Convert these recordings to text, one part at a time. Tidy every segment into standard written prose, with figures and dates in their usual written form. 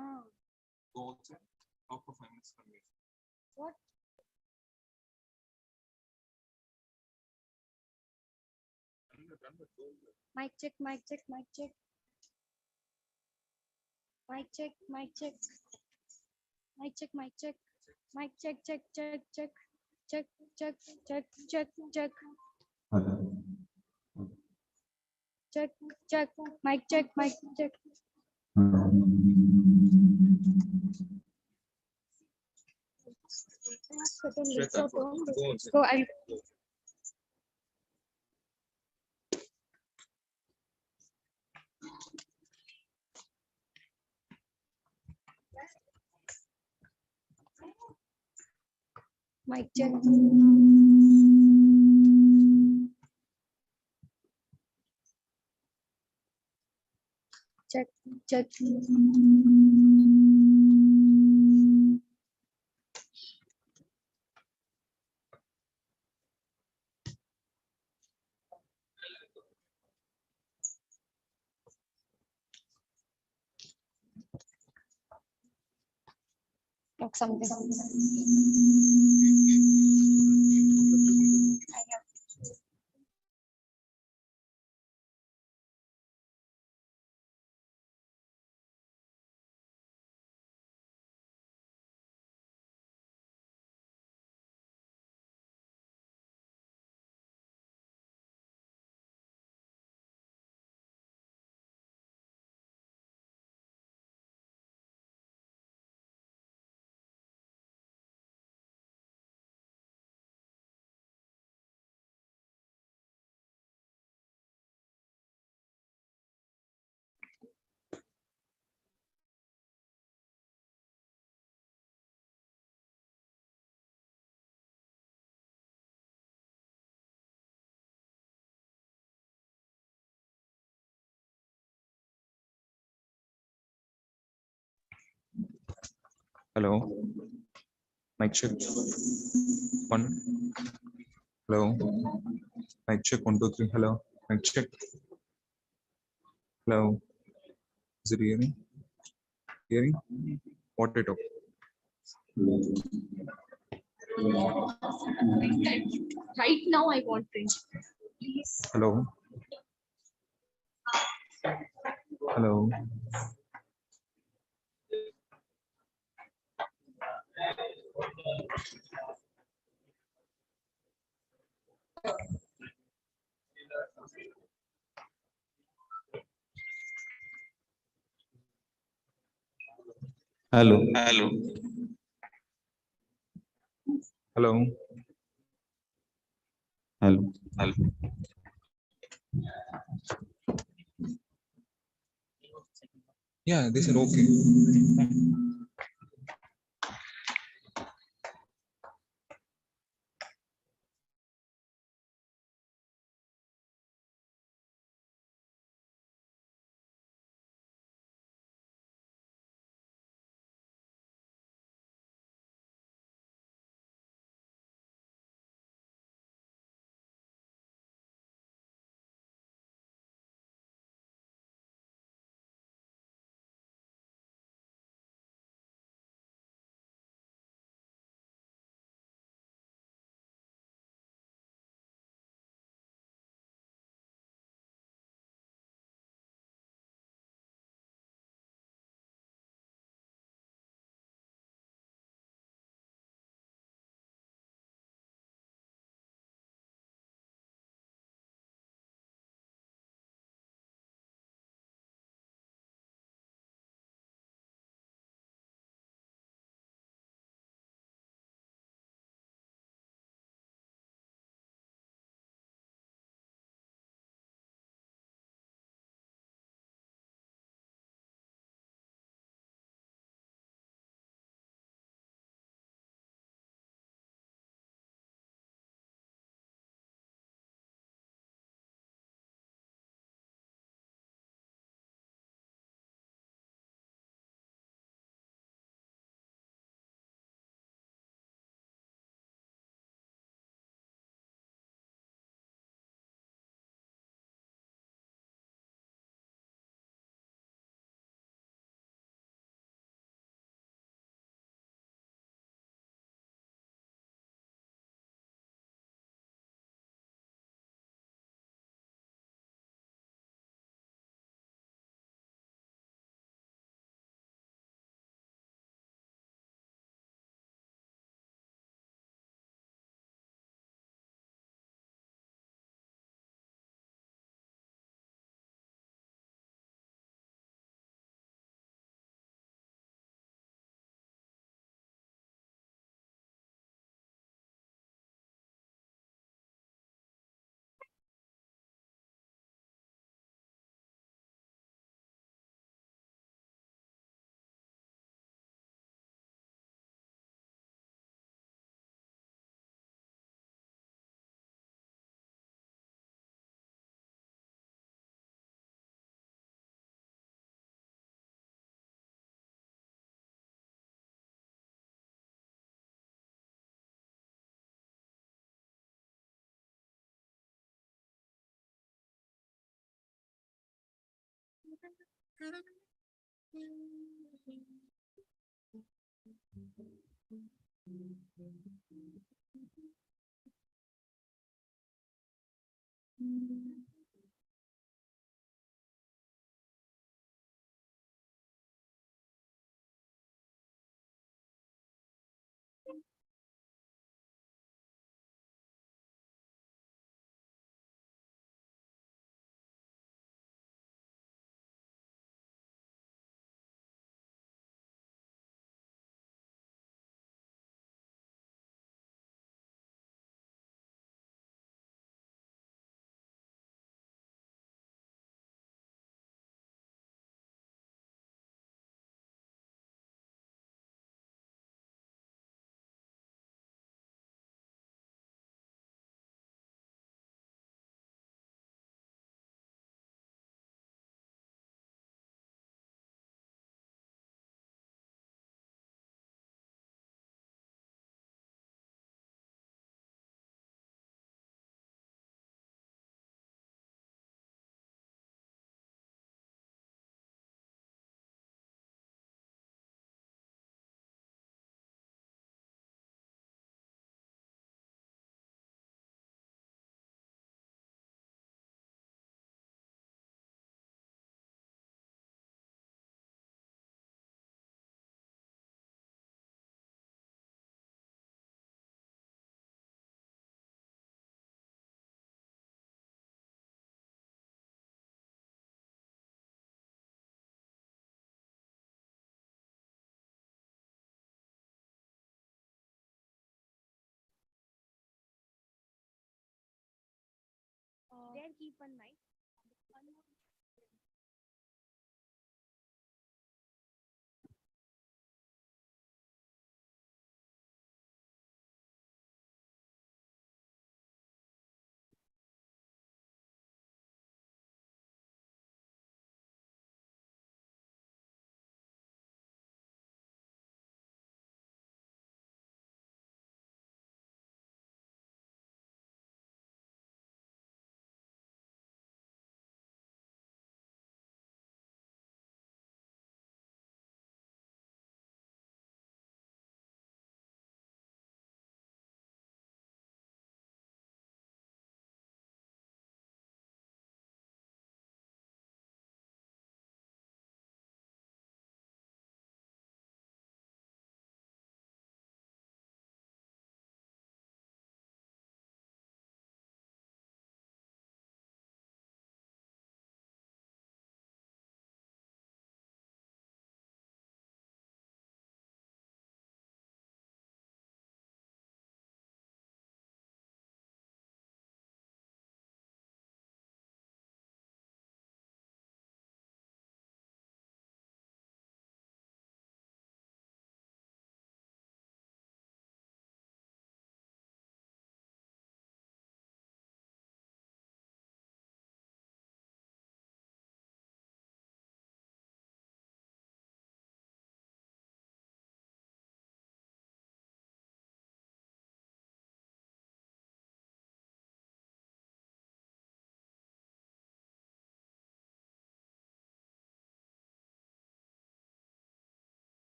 Ah, Go outside. Talk for 5 minutes. Come here. what? Mic check, mic check, mic check. Mic check, mic check. Mic check, mic check. Mic check, check, check, check. Check, check, check, check, check. Hello. Check, check. Mic check, mic check. Hello. Shweta, go outside. Go, I'll. Mic check. Check, check. Talk something. Hello. Mic check. One. Hello. Mic check. 1, 2, 3. Hello. Mic check. Hello. Is it hearing? Hearing? What I talk? Right now, I want print. Please. Hello. Hello. Hello. Hello. Hello. Hello. Hello. Yeah, they said okay. There keep one mic.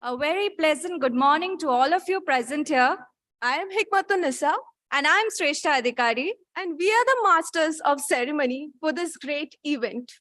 A very pleasant good morning to all of you present here. I am Hikmatun Nisa. And I am Shrestha Adhikari. And we are the masters of ceremony for this great event.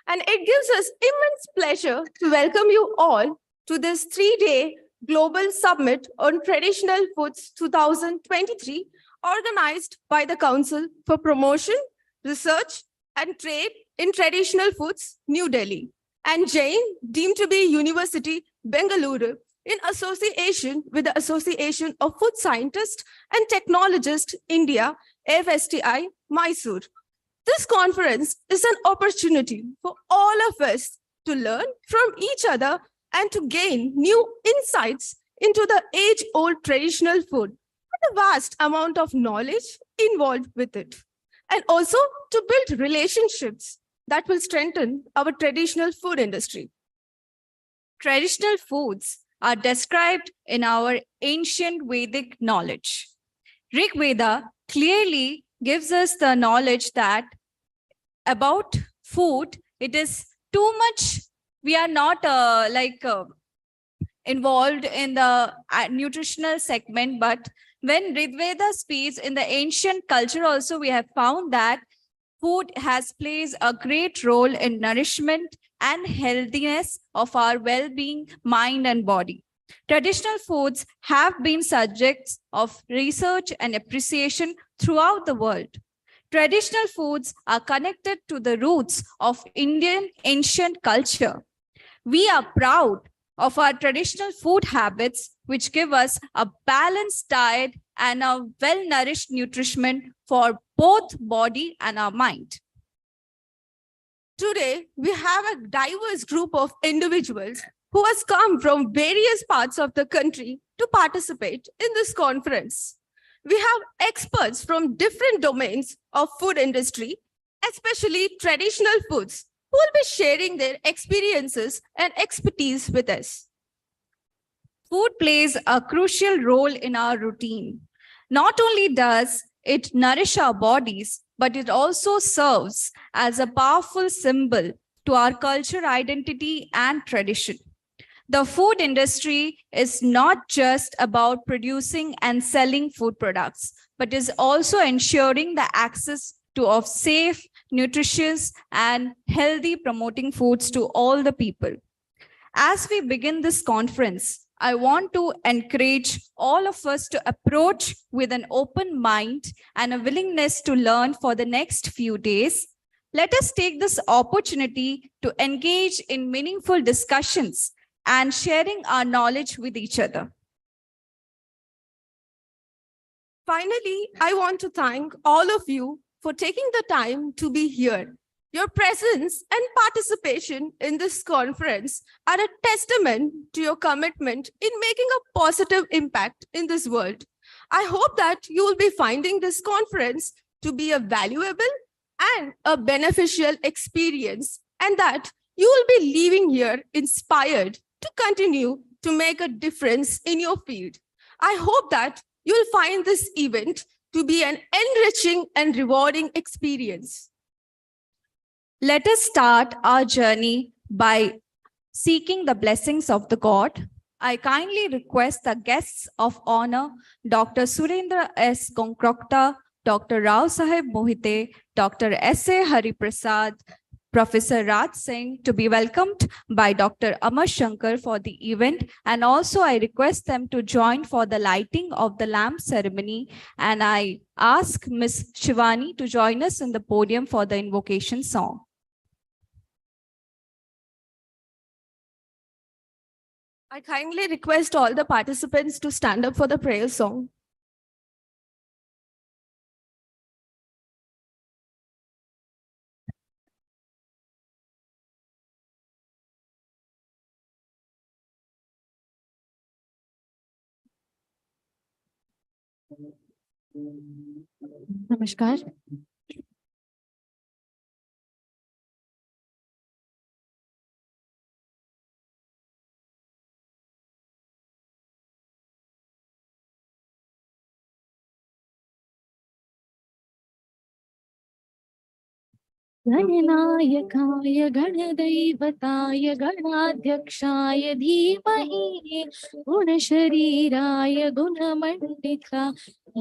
And it gives us immense pleasure to welcome you all to this 3-day Global Summit on Traditional Foods 2023, organized by the Council for Promotion, Research and Trade in Traditional Foods, New Delhi, and Jain, deemed to be University, Bengaluru, in association with the Association of Food Scientists and Technologists, India, AFSTI, Mysore. This conference is an opportunity for all of us to learn from each other and to gain new insights into the age-old traditional food and the vast amount of knowledge involved with it, and also to build relationships that will strengthen our traditional food industry. Traditional foods are described in our ancient Vedic knowledge. Rig Veda clearly gives us the knowledge that about food, it is too much, we are not involved in the nutritional segment, but when Rig Veda speaks in the ancient culture also, we have found that food plays a great role in nourishment and healthiness of our well-being, mind and body. Traditional foods have been subjects of research and appreciation throughout the world. Traditional foods are connected to the roots of Indian ancient culture. We are proud of our traditional food habits, which give us a balanced diet and a well-nourished nutrition for both body and our mind. Today, we have a diverse group of individuals who has come from various parts of the country to participate in this conference. We have experts from different domains of food industry, especially traditional foods, who will be sharing their experiences and expertise with us. Food plays a crucial role in our routine. Not only does it nourish our bodies, but it also serves as a powerful symbol to our culture, identity, and tradition. The food industry is not just about producing and selling food products, but is also ensuring the access of safe, nutritious, and healthy promoting foods to all the people. As we begin this conference, I want to encourage all of us to approach with an open mind and a willingness to learn for the next few days. Let us take this opportunity to engage in meaningful discussions and sharing our knowledge with each other. Finally, I want to thank all of you for taking the time to be here. Your presence and participation in this conference are a testament to your commitment in making a positive impact in this world. I hope that you will be finding this conference to be a valuable and a beneficial experience, and that you will be leaving here inspired to continue to make a difference in your field. I hope that you will find this event to be an enriching and rewarding experience. Let us start our journey by seeking the blessings of the God. I kindly request the guests of honor, Dr. Surendra S. Konkrokta, Dr. Rao Sahib Mohite, Dr. S.A. Hariprasad, Professor Raj Singh to be welcomed by Dr. Amar Shankar for the event, and also I request them to join for the lighting of the lamp ceremony, and I ask Ms. Shivani to join us in the podium for the invocation song. I kindly request all the participants to stand up for the prayer song. Namaskar. गणनायकाय गणदैवताय गणाध्यक्षाय धीमहि गुणशरीराय गुणमण्डिता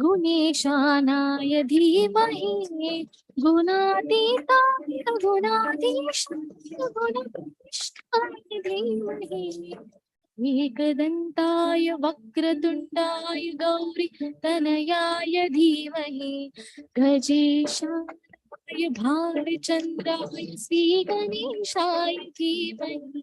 गुणेशानाय धीमहि गुणातीताय गुणाधीशाय गुणनिष्ठाय धीमहि एकदन्ताय वक्रतुण्डाय गौरी तनयाय धीमहि गजेशाय भालचन्द्राय श्रीगणेशाय धीमहि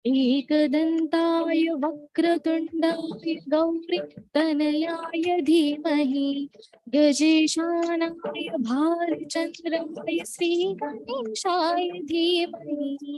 एकदन्ताय वक्रतुण्डाय गौरी तनयाय धीमहि गजेशानाय भालचन्द्राय श्रीगणेशाय धीमहि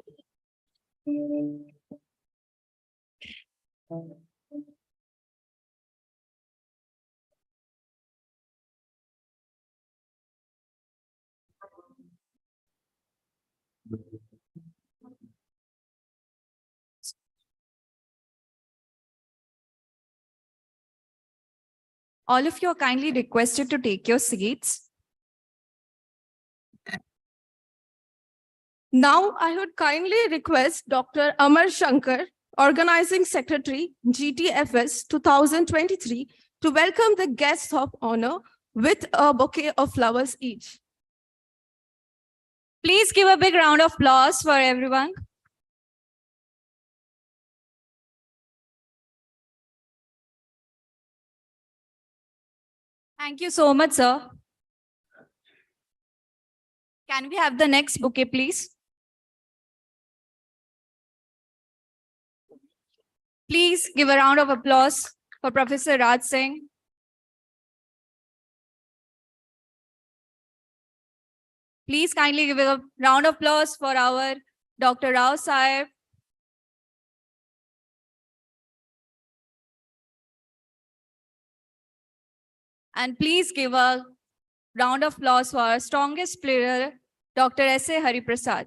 All of you are kindly requested to take your seats. Now, I would kindly request Dr. Amar Shankar, Organizing Secretary, GTFS 2023, to welcome the guests of honor with a bouquet of flowers each. Please give a big round of applause for everyone. Thank you so much, sir. Can we have the next bouquet, please? Please give a round of applause for Professor Raj Singh. Please kindly give a round of applause for our Dr. Rao Sahib. And please give a round of applause for our strongest player, Dr. S.A. Hariprasad.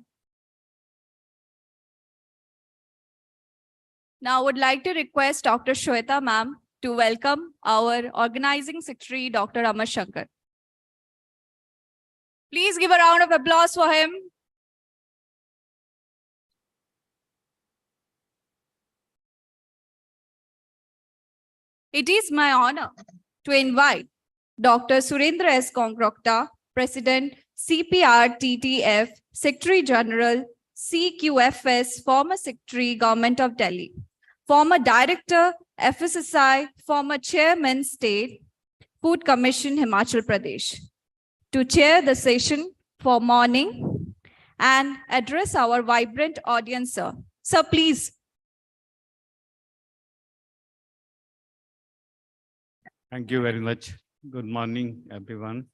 Now I would like to request Dr. Shweta ma'am to welcome our Organizing Secretary, Dr. Amar Shankar. Please give a round of applause for him. It is my honor to invite Dr. Surendra S. Konkrokta, President, CPR-TTF, Secretary General, CQFS, former Secretary, Government of Delhi, former Director, FSSI, former Chairman, State Food Commission, Himachal Pradesh, to chair the session for morning and address our vibrant audience, sir. Sir, please. Thank you very much. Good morning, everyone.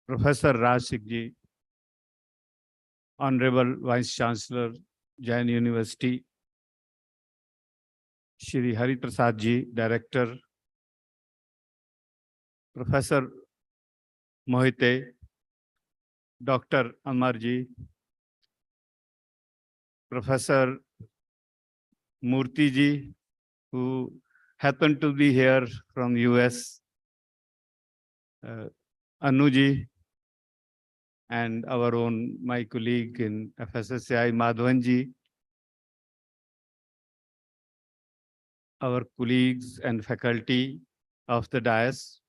Professor Raj Singh Ji, Honorable Vice Chancellor, Jain University, Shri Hari Prasad Ji, Director, Professor Mohite, Dr. Amar Ji, Professor Murthy Ji, who happened to be here from US, Anu Ji, and our own, my colleague in FSSAI, Madhavan Ji, our colleagues and faculty of the dais,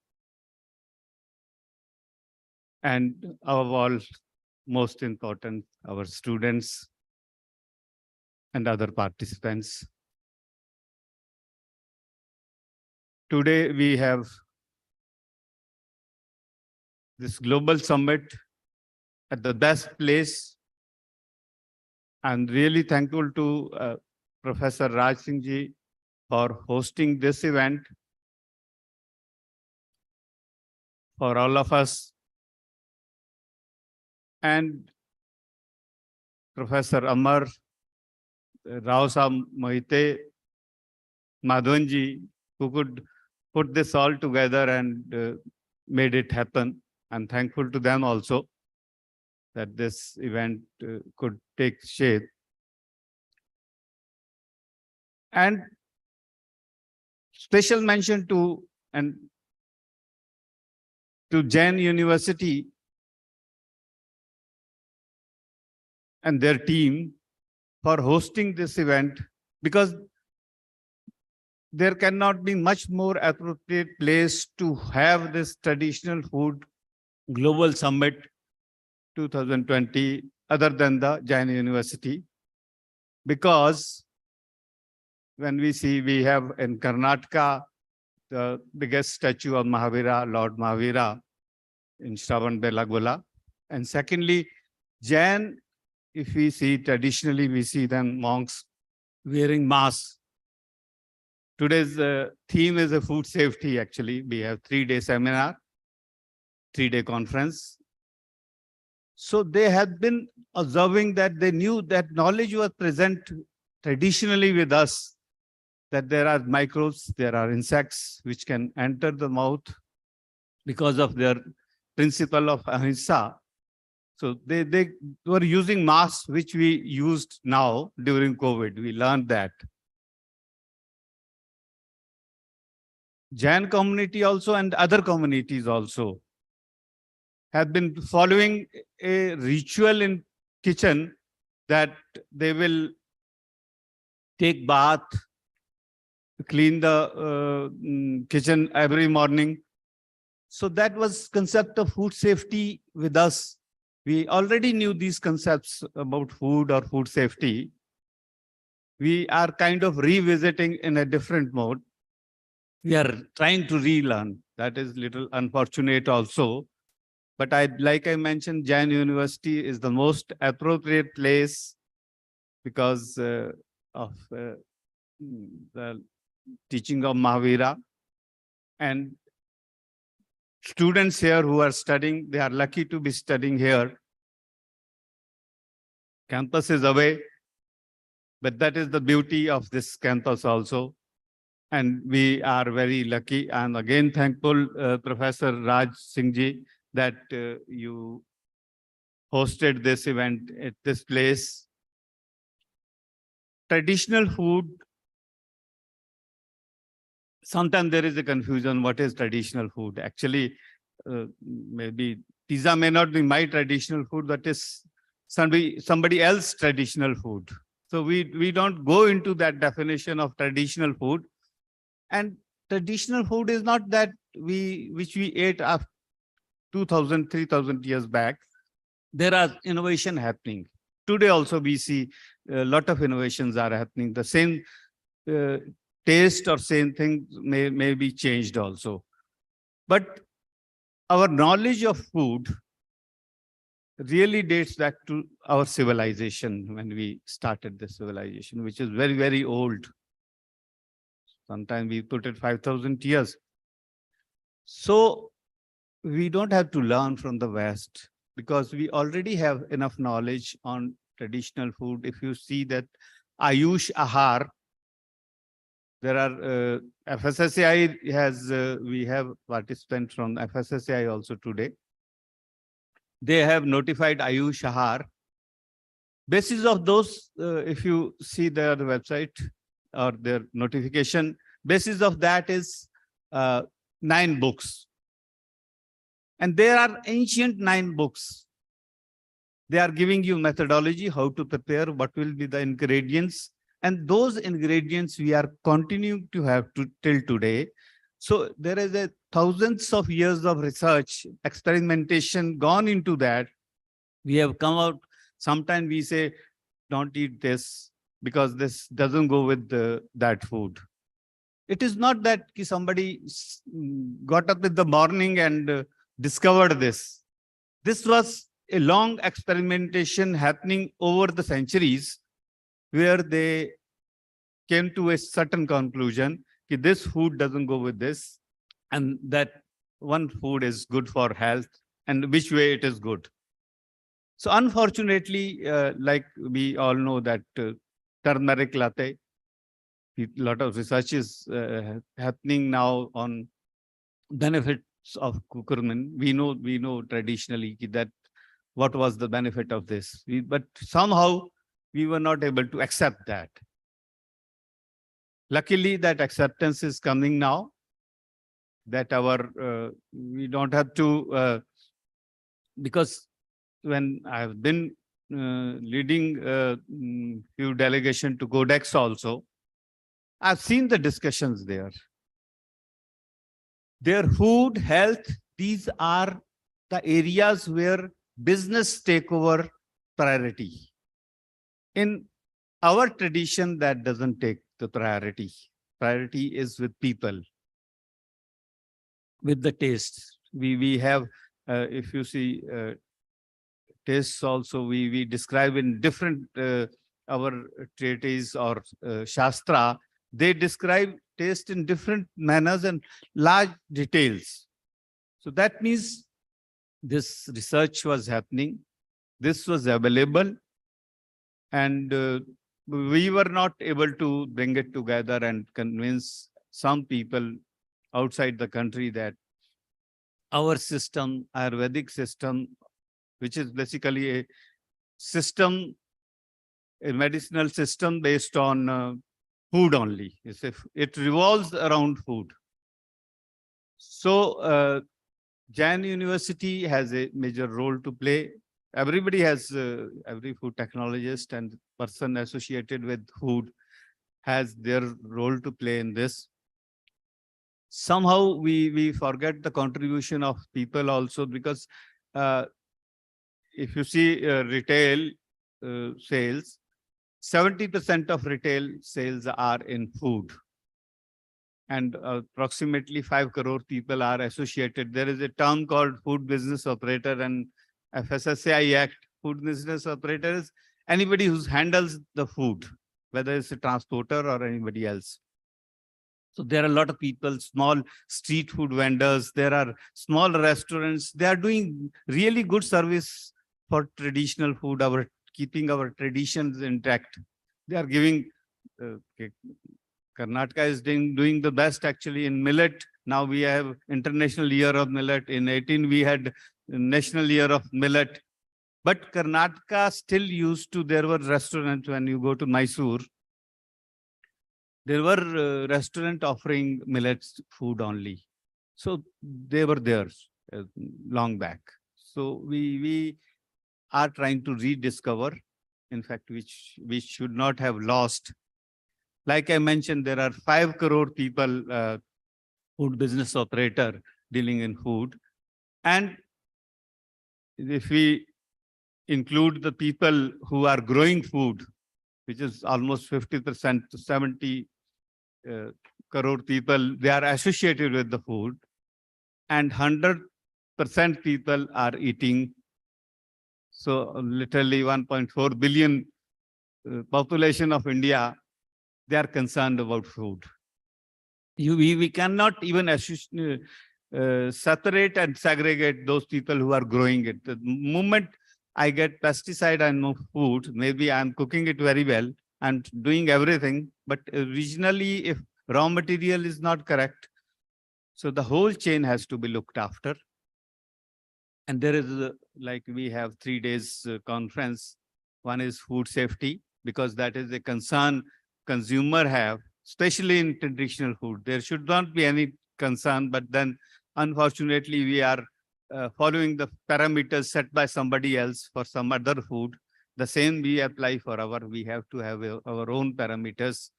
and above all, most important, our students and other participants. Today we have this global summit at the best place. I'm really thankful to Professor Raj Singh Ji for hosting this event for all of us. And Professor Amar, Rao Saab Mohite, Madhavan Ji, who could put this all together and made it happen. I'm thankful to them also that this event could take shape. And special mention to Jain University and their team for hosting this event, because there cannot be much more appropriate place to have this traditional food global summit 2020 other than the Jain University. Because when we see, we have in Karnataka the biggest statue of Mahavira, Lord Mahavira in Shravanbelagola. And secondly, Jain, if we see traditionally, we see them monks wearing masks. Today's theme is a food safety, actually. We have 3-day seminar, 3-day conference. So they had been observing that they knew that knowledge was present traditionally with us, that there are microbes, there are insects which can enter the mouth because of their principle of ahimsa. So they were using masks, which we used now during COVID. We learned that. Jain community also and other communities also have been following a ritual in kitchen that they will take bath, clean the kitchen every morning. So that was concept of food safety with us. We already knew these concepts about food or food safety. We are kind of revisiting in a different mode. We are trying to relearn. That is little unfortunate also. But like I mentioned, Jain University is the most appropriate place because of the teaching of Mahavira. And students here who are studying, they are lucky to be studying here. Campus is away, but that is the beauty of this campus also. And we are very lucky. I'm again thankful, Professor Raj Singh Ji, that you hosted this event at this place. Traditional food, sometimes there is a confusion, what is traditional food? Actually, maybe pizza may not be my traditional food, but is somebody else's traditional food. So we don't go into that definition of traditional food. And traditional food is not that which we ate after 2,000, 3,000 years back. There are innovation happening. Today also we see a lot of innovations are happening. The same taste or same thing may be changed also. But our knowledge of food really dates back to our civilization when we started this civilization, which is very, very old. Sometimes we put it 5,000 years. So we don't have to learn from the West because we already have enough knowledge on traditional food. If you see that Ayush Ahar, there are FSSAI has, we have participants from FSSAI also today. They have notified Ayush Ahar. Basis of those, if you see their website or their notification, basis of that is 9 books. And there are ancient 9 books. They are giving you methodology, how to prepare, what will be the ingredients. And those ingredients we are continuing to have to till today. So there is a thousands of years of research, experimentation gone into that. We have come out, sometimes we say, don't eat this because this doesn't go with that food. It is not that somebody got up in the morning and discovered this. This was a long experimentation happening over the centuries where they came to a certain conclusion that this food doesn't go with this and that one food is good for health and which way it is good. So unfortunately, like we all know that turmeric latte, a lot of research is happening now on benefits of curcumin. We know traditionally that what was the benefit of this, but somehow we were not able to accept that. Luckily, that acceptance is coming now. That we don't have to because when I've been leading few delegation to Codex also, I've seen the discussions there. Their food, health, these are the areas where business take over priority. In our tradition, that doesn't take the priority. Priority is with people, with the taste. We have, if you see, tastes also, we describe in different, our treatise or Shastra, they describe taste in different manners and large details. So that means this research was happening, this was available, and we were not able to bring it together and convince some people outside the country that our system, Ayurvedic system, which is basically a system, a medicinal system based on food only. It revolves around food. So Jain University has a major role to play. Everybody has, every food technologist and person associated with food has their role to play in this. Somehow we forget the contribution of people also, because if you see retail sales, 70% of retail sales are in food. And approximately 5 crore people are associated. There is a term called food business operator, and FSSAI Act, food business operator is anybody who handles the food, whether it's a transporter or anybody else. So there are a lot of people, small street food vendors, there are small restaurants, they are doing really good service for traditional food, keeping our traditions intact. They are giving, Karnataka is doing the best actually in millet. Now we have International Year of Millet. In 18, we had National Year of Millet. But Karnataka still used to, there were restaurants when you go to Mysore, there were restaurants offering millets food only. So they were there long back. So we are trying to rediscover, in fact, which we should not have lost. Like I mentioned, there are 5 crore people, food business operator dealing in food. And if we include the people who are growing food, which is almost 50% to 70 crore people, they are associated with the food, and 100% people are eating. So literally 1.4 billion population of India, they are concerned about food. we cannot even separate and segregate those people who are growing it. The moment I get pesticide and no food, maybe I'm cooking it very well and doing everything, but originally if raw material is not correct, so the whole chain has to be looked after. And there is like we have 3 days conference. One is food safety, because that is a concern consumer have, especially in traditional food. There should not be any concern, but then unfortunately we are following the parameters set by somebody else for some other food. The same we apply for we have to have our own parameters.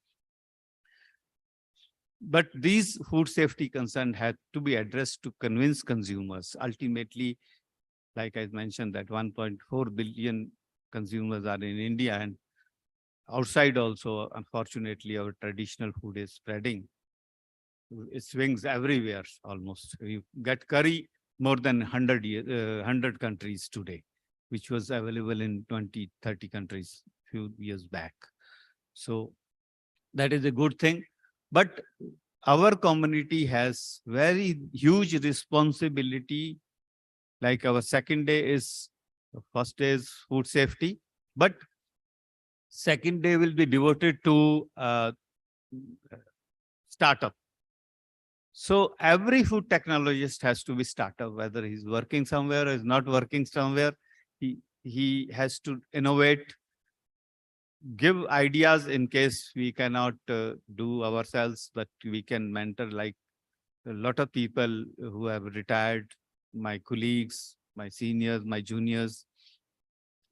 But these food safety concerns had to be addressed to convince consumers. Ultimately, like I mentioned, that 1.4 billion consumers are in India, and outside also, unfortunately, our traditional food is spreading. It swings everywhere almost. You get curry more than 100 countries today, which was available in 20, 30 countries a few years back. So that is a good thing. But our community has very huge responsibility. Like our second day is, first day is food safety, but second day will be devoted to startup. So every food technologist has to be startup, whether he's working somewhere or is not working somewhere. He has to innovate, give ideas in case we cannot do ourselves, but we can mentor, like a lot of people who have retired, my colleagues, my seniors, my juniors,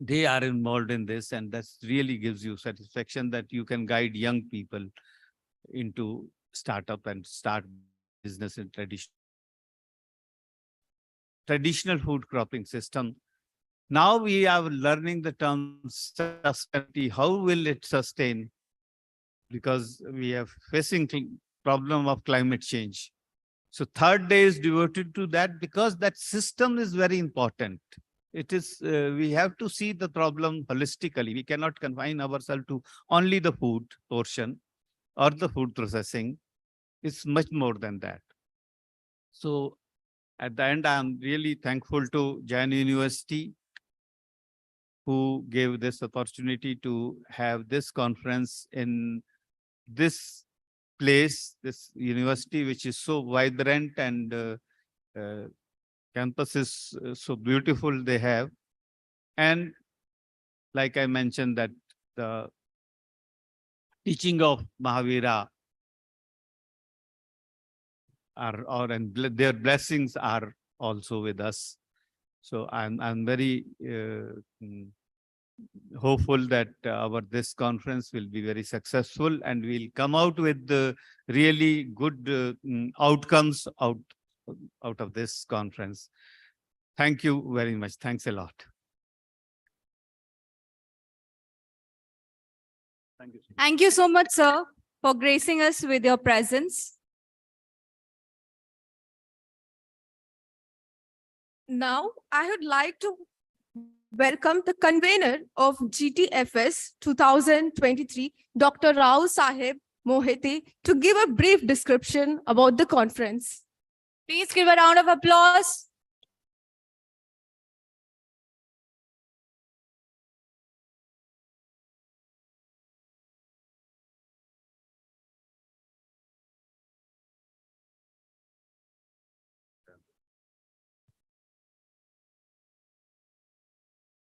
they are involved in this, and that really gives you satisfaction that you can guide young people into startup and start business in traditional food cropping system. Now we are learning the term sustainability. How will it sustain? Because we are facing problem of climate change. So third day is devoted to that, because that system is very important. It is, we have to see the problem holistically. We cannot confine ourselves to only the food portion or the food processing. It's much more than that. So at the end, I'm really thankful to Jain University, who gave this opportunity to have this conference in this place, this university, which is so vibrant, and campus is so beautiful they have. And like I mentioned, that the teaching of Mahavira and their blessings are also with us. So I'm very hopeful that this conference will be very successful, and we'll come out with the really good outcomes out of this conference. Thank you very much. Thanks a lot. Thank you. Thank you so much, sir, for gracing us with your presence. Now, I would like to welcome the convener of GTFS 2023, Dr. Rao Sahib Mohite, to give a brief description about the conference. Please give a round of applause.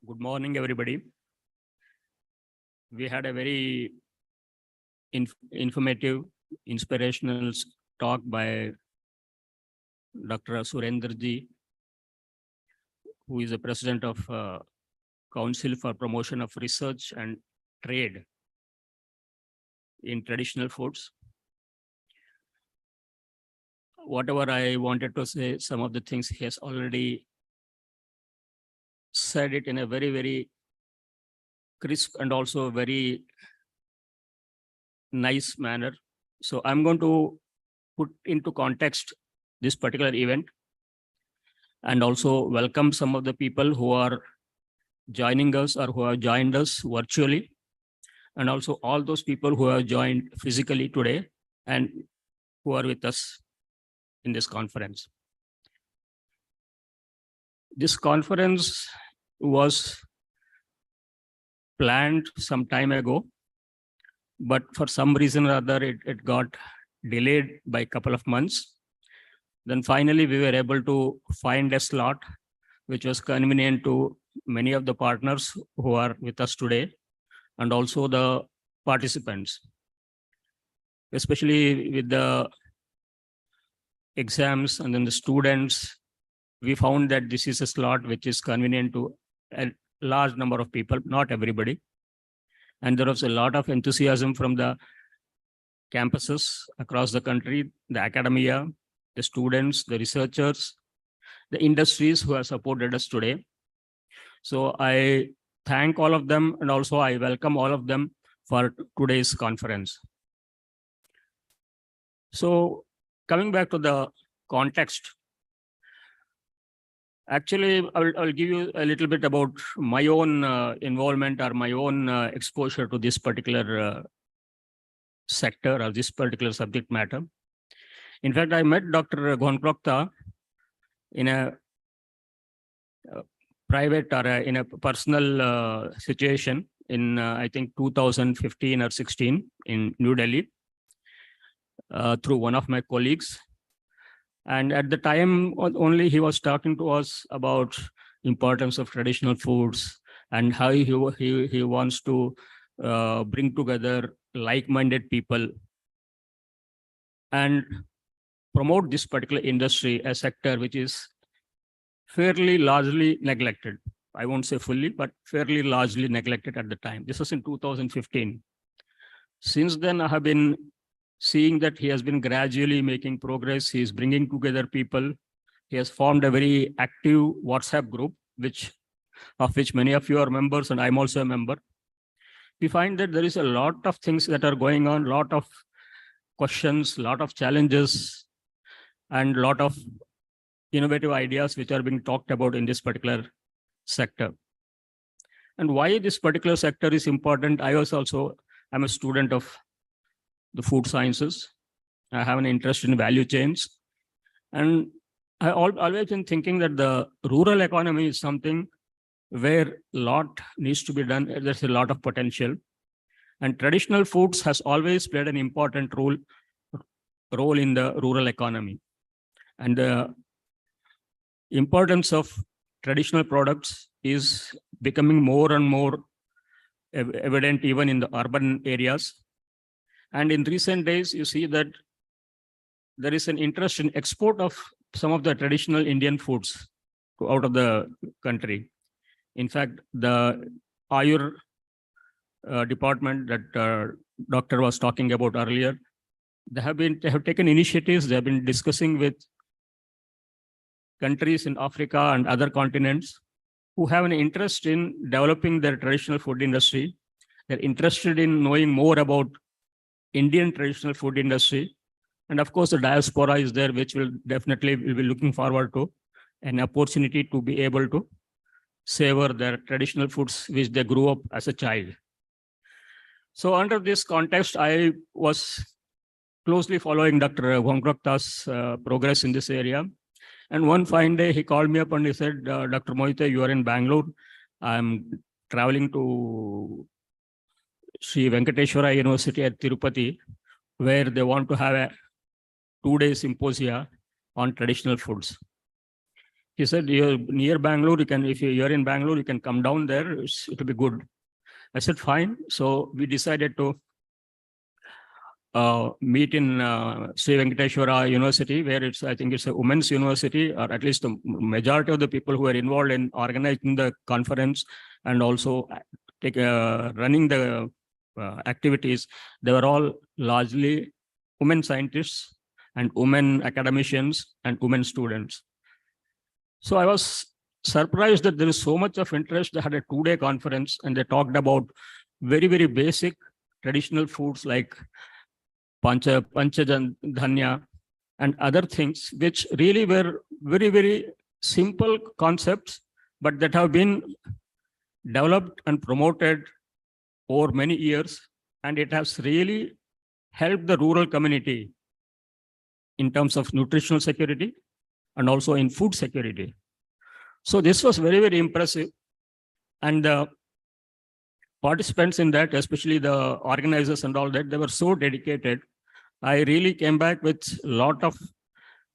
Good morning, everybody. We had a very informative, inspirational talk by Dr. Surendra Ji, who is the president of Council for Promotion of Research and Trade in Traditional Foods. Whatever I wanted to say, some of the things he has already said it in a very, very crisp and also very nice manner. So I'm going to put into context this particular event and also welcome some of the people who are joining us or who have joined us virtually, and also all those people who have joined physically today. And who are with us in this conference. This conference was planned some time ago, but for some reason or other, it got delayed by a couple of months. Then finally, we were able to find a slot which was convenient to many of the partners who are with us today, and also the participants, especially with the exams and then the students. We found that this is a slot which is convenient to a large number of people, not everybody. And there was a lot of enthusiasm from the campuses across the country, the academia, the students, the researchers, the industries who have supported us today. So I thank all of them, and also I welcome all of them for today's conference. So coming back to the context, actually, I'll give you a little bit about my own involvement or my own exposure to this particular sector or this particular subject matter. In fact, I met Dr. Ghonkrokta in a private or in a personal situation in, I think, 2015 or 16 in New Delhi through one of my colleagues. And at the time only, he was talking to us about importance of traditional foods and how he wants to bring together like-minded people and promote this particular industry, a sector which is fairly largely neglected. I won't say fully, but fairly largely neglected at the time. This was in 2015. Since then, I have been seeing that he has been gradually making progress. He is bringing together people. He has formed a very active WhatsApp group, of which many of you are members, and I'm also a member. We find that there is a lot of things that are going on, lot of questions, lot of challenges, and lot of innovative ideas which are being talked about in this particular sector. And why this particular sector is important, I'm a student of the food sciences. I have an interest in value chains. And I always been thinking that the rural economy is something where a lot needs to be done. There's a lot of potential. And traditional foods has always played an important role in the rural economy. And the importance of traditional products is becoming more and more evident even in the urban areas. And in recent days, you see that there is an interest in export of some of the traditional Indian foods out of the country. In fact, the Ayur department that doctor was talking about earlier, they have taken initiatives. They have been discussing with countries in Africa and other continents who have an interest in developing their traditional food industry. They're interested in knowing more about Indian traditional food industry. And of course, the diaspora is there, which will definitely be looking forward to an opportunity to be able to savor their traditional foods which they grew up as a child. So under this context, I was closely following Dr. Ghonkrokta's progress in this area. And one fine day, he called me up and he said, Dr. Mohite, you are in Bangalore. I'm traveling to Sri Venkateshwara University at Tirupati, where they want to have a 2-day symposia on traditional foods. He said, you're near Bangalore, if you're in Bangalore, you can come down there, it'll be good. I said, fine. So we decided to meet in Sri Venkateshwara University, where I think it's a women's university, or at least the majority of the people who are involved in organizing the conference and also running the activities, they were all largely women scientists and women academicians and women students. So I was surprised that there is so much of interest. They had a 2-day conference and they talked about very, very basic traditional foods like panchadhanya and other things, which really were very, very simple concepts, but that have been developed and promoted over many years. And it has really helped the rural community in terms of nutritional security and also in food security. So this was very, very impressive. And the participants in that, especially the organizers and all that, they were so dedicated. I really came back with a lot of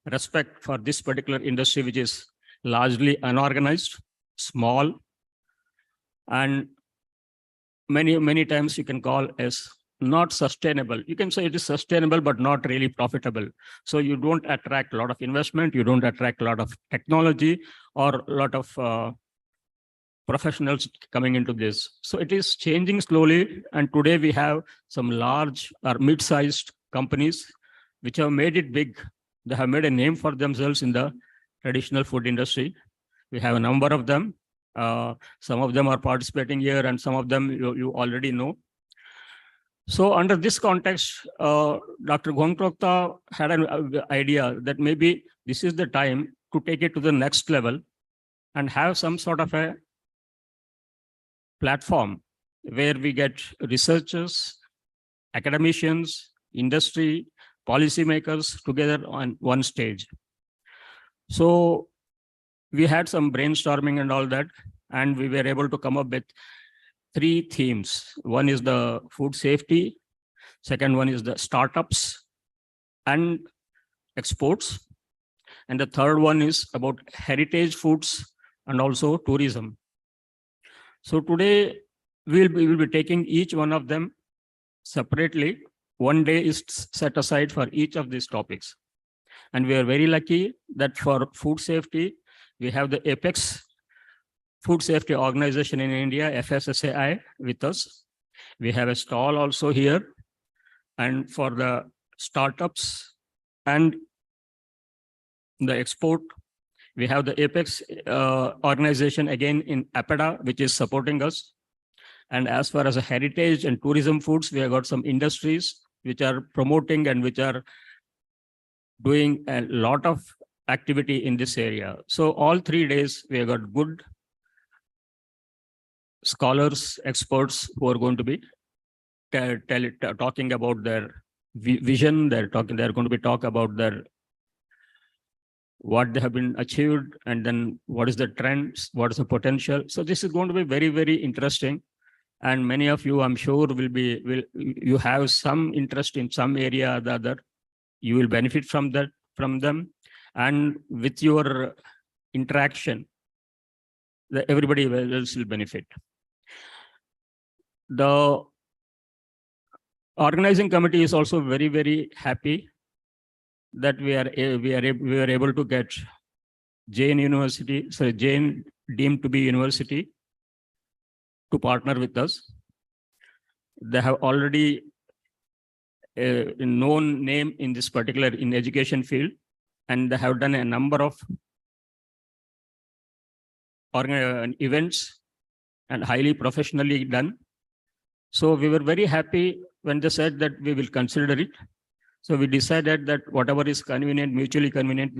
respect for this particular industry, which is largely unorganized, small, and many times you can call as not sustainable. You can say it is sustainable, but not really profitable. So you don't attract a lot of investment, you don't attract a lot of technology or a lot of professionals coming into this. So it is changing slowly. And today we have some large or mid-sized companies which have made it big. They have made a name for themselves in the traditional food industry. We have a number of them. Some of them are participating here and some of them you already know. So under this context, Dr. Gongtrokta had an idea that maybe this is the time to take it to the next level and have some sort of a platform where we get researchers, academicians, industry, policymakers together on one stage. So we had some brainstorming and all that, and we were able to come up with 3 themes. One is the food safety, second one is the startups and exports, and the third one is about heritage foods and also tourism. So today we will be taking each one of them separately. One day is set aside for each of these topics. And we are very lucky that for food safety, we have the Apex Food Safety Organization in India, FSSAI, with us. We have a stall also here. And for the startups and the export, we have the Apex organization again in APEDA, which is supporting us. And as far as a heritage and tourism foods, we have got some industries which are promoting and which are doing a lot of activity in this area. So all 3 days, we have got good scholars, experts who are going to be talking about their vision. They're going to be talk about their what they have been achieved, and then what is the trends, what is the potential. So this is going to be very, very interesting. And many of you, I'm sure, you have some interest in some area or the other. You will benefit from them. And with your interaction, everybody else will benefit. The organizing committee is also very, very happy that we are able to get Jain deemed to be university to partner with us. They have already a known name in this particular in education field, and they have done a number of events and highly professionally done. So we were very happy when they said that we will consider it. So we decided that whatever is convenient, mutually convenient,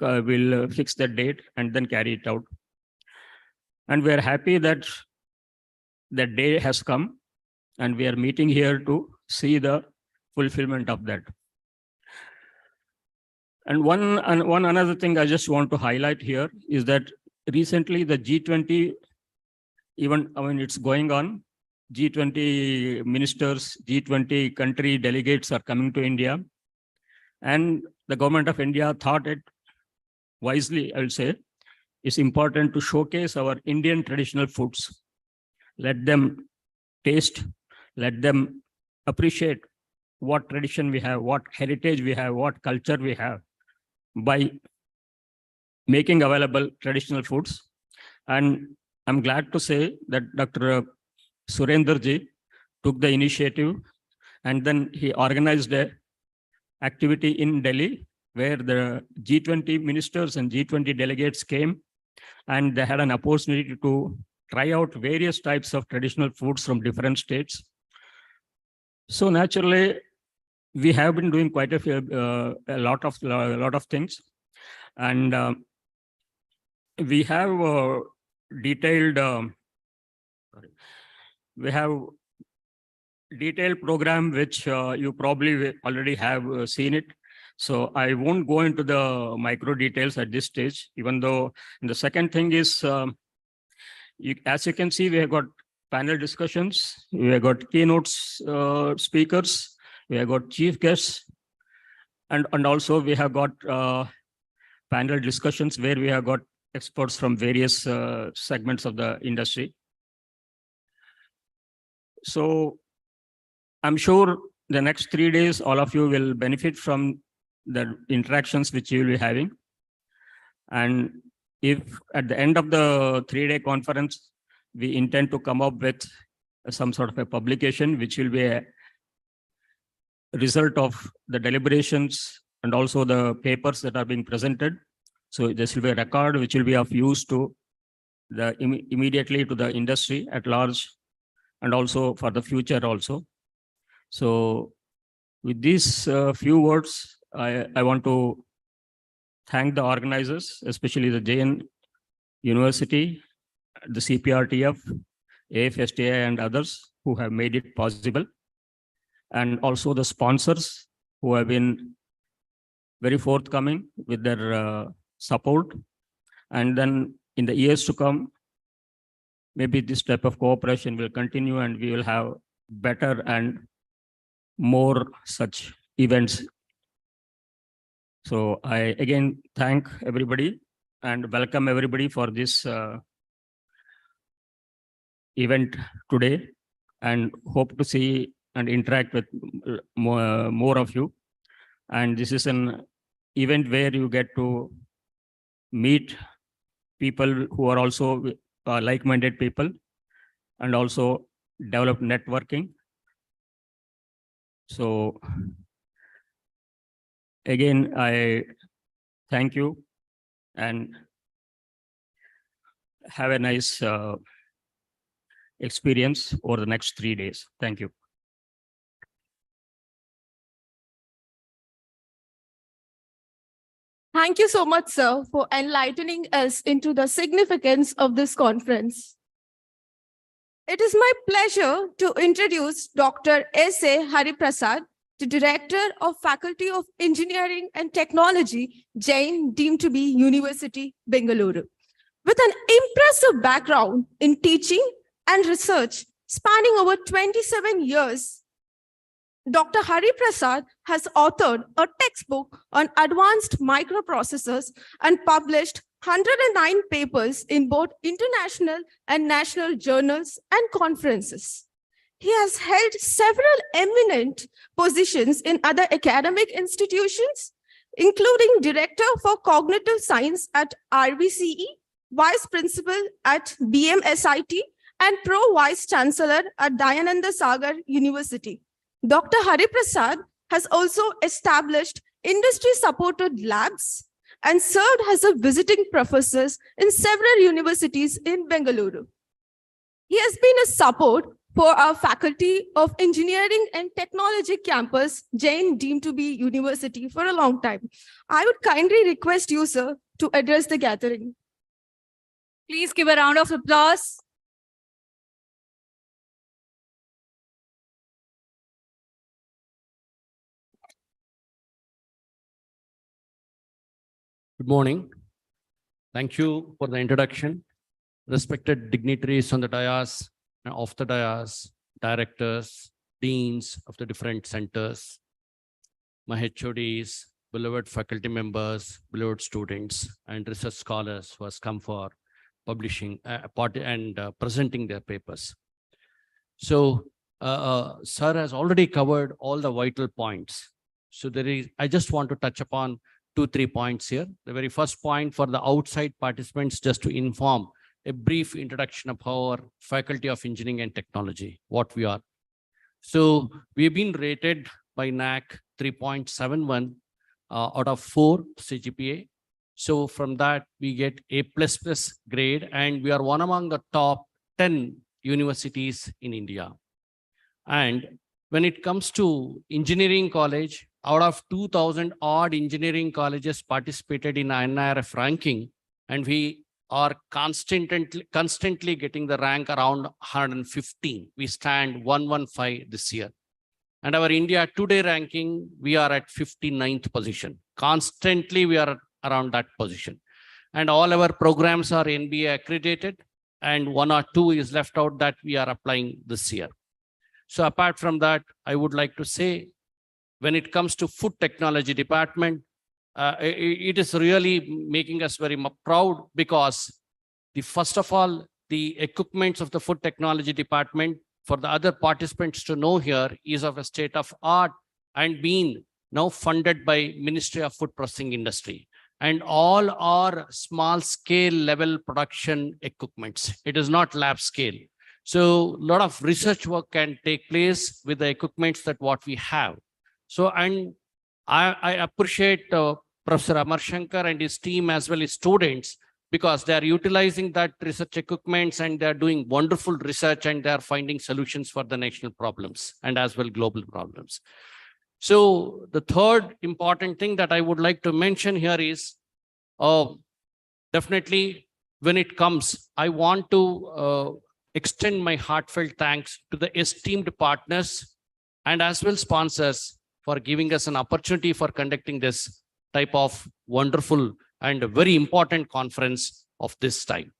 we'll fix that date and then carry it out. And we are happy that that day has come and we are meeting here to see the fulfillment of that. And one another thing I just want to highlight here is that recently the G20 even, it's going on. G20 ministers, G20 country delegates are coming to India. And the government of India thought it wisely, I will say, it's important to showcase our Indian traditional foods. Let them taste, let them appreciate what tradition we have, what heritage we have, what culture we have by making available traditional foods. And I'm glad to say that Dr. Surendra ji took the initiative, and then he organized a activity in Delhi where the G20 ministers and G20 delegates came, and they had an opportunity to try out various types of traditional foods from different states. So naturally, we have been doing quite a lot of things, and we have detailed. We have detailed program, which you probably already have seen it. So I won't go into the micro details at this stage, even though the second thing is, as you can see, we have got panel discussions, we have got keynotes speakers, we have got chief guests, and also we have got panel discussions where we have got experts from various segments of the industry. So I'm sure the next 3 days, all of you will benefit from the interactions which you will be having. And if at the end of the 3-day conference, we intend to come up with some sort of a publication, which will be a result of the deliberations and also the papers that are being presented. So this will be a record which will be of use to the immediately to the industry at large and also for the future also. So with these few words, I want to thank the organizers, especially the Jain University, the CPRTF, AFSTI and others who have made it possible. And also the sponsors who have been very forthcoming with their support. And then in the years to come, maybe this type of cooperation will continue and we will have better and more such events. So I again thank everybody and welcome everybody for this event today, and hope to see and interact with more of you. And this is an event where you get to meet people who are also like-minded people and also develop networking. So again, I thank you and have a nice experience over the next 3 days. Thank you. Thank you so much, sir, for enlightening us into the significance of this conference. It is my pleasure to introduce Dr. S.A. Hariprasad, the Director of Faculty of Engineering and Technology, Jain deemed to be University, Bengaluru. With an impressive background in teaching and research spanning over 27 years, Dr. Hariprasad has authored a textbook on advanced microprocessors and published 109 papers in both international and national journals and conferences. He has held several eminent positions in other academic institutions, including Director for Cognitive Science at RVCE, Vice Principal at BMSIT, and Pro Vice Chancellor at Dayananda Sagar University. Dr. Hariprasad has also established industry-supported labs and served as a visiting professor in several universities in Bengaluru. He has been a support for our Faculty of Engineering and Technology campus, Jain deemed to be University, for a long time. I would kindly request you, sir, to address the gathering. Please give a round of applause. Good morning. Thank you for the introduction. Respected dignitaries on the dais and off the dais, directors, deans of the different centers, my HODs, beloved faculty members, beloved students, and research scholars who has come for publishing and presenting their papers. So, sir has already covered all the vital points. So I just want to touch upon 2-3 points here. The very first point for the outside participants, just to inform a brief introduction of our Faculty of Engineering and Technology, what we are. So we've been rated by NAC 3.71 out of 4 CGPA. So from that, we get A++ grade, and we are one among the top 10 universities in India. And when it comes to engineering college, out of 2,000 odd engineering colleges participated in NIRF ranking, and we are constantly getting the rank around 115. We stand 115 this year. And our India Today ranking, we are at 59th position. Constantly, we are around that position. And all our programs are NBA accredited, and 1 or 2 is left out that we are applying this year. So apart from that, I would like to say, when it comes to food technology department, it is really making us very proud, because first of all, the equipments of the food technology department, for the other participants to know here, is of a state of art and being now funded by Ministry of Food Processing Industry. And all are small scale level production equipments. It is not lab scale. So a lot of research work can take place with the equipments that what we have. So, and I appreciate Professor Amar Shankar and his team as well as students, because they are utilizing that research equipments and they are doing wonderful research and they are finding solutions for the national problems and as well global problems. So the third important thing that I would like to mention here is, definitely when it comes, I want to extend my heartfelt thanks to the esteemed partners and as well sponsors for giving us an opportunity for conducting this type of wonderful and a very important conference of this time.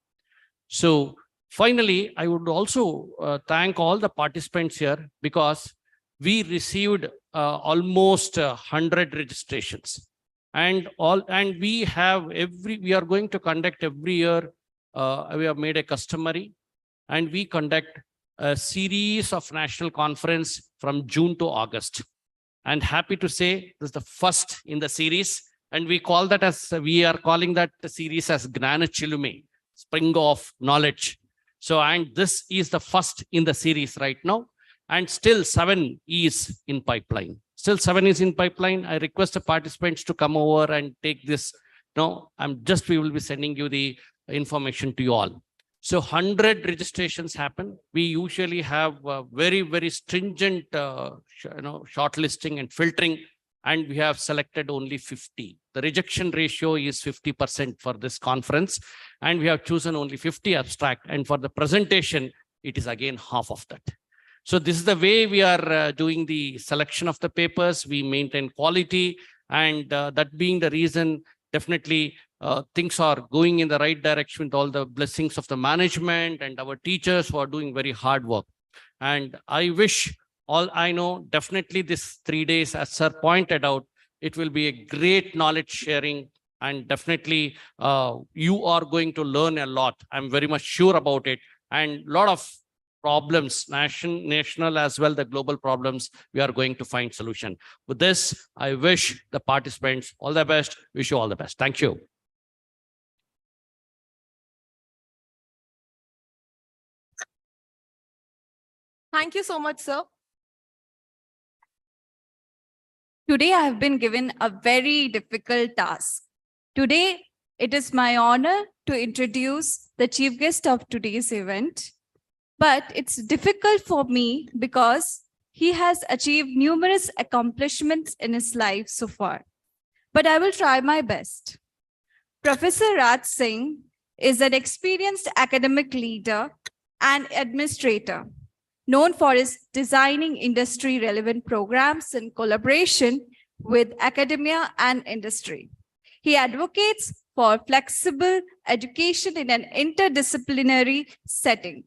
So finally, I would also thank all the participants here, because we received almost 100 registrations, and we are going to conduct every year. We have made a customary, and we conduct a series of national conference from June to August. And happy to say this is the first in the series. And we are calling that the series as Gnana Chilume, Spring of Knowledge. So, and this is the first in the series right now. And still 7 is in pipeline. I request the participants to come over and take this. No, we will be sending you the information to you all. So 100 registrations happen. We usually have very, very stringent shortlisting and filtering, and we have selected only 50. The rejection ratio is 50% for this conference, and we have chosen only 50 abstract. And for the presentation, it is again half of that. So this is the way we are doing the selection of the papers. We maintain quality, and that being the reason, definitely things are going in the right direction with all the blessings of the management and our teachers who are doing very hard work. And I wish I know definitely this 3 days, as sir pointed out, it will be a great knowledge sharing, and definitely you are going to learn a lot. I'm very much sure about it. And a lot of problems, national as well, the global problems, we are going to find solution. With this, I wish the participants all the best. Wish you all the best. Thank you. Thank you so much, sir. Today, I have been given a very difficult task. Today, it is my honor to introduce the chief guest of today's event. But it's difficult for me because he has achieved numerous accomplishments in his life so far. But I will try my best. Professor Raj Singh is an experienced academic leader and administrator, known for his designing industry-relevant programs in collaboration with academia and industry. He advocates for flexible education in an interdisciplinary setting.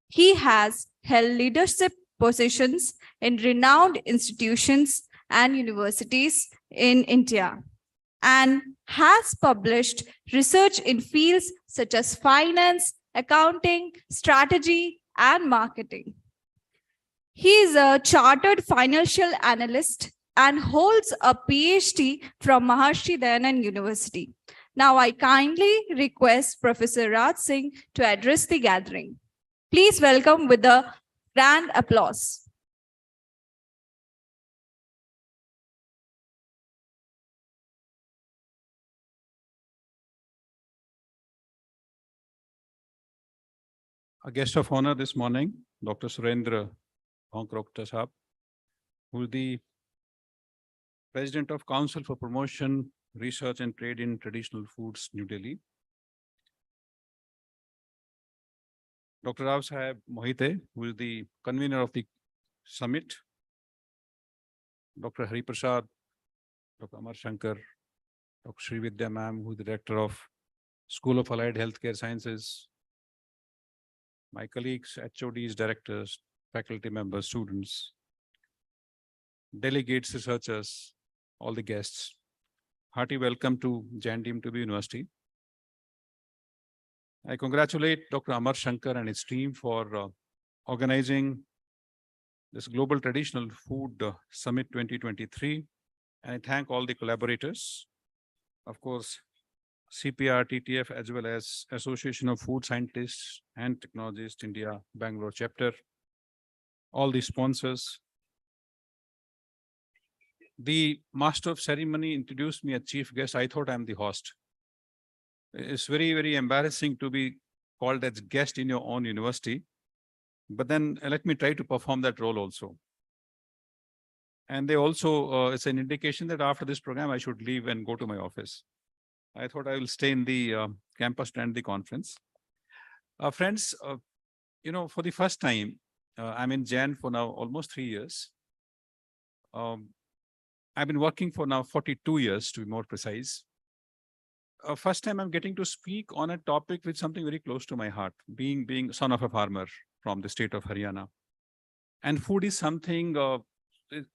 He has held leadership positions in renowned institutions and universities in India, and has published research in fields such as finance, accounting, strategy, and marketing. He is a chartered financial analyst and holds a PhD from Maharshi Dayanand University. Now I kindly request Professor Raj Singh to address the gathering. Please welcome with a grand applause. A guest of honor this morning, Dr. Surendra Bhankrokta Sahab, who is the President of Council for Promotion, Research and Trade in Traditional Foods, New Delhi. Dr. Rao Sahib Mohite, who is the convener of the summit, Dr. Hari Prasad, Dr. Amar Shankar, Dr. Sri Vidya ma'am, who is the director of School of Allied Healthcare Sciences, my colleagues, HODs, directors, faculty members, students, delegates, researchers, all the guests. Hearty welcome to Jain Deemed to be University. I congratulate Dr. Amar Shankar and his team for organizing this Global Traditional Food Summit 2023. And I thank all the collaborators, of course, CPR, TTF, as well as Association of Food Scientists and Technologists India, Bangalore chapter, all the sponsors. The master of ceremony introduced me as chief guest. I thought I'm the host. It's very, very embarrassing to be called as guest in your own university. But then let me try to perform that role also. And they also, it's an indication that after this program, I should leave and go to my office. I thought I will stay in the campus and the conference. Friends, for the first time, I'm in Jain for now almost 3 years. I've been working for now 42 years, to be more precise. First time I'm getting to speak on a topic which is something very close to my heart, being son of a farmer from the state of Haryana. And food is something,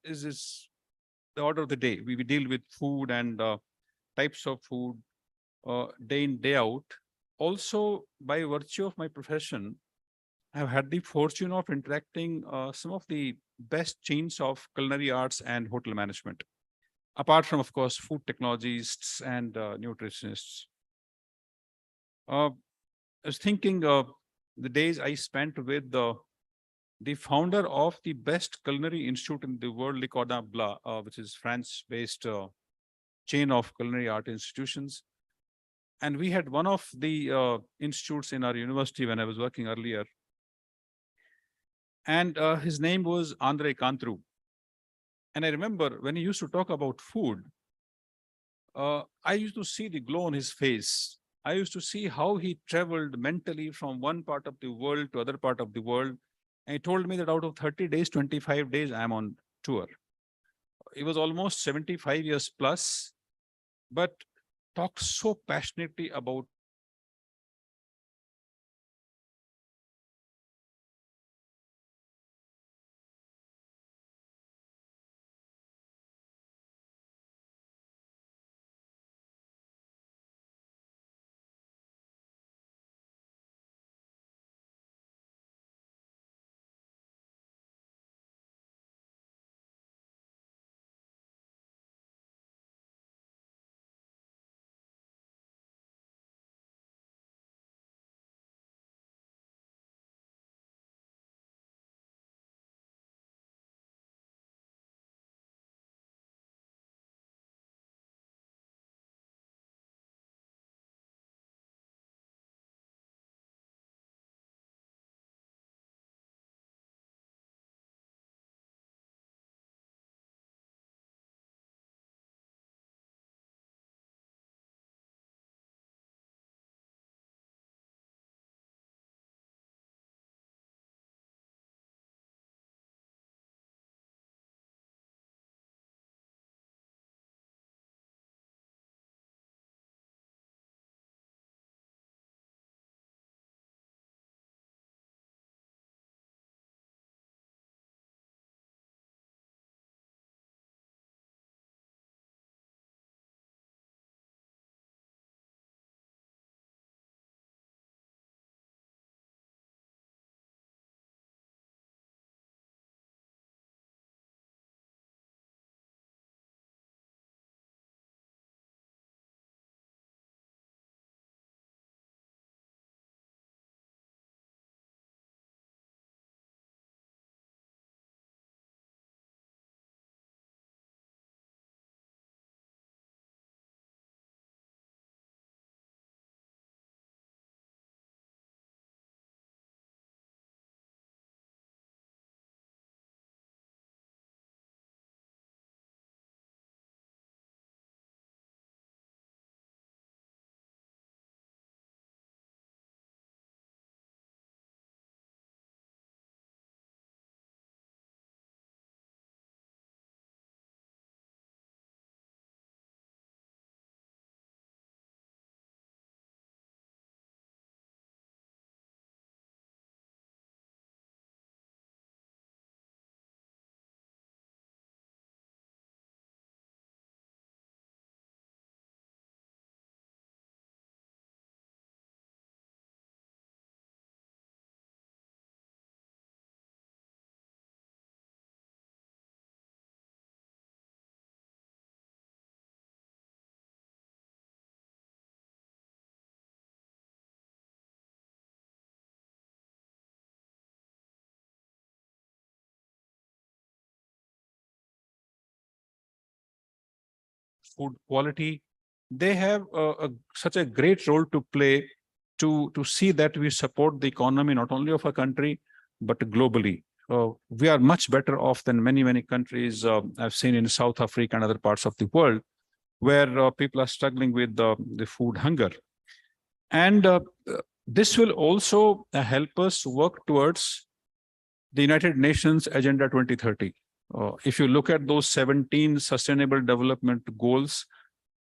is the order of the day. We deal with food and types of food day in, day out. Also, by virtue of my profession, I've had the fortune of interacting some of the best chains of culinary arts and hotel management, apart from, of course, food technologists and nutritionists. I was thinking the days I spent with the founder of the best culinary institute in the world, Le Cordon Bleu, which is France-based chain of culinary art institutions. And we had one of the institutes in our university when I was working earlier. And his name was Andre Kantru. And I remember when he used to talk about food, I used to see the glow on his face. I used to see how he traveled mentally from one part of the world to other part of the world. And he told me that out of 30 days, 25 days, I'm on tour. He was almost 75 years plus, but talked so passionately about food quality. They have such a great role to play to see that we support the economy, not only of our country, but globally. We are much better off than many countries I've seen in South Africa and other parts of the world, where people are struggling with the food hunger. And this will also help us work towards the United Nations Agenda 2030. If you look at those 17 Sustainable Development Goals,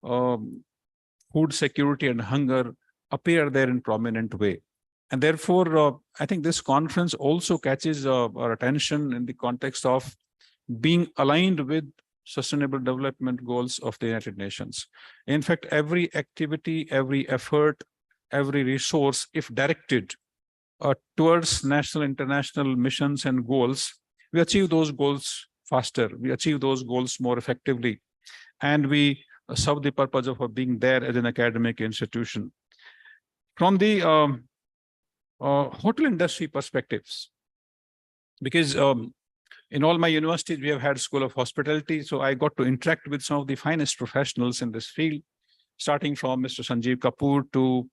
food security and hunger appear there in prominent way. And therefore, I think this conference also catches our attention in the context of being aligned with Sustainable Development Goals of the United Nations. In fact, every activity, every effort, every resource, if directed towards national, international missions and goals, we achieve those goals faster, we achieve those goals more effectively, and we serve the purpose of being there as an academic institution. From the hotel industry perspectives, because in all my universities, we have had School of Hospitality, so I got to interact with some of the finest professionals in this field, starting from Mr. Sanjeev Kapoor to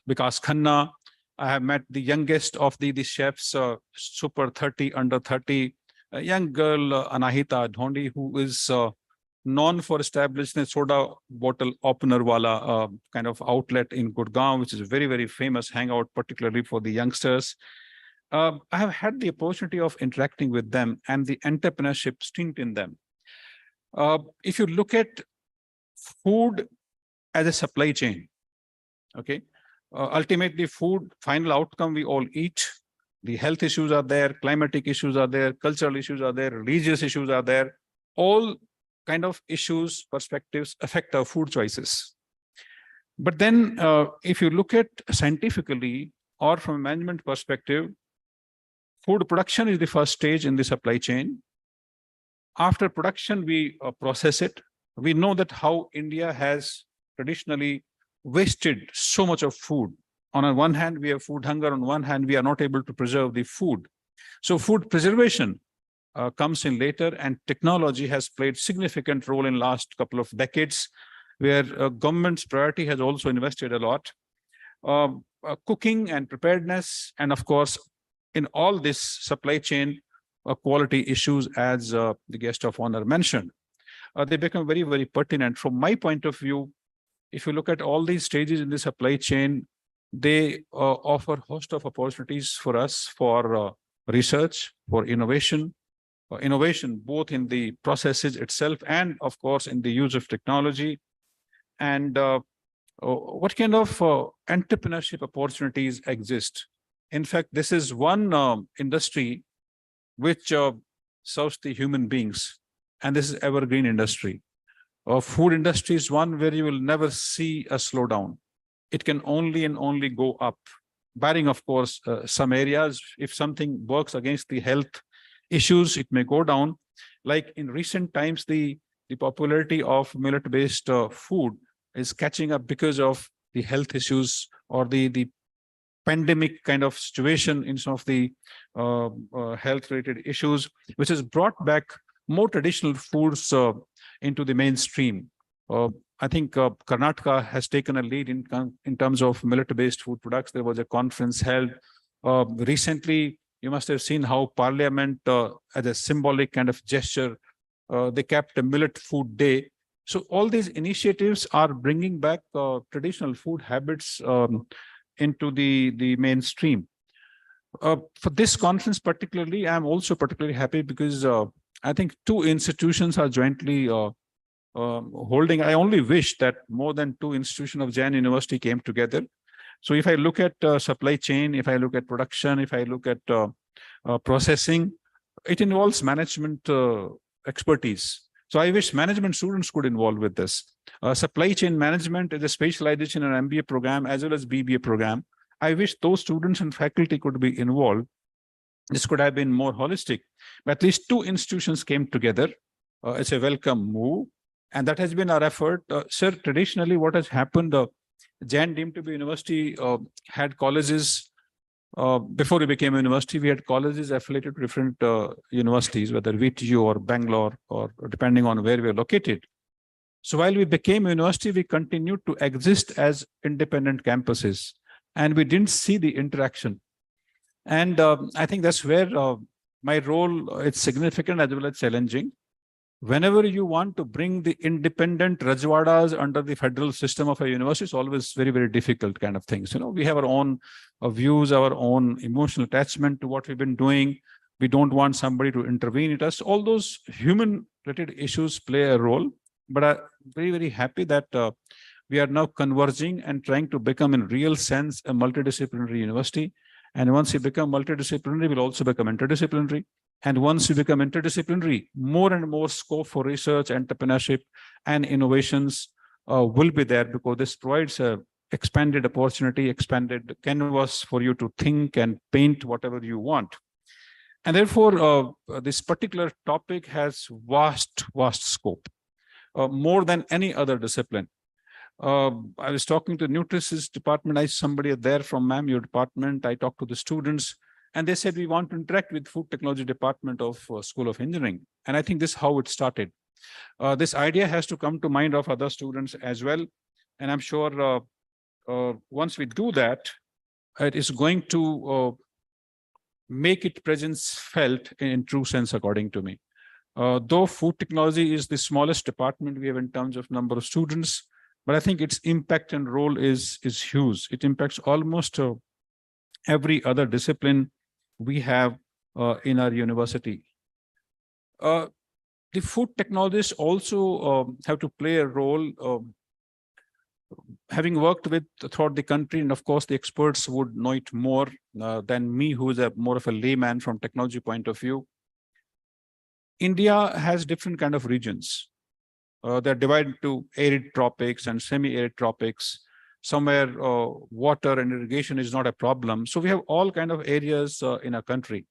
Vikas Khanna. I have met the youngest of the chefs, super 30, under 30, a young girl, Anahita Dhondi, who is known for establishing a soda bottle opener wala kind of outlet in Gurgaon, which is a very famous hangout, particularly for the youngsters. I have had the opportunity of interacting with them and the entrepreneurship stint in them. If you look at food as a supply chain, okay, ultimately food, final outcome we all eat. The health issues are there, climatic issues are there, cultural issues are there, religious issues are there. All kind of issues, perspectives affect our food choices. But then if you look at scientifically or from a management perspective, food production is the first stage in the supply chain. After production, we process it. We know that how India has traditionally wasted so much of food. On one hand, we have food hunger. On one hand, we are not able to preserve the food. So food preservation comes in later, and technology has played significant role in last couple of decades, where government's priority has also invested a lot. Cooking and preparedness, and of course, in all this supply chain quality issues, as the guest of honor mentioned, they become very pertinent. From my point of view, if you look at all these stages in the supply chain, they offer a host of opportunities for us for research, for innovation, both in the processes itself and of course in the use of technology. And what kind of entrepreneurship opportunities exist? In fact, this is one industry which serves the human beings, and this is evergreen industry. Food industry is one where you will never see a slowdown. It can only and only go up, barring of course some areas. If something works against the health issues, it may go down. Like in recent times, the popularity of millet-based food is catching up because of the health issues or the pandemic kind of situation in some of the health-related issues, which has brought back more traditional foods into the mainstream. I think Karnataka has taken a lead in terms of millet-based food products. There was a conference held recently. You must have seen how Parliament, as a symbolic kind of gesture, they kept a millet food day. So all these initiatives are bringing back traditional food habits into the mainstream. For this conference particularly, I'm also particularly happy because I think two institutions are jointly holding. I only wish that more than two institutions of Jain University came together. So if I look at supply chain, if I look at production, if I look at processing, it involves management expertise. So I wish management students could involve with this. Supply chain management is a specialization in an MBA program as well as BBA program. I wish those students and faculty could be involved. This could have been more holistic, but at least two institutions came together. It's a welcome move, and that has been our effort. Sir, traditionally what has happened, Jain deemed to be university had colleges Before we became a university, we had colleges affiliated to different universities, whether VTU or Bangalore, or depending on where we are located. So while we became a university, we continued to exist as independent campuses, and we didn't see the interaction. And I think that's where my role is significant as well as challenging. Whenever you want to bring the independent Rajwadas under the federal system of a university, it's always very, very difficult kind of things. You know, we have our own views, our own emotional attachment to what we've been doing. We don't want somebody to intervene in us. All those human-related issues play a role. But I'm very, very happy that we are now converging and trying to become, in real sense, a multidisciplinary university. And once we become multidisciplinary, we'll also become interdisciplinary. And once we become interdisciplinary, more and more scope for research, entrepreneurship, and innovations will be there, because this provides a expanded opportunity, expanded canvas for you to think and paint whatever you want. And therefore, this particular topic has vast, vast scope, more than any other discipline. I was talking to the nutritionist department. I somebody there from your department. I talked to the students, and they said, we want to interact with food technology department of School of Engineering. And I think this is how it started. This idea has to come to mind of other students as well. And I'm sure once we do that, it is going to make its presence felt in true sense, according to me. Though food technology is the smallest department we have in terms of number of students, but I think its impact and role is huge. It impacts almost every other discipline we have in our university. The food technologists also have to play a role, having worked with throughout the country, and of course the experts would know it more than me, who is more of a layman from technology point of view. India has different kind of regions. They're divided to arid tropics and semi-arid tropics. Somewhere water and irrigation is not a problem. So we have all kind of areas in our country.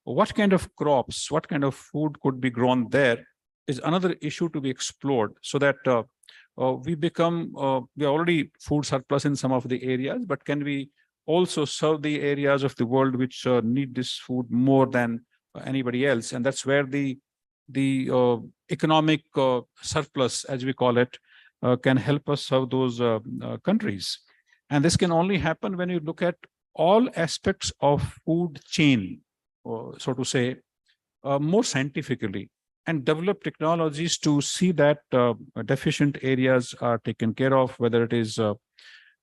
What kind of crops, what kind of food could be grown there is another issue to be explored, so that we become, we are already food surplus in some of the areas, but can we also serve the areas of the world which need this food more than anybody else? And that's where the economic surplus, as we call it, can help us serve those countries. And this can only happen when you look at all aspects of food chain, so to say, more scientifically, and develop technologies to see that deficient areas are taken care of, whether it is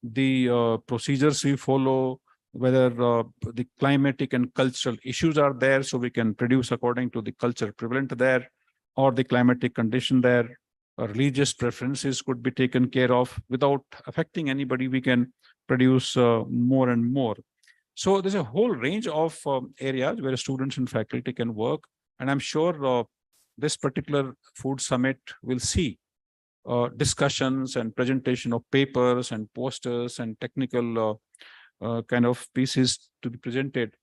the procedures we follow, whether the climatic and cultural issues are there, so we can produce according to the culture prevalent there, or the climatic condition there, or religious preferences could be taken care of without affecting anybody. We can produce more and more. So there's a whole range of areas where students and faculty can work. And I'm sure this particular food summit will see discussions and presentation of papers and posters and technical kind of pieces to be presented,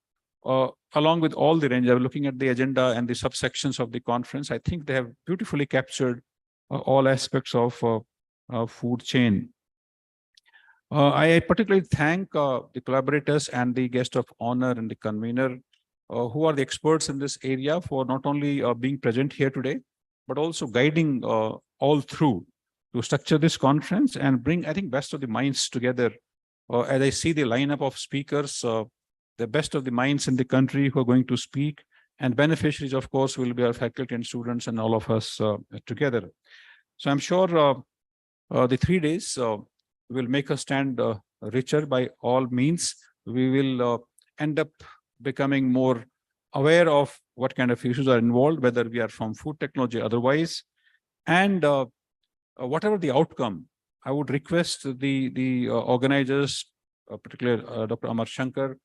along with all the range. I'm looking at the agenda and the subsections of the conference. I think they have beautifully captured all aspects of food chain. I particularly thank the collaborators and the guest of honor and the convener, who are the experts in this area, for not only being present here today, but also guiding all through to structure this conference and bring, I think, best of the minds together. As I see the lineup of speakers, the best of the minds in the country who are going to speak, and beneficiaries, of course, will be our faculty and students and all of us together. So I'm sure the 3 days will make us stand richer by all means. We will end up becoming more aware of what kind of issues are involved, whether we are from food technology, otherwise, and whatever the outcome. I would request the organizers, particularly Dr. Amar Shankar,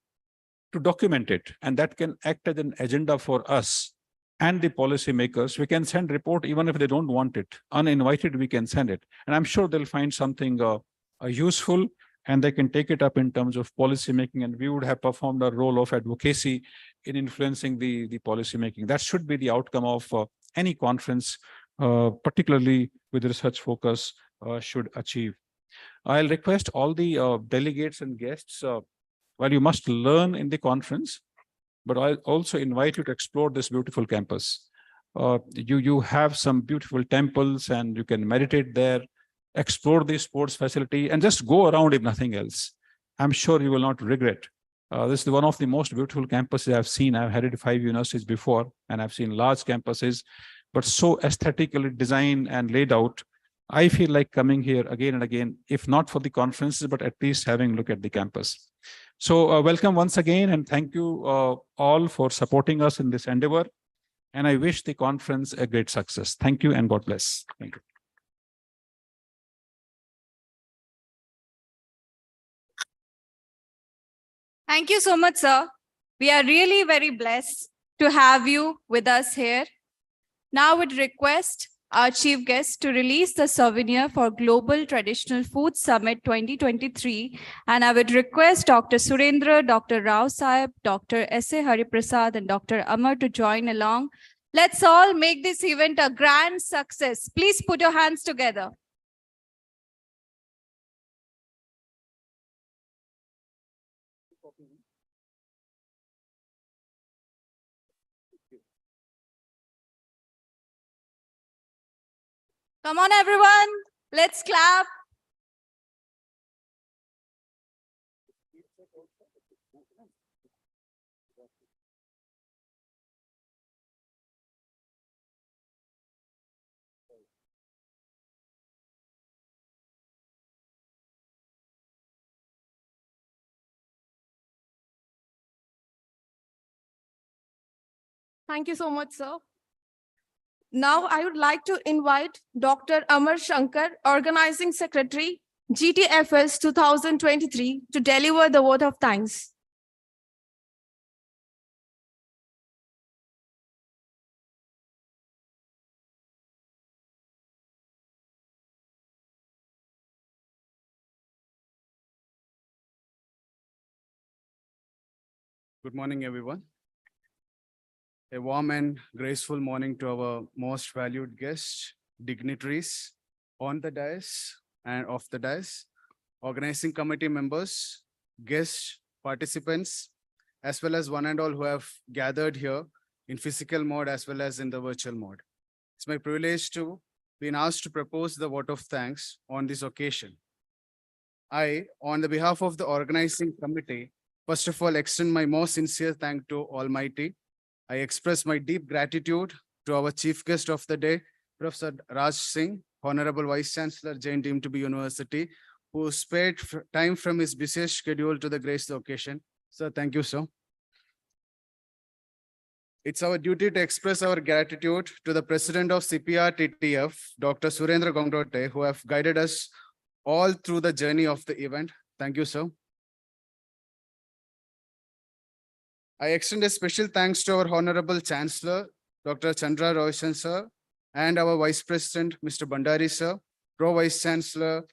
to document it, and that can act as an agenda for us and the policymakers. We can send report even if they don't want it. Uninvited, we can send it. And I'm sure they'll find something useful, and they can take it up in terms of policy making, and we would have performed a role of advocacy in influencing the policy making. That should be the outcome of any conference, particularly with research focus, should achieve. I'll request all the delegates and guests while you must learn in the conference, but I also invite you to explore this beautiful campus. You have some beautiful temples and you can meditate there, explore the sports facility and just go around if nothing else. I'm sure you will not regret. This is one of the most beautiful campuses I've seen. I've headed 5 universities before and I've seen large campuses, but so aesthetically designed and laid out. I feel like coming here again and again, if not for the conferences, but at least having a look at the campus. So welcome once again and thank you all for supporting us in this endeavor. And I wish the conference a great success. Thank you and God bless. Thank you. Thank you so much, sir. We are really very blessed to have you with us here. Now I would request our chief guest to release the souvenir for Global Traditional Food Summit 2023. And I would request Dr. Surendra, Dr. Rao Sahib, Dr. S.A. Hariprasad, and Dr. Amar to join along. Let's all make this event a grand success. Please put your hands together. Come on, everyone. Let's clap. Thank you so much, sir. Now I would like to invite Dr. Amar Shankar, Organizing Secretary, GTFS 2023, to deliver the vote of thanks. Good morning, everyone. A warm and graceful morning to our most valued guests, dignitaries on the dais and off the dais, organizing committee members, guests, participants, as well as one and all who have gathered here in physical mode as well as in the virtual mode. It's my privilege to be asked to propose the vote of thanks on this occasion. I, on the behalf of the organizing committee, first of all, extend my most sincere thanks to Almighty. I express my deep gratitude to our chief guest of the day, Professor Raj Singh, Honorable Vice Chancellor, Jain Deemed to be University, who spared time from his busy schedule to grace the occasion. Sir, thank you, sir. It's our duty to express our gratitude to the President of CPR TTF, Dr. Surendra Gongdote, who have guided us all through the journey of the event. Thank you, sir. I extend a special thanks to our Honorable Chancellor, Dr. Chandra Roshan, sir, and our Vice President, Mr. Bandari, sir, Pro-Vice Chancellor,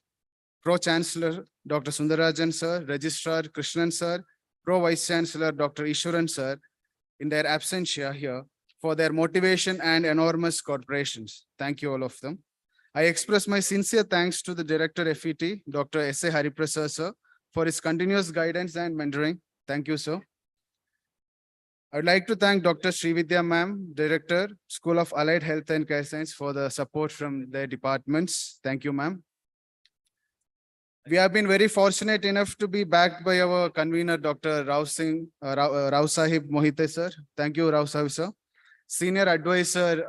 Pro-Chancellor, Dr. Sundarajan, sir, Registrar Krishnan, sir, Pro-Vice Chancellor, Dr. Ishwaran, sir, in their absentia here, for their motivation and enormous corporations. Thank you, all of them. I express my sincere thanks to the Director FET, Dr. S.A. Hariprasad, sir, for his continuous guidance and mentoring. Thank you, sir. I would like to thank Dr. Srividya ma'am, Director, School of Allied Health and Care Science, for the support from their departments. Thank you, ma'am. We have been very fortunate enough to be backed by our convener, Dr. Rao Sahib Mohite, sir. Thank you, Rao Sahib, sir. Senior Advisor,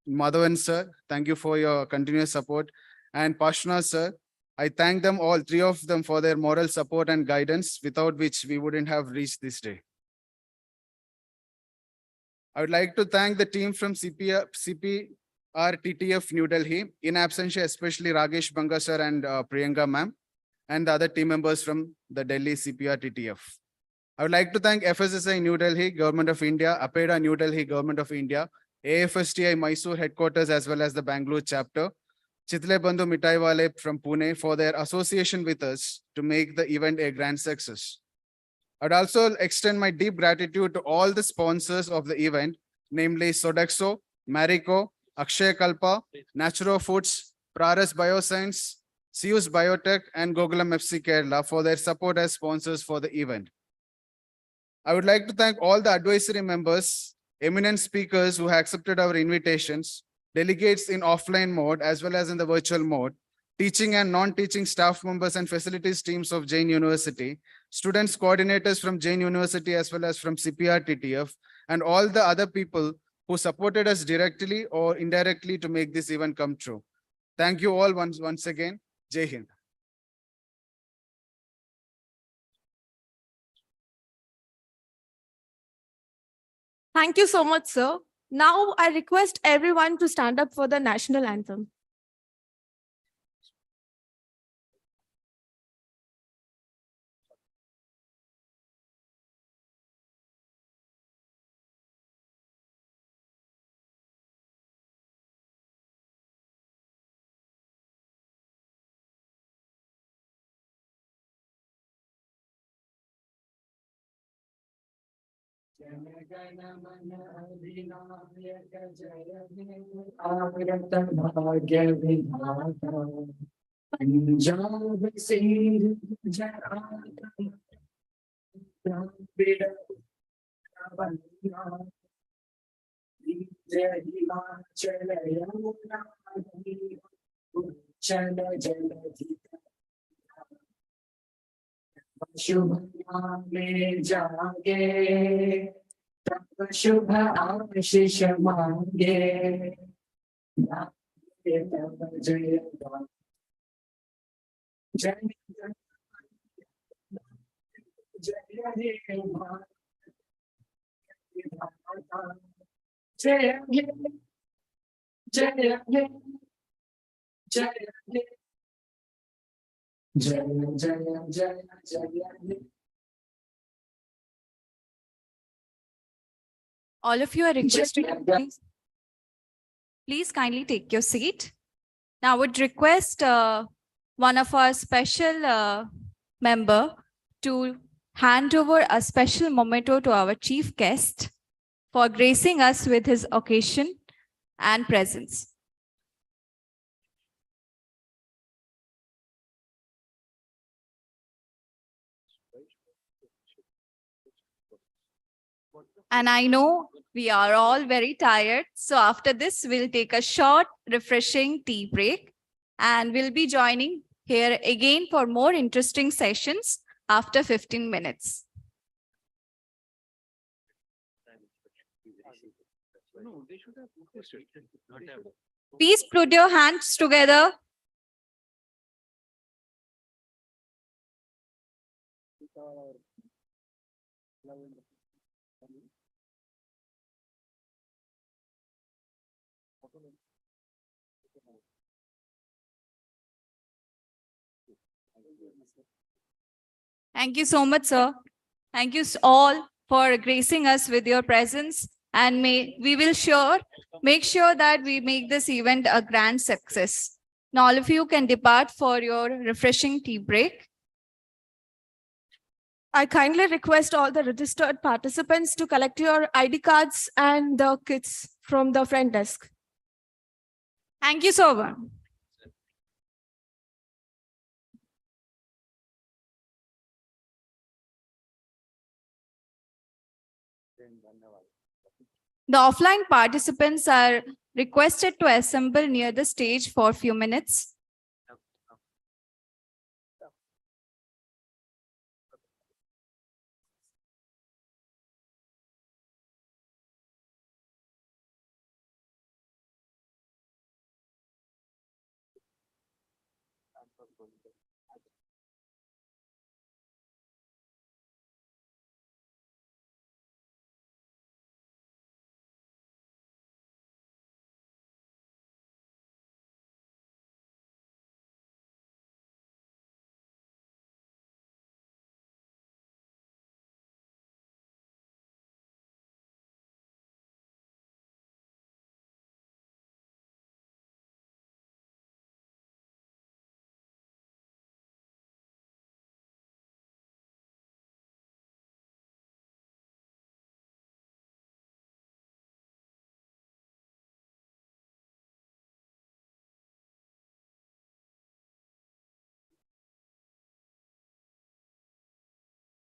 Madhavan, sir. Thank you for your continuous support. And Pashna, sir. I thank them all, three of them, for their moral support and guidance, without which we wouldn't have reached this day. I would like to thank the team from CPR TTF New Delhi, in absentia, especially Ragesh Banga sir and Priyanka ma'am, and the other team members from the Delhi CPR TTF. I would like to thank FSSI New Delhi, Government of India, APEDA New Delhi, Government of India, AFSTI Mysore headquarters, as well as the Bangalore chapter, Chitle Bandhu Mitaiwale from Pune, for their association with us to make the event a grand success. I'd also extend my deep gratitude to all the sponsors of the event, namely Sodexo, Marico, Akshay Kalpa, Naturo Foods, Praras Bioscience, Sius Biotech, and Gokulam FC Kerala for their support as sponsors for the event. I would like to thank all the advisory members, eminent speakers who have accepted our invitations, delegates in offline mode as well as in the virtual mode, teaching and non-teaching staff members and facilities teams of Jain University, students coordinators from Jain University as well as from CPR TTF, and all the other people who supported us directly or indirectly to make this event come true. Thank you all once again. Jai Hind. Thank you so much, sir. Now I request everyone to stand up for the national anthem. शुभ में जागे तब शुभ आशीष मांगे तब जय जय जय हे माता जय हे जय हे जय हे जय जय जय जय All of you are requested to please kindly take your seat. Now I would request one of our special member to hand over a special memento to our chief guest for gracing us with his occasion and presence. And I know we are all very tired. So after this, we'll take a short, refreshing tea break. And we'll be joining here again for more interesting sessions after 15 minutes. Please put your hands together. Thank you so much, sir. Thank you all for gracing us with your presence, and we will make sure that we make this event a grand success. Now all of you can depart for your refreshing tea break. I kindly request all the registered participants to collect your ID cards and the kits from the front desk. Thank you so much. The offline participants are requested to assemble near the stage for a few minutes.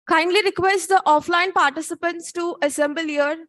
Kindly request the offline participants to assemble here.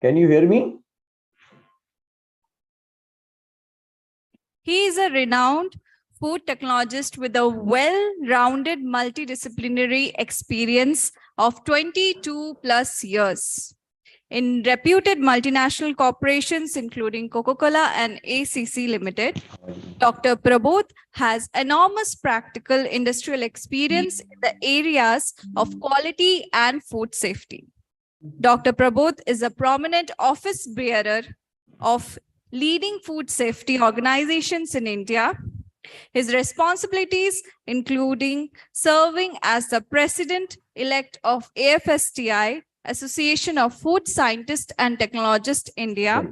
Can you hear me? He is a renowned food technologist with a well-rounded multidisciplinary experience of 22 plus years in reputed multinational corporations, including Coca-Cola and ACC Limited. Dr. Prabodh has enormous practical industrial experience in the areas of quality and food safety. Dr. Prabodh is a prominent office bearer of leading food safety organizations in India. His responsibilities including serving as the president-elect of AFSTI, Association of Food Scientists and Technologists India,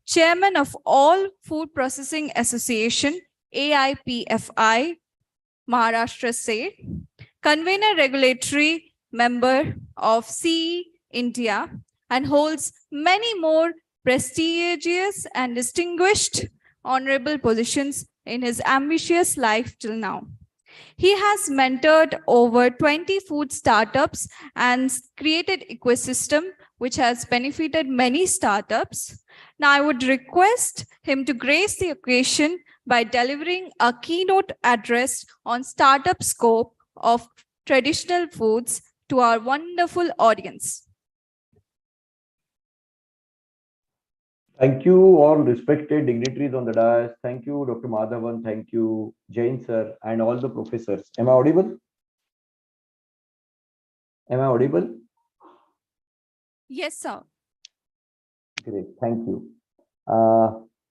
chairman of All Food Processing Association, AIPFI, Maharashtra State, convener regulatory member of CE India, and holds many more prestigious and distinguished honorable positions in his ambitious life till now. He has mentored over 20 food startups and created ecosystem which has benefited many startups. Now I would request him to grace the occasion by delivering a keynote address on startup scope of traditional foods to our wonderful audience. Thank you, all respected dignitaries on the dais. Thank you, Dr. Madhavan. Thank you, Jain sir, and all the professors. Am I audible? Am I audible? Yes, sir. Great. Thank you.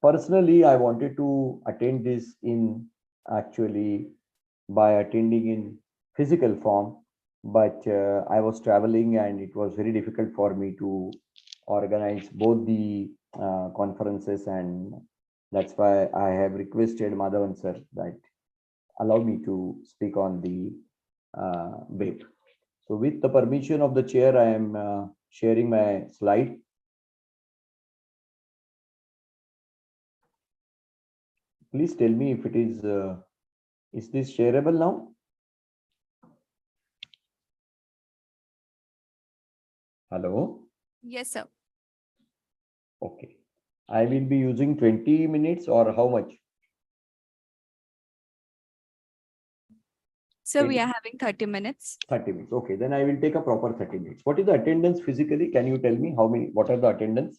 Personally, I wanted to attend this in actually by attending in physical form, but I was traveling and it was very difficult for me to organize both the conferences, and that's why I have requested Madhavan sir that allow me to speak on the web. So with the permission of the chair, I am sharing my slide. Please tell me if it is this shareable now? Hello? Yes, sir. Okay. I will be using 20 minutes or how much? So we are having 30 minutes. 30 minutes. Okay, then I will take a proper 30 minutes. What is the attendance physically? Can you tell me how many, what are the attendance?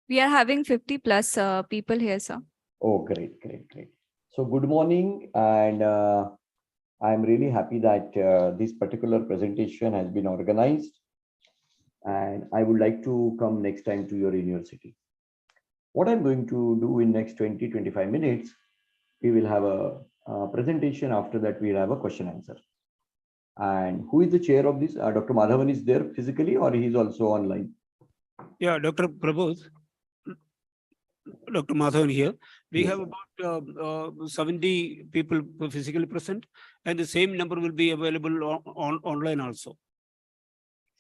We are having 50 plus people here, sir. Oh, great, great, great. So good morning, and I'm really happy that this particular presentation has been organized, and I would like to come next time to your university. What I'm going to do in next 20-25 minutes, we will have a presentation. After that, we'll have a question answer. And who is the chair of this? Dr. Madhavan is there physically, or he is also online? Yeah, Dr. Prabodh, Dr. Madhavan here. We Yes, have about 70 people physically present, and the same number will be available on online also.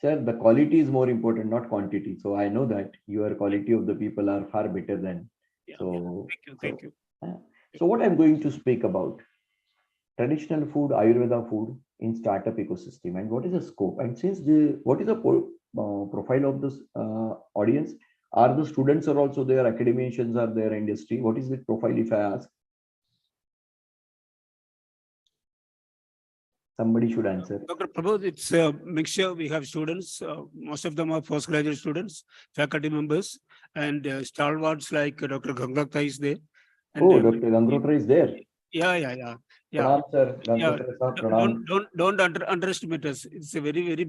Sir, the quality is more important, not quantity. So I know that your quality of the people are far better than. Yeah, So thank you. So what I'm going to speak about traditional food, Ayurveda food in startup ecosystem, and what is the scope? And since what is the profile of this audience? Are the students are also there, academicians are there, industry? What is the profile if I ask? Somebody should answer. Dr. Prabodh, it's a mixture. We have students, most of them are postgraduate students, faculty members, and stalwarts like Dr. Gangakta is there. And, Oh, Dr. Gangrotra is there. Yeah. Pranam, sir. Yeah. Gangrotra, sir, pranam. Don't underestimate us. It's a very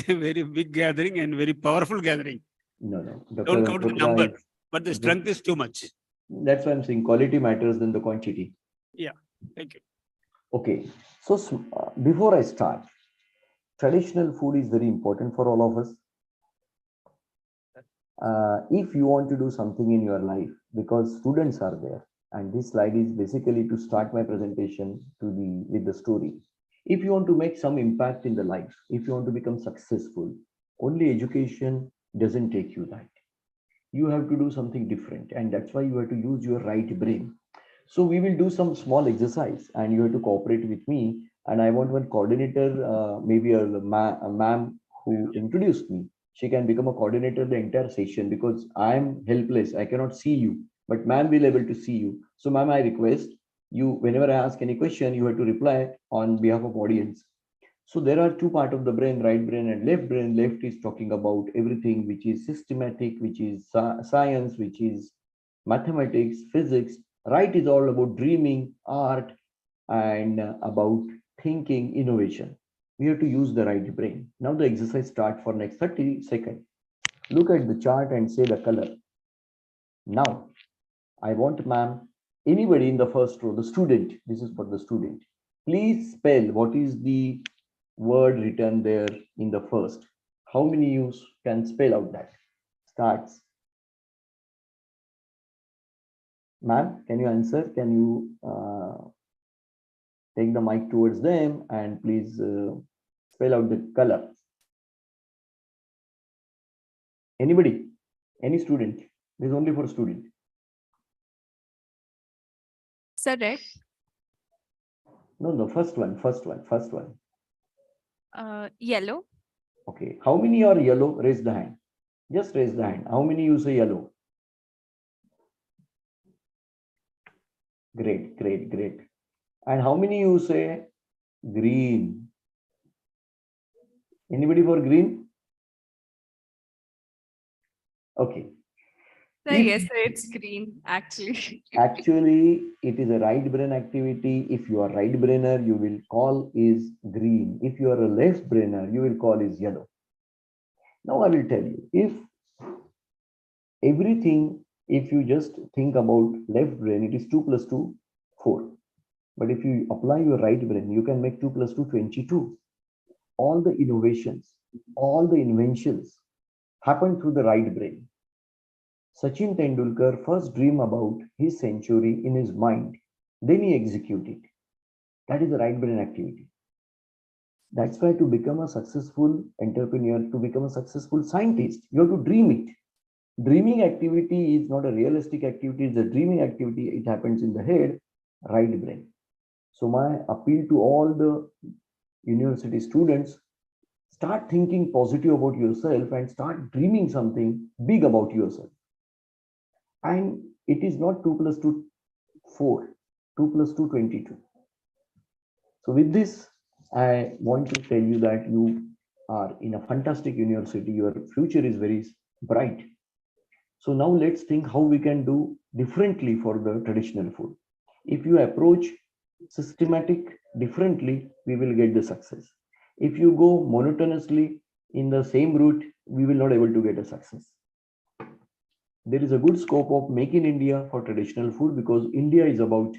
very big gathering and very powerful gathering. No. Dr. Don't count the Gangrotra number, is- but the strength is too much. That's why I'm saying quality matters than the quantity. Yeah, thank you. Okay, so before I start, traditional food is very important for all of us. If you want to do something in your life, because students are there, and this slide is basically to start my presentation with the story. If you want to make some impact in the life, if you want to become successful, only education doesn't take you that. You have to do something different, and that's why you have to use your right brain. So we will do some small exercise, and you have to cooperate with me, And I want one coordinator, maybe a ma'am who introduced me. She can become a coordinator the entire session because I'm helpless. I cannot see you, but ma'am will able to see you. So ma'am, I request you, whenever I ask any question, you have to reply on behalf of audience. So there are two parts of the brain, right brain and left brain. Left is talking about everything which is systematic, which is science, which is mathematics, physics. Right is all about dreaming, art, and about thinking, innovation. We have to use the right brain. Now the exercise start for next 30 seconds. Look at the chart and say the color. Now, I want ma'am, anybody in the first row, the student, this is for the student. Please spell what is the word written there in the first. How many you can spell out that? Starts. Ma'am, can you answer? Can you take the mic towards them and please spell out the color? Anybody? Any student? This is only for student. Sir, red. No, first one. Yellow. Okay. How many are yellow? Raise the hand. Just raise the hand. How many you say yellow? Great. And how many you say green? Anybody for green? Okay. Sir, If- yes, sir, it's green, actually. Actually, it is a right brain activity. If you are right brainer, you will call is green. If you are a left brainer, you will call is yellow. Now I will tell you, if everything, if you just think about left brain, it is 2 plus 2, 4. But if you apply your right brain, you can make 2 plus 2, 22. All the innovations, all the inventions happen through the right brain. Sachin Tendulkar first dreamed about his century in his mind, then he executed. That is the right brain activity. That's why to become a successful entrepreneur, to become a successful scientist, you have to dream it. Dreaming activity is not a realistic activity, it's a dreaming activity. It happens in the head, right brain. So my appeal to all the university students, start thinking positive about yourself and start dreaming something big about yourself. And it is not 2 plus 2, 4, 2 plus 2, 22. So with this, I want to tell you that you are in a fantastic university. Your future is very bright. So now let's think how we can do differently for the traditional food. If you approach systematic differently, we will get the success. If you go monotonously in the same route, we will not able to get a success. There is a good scope of Make in India for traditional food because India is about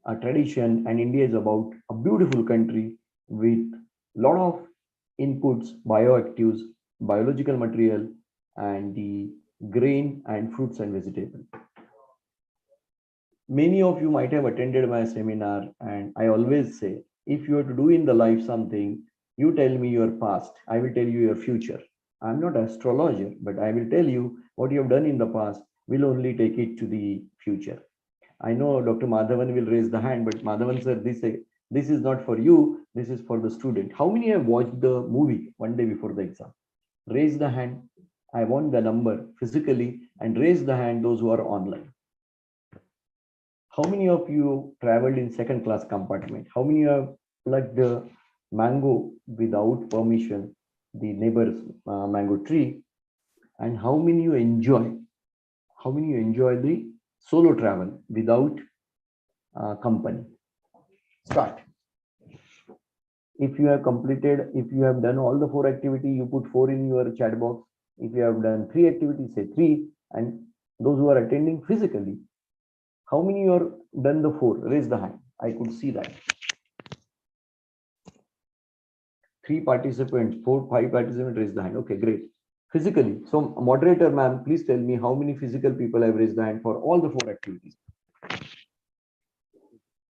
a tradition and India is about a beautiful country with a lot of inputs, bioactives, biological material, and the grain and fruits and vegetables. Many of you might have attended my seminar, and I always say, if you are to do in the life something, you tell me your past, I will tell you your future. I'm not an astrologer, but I will tell you what you have done in the past will only take it to the future. I know Dr. Madhavan will raise the hand, but Madhavan sir, this is not for you, this is for the student. How many have watched the movie one day before the exam? Raise the hand. I want the number physically, and raise the hand those who are online. How many of you traveled in second class compartment? How many have plucked the mango without permission, the neighbor's mango tree? And how many you enjoy? How many you enjoy the solo travel without company? Start. If you have completed, if you have done all the 4 activities, you put 4 in your chat box. If you have done 3 activities, say 3. And those who are attending physically, how many you are done the 4? Raise the hand. I could see that. 3 participants, 4, 5 participants, raise the hand. Okay, great. Physically. So moderator ma'am, please tell me how many physical people have raised the hand for all the 4 activities.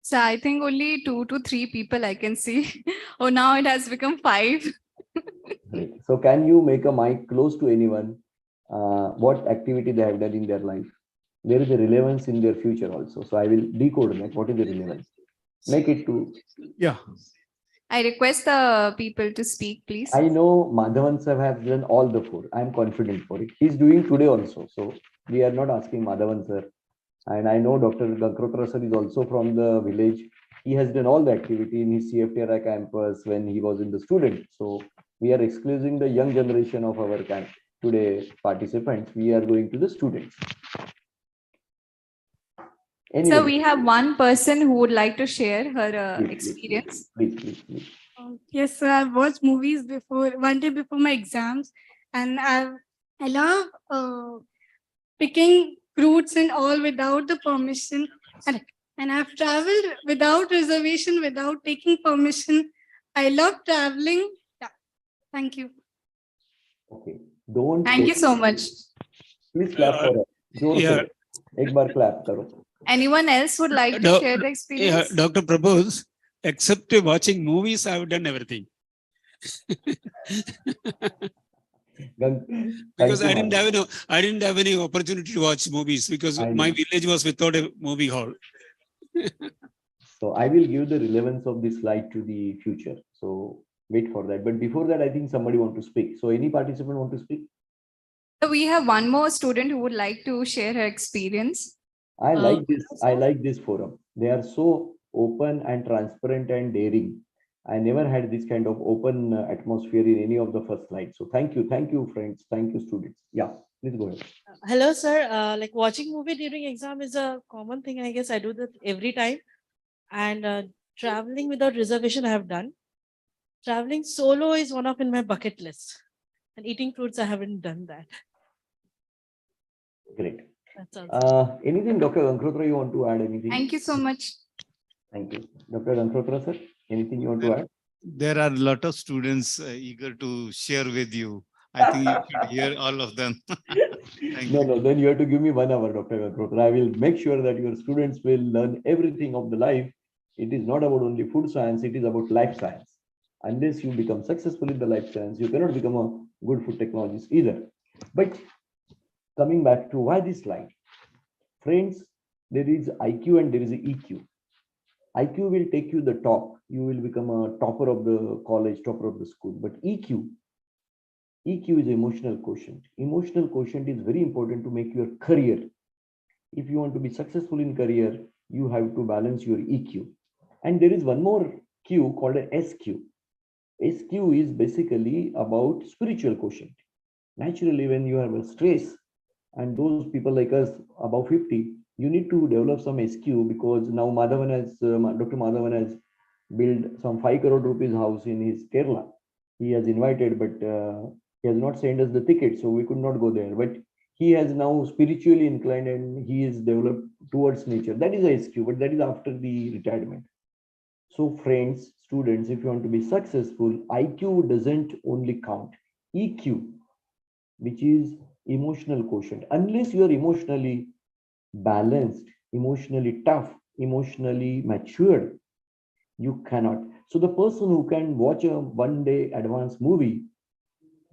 So I think only 2 to 3 people I can see. Oh, now it has become 5. Great. So can you make a mic close to anyone? What activity they have done in their life? There is a relevance in their future also. So I will decode like what is the relevance. Make it to. Yeah. I request the people to speak, please. I know Madhavan sir has done all the four. I'm confident for it. He's doing today also. So we are not asking Madhavan sir. And I know Dr. Gankrotra sir is also from the village. He has done all the activity in his CFTRI campus when he was in the student. So we are excluding the young generation of our camp today participants. We are going to the students. So Anyway, we have one person who would like to share her please, experience. please. Yes, sir. I've watched movies before, one day before my exams, and I love picking fruits and all without the permission. And I've traveled without reservation, without taking permission. I love traveling. Yeah. Thank you. Okay. Don't. Thank you so much. Please clap for her. जोर yeah. से एक बार clap करो. Anyone else would like to No, share the Yeah, experience? Dr. Prabhu, except watching movies, I've done everything. Because I didn't have any opportunity to watch movies because I my know. village was without a movie hall. So I will give the relevance of this slide to the future. So wait for that. But before that, I think somebody want to speak. So any participant want to speak? So we have one more student who would like to share her experience. I like this. I like this forum. They are so open and transparent and daring. I never had this kind of open atmosphere in any of the first slides. So thank you, friends. Thank you, students. Yeah, please go ahead. Hello, sir. Like watching movie during exam is a common thing. I guess I do that every time. And traveling without reservation, I have done. Traveling solo is one of in my bucket list. And eating fruits, I haven't done that. Great. That's all. Anything, Dr. Gankrotra, you want to add anything? Thank you so much. Thank you. Dr. Gankrotra, sir, anything you want to add? There are a lot of students eager to share with you. I think you should hear all of them. Thank you. No, then you have to give me 1 hour, Dr. Gankrotra. I will make sure that your students will learn everything of the life. It is not about only food science, it is about life science. Unless you become successful in the life science, you cannot become a good food technologist either. But coming back to why this slide. Friends, there is IQ and there is EQ. IQ will take you the top. You will become a topper of the college, topper of the school. But EQ is emotional quotient. Emotional quotient is very important to make your career. If you want to be successful in career, you have to balance your EQ. And there is one more Q called a SQ. SQ is basically about spiritual quotient. Naturally, when you have a stress, and those people like us above 50, you need to develop some SQ because now Madhavan has, Dr. Madhavan has built some 5 crore rupees house in his Kerala. He has invited, but he has not sent us the ticket, so we could not go there. But he has now spiritually inclined and he is developed towards nature. That is a SQ, but that is after the retirement. So friends, students, if you want to be successful, IQ doesn't only count. EQ, which is emotional quotient. Unless you are emotionally balanced, emotionally tough, emotionally matured, you cannot. So the person who can watch a one-day advanced movie,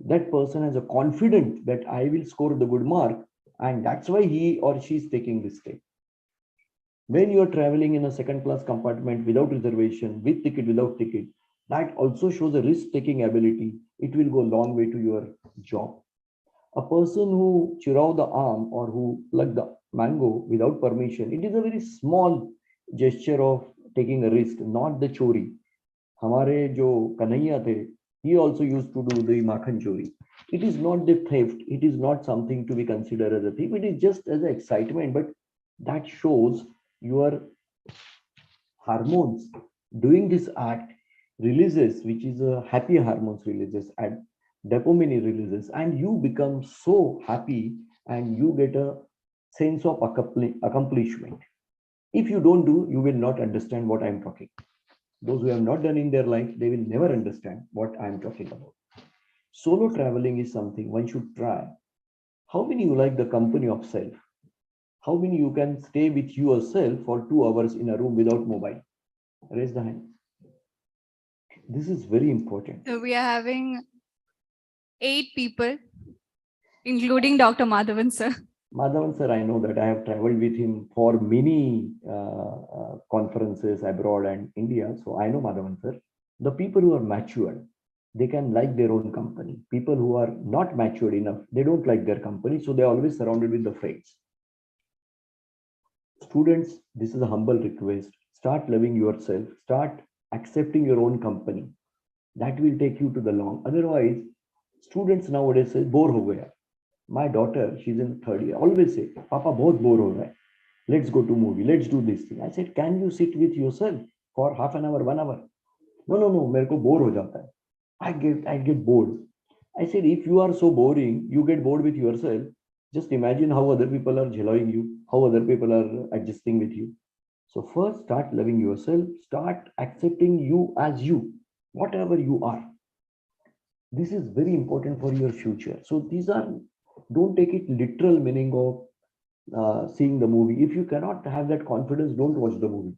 that person has a confidence that I will score the good mark, and that's why he or she is taking this step. When you are traveling in a second-class compartment without reservation, with ticket, without ticket, that also shows a risk-taking ability. It will go a long way to your job. A person who chirao the arm or who pluck the mango without permission, it is a very small gesture of taking a risk, not the chori. Hamare jo kanhaiya the, he also used to do the makhan chori. It is not the theft. It is not something to be considered as a thief. It is just as an excitement, but that shows your hormones doing this act releases, which is a happy hormones releases and dopamine releases, and you become so happy and you get a sense of accomplishment. If you don't do, you will not understand what I'm talking. Those who have not done in their life, they will never understand what I'm talking about. Solo traveling is something one should try. How many you like the company of self? How many you can stay with yourself for 2 hours in a room without mobile? Raise the hand. This is very important. So we are having 8 people, including Dr. Madhavan sir. Madhavan sir, I know that I have traveled with him for many conferences abroad and India. So I know Madhavan sir. The people who are matured, they can like their own company. People who are not matured enough, they don't like their company, so they're always surrounded with the friends. Students, this is a humble request. Start loving yourself. Start accepting your own company. That will take you to the long. Otherwise, students nowadays say, bore ho gaya. My daughter, she's in third year, always say, Papa, bahut bore ho raha hai. Let's go to movie. Let's do this thing. I said, can you sit with yourself for half an hour, 1 hour? No, मेरे को bore हो जाता है. I get bored. I said, if you are so boring, you get bored with yourself. Just imagine how other people are jailing you, how other people are adjusting with you. So first, start loving yourself. Start accepting you as you, whatever you are. This is very important for your future. So these are, don't take it literal meaning of seeing the movie. If you cannot have that confidence, don't watch the movie.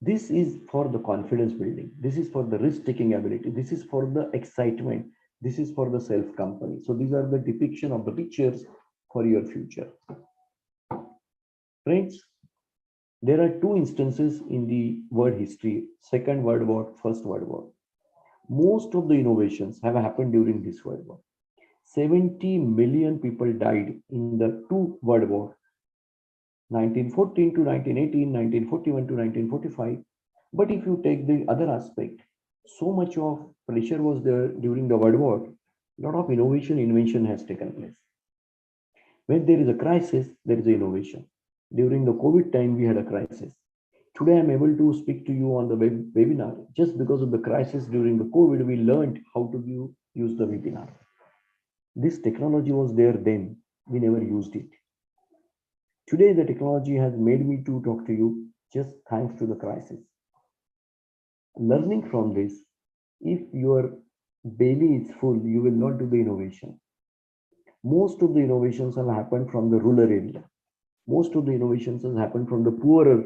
This is for the confidence building. This is for the risk-taking ability. This is for the excitement. This is for the self-company. So these are the depiction of the pictures for your future. Friends, there are two instances in the world history, Second World War, First World War. Most of the innovations have happened during this World War. 70 million people died in the two World Wars, 1914 to 1918, 1941 to 1945. But if you take the other aspect, so much of pressure was there during the World War, a lot of invention has taken place. When there is a crisis, there is an innovation. During the COVID time, we had a crisis. Today, I'm able to speak to you on the webinar. Just because of the crisis during the COVID, we learned how to use the webinar. This technology was there then, we never used it. Today, the technology has made me to talk to you just thanks to the crisis. Learning from this, if your belly is full, you will not do the innovation. Most of the innovations have happened from the rural area. Most of the innovations have happened from the poorer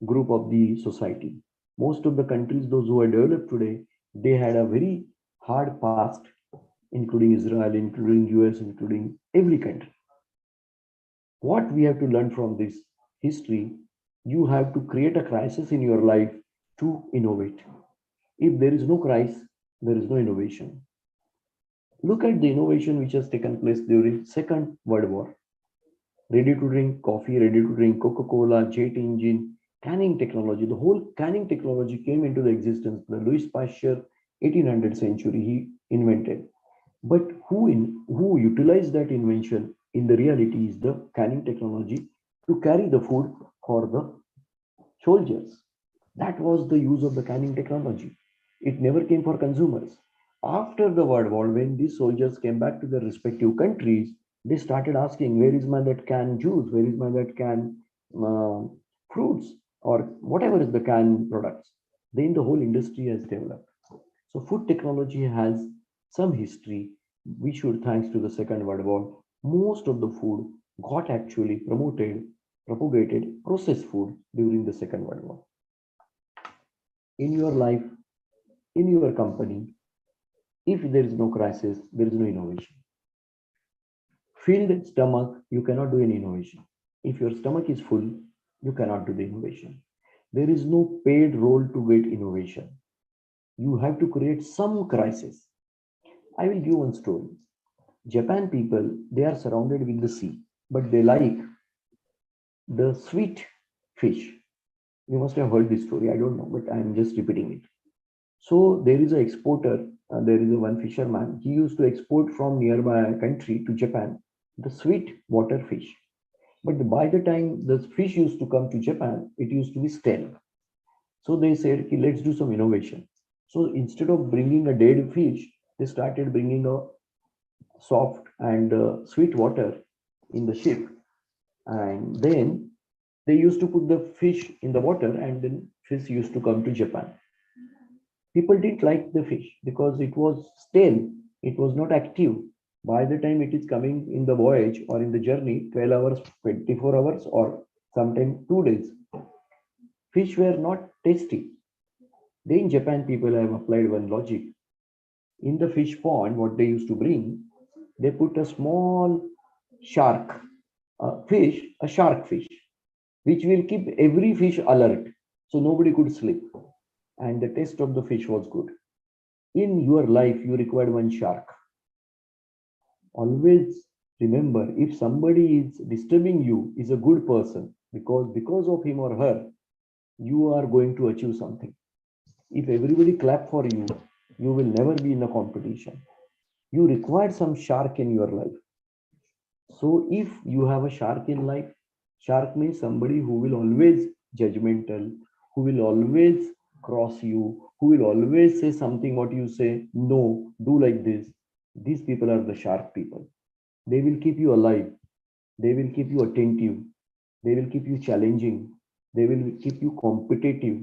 group of the society. Most of the countries, those who are developed today, they had a very hard past, including Israel, including US, including every country. What we have to learn from this history, you have to create a crisis in your life to innovate. If there is no crisis, there is no innovation. Look at the innovation which has taken place during Second World War. Ready to drink coffee, ready to drink Coca-Cola, jet engine, canning technology. The whole canning technology came into the existence. The Louis Pasteur, 1800th century, he invented. But who utilized that invention in the reality is the canning technology to carry the food for the soldiers. That was the use of the canning technology. It never came for consumers. After the World War, when these soldiers came back to their respective countries, they started asking, where is my that canned juice? Where is my that canned fruits? Or whatever is the canned products. Then the whole industry has developed. So food technology has some history. We should, thanks to the Second World War, most of the food got actually propagated, processed food during the Second World War. In your life, in your company, if there is no crisis, there is no innovation. Filled stomach, you cannot do any innovation. If your stomach is full, you cannot do the innovation. There is no paid role to get innovation. You have to create some crisis. I will give one story. Japan people, they are surrounded with the sea, but they like the sweet fish. You must have heard this story. I don't know, but I'm just repeating it. So there is an exporter, there is one fisherman. He used to export from nearby country to Japan the sweet water fish. But by the time the fish used to come to Japan, it used to be stale. So they said, let's do some innovation. So instead of bringing a dead fish, they started bringing a soft and sweet water in the ship. And then they used to put the fish in the water, and then fish used to come to Japan. People didn't like the fish because it was stale. It was not active. By the time it is coming in the voyage or in the journey, 12 hours, 24 hours, or sometimes 2 days, fish were not tasty. Then in Japan, people have applied one logic. In the fish pond, what they used to bring, they put a small shark, a shark fish, which will keep every fish alert, so nobody could sleep. and the taste of the fish was good. In your life, you required one shark. Always remember, if somebody is disturbing you, is a good person, because of him or her, you are going to achieve something. If everybody clap for you, you will never be in a competition. You require some shark in your life. So if you have a shark in life, shark means somebody who will always judgmental, who will always cross you, who will always say something what you say, no, do like this. These people are the shark people. They will keep you alive. They will keep you attentive. They will keep you challenging. They will keep you competitive.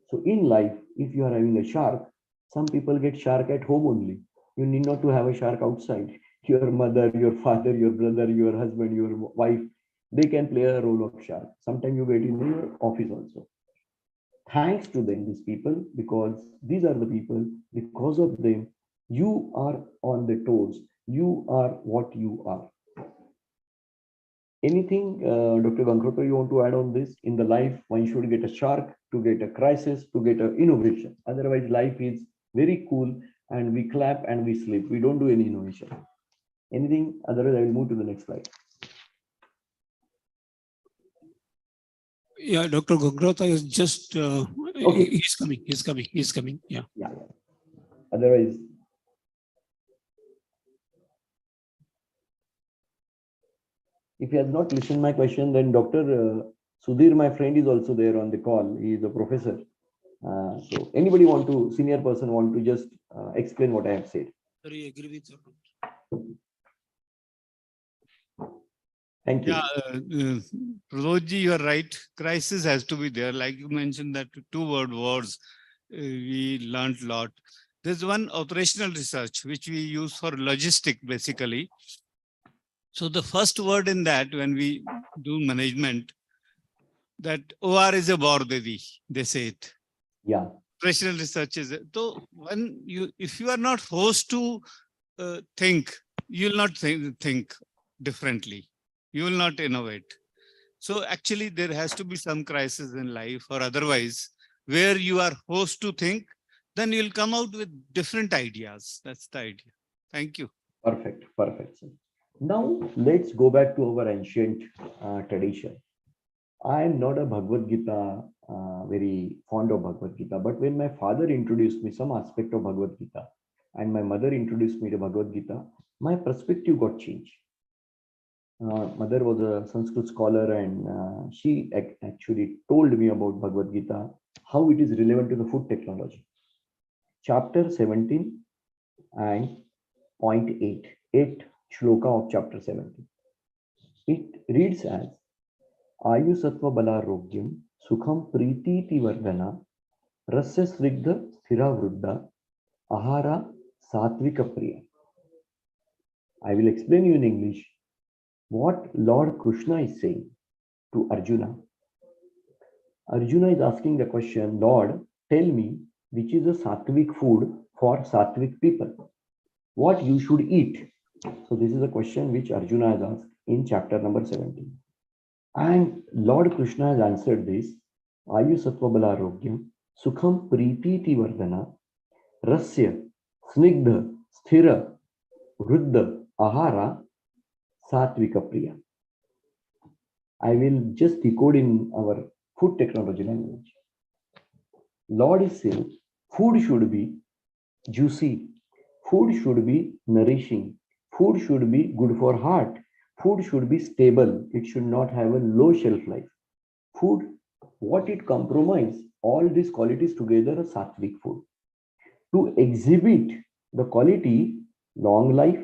So in life, if you are having a shark, some people get shark at home only. You need not to have a shark outside. Your mother, your father, your brother, your husband, your wife, they can play a role of shark. Sometimes you get in your office also. Thanks to them, these people, because these are the people, because of them, you are on the toes. You are what you are. Anything, Dr. Gankrota, you want to add on this? In the life, one should get a shark to get a crisis, to get an innovation. Otherwise, life is very cool and we clap and we sleep. We don't do any innovation. Anything? Otherwise, I will move to the next slide. Yeah, Dr. Gankrota is just, Okay. he's coming. Yeah. Yeah. Otherwise, if he has not listened my question, then Dr. Sudhir, my friend, is also there on the call. He is a professor. So anybody want to, senior person want to just explain what I have said. Sir, you agree with that? Thank you. Yeah, Pradotji, you are right. Crisis has to be there. Like you mentioned that two-word wars, we learned a lot. There's one operational research which we use for logistic basically. So the first word in that, when we do management, that OR is a bordedi, they say it. Yeah. Operational research is so when if you are not forced to think, you will not think differently. You will not innovate. So actually there has to be some crisis in life, or otherwise where you are forced to think, then you'll come out with different ideas. That's the idea. Thank you. Perfect. Perfect. Sir. Now let's go back to our ancient tradition. I am not a Bhagavad Gita, very fond of Bhagavad Gita, but when my father introduced me some aspect of Bhagavad Gita and my mother introduced me to Bhagavad Gita, my perspective got changed. Mother was a Sanskrit scholar and she actually told me about Bhagavad Gita, how it is relevant to the food technology. Chapter 17 and point 8 shloka of chapter 17. It reads as Ayu Sattva Balarogyam Sukham Priti Vardhana Rasya Srigdha Sthira Vruddha Ahara Satvika Priya. I will explain you in English what Lord Krishna is saying to Arjuna. Arjuna is asking the question, Lord, tell me which is a sattvic food for sattvic people. What you should eat. So this is a question which Arjuna has asked in chapter number 17. And Lord Krishna has answered this. Ayu Sattva Balarogyam Sukham Priti Vardhana Rasya Snigdha Sthira Vruddha Ahara Satvika Priya. I will just decode in our food technology language. Lord is saying food should be juicy, food should be nourishing, food should be good for heart, food should be stable, it should not have a low shelf life. Food, what it compromises, all these qualities together are sattvic food. To exhibit the quality, long life,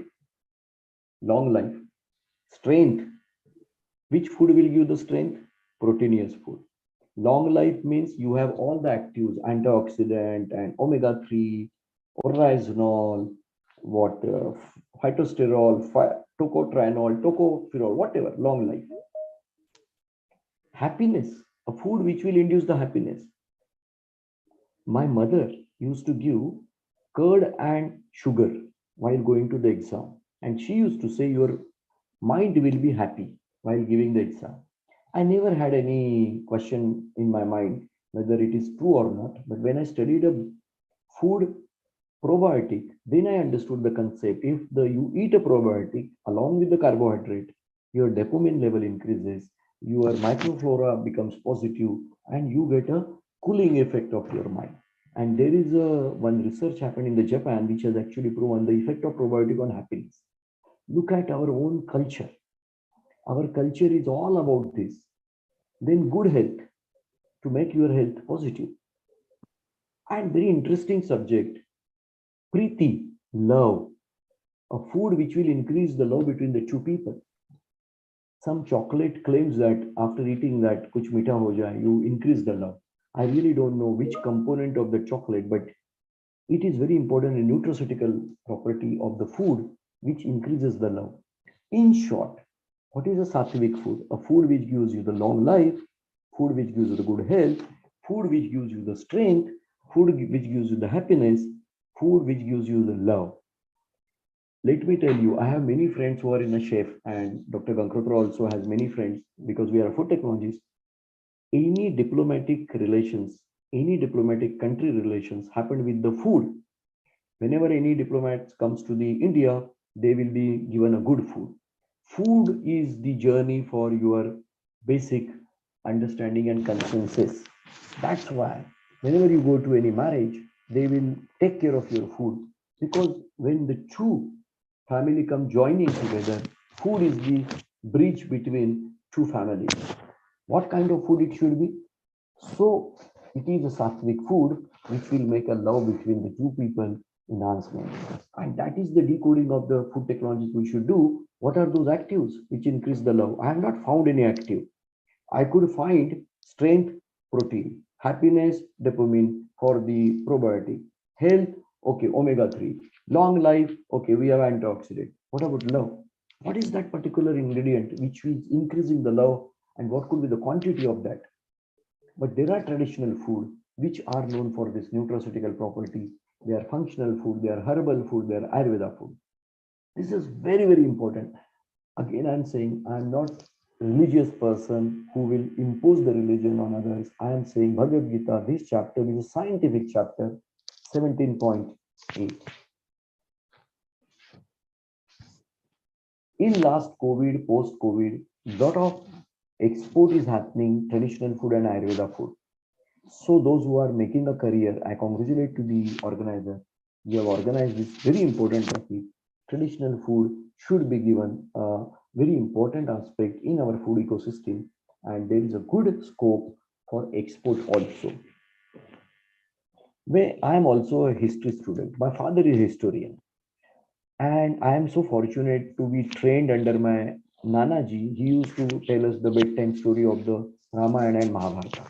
strength. Which food will give the strength? Proteinous food. Long life means you have all the actives, antioxidant and omega-3, oryzanol, phytosterol, tocotrienol, tocopherol, whatever, long life. Happiness, a food which will induce the happiness. My mother used to give curd and sugar while going to the exam. And she used to say your mind will be happy while giving the exam. I never had any question in my mind whether it is true or not. But when I studied a food probiotic, then I understood the concept. If you eat a probiotic along with the carbohydrate, your dopamine level increases, your microflora becomes positive, and you get a cooling effect of your mind. And there is one research happened in the Japan which has actually proven the effect of probiotic on happiness. Look at our own culture. Our culture is all about this. Then good health, to make your health positive. And very interesting subject, Preeti, love, a food which will increase the love between the two people. Some chocolate claims that after eating that kuch meetha ho jaye, you increase the love. I really don't know which component of the chocolate, but it is very important in nutraceutical property of the food which increases the love. In short, what is a sattvic food? A food which gives you the long life, food which gives you the good health, food which gives you the strength, food which gives you the happiness, food which gives you the love. Let me tell you, I have many friends who are in a chef, and Dr. Gankrotra also has many friends because we are food technologists. Any diplomatic relations, any diplomatic country relations happen with the food. Whenever any diplomat comes to the India, they will be given a good food. Food is the journey for your basic understanding and consensus. That's why whenever you go to any marriage, they will take care of your food, because when the two family come joining together, food is the bridge between two families. What kind of food it should be? So it is a sattvic food which will make a love between the two people enhancement. And that is the decoding of the food technologies we should do. What are those actives which increase the love? I have not found any active. I could find strength, protein, happiness, dopamine for the probiotic, health, okay, omega-3, long life, okay, we have antioxidant. What about love? What is that particular ingredient which is increasing the love, and what could be the quantity of that? But there are traditional food which are known for this nutraceutical property. They are functional food, they are herbal food, they are Ayurveda food. This is very, very important. Again, I'm saying I'm not religious person who will impose the religion on others. I am saying Bhagavad Gita, this chapter is a scientific chapter, 17.8. In last COVID, post-COVID, lot of export is happening, traditional food and Ayurveda food. So those who are making a career, I congratulate to the organizer. You have organized this very important topic. Traditional food should be given a very important aspect in our food ecosystem, and there is a good scope for export also. I am also a history student. My father is a historian, and I am so fortunate to be trained under my Nanaji. He used to tell us the bedtime story of the Ramayana and Mahabharata.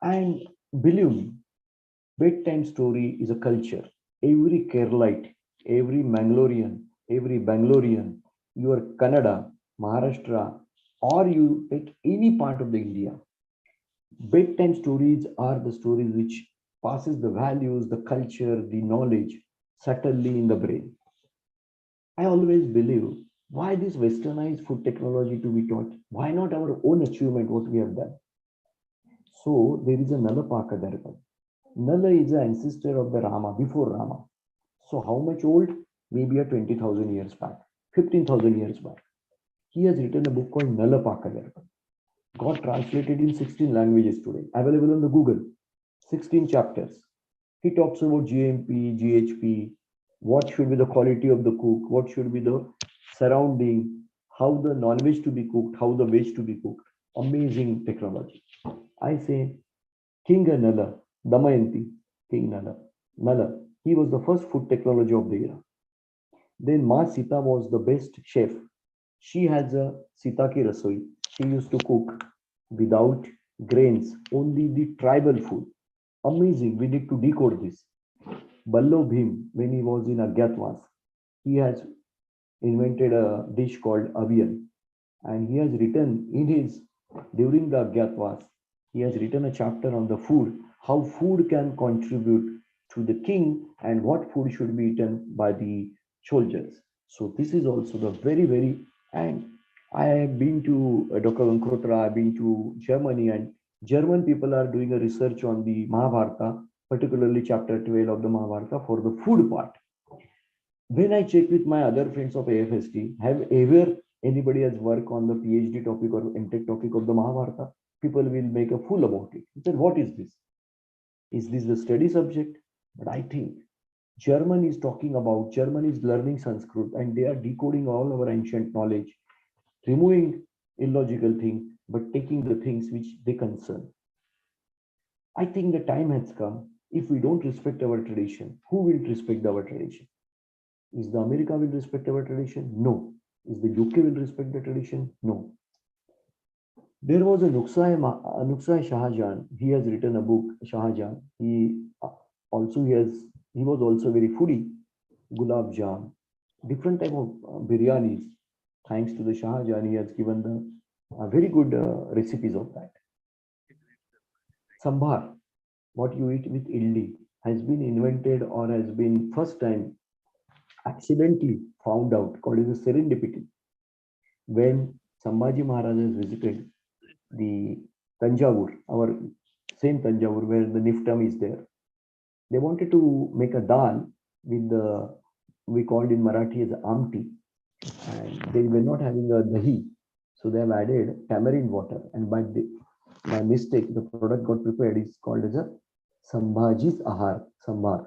And believe me, bedtime story is a culture. Every Keralite, every Mangalorean, every Bangalorean, your Kannada, Maharashtra, or you take any part of the India, bedtime stories are the stories which passes the values, the culture, the knowledge subtly in the brain. I always believe, why this westernized food technology to be taught? Why not our own achievement, what we have done? So there is a Nala Pakadarpan. Nala is the ancestor of the Rama, before Rama. So how much old? Maybe a 20,000 years back, 15,000 years back. He has written a book called Nala Pakadarpan. Got translated in 16 languages today, available on the Google, 16 chapters. He talks about GMP, GHP, what should be the quality of the cook, what should be the surrounding, how the non-veg to be cooked, how the veg to be cooked. Amazing technology. I say, King Nala, Damayanti, King Nala. Nala, he was the first food technology of the era. Then Ma Sita was the best chef. She has a Sita ki rasoi. She used to cook without grains, only the tribal food. Amazing, we need to decode this. Ballo Bhim, when he was in Agyatwas, he has invented a dish called avial, and he has written in his, during the Agyatwas, he has written a chapter on the food, how food can contribute to the king and what food should be eaten by the soldiers. So this is also the very, very, and I have been to Dr. Gankrotra, I've been to Germany, and German people are doing a research on the Mahabharata, particularly chapter 12 of the Mahabharata for the food part. When I check with my other friends of AFST, have ever anybody has worked on the PhD topic or MTech topic of the Mahabharata? People will make a fool about it. Then what is this? Is this the study subject? But I think German is talking about, German is learning Sanskrit and they are decoding all our ancient knowledge, removing illogical things, but taking the things which they concern. I think the time has come. If we don't respect our tradition, who will respect our tradition? Is the America will respect our tradition? No. Is the UK will respect the tradition? No. There was a Nuksai Shahjahan. He has written a book, Shahjahan. He was also very foodie. Gulab Jam, different type of biryanis. Thanks to the Shahjahan, he has given the very good recipes of that. Sambar, what you eat with idli, has been invented or has been first time accidentally found out, called as a serendipity. When Sambhaji Maharaj has visited the Tanjavur, our same Tanjavur where the Niftam is there, they wanted to make a dal with the, we called in Marathi as amti, and they were not having a dahi, so they have added tamarind water, and by mistake the product got prepared is called as a Sambhaji's Ahar, Sambar.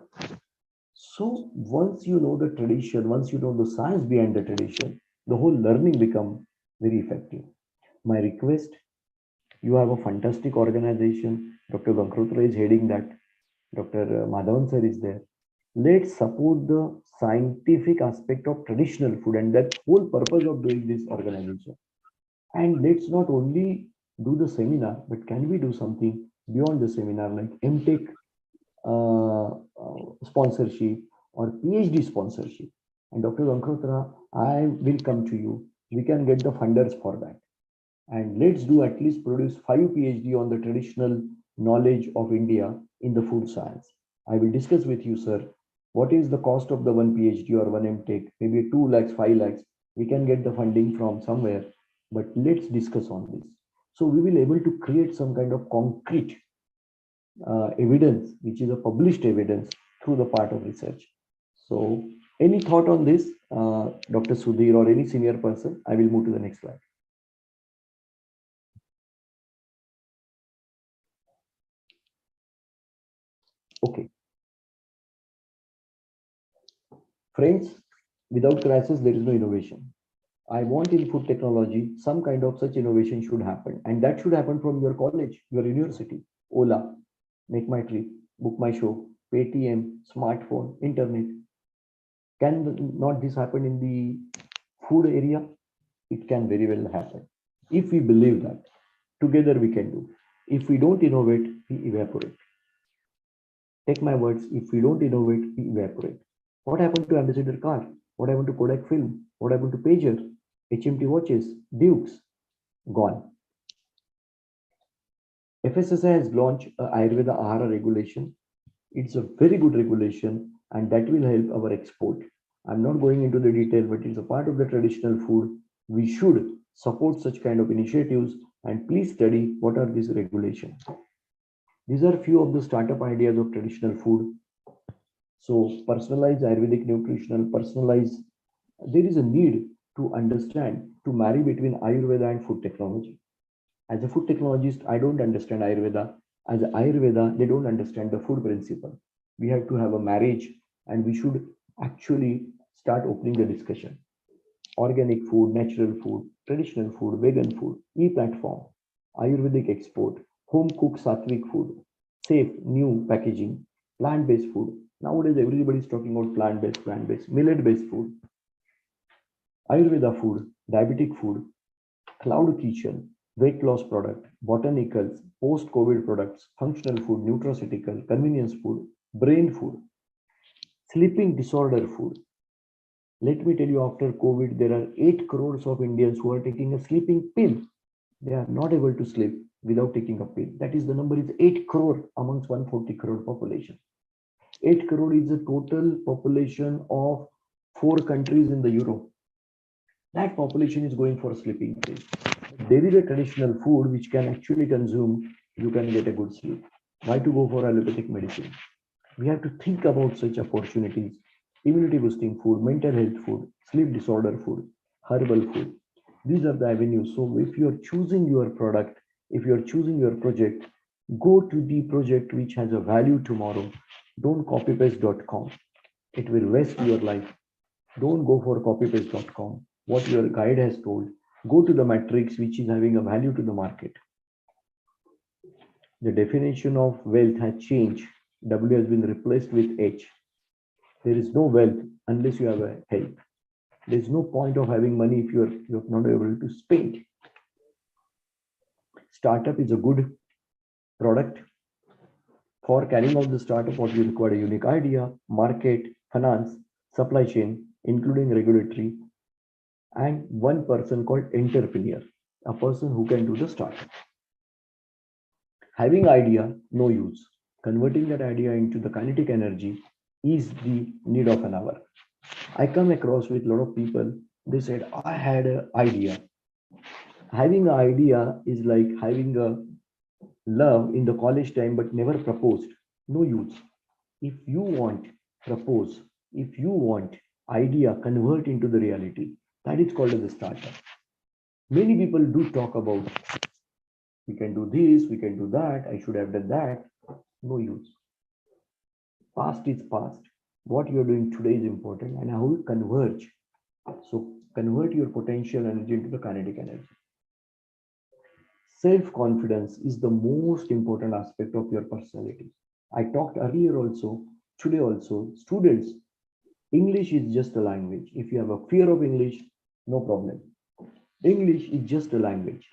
So once you know the tradition, once you know the science behind the tradition, the whole learning becomes very effective. My request, you have a fantastic organization. Dr. Gankrotra is heading that. Dr. Madhavan sir is there. Let's support the scientific aspect of traditional food, and that's whole purpose of doing this organization. And let's not only do the seminar, but can we do something beyond the seminar, like MTech sponsorship or PhD sponsorship? And Dr. Gankrotra, I will come to you. We can get the funders for that. And let's do at least produce 5 PhD on the traditional knowledge of India in the food science. I will discuss with you, sir, what is the cost of the 1 PhD or 1 MTech, maybe 2 lakhs, 5 lakhs. We can get the funding from somewhere, but let's discuss on this. So we will able to create some kind of concrete evidence, which is a published evidence through the part of research. So any thought on this, Dr. Sudhir or any senior person? I will move to the next slide. Okay. Friends, without crisis, there is no innovation. I want in food technology, some kind of such innovation should happen. And that should happen from your college, your university, Ola, Make My Trip, Book My Show, Paytm, smartphone, internet. Can not this happen in the food area? It can very well happen. If we believe that, together we can do. If we don't innovate, we evaporate. Take my words, if we don't innovate, we evaporate. What happened to Ambassador car? What happened to Kodak film? What happened to pager, HMT watches, Dukes? Gone. FSSAI has launched a Ayurveda Ahara regulation. It's a very good regulation and that will help our export. I'm not going into the detail, but it's a part of the traditional food. We should support such kind of initiatives and please study what are these regulations. These are few of the startup ideas of traditional food. So personalized Ayurvedic nutritional, personalized, there is a need to understand, to marry between Ayurveda and food technology. As a food technologist, I don't understand Ayurveda. As an Ayurveda, they don't understand the food principle. We have to have a marriage and we should actually start opening the discussion. Organic food, natural food, traditional food, vegan food, e-platform, Ayurvedic export, home cooked sattvic food, safe, new packaging, plant-based food. Nowadays, everybody is talking about plant-based, millet-based food, Ayurveda food, diabetic food, cloud kitchen, weight loss product, botanicals, post-COVID products, functional food, nutraceutical, convenience food, brain food, sleeping disorder food. Let me tell you, after COVID, there are 8 crores of Indians who are taking a sleeping pill. They are not able to sleep without taking a pill. That is, the number is 8 crore amongst 140 crore population. 8 crore is the total population of 4 countries in the Europe. That population is going for a sleeping pill. there is a traditional food which can actually consume, you can get a good sleep. Why to go for allopathic medicine? We have to think about such opportunities, immunity boosting food, mental health food, sleep disorder food, herbal food. These are the avenues. So if you're choosing your product, if you're choosing your project, go to the project which has a value tomorrow. Don't copypaste.com. It will waste your life. Don't go for copypaste.com. What your guide has told, go to the matrix which is having a value to the market. The definition of wealth has changed. W has been replaced with H. There is no wealth unless you have a health. There is no point of having money if you're not able to spend. Startup is a good product. For carrying out the startup, what you require a unique idea, market, finance, supply chain, including regulatory, and one person called entrepreneur, a person who can do the startup. Having idea, no use. Converting that idea into the kinetic energy is the need of an hour. I come across with a lot of people, they said, I had an idea. Having an idea is like having a love in the college time but never proposed. No use. If you want, propose. If you want, idea, convert into the reality. That is called as a startup. Many people do talk about, we can do this, we can do that, I should have done that. No use. Past is past. What you're doing today is important and how you converge. So convert your potential energy into the kinetic energy. Self-confidence is the most important aspect of your personality. I talked earlier also, today also, students, English is just a language. If you have a fear of English, no problem. English is just a language.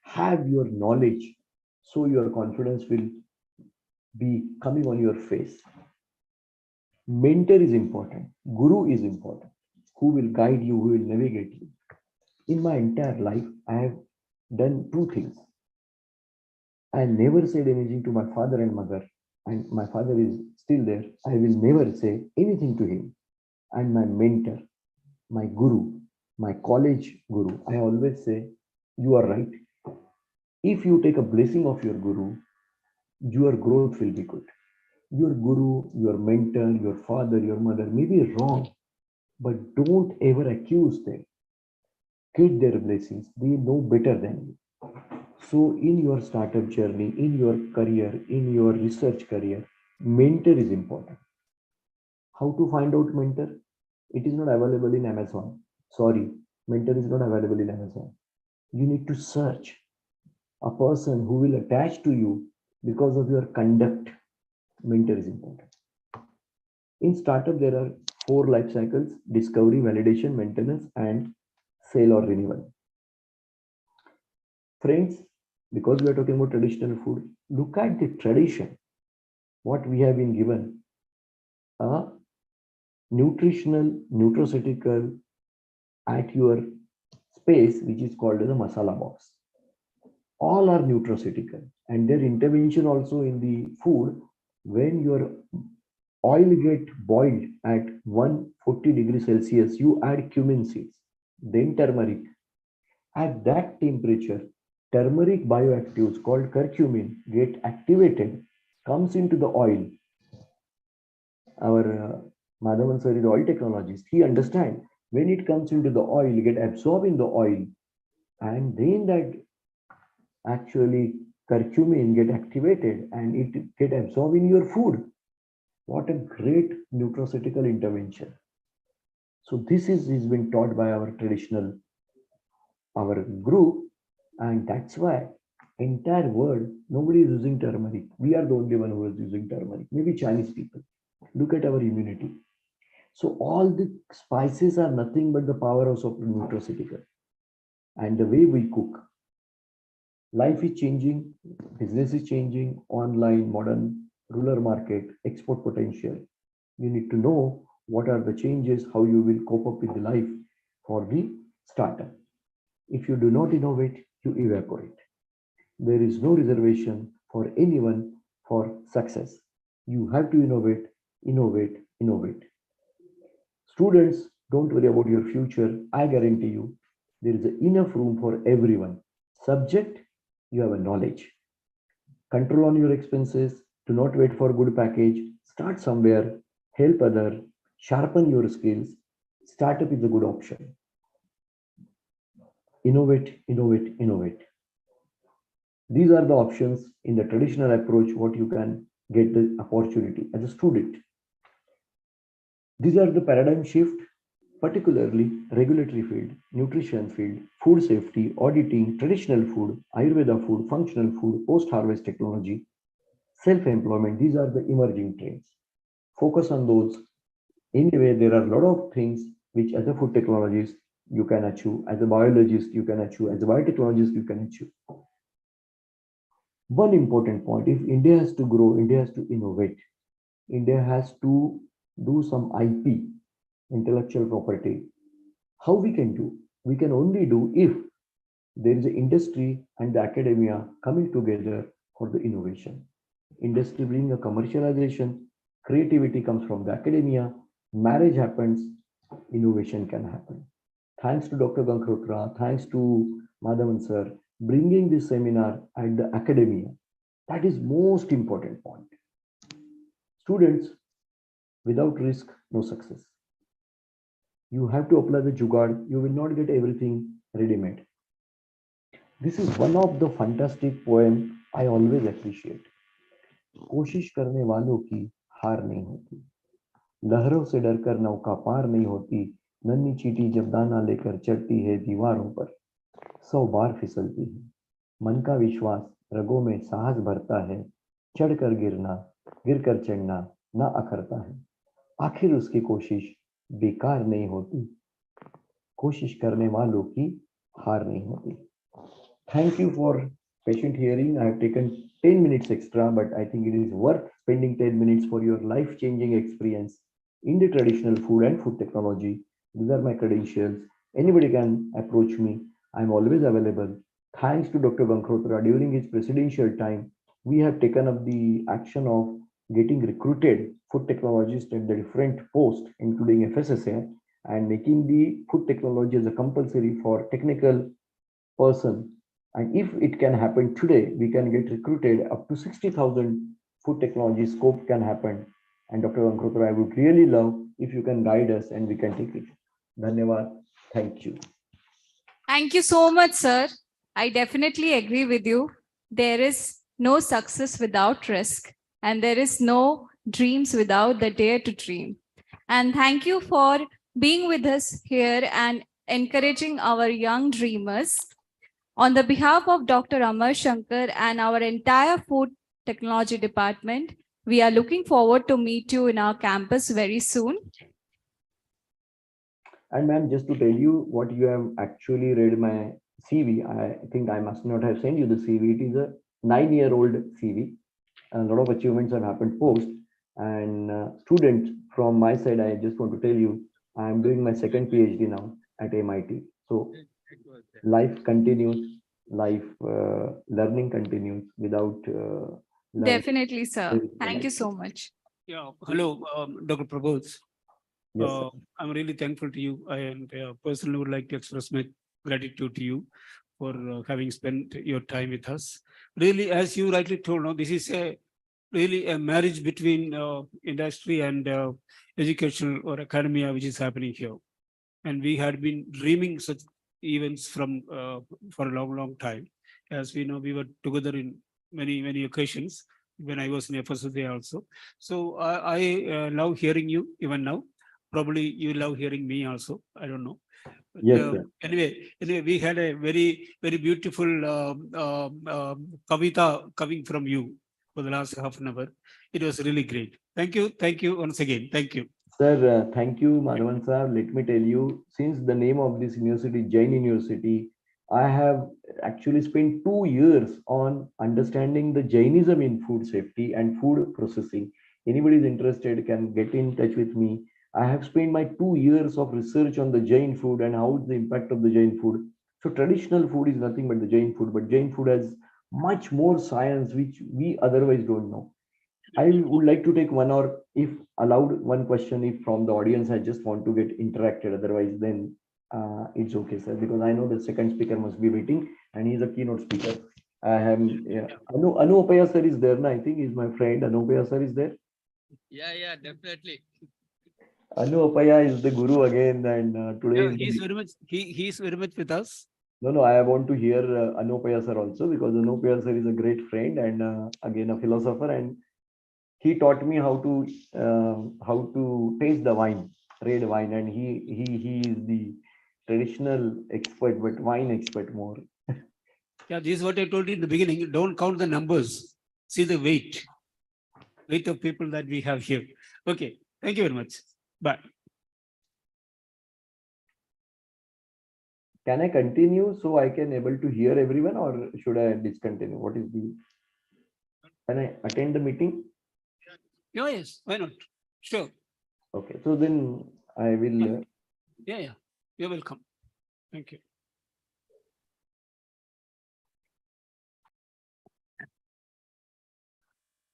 Have your knowledge, so your confidence will be coming on your face. Mentor is important. Guru is important. Who will guide you, who will navigate you. In my entire life, I have done two things. I never said anything to my father and mother, and my father is still there. I will never say anything to him. And my mentor, my guru, my college guru, I always say, you are right. If you take a blessing of your guru, your growth will be good. Your guru, your mentor, your father, your mother may be wrong, but don't ever accuse them. Get their blessings. They know better than you. So in your startup journey, in your career, in your research career, mentor is important. How to find out mentor? It is not available in Amazon. Sorry, mentor is not available in Amazon. You need to search a person who will attach to you because of your conduct. Mentor is important. In startup, there are 4 life cycles: discovery, validation, maintenance, and sale or renewal. Friends, because we are talking about traditional food, look at the tradition, what we have been given. A nutritional, nutraceutical at your space, which is called as a masala box. All are nutraceutical, and their intervention also in the food. When your oil get boiled at 140 degrees Celsius, you add cumin seeds, then turmeric. At that temperature, turmeric bioactives called curcumin get activated, comes into the oil. Our Madhavan sir is oil technologist. He understands when it comes into the oil, get absorbed in the oil, and then that actually curcumin get activated and it get absorbed in your food. What a great nutraceutical intervention. So this is been taught by our traditional, our group, and that's why entire world, nobody is using turmeric. We are the only one who is using turmeric, maybe Chinese people. Look at our immunity. So all the spices are nothing but the powerhouse of the nutraceutical. And the way we cook, life is changing, business is changing, online, modern, rural market, export potential. You need to know what are the changes, how you will cope up with the life for the startup. If you do not innovate, you evaporate. There is no reservation for anyone for success. You have to innovate, innovate, innovate. Students, don't worry about your future. I guarantee you, there is enough room for everyone. Subject, you have a knowledge. Control on your expenses. Do not wait for good package. Start somewhere. Help other. Sharpen your skills. Startup is a good option. Innovate, innovate, innovate. These are the options in the traditional approach, what you can get the opportunity as a student. These are the paradigm shift, particularly regulatory field, nutrition field, food safety, auditing, traditional food, Ayurveda food, functional food, post-harvest technology, self-employment. These are the emerging trends. Focus on those. Anyway, there are a lot of things which as a food technologist you can achieve, as a biologist you can achieve, as a biotechnologist you can achieve. One important point, if India has to grow, India has to innovate. India has to do some IP, intellectual property. How we can do? We can only do if there is an industry and the academia coming together for the innovation. Industry bringing a commercialization, creativity comes from the academia, marriage happens, innovation can happen. Thanks to Dr. Gankhotra, thanks to Madhavan sir, bringing this seminar at the academia. That is most important point. Students, without risk, no success. You have to apply the jugaad. You will not get everything ready-made. This is one of the fantastic poem I always appreciate. कोशिश करने वालों की हार नहीं होती, लहरों से डरकर नौका पार नहीं होती, नन्ही चींटी जब दाना लेकर चढ़ती है दीवारों पर 100 बार फिसलती है, मन का विश्वास रगों में साहस भरता है, चढ़कर गिरना गिरकर चढ़ना ना अखरता है, आखिर उसकी कोशिश बेकार नहीं होती, कोशिश करने वालों की हार नहीं होती. Thank you for patient hearing. I have taken 10 minutes extra, but I think it is worth spending 10 minutes for your life-changing experience in the traditional food and food technology. These are my credentials. Anybody can approach me. I'm always available. Thanks to Dr. Gankhotra, during his presidential time, we have taken up the action of getting recruited food technologists at the different posts, including FSSAI, and making the food technology as a compulsory for technical person. And if it can happen today, we can get recruited up to 60,000 food technology scope can happen. And Dr. Gankhotra, I would really love if you can guide us and we can take it. Dhanyavad. Thank you. Thank you so much, sir. I definitely agree with you. There is no success without risk, and there is no dreams without the dare to dream. And thank you for being with us here and encouraging our young dreamers. On the behalf of Dr. Amar Shankar and our entire food technology department, we are looking forward to meet you in our campus very soon. And ma'am, just to tell you what you have actually read my CV, I think I must not have sent you the CV. It is a 9-year-old CV. A lot of achievements have happened post. And students from my side, I just want to tell you, I am doing my second PhD now at MIT. So life continues, learning continues without. Definitely, sir. Thank you so much. Yeah, hello, Dr. Prabodh. Yes, sir. I'm really thankful to you. I personally would like to express my gratitude to you for having spent your time with us. Really, as you rightly told, no, this is really a marriage between industry and educational or academia, which is happening here. And we had been dreaming such events from for a long time. As we know, we were together in many occasions when I was in FSSAI also. So I love hearing you even now. Probably you love hearing me also. I don't know. Yes, sir. Anyway, we had a very beautiful kavita coming from you for the last half an hour. It was really great. Thank you once again. Thank you. Sir, thank you, Madhavan sir. Let me tell you, since the name of this university, Jain University, I have actually spent 2 years on understanding the Jainism in food safety and food processing. Anybody is interested can get in touch with me. I have spent my 2 years of research on the Jain food and how is the impact of the Jain food. So traditional food is nothing but the Jain food, but Jain food has much more science which we otherwise don't know. I would like to take one or if allowed one question if from the audience I just want to get interacted, otherwise then it's okay, sir, because I know the second speaker must be waiting and he's a keynote speaker. I am, yeah. Anu Upaya sir is there, na? I think he's my friend. Anu Upaya sir is there. Yeah, definitely. Anu Upaya is the guru again, and today Yeah, is the he's very much, he's very much with us. No, I want to hear Anupaya sir also, because Anupaya sir is a great friend and again a philosopher, and he taught me how to taste the wine, red wine, and he is the traditional expert, but wine expert more. Yeah, this is what I told you in the beginning. Don't count the numbers. See the weight of people that we have here. Okay, thank you very much. Bye. Can I continue so I can able to hear everyone, or should I discontinue? What is the? Can I attend the meeting? Oh, yes, why not? Sure. Okay, so then I will. Yeah, you're welcome. Thank you.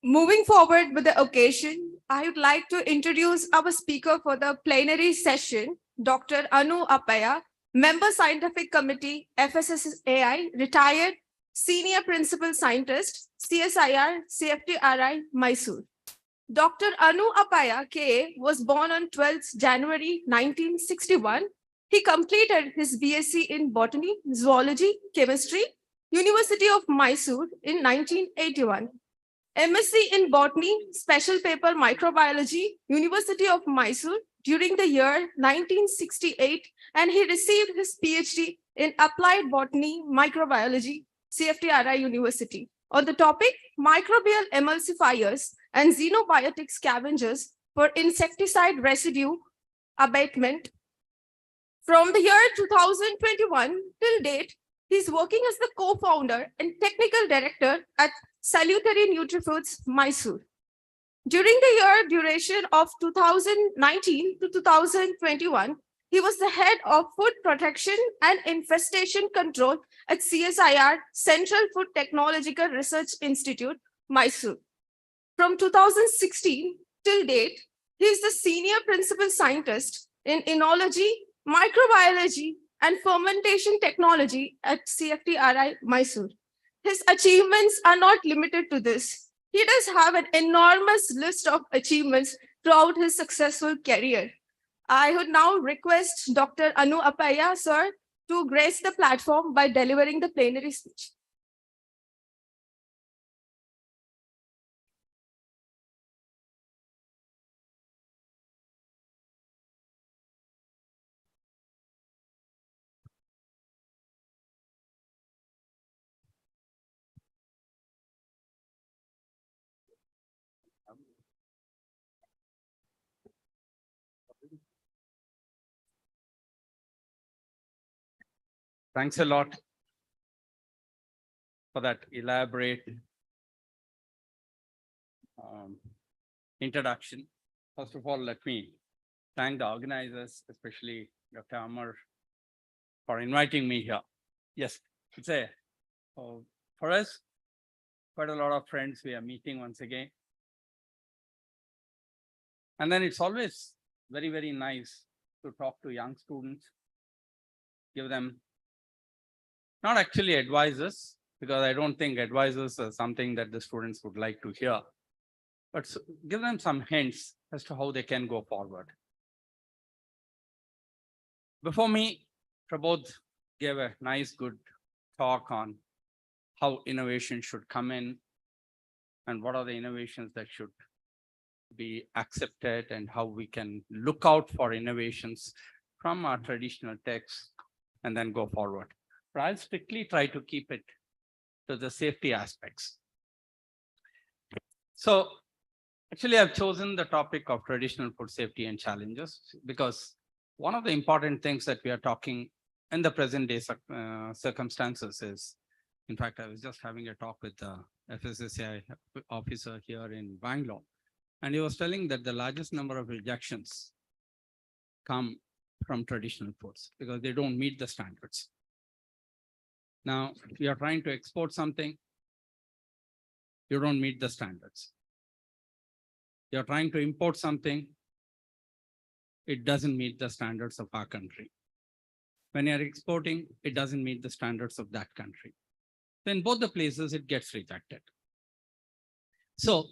Moving forward with the occasion, I would like to introduce our speaker for the plenary session, Dr. Anu Appaya, Member Scientific Committee, FSSAI, retired Senior Principal Scientist, CSIR, CFTRI, Mysore. Dr. Anu Appaya KA was born on 12th January 1961. He completed his BSc in Botany, Zoology, Chemistry, University of Mysore in 1981. MSc in Botany, Special Paper Microbiology, University of Mysore during the year 1968, and he received his PhD in Applied Botany Microbiology, CFTRI University, on the topic microbial emulsifiers and xenobiotic scavengers for insecticide residue abatement. From the year 2021 till date, he's working as the co-founder and technical director at Salutary Nutrifoods, Mysore. During the year duration of 2019 to 2021, he was the head of Food Protection and Infestation Control at CSIR, Central Food Technological Research Institute, Mysore. From 2016 till date, he is the Senior Principal Scientist in Enology, Microbiology, and Fermentation Technology at CFTRI, Mysore. His achievements are not limited to this. He does have an enormous list of achievements throughout his successful career. I would now request Dr. Anu Appaya, sir, to grace the platform by delivering the plenary speech. Thanks a lot for that elaborate introduction. First of all, let me thank the organizers, especially Dr. Amar, for inviting me here. Yes, it's for us, quite a lot of friends we are meeting once again. And then it's always very, very nice to talk to young students, give them not actually advisors, because I don't think advisors are something that the students would like to hear, but give them some hints as to how they can go forward. Before me, Prabodh gave a nice, good talk on how innovation should come in and what are the innovations that should be accepted and how we can look out for innovations from our traditional texts and then go forward. But I'll strictly try to keep it to the safety aspects. So actually, I've chosen the topic of traditional food safety and challenges because one of the important things that we are talking in the present day circumstances is, in fact, I was just having a talk with the FSSAI officer here in Bangalore, and he was telling that the largest number of rejections come from traditional foods because they don't meet the standards. Now, if you are trying to export something, you don't meet the standards. You're trying to import something, it doesn't meet the standards of our country. When you're exporting, it doesn't meet the standards of that country. Then both the places, it gets rejected. So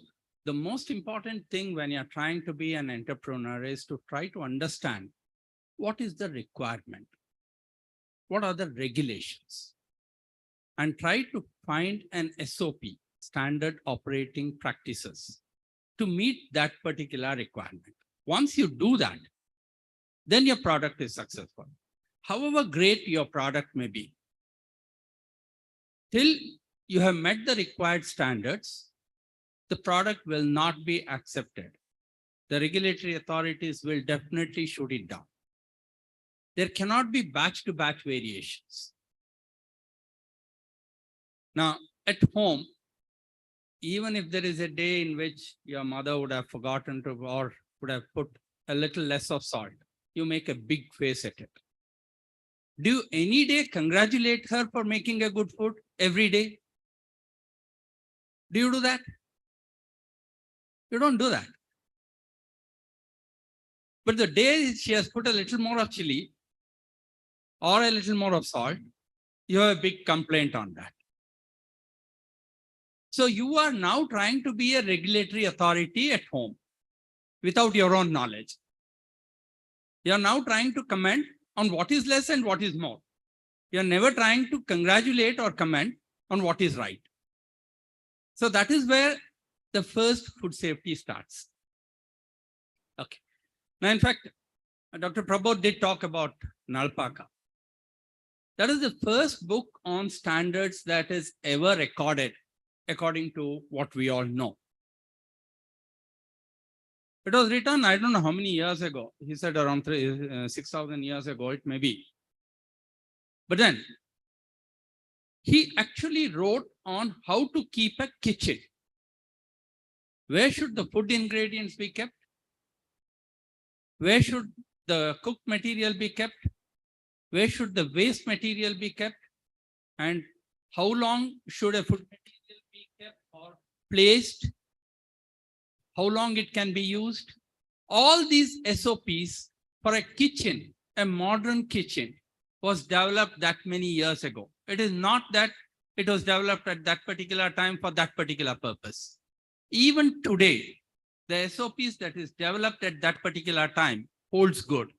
the most important thing when you're trying to be an entrepreneur is to try to understand what is the requirement, what are the regulations, and try to find an SOP, standard operating practices, to meet that particular requirement. Once you do that, then your product is successful. However great your product may be, till you have met the required standards, the product will not be accepted. The regulatory authorities will definitely shoot it down. There cannot be batch-to-batch variations. Now, at home, even if there is a day in which your mother would have forgotten to, or would have put a little less of salt, you make a big face at it. Do you any day congratulate her for making a good food every day? Do you do that? You don't do that. But the day she has put a little more of chili or a little more of salt, you have a big complaint on that. So you are now trying to be a regulatory authority at home without your own knowledge. You are now trying to comment on what is less and what is more. You are never trying to congratulate or comment on what is right. So that is where the first food safety starts. Okay. Now, in fact, Dr. Prabodh did talk about Nalpaka. That is the first book on standards that is ever recorded, according to what we all know. It was written, I don't know how many years ago. He said around 6,000 years ago, it may be. But then he actually wrote on how to keep a kitchen. Where should the food ingredients be kept? Where should the cooked material be kept? Where should the waste material be kept? And how long should a food material be kept or placed? How long it can be used? All these SOPs for a kitchen, a modern kitchen, was developed that many years ago. It is not that it was developed at that particular time for that particular purpose. Even today, the SOPs that is developed at that particular time holds good.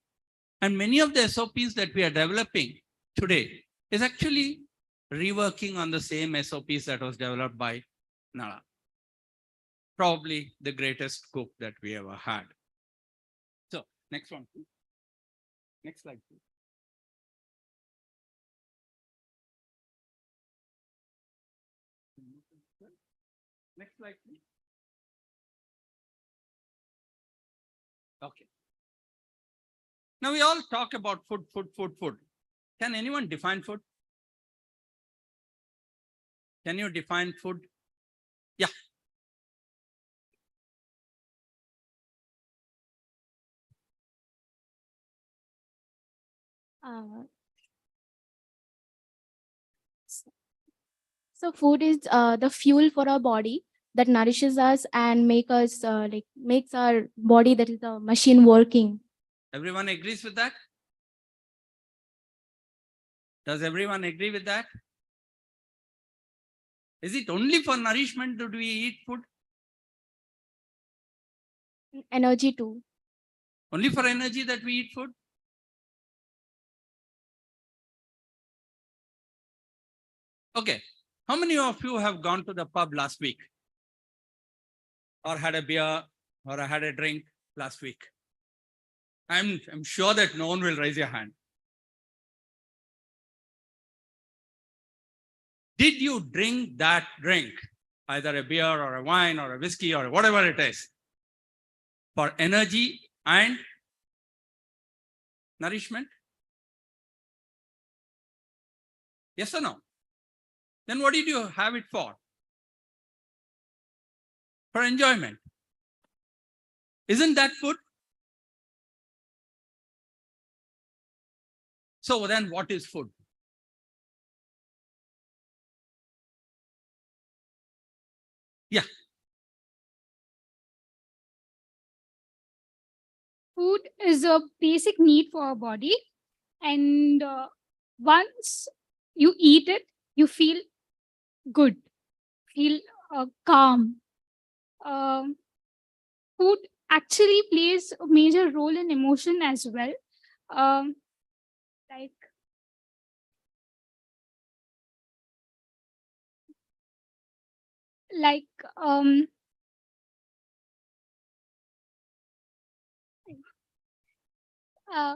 And many of the SOPs that we are developing today is actually reworking on the same SOPs that was developed by Nala. Probably the greatest cook that we ever had. So next one, please. Next slide, please. Next slide, please. Okay. Now we all talk about food. Can anyone define food? Can you define food? Yeah. So food is the fuel for our body that nourishes us and makes our body, that is the machine, working. Everyone agrees with that? Does everyone agree with that? Is it only for nourishment that we eat food? Energy too. Only for energy that we eat food? Okay. How many of you have gone to the pub last week? Or had a beer or had a drink last week? I'm sure that no one will raise your hand. Did you drink that drink, either a beer or a wine or a whiskey or whatever it is, for energy and nourishment? Yes or no? Then what did you have it for? For enjoyment. Isn't that food? So then what is food? Yeah. Food is a basic need for our body. And once you eat it, you feel good, feel calm. Um Food actually plays a major role in emotion as well. Um, like like um uh,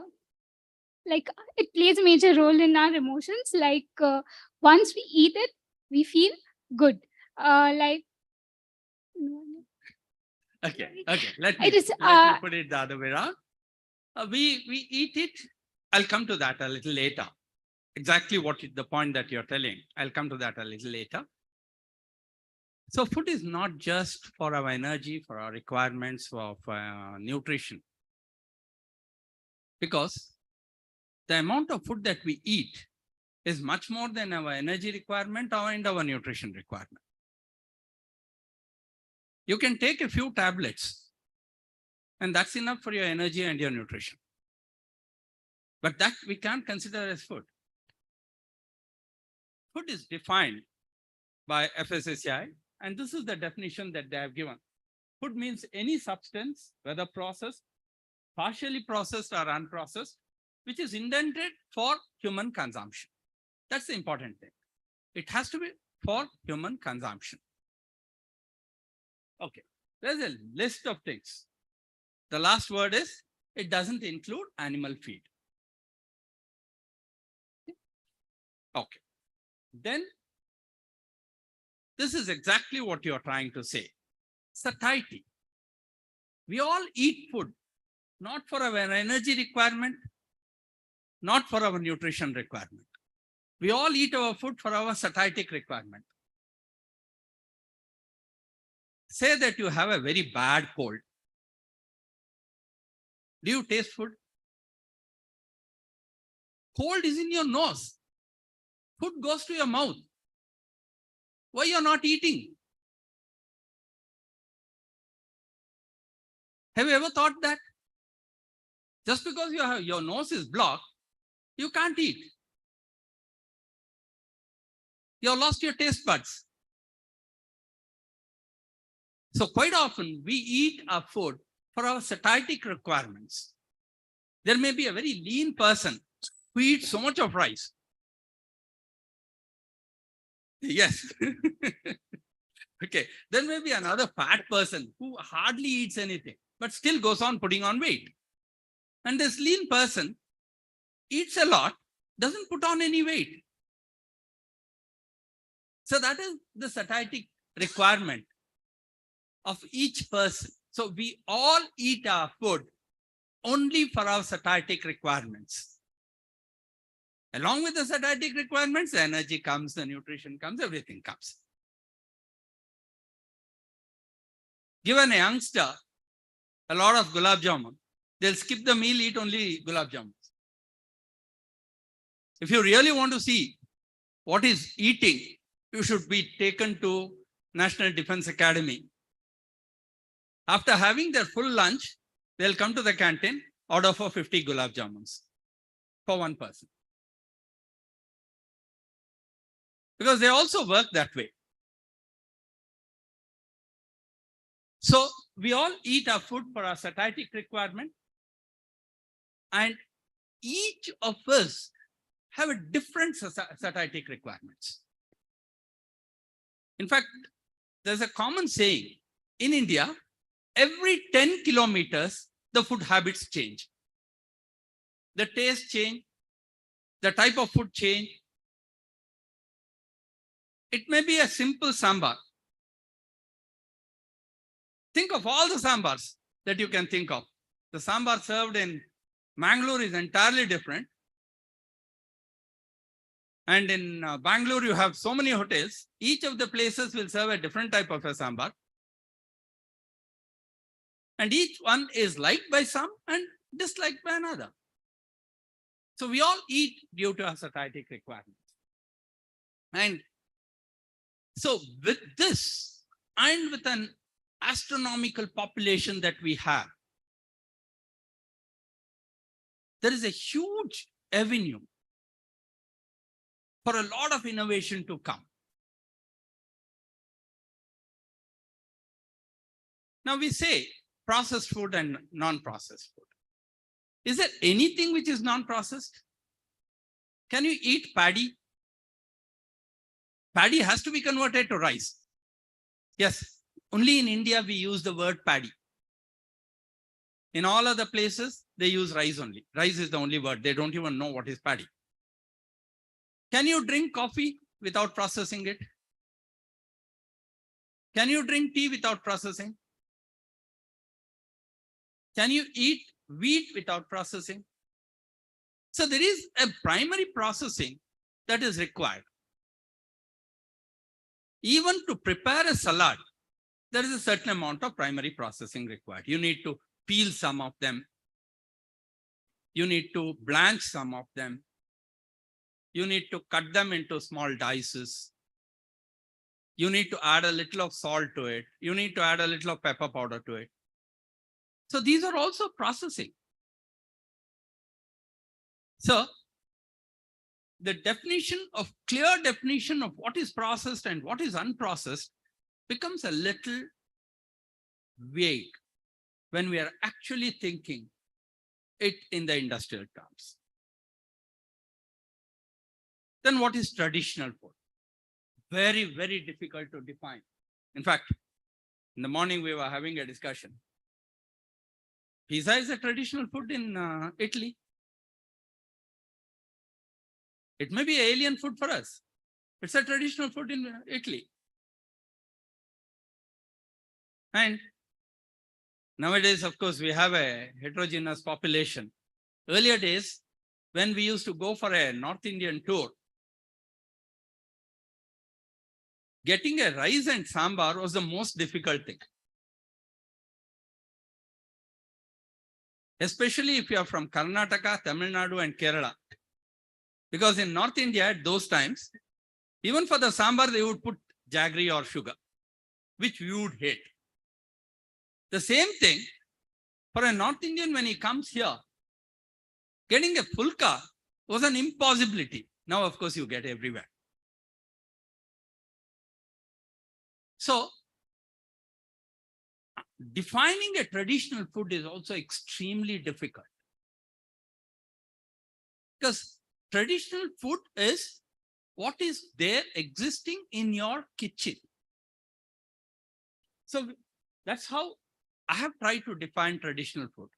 it plays a major role in our emotions. Once we eat it, we feel good. Like Okay, okay. Let it me, is let me put it the other way around. We eat it. I'll come to that a little later. Exactly the point that you're telling. I'll come to that a little later. So food is not just for our energy, for our requirements of nutrition. Because the amount of food that we eat is much more than our energy requirement and our nutrition requirement. You can take a few tablets and that's enough for your energy and your nutrition. But that we can't consider as food. Food is defined by FSSAI, and this is the definition that they have given. Food means any substance, whether processed, partially processed or unprocessed, which is intended for human consumption. That's the important thing. It has to be for human consumption. Okay, there's a list of things. The last word is, it doesn't include animal feed. Okay, then this is exactly what you're trying to say. Satiety. We all eat food, not for our energy requirement, not for our nutrition requirement. We all eat our food for our satietic requirement. Say that you have a very bad cold. Do you taste food? Cold is in your nose. Food goes to your mouth. Why you're not eating? Have you ever thought that? Just because your nose is blocked, you can't eat. You lost your taste buds. So quite often we eat our food for our satietic requirements. There may be a very lean person who eats so much of rice. Yes. Okay. There may be another fat person who hardly eats anything, but still goes on putting on weight. And this lean person eats a lot, doesn't put on any weight. So that is the satietic requirement of each person. So we all eat our food only for our satietic requirements. Along with the satietic requirements, the energy comes, the nutrition comes, everything comes. Given a youngster a lot of gulab jamun, they'll skip the meal, eat only gulab jamun. If you really want to see what is eating, you should be taken to National Defense Academy. After having their full lunch, they'll come to the canteen, order for 50 gulab jamuns for one person. Because they also work that way. So we all eat our food for our satietic requirement, and each of us have a different satietic requirements. In fact, there's a common saying in India, every 10 kilometers, the food habits change. The taste change, the type of food change. It may be a simple sambar. Think of all the sambars that you can think of. The sambar served in Mangalore is entirely different. And in Bangalore, you have so many hotels. Each of the places will serve a different type of a sambar. And each one is liked by some and disliked by another. So we all eat due to our satietic requirements. And so with this, and with an astronomical population that we have, there is a huge avenue for a lot of innovation to come. Now we say processed food and non-processed food. Is there anything which is non-processed? Can you eat paddy? Paddy has to be converted to rice. Yes, only in India we use the word paddy. In all other places, they use rice only. Rice is the only word. They don't even know what is paddy. Can you drink coffee without processing it? Can you drink tea without processing? Can you eat wheat without processing? So there is a primary processing that is required. Even to prepare a salad, there is a certain amount of primary processing required. You need to peel some of them. You need to blanch some of them. You need to cut them into small dices. You need to add a little of salt to it. You need to add a little of pepper powder to it. So these are also processing. So the clear definition of what is processed and what is unprocessed becomes a little vague when we are actually thinking it in the industrial terms. Then what is traditional food? Very, very difficult to define. In fact, in the morning we were having a discussion. Pizza is a traditional food in Italy. It may be alien food for us. It's a traditional food in Italy. And nowadays, of course, we have a heterogeneous population. Earlier days, when we used to go for a North Indian tour, getting a rice and sambar was the most difficult thing. Especially if you are from Karnataka, Tamil Nadu, and Kerala. Because in North India at those times, even for the sambar, they would put jaggery or sugar, which we would hate. The same thing for a North Indian when he comes here, getting a fulka was an impossibility. Now, of course, you get everywhere. So, defining a traditional food is also extremely difficult. Because traditional food is what is there existing in your kitchen. So that's how I have tried to define traditional food.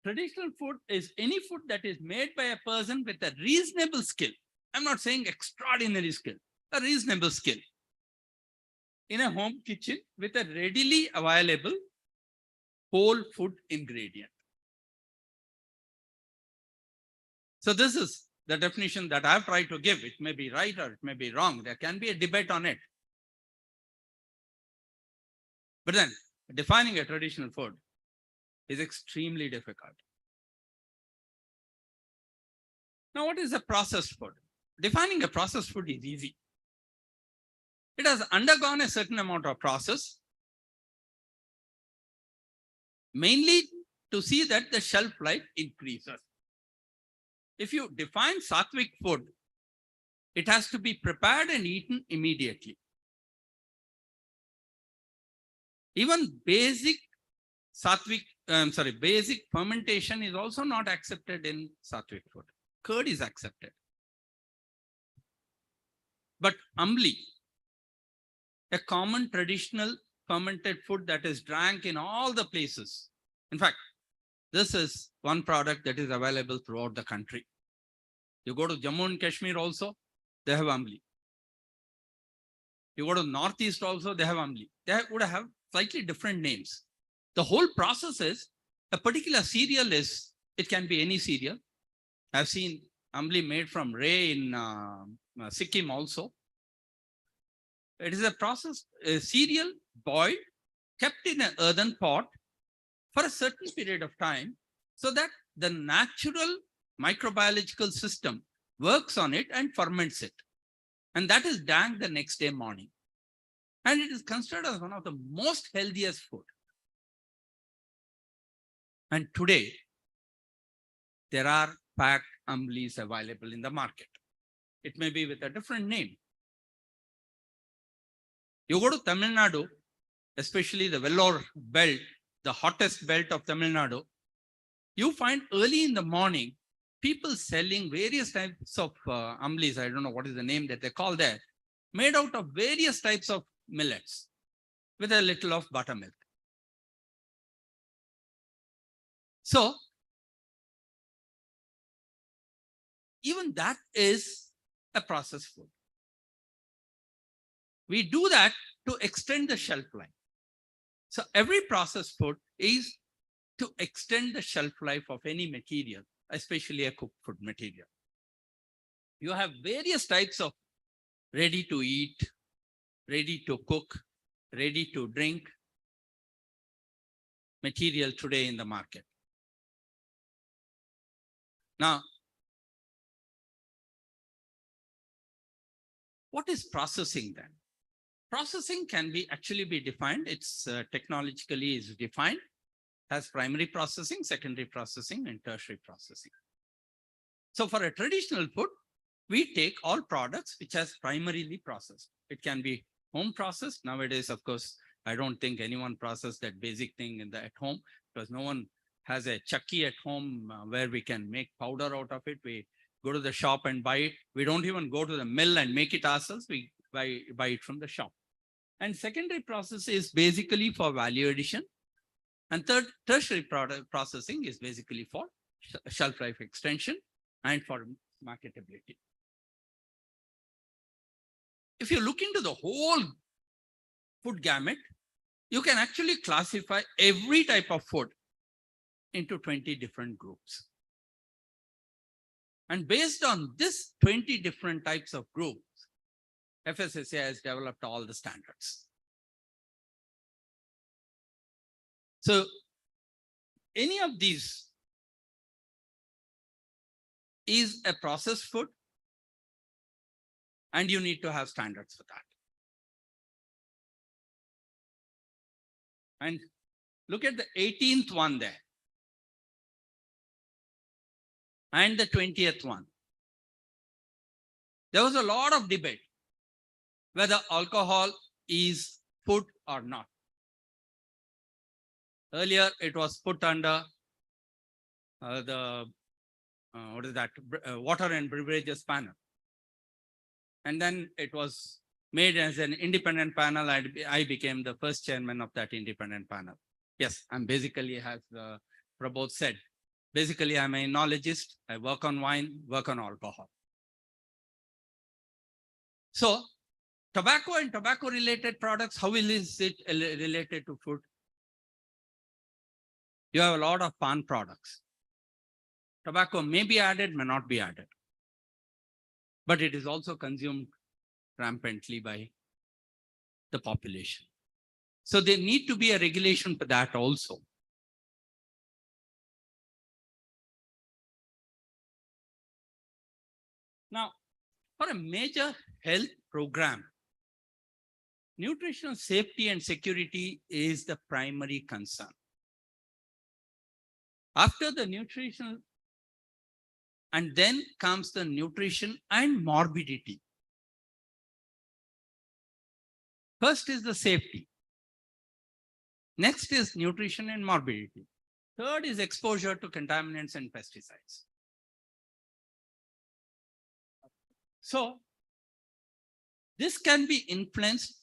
Traditional food is any food that is made by a person with a reasonable skill. I'm not saying extraordinary skill, a reasonable skill in a home kitchen with a readily available whole food ingredient. So this is the definition that I've tried to give. It may be right or it may be wrong. There can be a debate on it. But then defining a traditional food is extremely difficult. Now, what is a processed food? Defining a processed food is easy. It has undergone a certain amount of process, mainly to see that the shelf life increases. If you define sattvic food, it has to be prepared and eaten immediately. Even basic basic fermentation is also not accepted in sattvic food. Curd is accepted. But ambli, a common traditional fermented food that is drank in all the places. In fact, this is one product that is available throughout the country. You go to Jammu and Kashmir also, they have ambli. You go to Northeast also, they have ambli. They would have slightly different names. The whole process is, a particular cereal is, it can be any cereal. I've seen ambli made from ray in Sikkim also. It is a process, a cereal boiled, kept in an earthen pot for a certain period of time so that the natural microbiological system works on it and ferments it. And that is drank the next day morning. And it is considered as one of the most healthiest food. And today, there are packed Amblis available in the market. It may be with a different name. You go to Tamil Nadu, especially the Vellore belt, the hottest belt of Tamil Nadu, you find early in the morning, people selling various types of Amblis, I don't know what is the name that they call that, made out of various types of millets with a little of buttermilk. So, even that is a processed food. We do that to extend the shelf life. So every processed food is to extend the shelf life of any material, especially a cooked food material. You have various types of ready to eat, ready to cook, ready to drink material today in the market. Now, what is processing then? Processing can be actually be defined. It's technologically is defined as primary processing, secondary processing, and tertiary processing. So for a traditional food, we take all products which has primarily processed. It can be home processed. Nowadays, of course, I don't think anyone processes that basic thing in the at home, because no one has a chucky at home where we can make powder out of it. We go to the shop and buy it. We don't even go to the mill and make it ourselves. We buy it from the shop. And secondary process is basically for value addition. And tertiary processing is basically for shelf life extension and for marketability. If you look into the whole food gamut, you can actually classify every type of food into 20 different groups. And based on this 20 different types of groups, FSSAI has developed all the standards. So any of these is a processed food, and you need to have standards for that. And look at the 18th one there and the 20th one. There was a lot of debate whether alcohol is food or not. Earlier, it was put under what is that? Water and Beverages panel. And then it was made as an independent panel. I became the first chairman of that independent panel. Yes, I'm basically, as Prabodh said, basically I'm a enologist. I work on wine, work on alcohol. So tobacco and tobacco related products, how is it related to food? You have a lot of pan products. Tobacco may be added, may not be added. But it is also consumed rampantly by the population. So there need to be a regulation for that also. Now, for a major health program, nutritional safety and security is the primary concern. After the nutritional, and then comes the nutrition and morbidity. First is the safety. Next is nutrition and morbidity. Third is exposure to contaminants and pesticides. So this can be influenced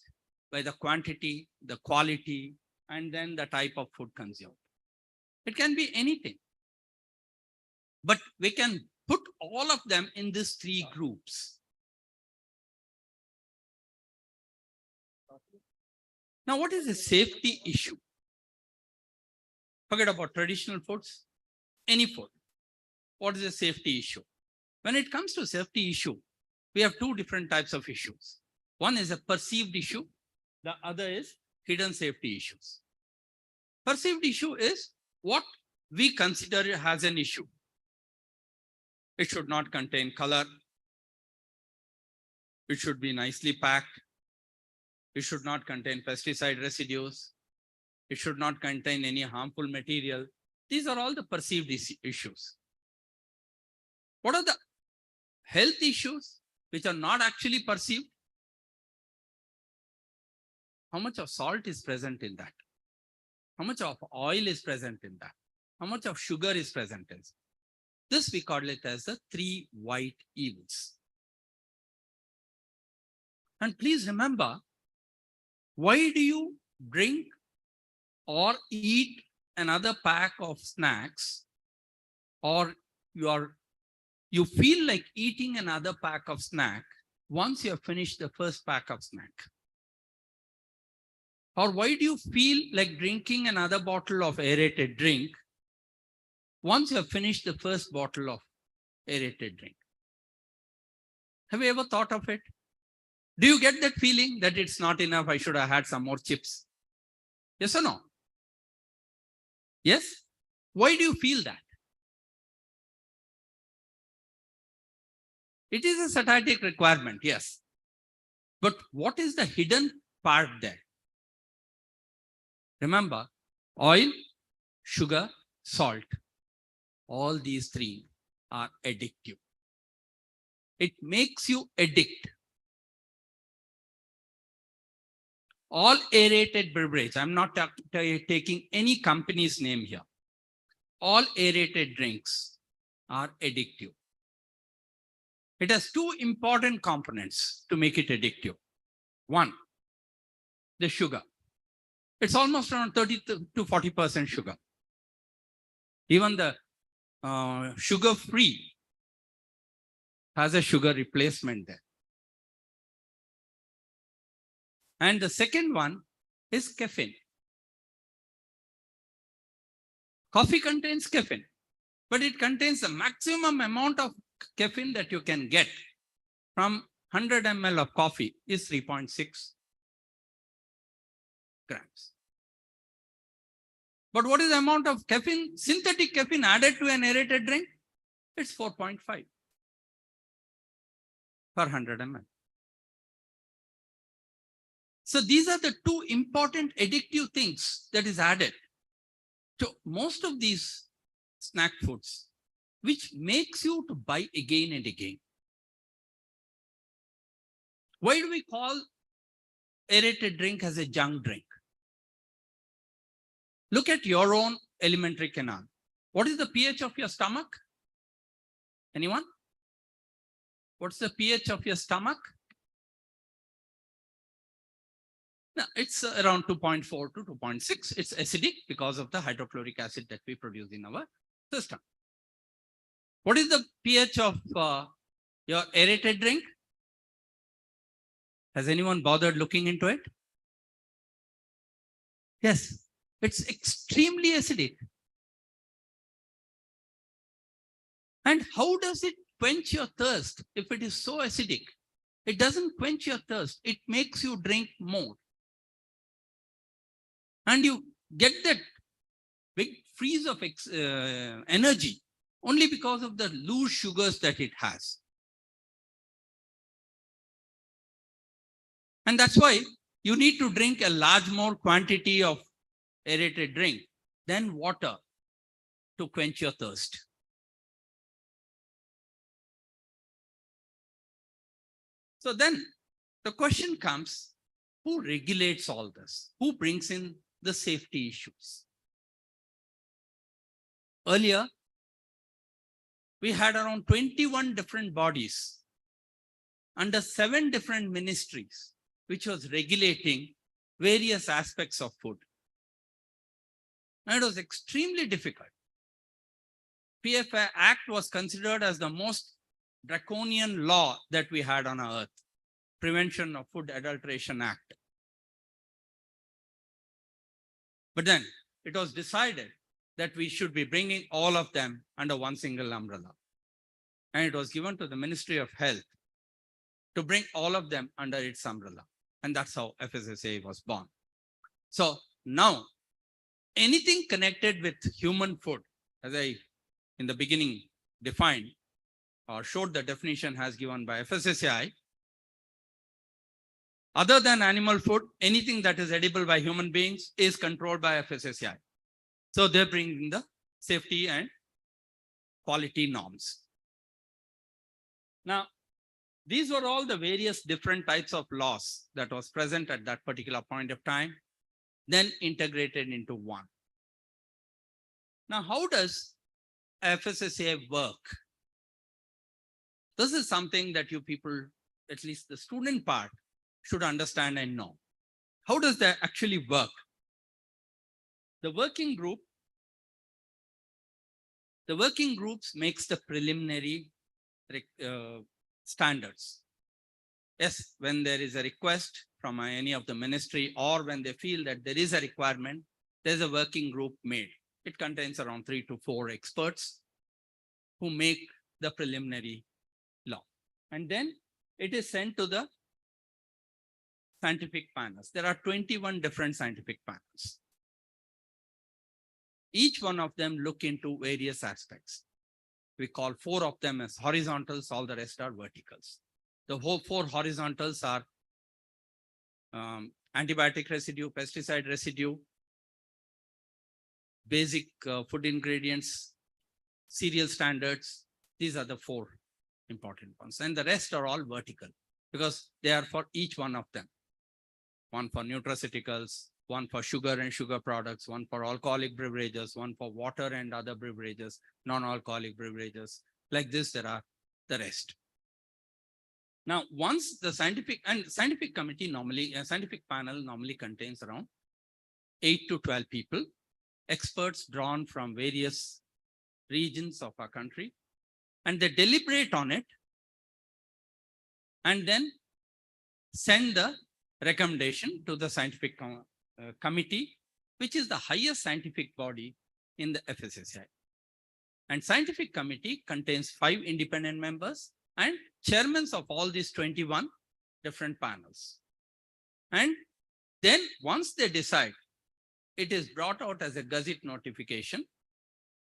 by the quantity, the quality, and then the type of food consumed. It can be anything. But we can put all of them in these three groups. Now, what is a safety issue? Forget about traditional foods, any food. What is a safety issue? When it comes to safety issue, we have two different types of issues. One is a perceived issue. The other is hidden safety issues. Perceived issue is what we consider as an issue. It should not contain color. It should be nicely packed. It should not contain pesticide residues. It should not contain any harmful material. These are all the perceived issues. What are the health issues which are not actually perceived? How much of salt is present in that? How much of oil is present in that? How much of sugar is present in this? We call it as the 3 white evils. And please remember, why do you drink or eat another pack of snacks, or you feel like eating another pack of snack once you have finished the first pack of snack? Or why do you feel like drinking another bottle of aerated drink once you have finished the first bottle of aerated drink? Have you ever thought of it? Do you get that feeling that it's not enough, I should have had some more chips? Yes or no? Yes? Why do you feel that? It is a satiety requirement, yes. But what is the hidden part there? Remember, oil, sugar, salt, all these 3 are addictive. It makes you addict. All aerated beverage, I'm not taking any company's name here. All aerated drinks are addictive. It has 2 important components to make it addictive. 1, the sugar. It's almost around 30 to 40% sugar. Even the sugar-free has a sugar replacement there. And the second one is caffeine. Coffee contains caffeine, but it contains the maximum amount of caffeine that you can get from 100 ml of coffee is 3.6 grams. But what is the amount of caffeine, synthetic caffeine added to an aerated drink? It's 4.5 per 100 ml. So these are the 2 important addictive things that is added to most of these snack foods, which makes you to buy again and again. Why do we call aerated drink as a junk drink? Look at your own alimentary canal. What is the pH of your stomach? Anyone? What's the pH of your stomach? No, it's around 2.4 to 2.6. It's acidic because of the hydrochloric acid that we produce in our system. What is the pH of your aerated drink? Has anyone bothered looking into it? Yes, it's extremely acidic. And how does it quench your thirst if it is so acidic? It doesn't quench your thirst. It makes you drink more. And you get that big freeze of energy only because of the loose sugars that it has. And that's why you need to drink a large more quantity of aerated drink than water to quench your thirst. So then the question comes, who regulates all this? Who brings in the safety issues? Earlier, we had around 21 different bodies under 7 different ministries, which was regulating various aspects of food. And it was extremely difficult. PFI Act was considered as the most draconian law that we had on our earth, Prevention of Food Adulteration Act. But then it was decided that we should be bringing all of them under one single umbrella. And it was given to the Ministry of Health to bring all of them under its umbrella. And that's how FSSAI was born. So now, anything connected with human food, as I in the beginning defined or showed the definition as given by FSSAI, other than animal food, anything that is edible by human beings is controlled by FSSAI. So they're bringing the safety and quality norms. Now, these were all the various different types of laws that was present at that particular point of time, then integrated into one. Now, how does FSSAI work? This is something that you people, at least the student part, should understand and know. How does that actually work? The working groups makes the preliminary standards. Yes, when there is a request from any of the ministry or when they feel that there is a requirement, there's a working group made. It contains around 3 to 4 experts who make the preliminary law. And then it is sent to the scientific panels. There are 21 different scientific panels. Each one of them look into various aspects. We call 4 of them as horizontals, all the rest are verticals. The whole 4 horizontals are antibiotic residue, pesticide residue, basic food ingredients, cereal standards. These are the 4 important ones. And the rest are all vertical because they are for each one of them. One for nutraceuticals, one for sugar and sugar products, one for alcoholic beverages, one for water and other beverages, non-alcoholic beverages. Like this, there are the rest. Now, once the scientific committee normally, a scientific panel normally contains around 8 to 12 people, experts drawn from various regions of our country, and they deliberate on it and then send the recommendation to the scientific committee, which is the highest scientific body in the FSSAI. And scientific committee contains 5 independent members and chairmen of all these 21 different panels. And then once they decide, it is brought out as a Gazette notification.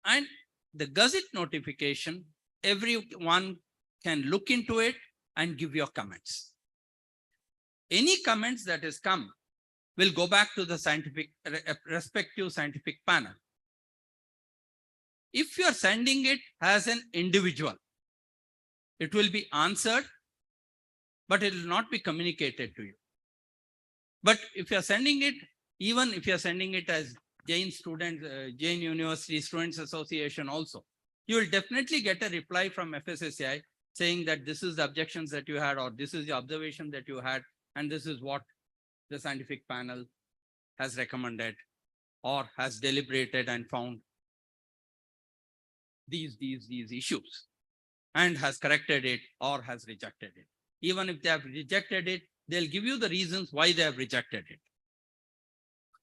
And the Gazette notification, everyone can look into it and give your comments. Any comments that has come will go back to the respective scientific panel. If you are sending it as an individual, it will be answered, but it will not be communicated to you. But if you are sending it, even if you are sending it as Jain University Students Association also, you will definitely get a reply from FSSAI saying that this is the objections that you had, or this is the observation that you had, and this is what the scientific panel has recommended or has deliberated and found these issues and has corrected it or has rejected it. Even if they have rejected it, they'll give you the reasons why they have rejected it.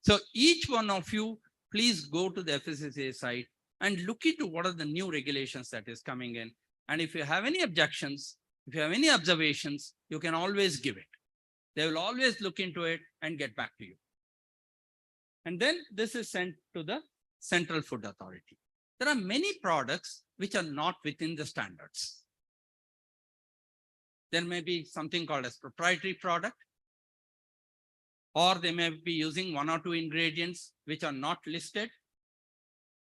So each one of you, please go to the FSSAI site and look into what are the new regulations that is coming in. And if you have any objections, if you have any observations, you can always give it. They will always look into it and get back to you. And then this is sent to the Central Food Authority. There are many products which are not within the standards. There may be something called as proprietary product, or they may be using 1 or 2 ingredients which are not listed.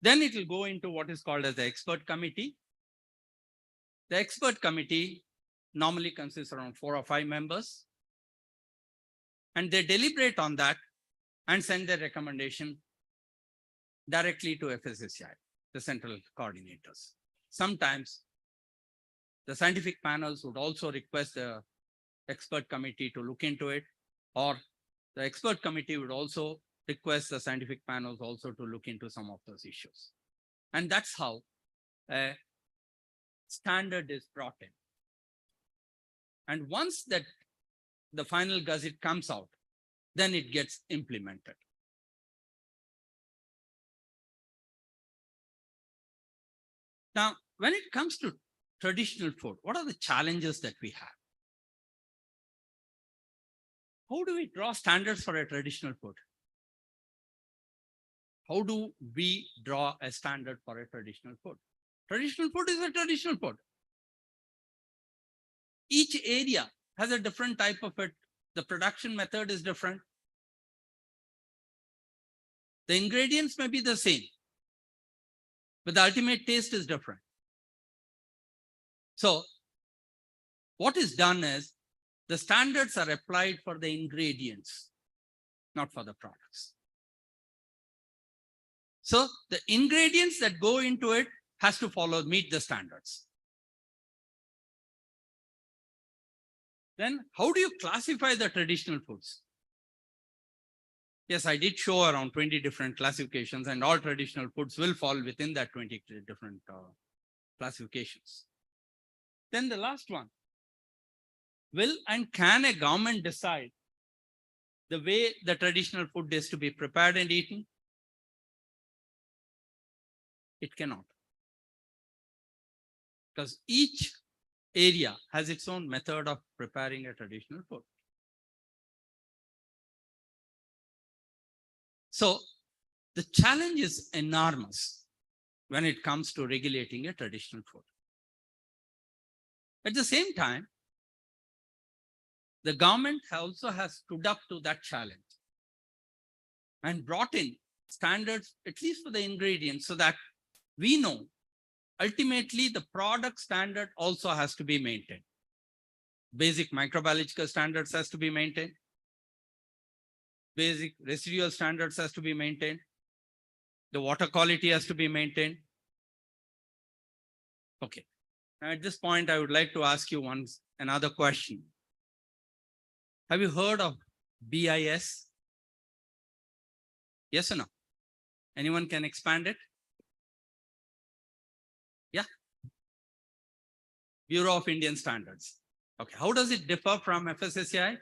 Then it will go into what is called as the expert committee. The expert committee normally consists around 4 or 5 members. And they deliberate on that and send their recommendation directly to FSSAI, the central coordinators. Sometimes the scientific panels would also request the expert committee to look into it, or the expert committee would also request the scientific panels also to look into some of those issues. And that's how a standard is brought in. And once that the final Gazette comes out, then it gets implemented. Now, when it comes to traditional food, what are the challenges that we have? How do we draw standards for a traditional food? How do we draw a standard for a traditional food? Traditional food is a traditional food. Each area has a different type of it. The production method is different. The ingredients may be the same, but the ultimate taste is different. So what is done is the standards are applied for the ingredients, not for the products. So the ingredients that go into it has to meet the standards. Then how do you classify the traditional foods? Yes, I did show around 20 different classifications, and all traditional foods will fall within that 20 different classifications. Then the last one, will and can a government decide the way the traditional food is to be prepared and eaten? It cannot. Because each area has its own method of preparing a traditional food. So the challenge is enormous when it comes to regulating a traditional food. At the same time, the government also has stood up to that challenge and brought in standards, at least for the ingredients, so that we know ultimately the product standard also has to be maintained. Basic microbiological standards has to be maintained. Basic residual standards has to be maintained. The water quality has to be maintained. Okay. Now at this point, I would like to ask you another question. Have you heard of BIS? Yes or no? Anyone can expand it? Yeah. Bureau of Indian Standards. Okay. How does it differ from FSSAI?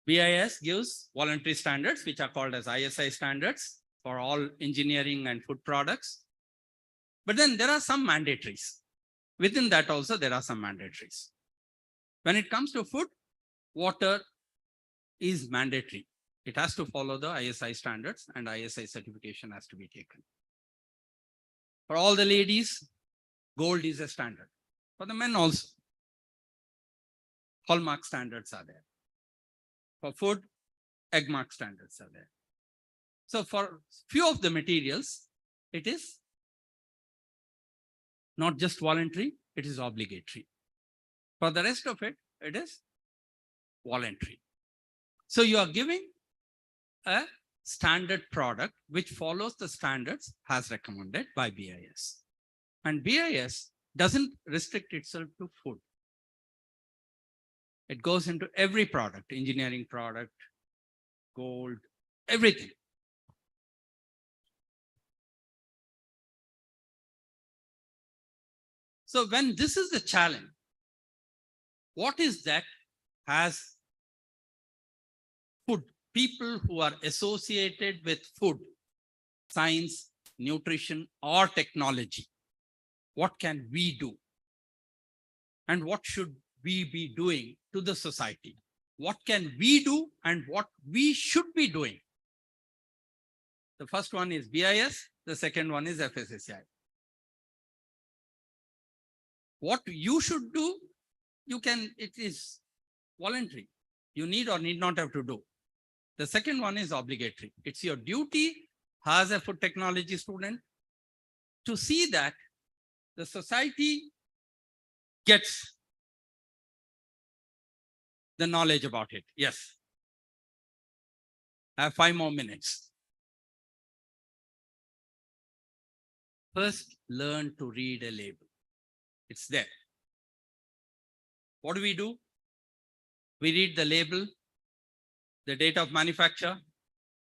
BIS gives voluntary standards, which are called as ISI standards for all engineering and food products. But then there are some mandatories. Within that also, there are some mandatories. When it comes to food, water is mandatory. It has to follow the ISI standards, and ISI certification has to be taken. For all the ladies, gold is a standard. For the men also, hallmark standards are there. For food, egg mark standards are there. So for few of the materials, it is not just voluntary, it is obligatory. For the rest of it, it is voluntary. So you are giving a standard product which follows the standards as recommended by BIS. And BIS doesn't restrict itself to food. It goes into every product, engineering product, gold, everything. So when this is the challenge, what is that has food, people who are associated with food, science, nutrition, or technology, what can we do? And what should we be doing to the society? What can we do and what we should be doing? The first one is BIS, the second one is FSSAI. What you should do, it is voluntary. You need or need not have to do. The second one is obligatory. It's your duty as a food technology student to see that the society gets the knowledge about it. Yes. I have 5 more minutes. First, learn to read a label. It's there. What do? We read the label, the date of manufacture,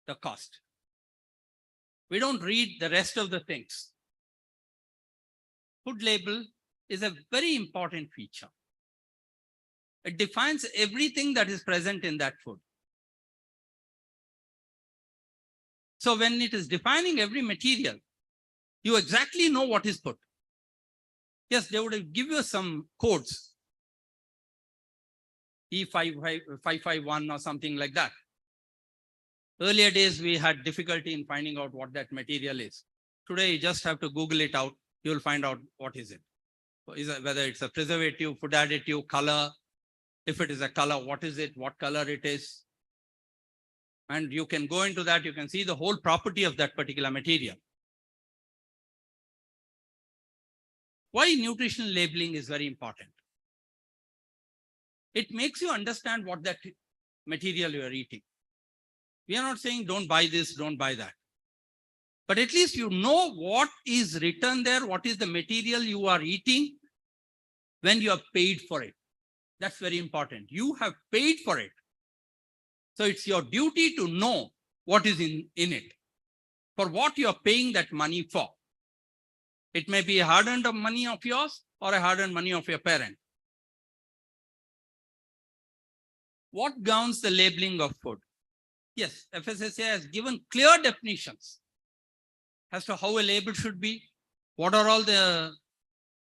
the cost. We don't read the rest of the things. Food label is a very important feature. It defines everything that is present in that food. So when it is defining every material, you exactly know what is put. Yes, they would give you some codes, E551 or something like that. Earlier days, we had difficulty in finding out what that material is. Today, you just have to Google it out. You'll find out what is it. Whether it's a preservative, food additive, color. If it is a color, what is it? What color it is? And you can go into that. You can see the whole property of that particular material. Why nutritional labeling is very important? It makes you understand what that material you are eating. We are not saying don't buy this, don't buy that. But at least you know what is written there, what is the material you are eating when you have paid for it. That's very important. You have paid for it. So it's your duty to know what is in it, for what you are paying that money for. It may be a hard-earned money of yours or a hard-earned money of your parent. What governs the labeling of food? Yes, FSSAI has given clear definitions as to how a label should be, what are all the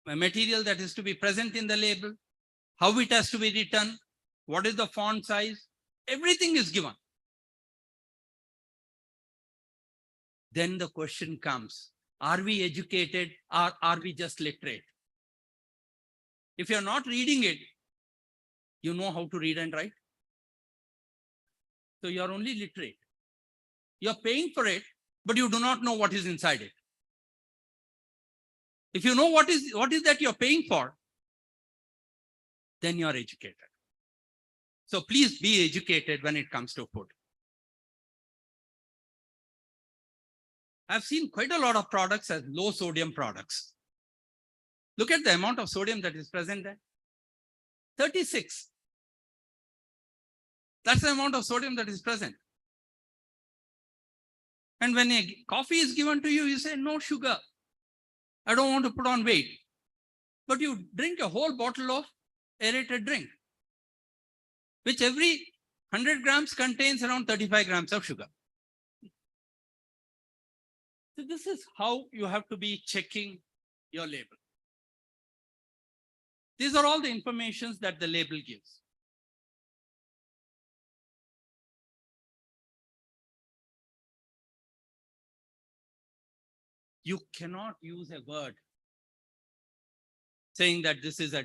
material that is to be present in the label, how it has to be written, what is the font size, everything is given. Then the question comes, are we educated or are we just literate? If you're not reading it, you know how to read and write. So you're only literate. You're paying for it, but you do not know what is inside it. If you know what is that you're paying for, then you're educated. So please be educated when it comes to food. I've seen quite a lot of products as low sodium products. Look at the amount of sodium that is present there. 36. That's the amount of sodium that is present. And when a coffee is given to you, you say, no sugar. I don't want to put on weight. But you drink a whole bottle of aerated drink, which every 100 grams contains around 35 grams of sugar. So this is how you have to be checking your label. These are all the informations that the label gives. You cannot use a word saying that this is a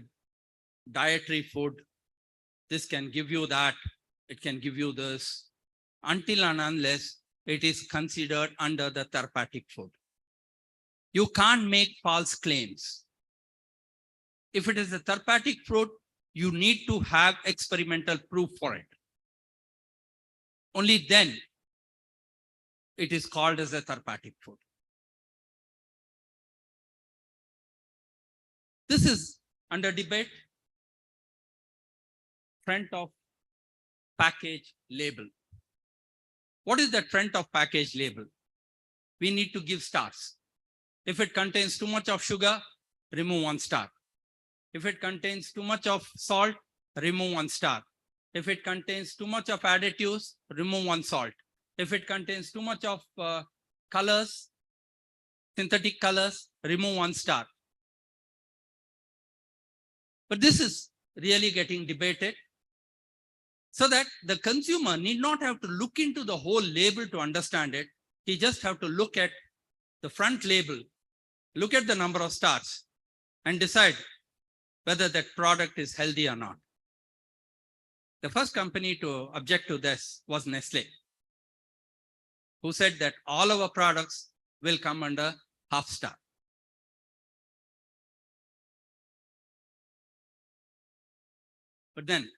dietary food, this can give you that, it can give you this, until and unless it is considered under the therapeutic food. You can't make false claims. If it is a therapeutic food, you need to have experimental proof for it. Only then it is called as a therapeutic food. This is under debate. Front of package label. What is that front of package label? We need to give stars. If it contains too much of sugar, remove 1 star. If it contains too much of salt, remove 1 star. If it contains too much of additives, remove 1 salt. If it contains too much of colors, synthetic colors, remove 1 star. But this is really getting debated so that the consumer need not have to look into the whole label to understand it. He just have to look at the front label, look at the number of stars and decide whether that product is healthy or not. The first company to object to this was Nestle, who said that all our products will come under half star. But then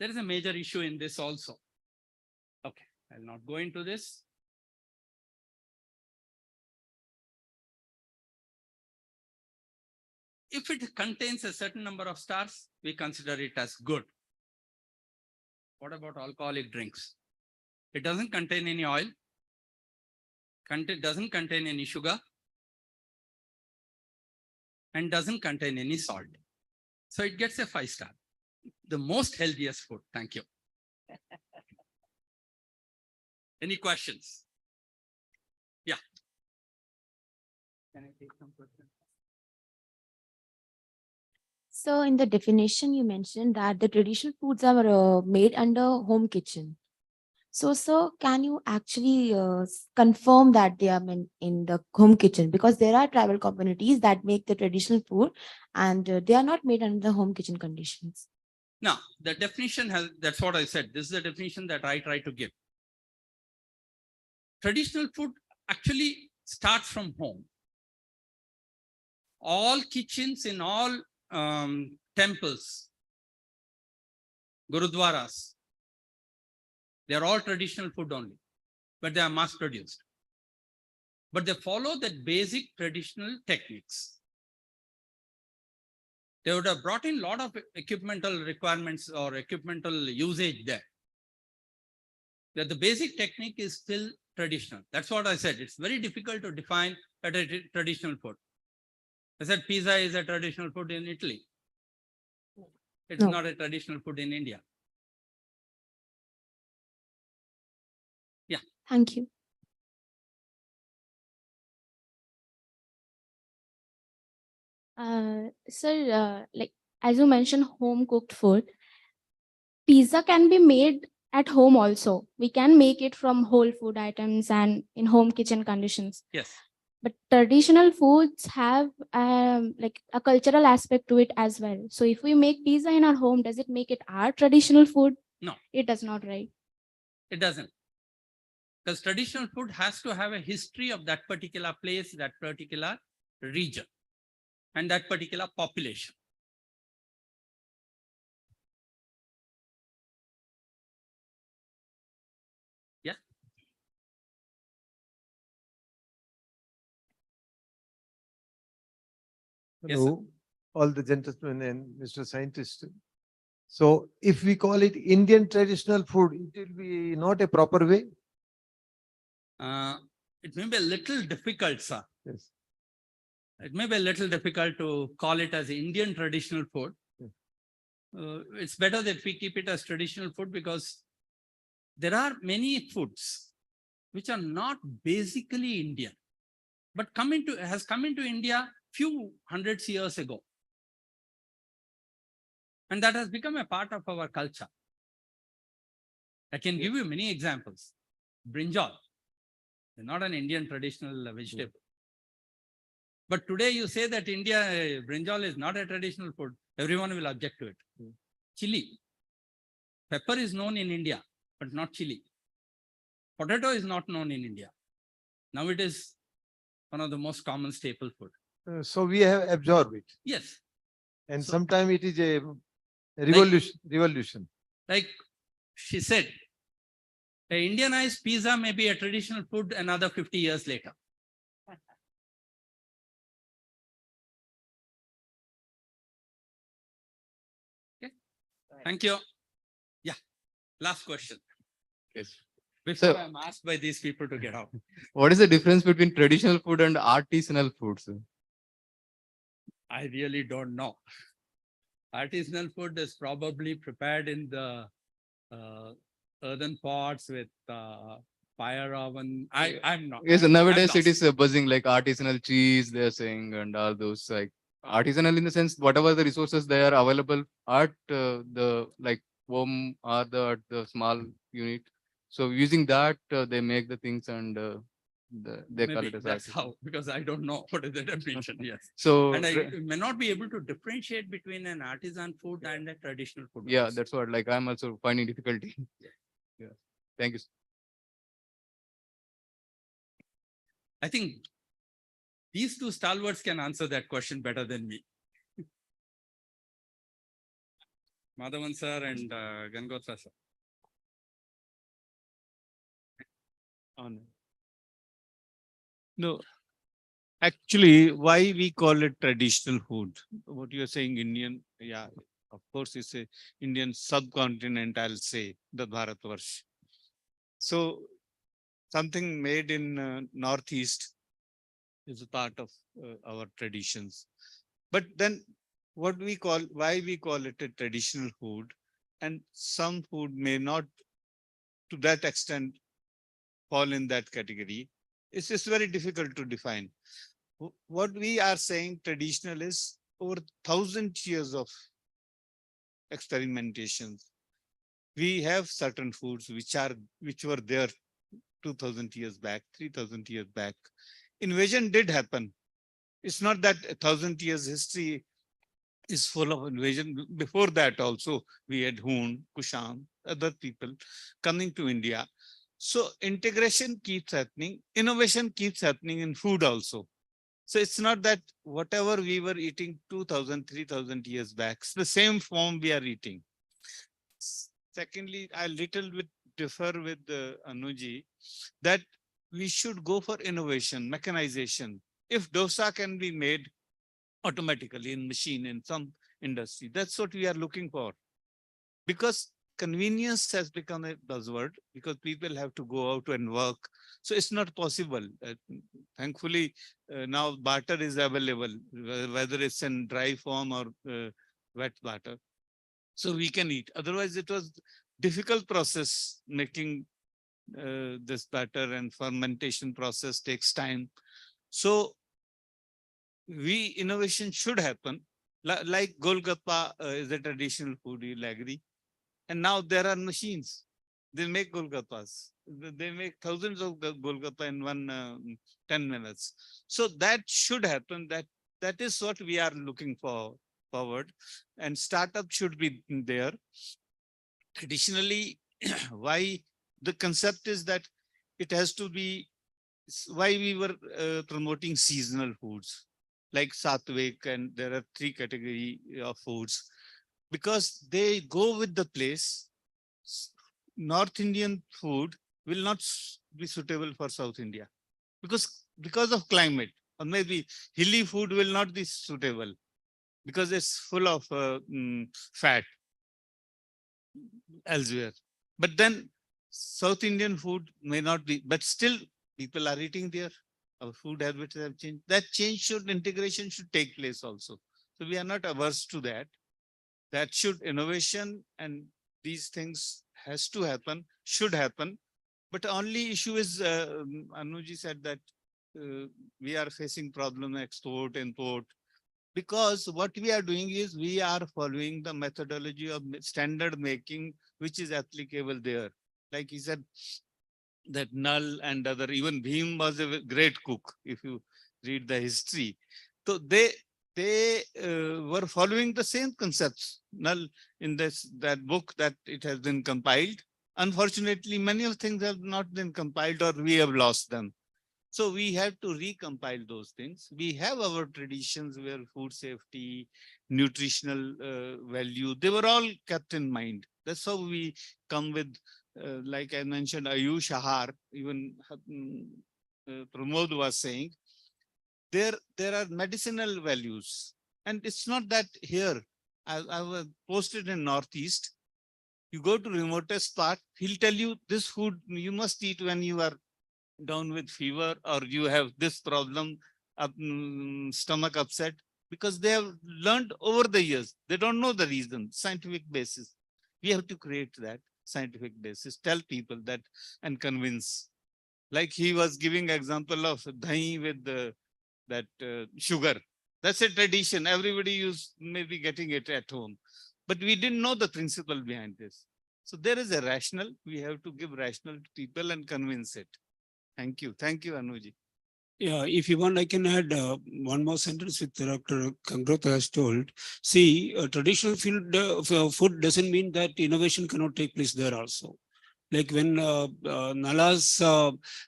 there is a major issue in this also. Okay, I'll not go into this. If it contains a certain number of stars, we consider it as good. What about alcoholic drinks? It doesn't contain any oil, doesn't contain any sugar, and doesn't contain any salt. So it gets a 5 star. The most healthiest food. Thank you. Any questions? Yeah. Can I take some questions? So in the definition, you mentioned that the traditional foods are made under home kitchen. So, sir, can you actually confirm that they are made in the home kitchen? Because there are tribal communities that make the traditional food and they are not made under the home kitchen conditions. Now, the definition has, that's what I said. This is the definition that I try to give. Traditional food actually starts from home. all kitchens in all temples, gurudwaras, they are all traditional food only, but they are mass produced. But they follow that basic traditional techniques. They would have brought in a lot of equipmental requirements or equipmental usage there. That the basic technique is still traditional. That's what I said. It's very difficult to define a traditional food. I said pizza is a traditional food in Italy. It's No. not a traditional food in India. Thank you. Sir, like as you mentioned, home cooked food, pizza can be made at home also. We can make it from whole food items and in home kitchen conditions. Yes. But traditional foods have like a cultural aspect to it as well. So if we make pizza in our home, does it make it our traditional food? No, It does not, right? it doesn't. Because traditional food has to have a history of that particular place, that particular region, and that particular population. Yeah. Yes, sir. Hello, all the gentlemen and Mr. Scientist. So if we call it Indian traditional food, it will be not a proper way. It may be a little difficult, sir. Yes. It may be a little difficult to call it as Indian traditional food. It's better that we keep it as traditional food because there are many foods which are not basically Indian, but has come into India few hundreds years ago. And that has become a part of our culture. I can give you many examples. Brinjal is not an Indian traditional vegetable. But today you say that brinjal is not a traditional food, everyone will object to it. Chili. Pepper is known in India, but not chili. Potato is not known in India. Now it is one of the most common staple food. So we have absorbed it. Yes. And So- sometimes it is a revolution. Like she said, a Indianized pizza may be a traditional food another 50 years later. Okay. Thank you. Yeah. Last question. Yes. Before So- I'm asked by these people to get out. What is the difference between traditional food and artisanal food, sir? I really don't know. Artisanal food is probably prepared in the earthen pots with fire oven. I'm not. Yes, I'm nowadays it lost. is buzzing like artisanal cheese, they're saying, and all those like artisanal in the sense, whatever the resources they are available at the like home or the small unit. So using that, they make the things and they call Maybe it as that's artisanal. how, because I don't know what is the definition. Yes. So And I may not be able to differentiate between an artisan food and a traditional food. yeah, also. that's what like I'm also finding difficulty. Yeah. Thank you. I think these two stalwarts can answer that question better than me. Madhavan sir and Gangotra sir. No, actually, why we call it traditional food? What you're saying, Indian, yeah, of course, it's a Indian subcontinent, I'll say, the Bharatvarsh. So something made in Northeast is a part of our traditions. But then why we call it a traditional food, and some food may not to that extent fall in that category. It's just very difficult to define. What we are saying traditional is over 1,000 years of experimentations. We have certain foods which were there 2,000 years back, 3,000 years back. Invasion did happen. It's not that 1,000 years history is full of invasion. Before that also, we had Hun, Kushan, other people coming to India. So integration keeps happening. Innovation keeps happening in food also. So it's not that whatever we were eating 2000, 3000 years back, it's the same form we are eating. Secondly, I little bit differ with Anuji that we should go for innovation, mechanization. If dosa can be made automatically in machine in some industry, that's what we are looking for. Because convenience has become a buzzword because people have to go out and work. So it's not possible. Thankfully, now barter is available, whether it's in dry form or wet barter. So we can eat. Otherwise, it was difficult process making this batter, and fermentation process takes time. So innovation should happen. Like Golgappa is a traditional food, you'll agree. And now there are machines. They make Golgappas. They make thousands of Golgappa in 10 minutes. So that should happen. That is what we are looking forward. And startup should be there. Traditionally, why the concept is that it has to be, why we were promoting seasonal foods like Satvik, and there are 3 categories of foods because they go with the place. North Indian food will not be suitable for South India because of climate, or maybe hilly food will not be suitable because it's full of fat elsewhere. But then South Indian food may not be, but still people are eating there. Our food habits have changed. That integration should take place also. So we are not averse to that. That innovation and these things has to happen, should happen. But only issue is, Anuji said that we are facing problem export, import, because what we are doing is we are following the methodology of standard making, which is applicable there. Like he said, that Nal and other, even Bhim was a great cook, if you read the history. So they were following the same concepts. Nal, in that book that it has been compiled. Unfortunately, many of things have not been compiled or we have lost them. So we have to recompile those things. We have our traditions where food safety, nutritional value, they were all kept in mind. That's how we come with, like I mentioned, Ayush Ahar, even Pramod was saying, there are medicinal values. And it's not that here, I was posted in Northeast, you go to remotest part, he'll tell you this food you must eat when you are down with fever or you have this problem, stomach upset, because they have learned over the years. They don't know the reason, scientific basis. We have to create that scientific basis, tell people that and convince. Like he was giving example of dahi with that sugar. That's a tradition. Everybody may be getting it at home, but we didn't know the principle behind this. So there is a rational. We have to give rational to people and convince it. Thank you. Thank you, Anuji. Yeah, if you want, I can add one more sentence with Dr. Kangrotha has told. See, traditional food doesn't mean that innovation cannot take place there also. Like when Nala's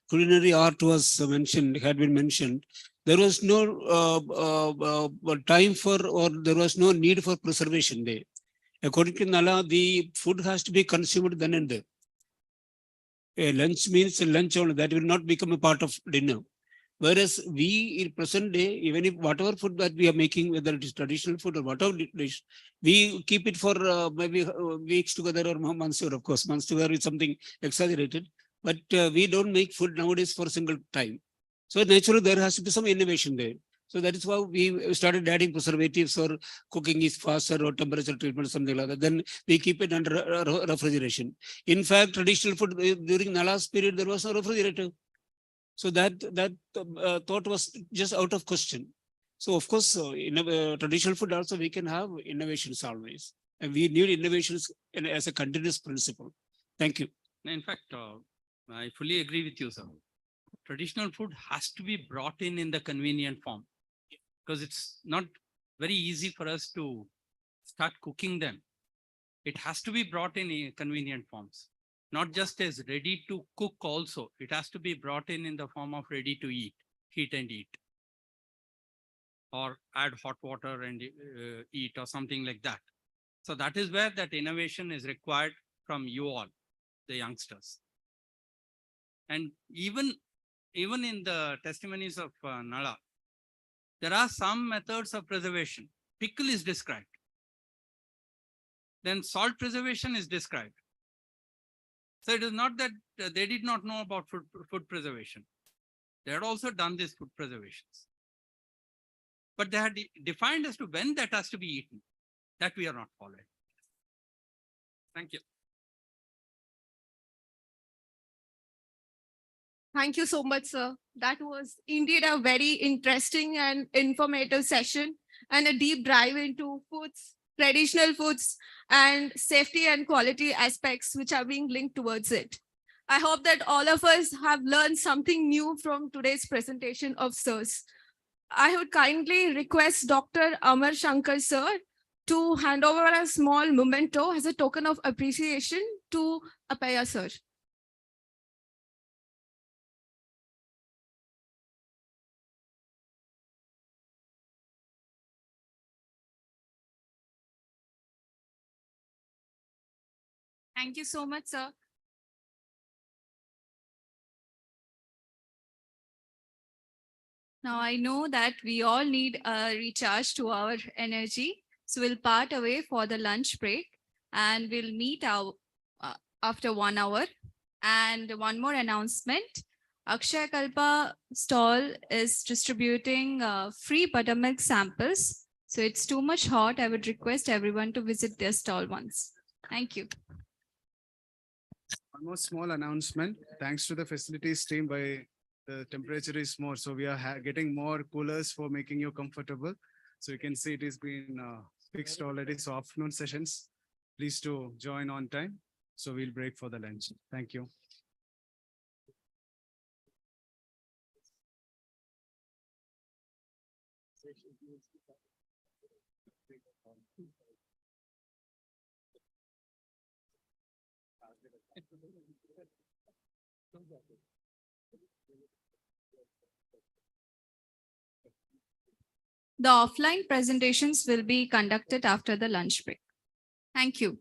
culinary art was had been mentioned, there was no time for, or there was no need for preservation there. According to Nala, the food has to be consumed then and there. A lunch means a lunch only, that will not become a part of dinner. Whereas we in present day, even if whatever food that we are making, whether it is traditional food or whatever dish, we keep it for maybe weeks together or months together. Of course, months together is something exaggerated, but we don't make food nowadays for a single time. So naturally, there has to be some innovation there. So that is why we started adding preservatives, or cooking is faster, or temperature treatment, something like that. Then we keep it under refrigeration. In fact, traditional food during Nala's period, there was no refrigerator. So that thought was just out of question. So of course, in traditional food also we can have innovations always, and we need innovations as a continuous principle. Thank you. In fact, I fully agree with you, sir. Traditional food has to be brought in the convenient form, because it's not very easy for us to start cooking them. It has to be brought in convenient forms. Not just as ready to cook also, it has to be brought in the form of ready to eat, heat and eat. or add hot water and eat or something like that. So that is where that innovation is required from you all, the youngsters. And even in the testimonies of Nala, there are some methods of preservation. Pickle is described. Then salt preservation is described. So it is not that they did not know about food preservation. They had also done these food preservations. But they had defined as to when that has to be eaten. That we are not following. Thank you. Thank you so much, sir. That was indeed a very interesting and informative session and a deep dive into foods, traditional foods, and safety and quality aspects which are being linked towards it. I hope that all of us have learned something new from today's presentation of sirs. I would kindly request Dr. Amar Shankar, sir, to hand over a small memento as a token of appreciation to Apaya, sir. Thank you so much, sir. Now I know that we all need a recharge to our energy. So we'll part away for the lunch break and we'll meet after 1 hour. And one more announcement. Akshay Kalpa stall is distributing free buttermilk samples. So it's too much hot. I would request everyone to visit their stall once. Thank you. One more small announcement. Thanks to the facilities team, by the temperature is more, so we are getting more coolers for making you comfortable. So you can see it has been fixed already. So afternoon sessions, please to join on time. So we'll break for the lunch. Thank you. The offline presentations will be conducted after the lunch break. Thank you.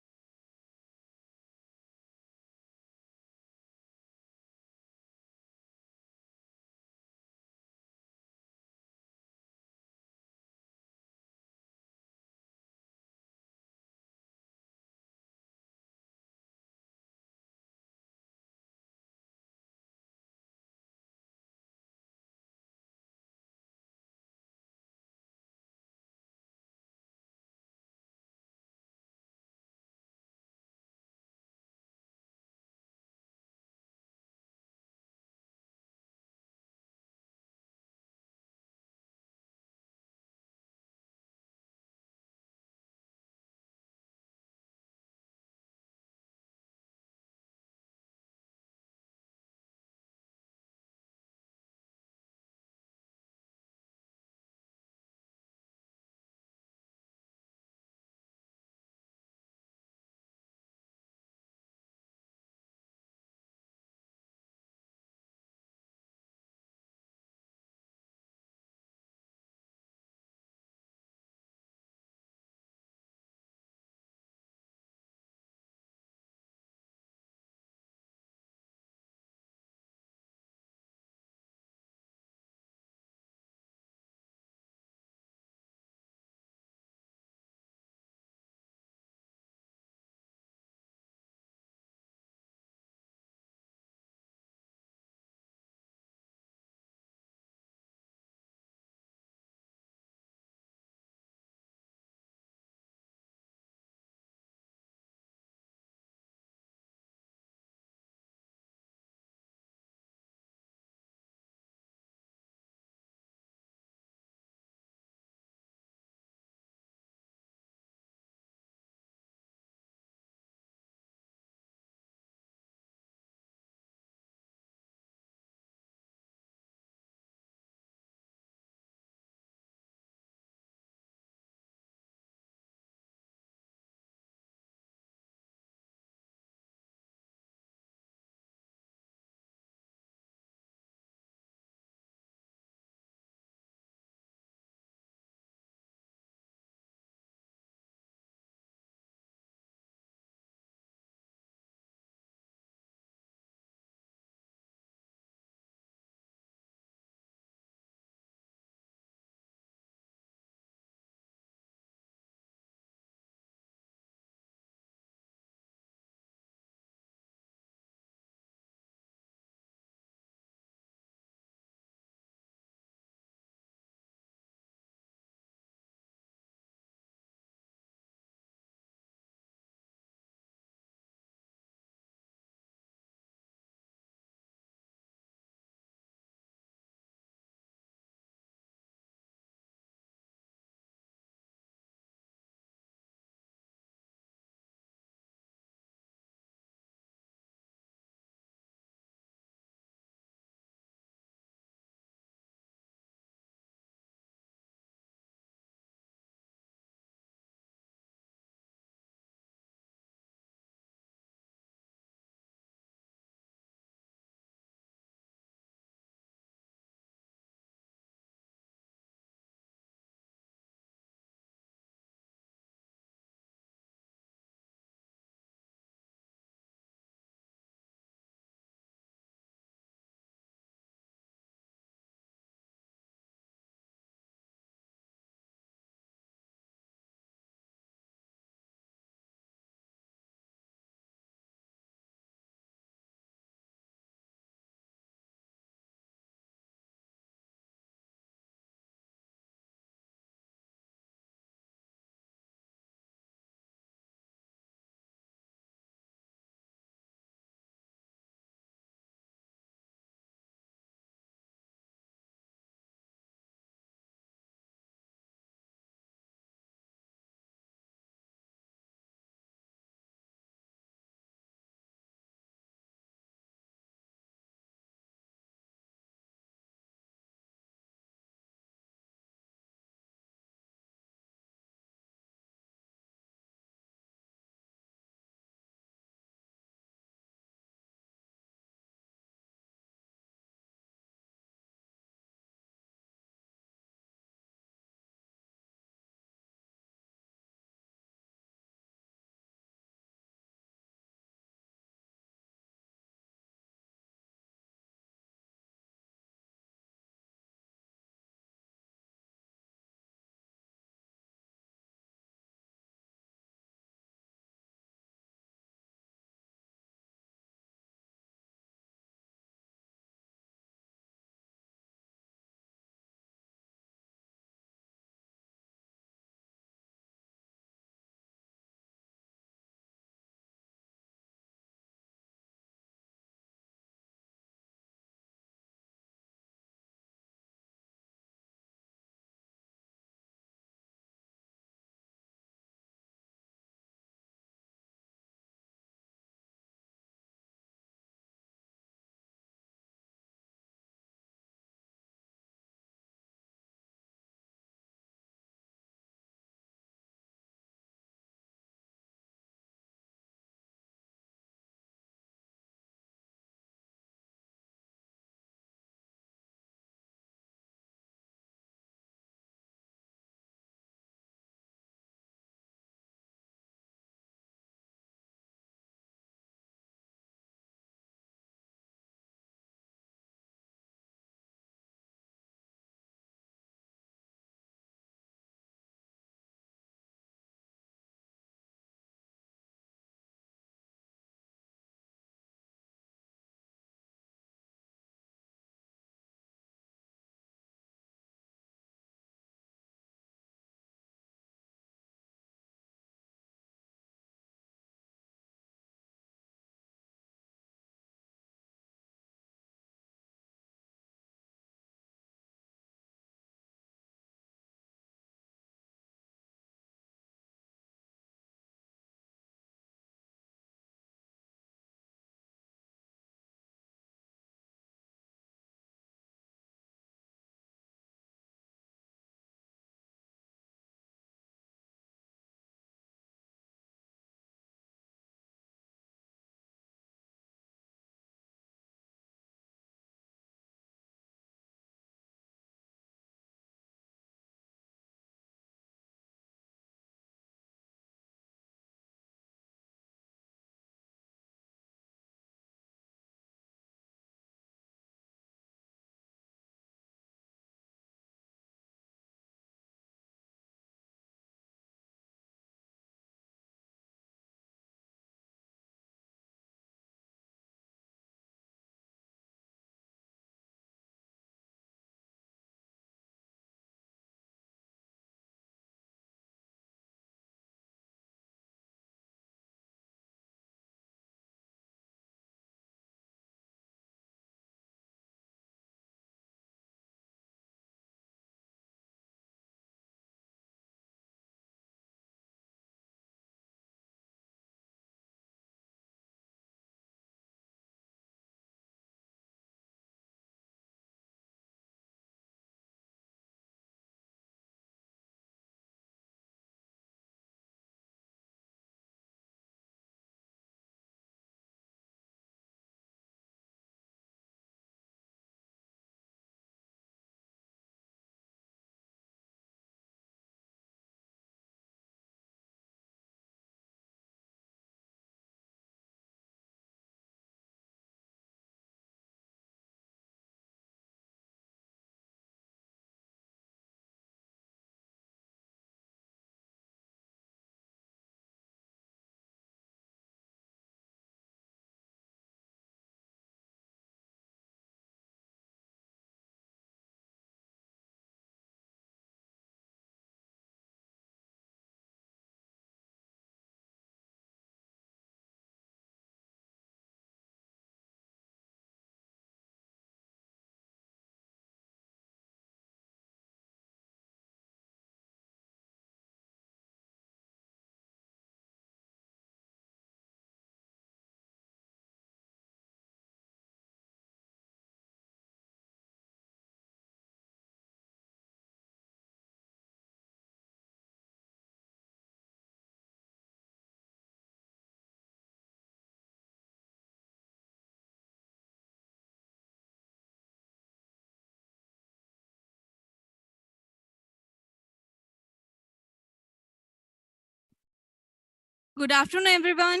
Good afternoon, everyone.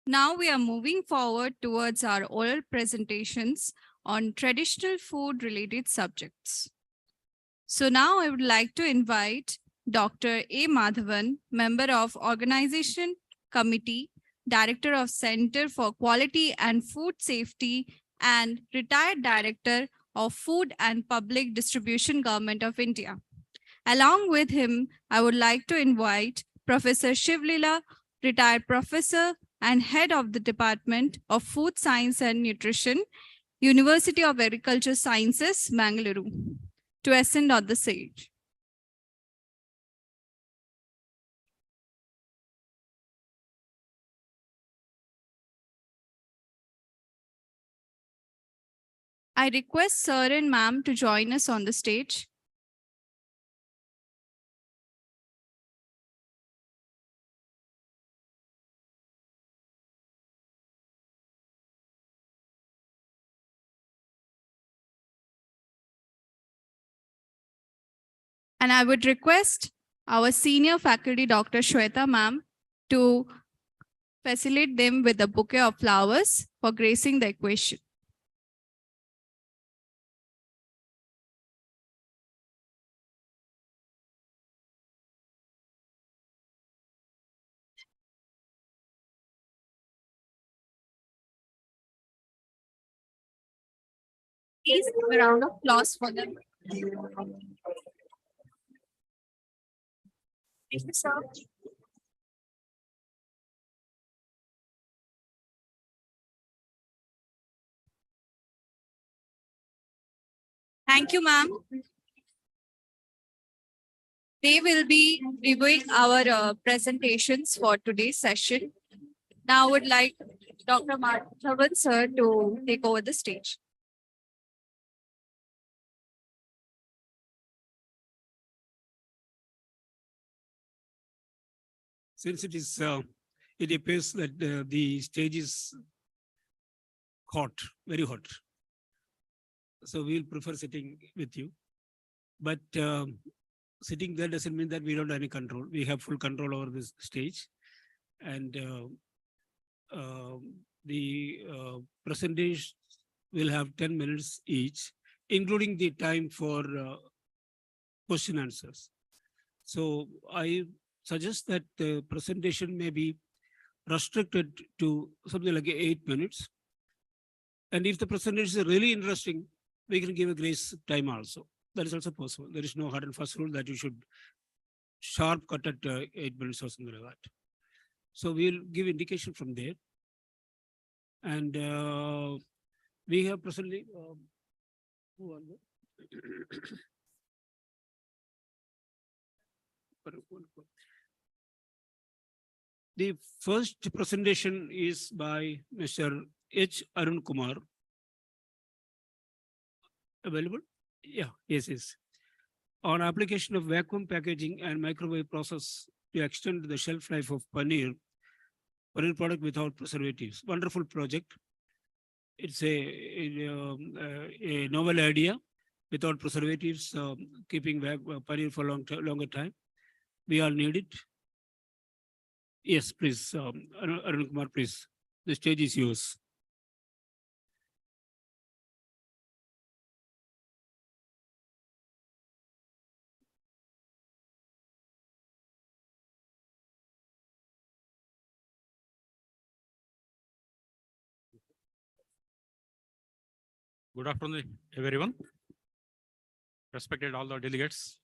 Now we are moving forward towards our oral presentations on traditional food related subjects. So now I would like to invite Dr. A. Madhavan, member of Organization Committee, Director of Center for Quality and Food Safety, and retired Director of Food and Public Distribution, Government of India. Along with him, I would like to invite Professor Shivlila, retired professor and head of the Department of Food Science and Nutrition, University of Agriculture Sciences, Mangaluru, to ascend on the stage. I request sir and ma'am to join us on the stage. And I would request our senior faculty, Dr. Shweta ma'am, to facilitate them with a bouquet of flowers for gracing the occasion. Please give a round of applause for them. Thank you, sir. Thank you, ma'am. They will be reviewing our presentations for today's session. Now I would like Dr. Madhavan sir to take over the stage. Since it appears that the stage is hot, very hot. So we'll prefer sitting with you. But sitting there doesn't mean that we don't have any control. We have full control over this stage. And the presentations will have 10 minutes each, including the time for question answers. So I suggest that the presentation may be restricted to something like 8 minutes. And if the presentation is really interesting, we can give a grace time also. That is also possible. There is no hard and fast rule that you should sharp cut at 8 minutes or something like that. So we'll give indication from there. And we have presently, who are there? The first presentation is by Mr. H. Arun Kumar. Available? Yeah, yes. On application of vacuum packaging and microwave process to extend the shelf life of paneer product without preservatives. Wonderful project. It's a novel idea without preservatives, keeping paneer for longer time. We all need it. Yes, please, Arun Kumar, please. The stage is yours. Good afternoon, everyone. Respected all the delegates.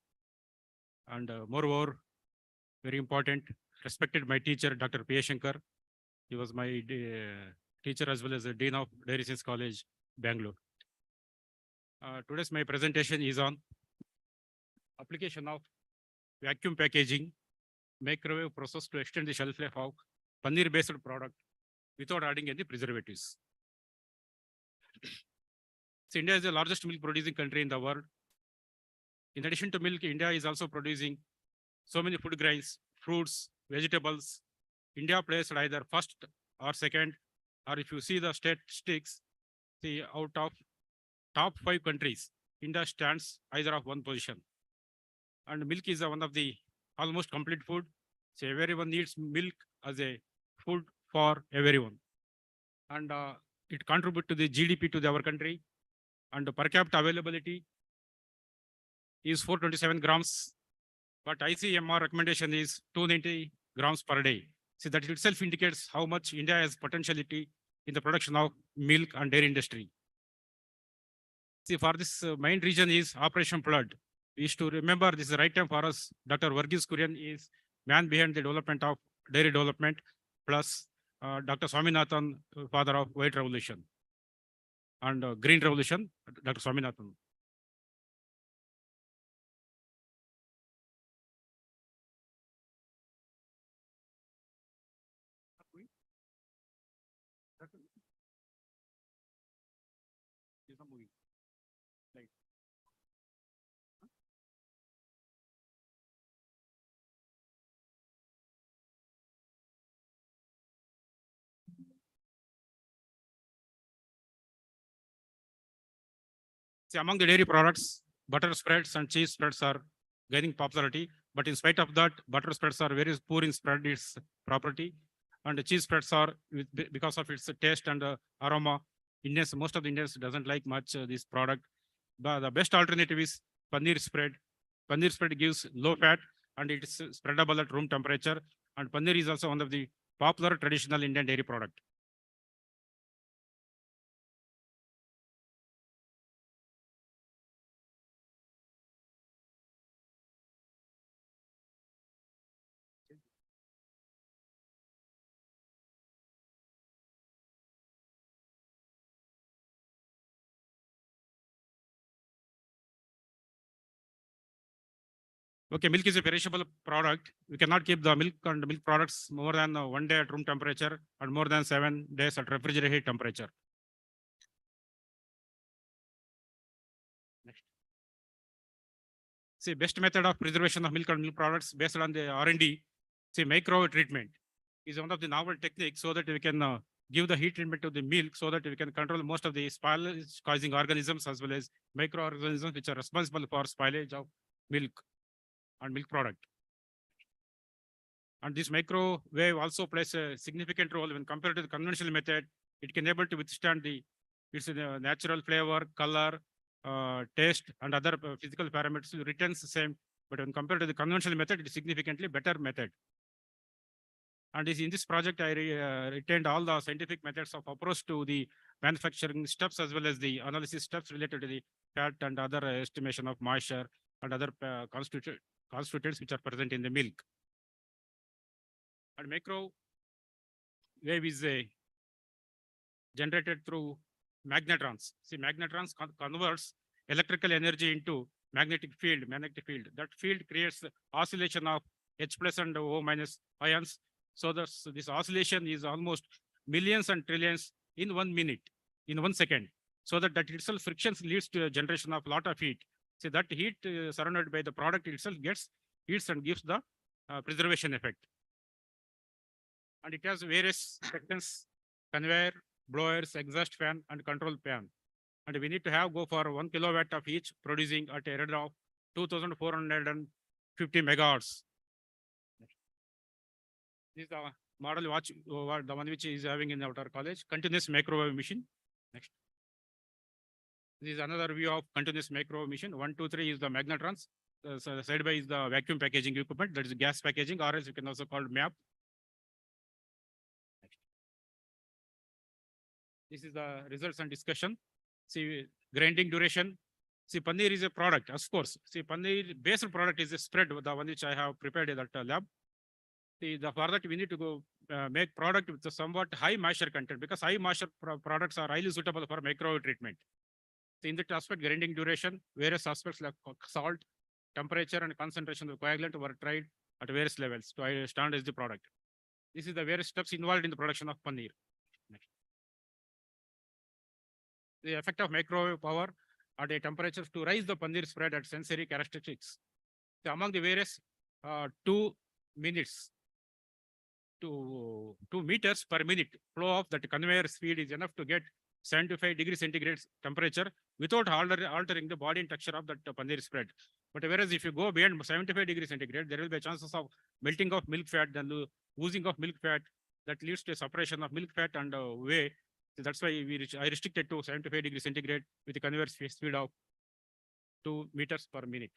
And moreover, very important, respected my teacher, Dr. P. A. Shankar. He was my teacher as well as the Dean of Dairy Science College, Bangalore. Today's my presentation is on application of vacuum packaging, microwave process to extend the shelf life of paneer-based product without adding any preservatives. So India is the largest milk producing country in the world. In addition to milk, India is also producing so many food grains, fruits, vegetables. India placed either first or second, or if you see the statistics, see out of top 5 countries, India stands either of one position. And milk is one of the almost complete food. So everyone needs milk as a food for everyone. And it contributes to the GDP to our country. And the per capita availability is 427 grams, but ICMR recommendation is 290 grams per day. See, that itself indicates how much India has potentiality in the production of milk and dairy industry. See, for this main region is Operation Flood. We used to remember this is the right time for us. Dr. Varghese Kurian is man behind the development of dairy development, plus Dr. Swaminathan, father of White Revolution and Green Revolution, Dr. Swaminathan. See, among the dairy products, butter spreads and cheese spreads are gaining popularity. But in spite of that, butter spreads are very poor in spread its property. And the cheese spreads are, because of its taste and aroma, Indians, most of the Indians doesn't like much this product. But the best alternative is paneer spread. Paneer spread gives low fat and it's spreadable at room temperature. And paneer is also one of the popular traditional Indian dairy product. Okay, milk is a perishable product. We cannot keep the milk and milk products more than 1 day at room temperature and more than 7 days at refrigerated temperature. Next. See, best method of preservation of milk and milk products based on the R&D, see, micro treatment is one of the novel techniques so that we can give the heat treatment to the milk so that we can control most of the spoilage causing organisms as well as microorganisms which are responsible for spoilage of milk and milk product. And this microwave also plays a significant role when compared to the conventional method. It can able to withstand its natural flavor, color, taste, and other physical parameters returns the same. But when compared to the conventional method, it is significantly better method. And in this project, I retained all the scientific methods of approach to the manufacturing steps as well as the analysis steps related to the fat and other estimation of moisture and other constituents which are present in the milk. And microwave is generated through magnetrons. See, magnetrons converts electrical energy into magnetic field. That field creates oscillation of H plus and O minus ions. So this oscillation is almost millions and trillions in 1 minute, in 1 second. So that itself frictions leads to a generation of lot of heat. See, that heat surrounded by the product itself gets heats and gives the preservation effect. And it has various sections: conveyor, blowers, exhaust fan, and control pan. And we need to go for 1 kilowatt of each, producing at a rate of 2,450 megahertz. This is the model watch, the one which is having in our college, continuous microwave machine. Next. This is another view of continuous microwave machine. 1, 2, 3 is the magnetrons. So the side by is the vacuum packaging equipment, that is gas packaging, or else you can also call MAP. Next. This is the results and discussion. See, grinding duration. See, paneer is a product, of course. See, paneer based product is a spread, the one which I have prepared in that lab. See, for that we need to go make product with a somewhat high moisture content, because high moisture products are highly suitable for microwave treatment. So in that aspect, grinding duration, various aspects like salt, temperature, and concentration of coagulant were tried at various levels to standardize the product. This is the various steps involved in the production of paneer. Next. The effect of microwave power at a temperature to raise the paneer spread at sensory characteristics. So among the various 2 minutes to 2 meters per minute flow of that conveyor speed is enough to get 75 degrees centigrade temperature without altering the body and texture of that paneer spread. But whereas if you go beyond 75 degrees centigrade, there will be chances of melting of milk fat, then oozing of milk fat that leads to a separation of milk fat and whey. So that's why I restricted to 75 degrees centigrade with a conveyor speed of 2 meters per minute.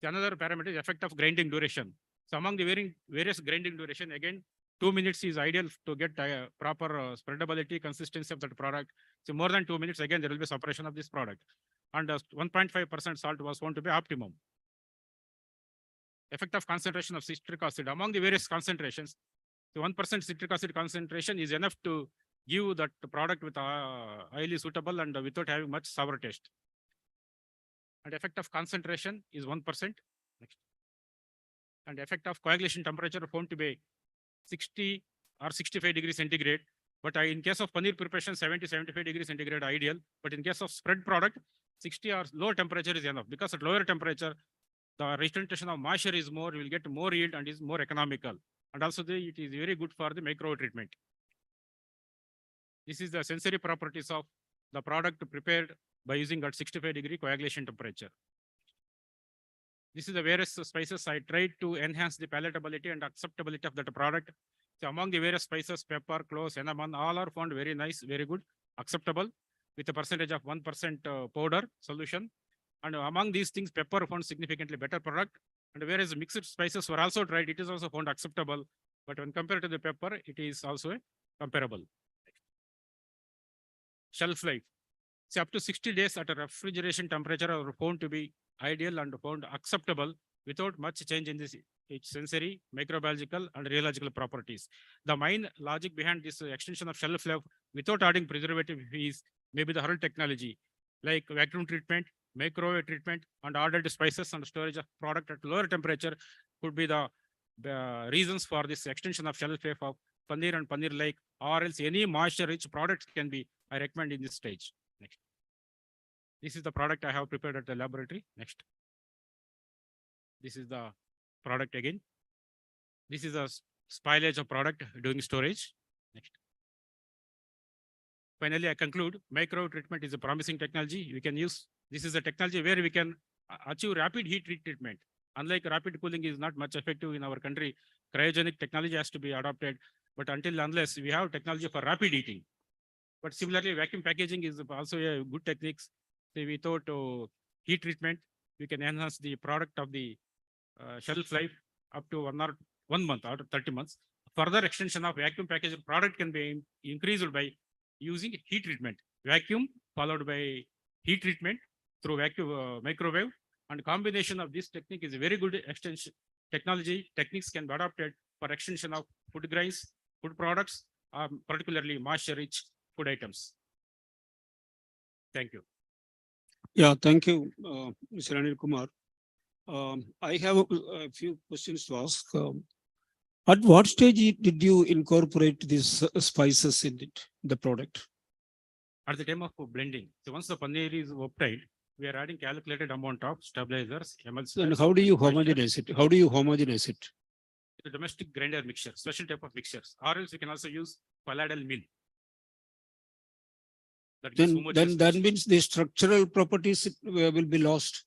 The another parameter is effect of grinding duration. So among the various grinding duration, again, 2 minutes is ideal to get proper spreadability, consistency of that product. So more than 2 minutes, again, there will be separation of this product. And 1.5% salt was found to be optimum. Effect of concentration of citric acid. Among the various concentrations, the 1% citric acid concentration is enough to give that product with highly suitable and without having much sour taste. And effect of concentration is 1%. Next. And effect of coagulation temperature found to be 60 or 65 degrees centigrade. But in case of paneer preparation, 70-75 degrees centigrade ideal. But in case of spread product, 60 or low temperature is enough, because at lower temperature, the retention of moisture is more, you will get more yield and is more economical. And also it is very good for the micro treatment. This is the sensory properties of the product prepared by using at 65 degree coagulation temperature. This is the various spices I tried to enhance the palatability and acceptability of that product. So among the various spices, pepper, cloves, cinnamon, all are found very nice, very good, acceptable, with a percentage of 1% powder solution. And among these things, pepper found significantly better product. And whereas mixed spices were also tried, it is also found acceptable. But when compared to the pepper, it is also comparable. Shelf life. See, up to 60 days at a refrigeration temperature are found to be ideal and found acceptable without much change in this its sensory, microbiological, and rheological properties. The main logic behind this extension of shelf life without adding preservative is maybe the Hull technology, like vacuum treatment, microwave treatment, and ordered spices and storage of product at lower temperature could be the reasons for this extension of shelf life of paneer and paneer-like, or else any moisture-rich product can be, I recommend in this stage. Next. This is the product I have prepared at the laboratory. Next. This is the product again. This is a spoilage of product during storage. Next. Finally, I conclude, micro treatment is a promising technology we can use. This is a technology where we can achieve rapid heat treatment. Unlike rapid cooling is not much effective in our country, cryogenic technology has to be adopted. But unless we have technology for rapid heating. But similarly, vacuum packaging is also a good technique. So without heat treatment, we can enhance the product of the shelf life up to 1 month or 30 months. Further extension of vacuum packaging product can be increased by using heat treatment. Vacuum followed by heat treatment through vacuum microwave, and combination of this technique is a very good extension. Techniques can be adopted for extension of food grains, food products, particularly moisture-rich food items. Thank you. Yeah, thank you, Mr. Anil Kumar. I have a few questions to ask. At what stage did you incorporate these spices in the product? At the time of blending. So once the paneer is obtained, we are adding calculated amount of stabilizers, emulsifiers. And how do you homogenize it? How do you homogenize it? The domestic grinder mixture, special type of mixtures, or else you can also use palladial mill. That means the structural properties will be lost.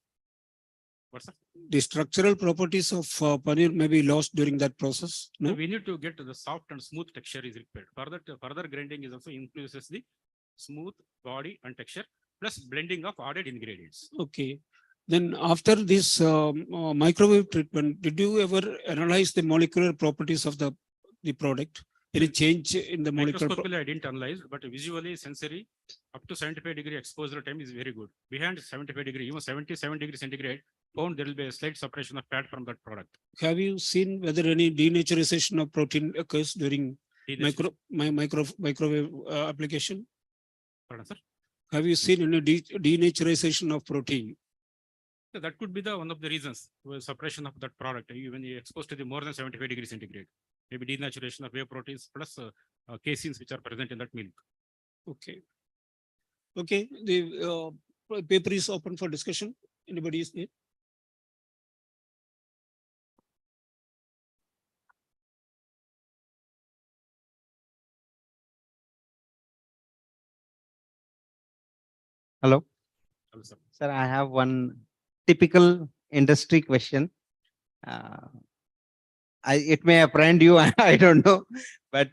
What's that? The structural properties of paneer may be lost during that process. No? We need to get to the soft and smooth texture is required. Further grinding is also influences the smooth body and texture, plus blending of added ingredients. Okay. Then after this microwave treatment, did you ever analyze the molecular properties of the product? Any change in the molecular? Microscopically, I didn't analyze, but visually, sensory, up to 75 degree exposure time is very good. Behind 75 degree, even 77 degrees centigrade, found there will be a slight separation of fat from that product. Have you seen whether any denaturization of protein occurs during microwave application? Pardon, sir? Have you seen any denaturization of protein? So that could be one of the reasons for separation of that product. When you exposed to the more than 75 degrees centigrade, maybe denaturation of whey proteins plus caseins which are present in that milk. Okay. Okay. The paper is open for discussion. Anybody is there? Hello. Hello, sir. Sir, I have one typical industry question. It may apprehend you, I don't know, but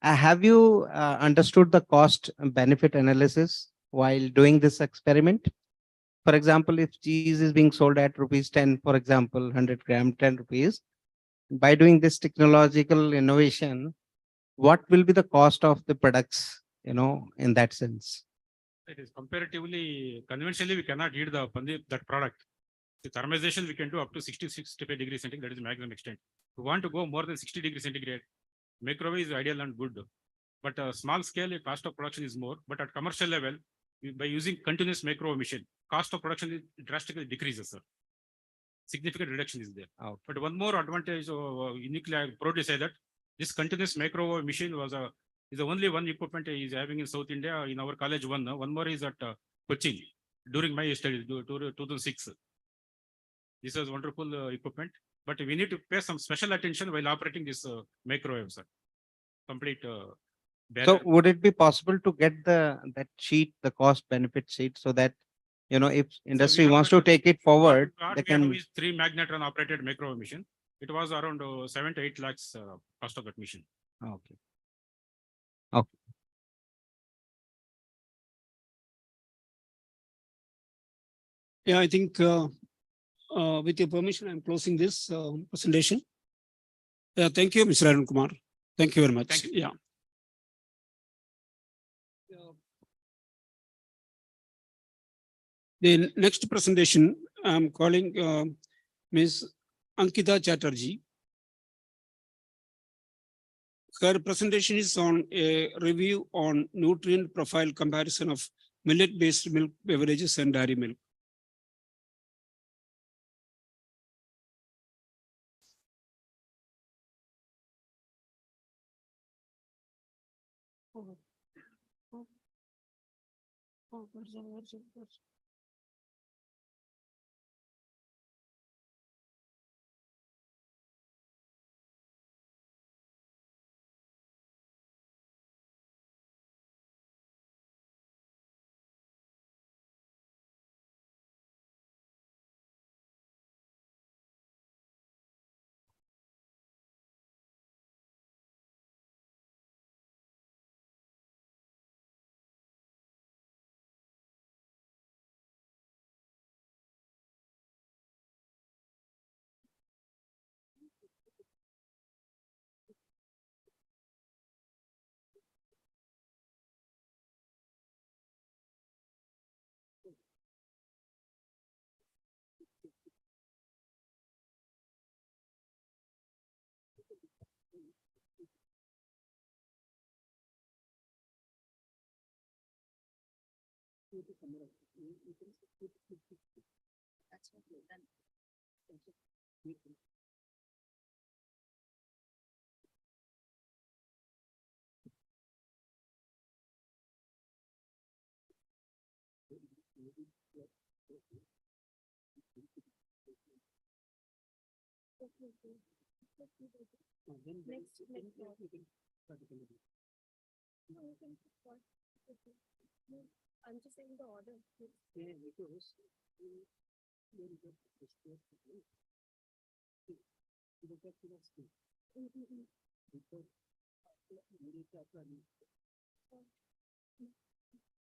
have you understood the cost benefit analysis while doing this experiment? For example, if cheese is being sold at rupees 10, for example, 100 gram, 10 rupees, by doing this technological innovation, what will be the cost of the products, in that sense? It is comparatively, conventionally, we cannot heat that product. The thermization we can do up to 65 degrees centigrade, that is the maximum extent. We want to go more than 60 degrees centigrade. Microwave is ideal and good. But small scale, cost of production is more. But at commercial level, by using continuous microwave machine, cost of production drastically decreases, sir. Significant reduction is there. But one more advantage, uniquely I proud to say that this continuous microwave machine is the only one equipment is having in South India. In our college, one more is at Cochin during my studies, 2006. This was wonderful equipment, but we need to pay some special attention while operating this microwave, sir. Complete. So would it be possible to get that sheet, the cost benefit sheet, so that, if industry wants to take it forward, they can. 3 magnetron operated microwave machine. It was around 7 to 8 lakhs cost of that machine. Okay. Okay. Yeah, I think with your permission, I'm closing this presentation. Yeah, thank you, Mr. Arun Kumar. Thank you very much. Thank you. Yeah. The next presentation, I'm calling Ms. Ankita Chatterjee. Her presentation is on a review on nutrient profile comparison of millet-based milk beverages and dairy milk. I'm just saying the order.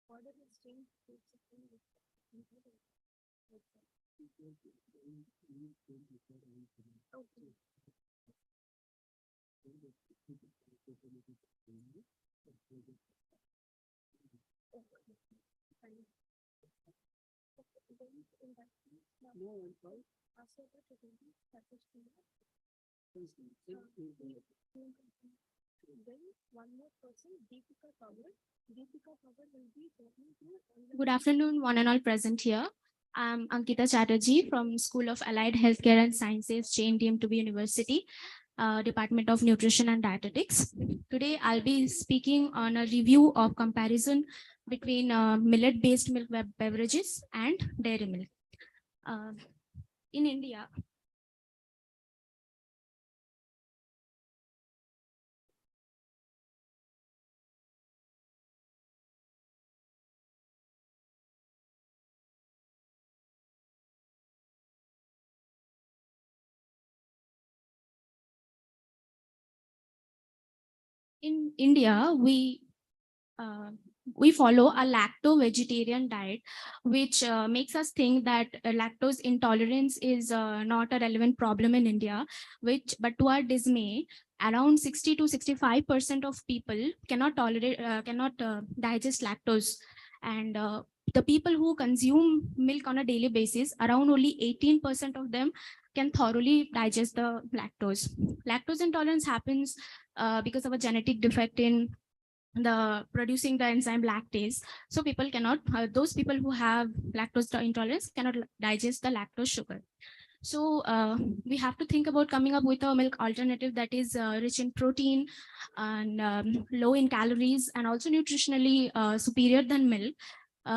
Order is changed. Okay. Good afternoon, one and all present here. I'm Ankita Chatterjee from School of Allied Healthcare and Sciences, JNTM University, Department of Nutrition and Dietetics. Today, I'll be speaking on a review of comparison between millet-based milk beverages and dairy milk. In India, in India, we follow a lacto-vegetarian diet, which makes us think that lactose intolerance is not a relevant problem in India, but to our dismay, around 60 to 65% of people cannot digest lactose. And the people who consume milk on a daily basis, around only 18% of them can thoroughly digest the lactose. Lactose intolerance happens because of a genetic defect in producing the enzyme lactase. So people cannot, those people who have lactose intolerance cannot digest the lactose sugar. So we have to think about coming up with a milk alternative that is rich in protein and low in calories and also nutritionally superior than milk,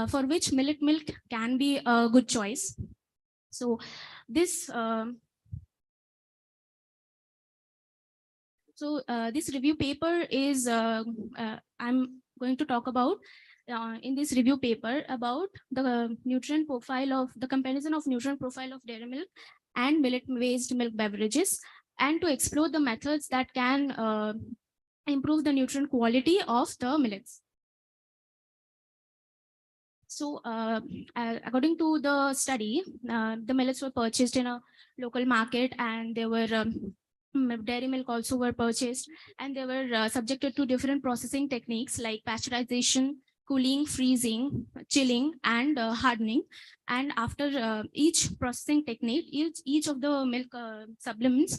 for which millet milk can be a good choice. So this this review paper is, I'm going to talk about in this review paper about the nutrient profile of the comparison of nutrient profile of dairy milk and millet-based milk beverages, and to explore the methods that can improve the nutrient quality of the millets. So according to the study, the millets were purchased in a local market, and they were dairy milk also were purchased, and they were subjected to different processing techniques like pasteurization, cooling, freezing, chilling, and hardening. And after each processing technique, each of the milk supplements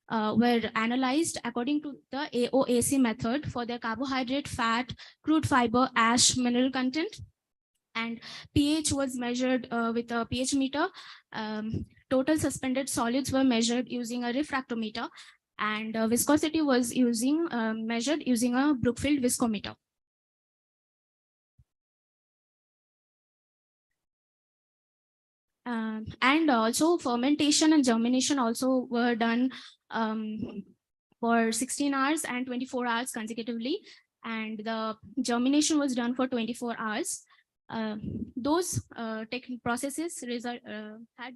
were analyzed according to the AOAC method for their carbohydrate, fat, crude fiber, ash, mineral content. And pH was measured with a pH meter. Total suspended solids were measured using a refractometer, and viscosity was measured using a Brookfield viscometer. And also fermentation and germination also were done for 16 hours and 24 hours consecutively, and the germination was done for 24 hours. Those processes had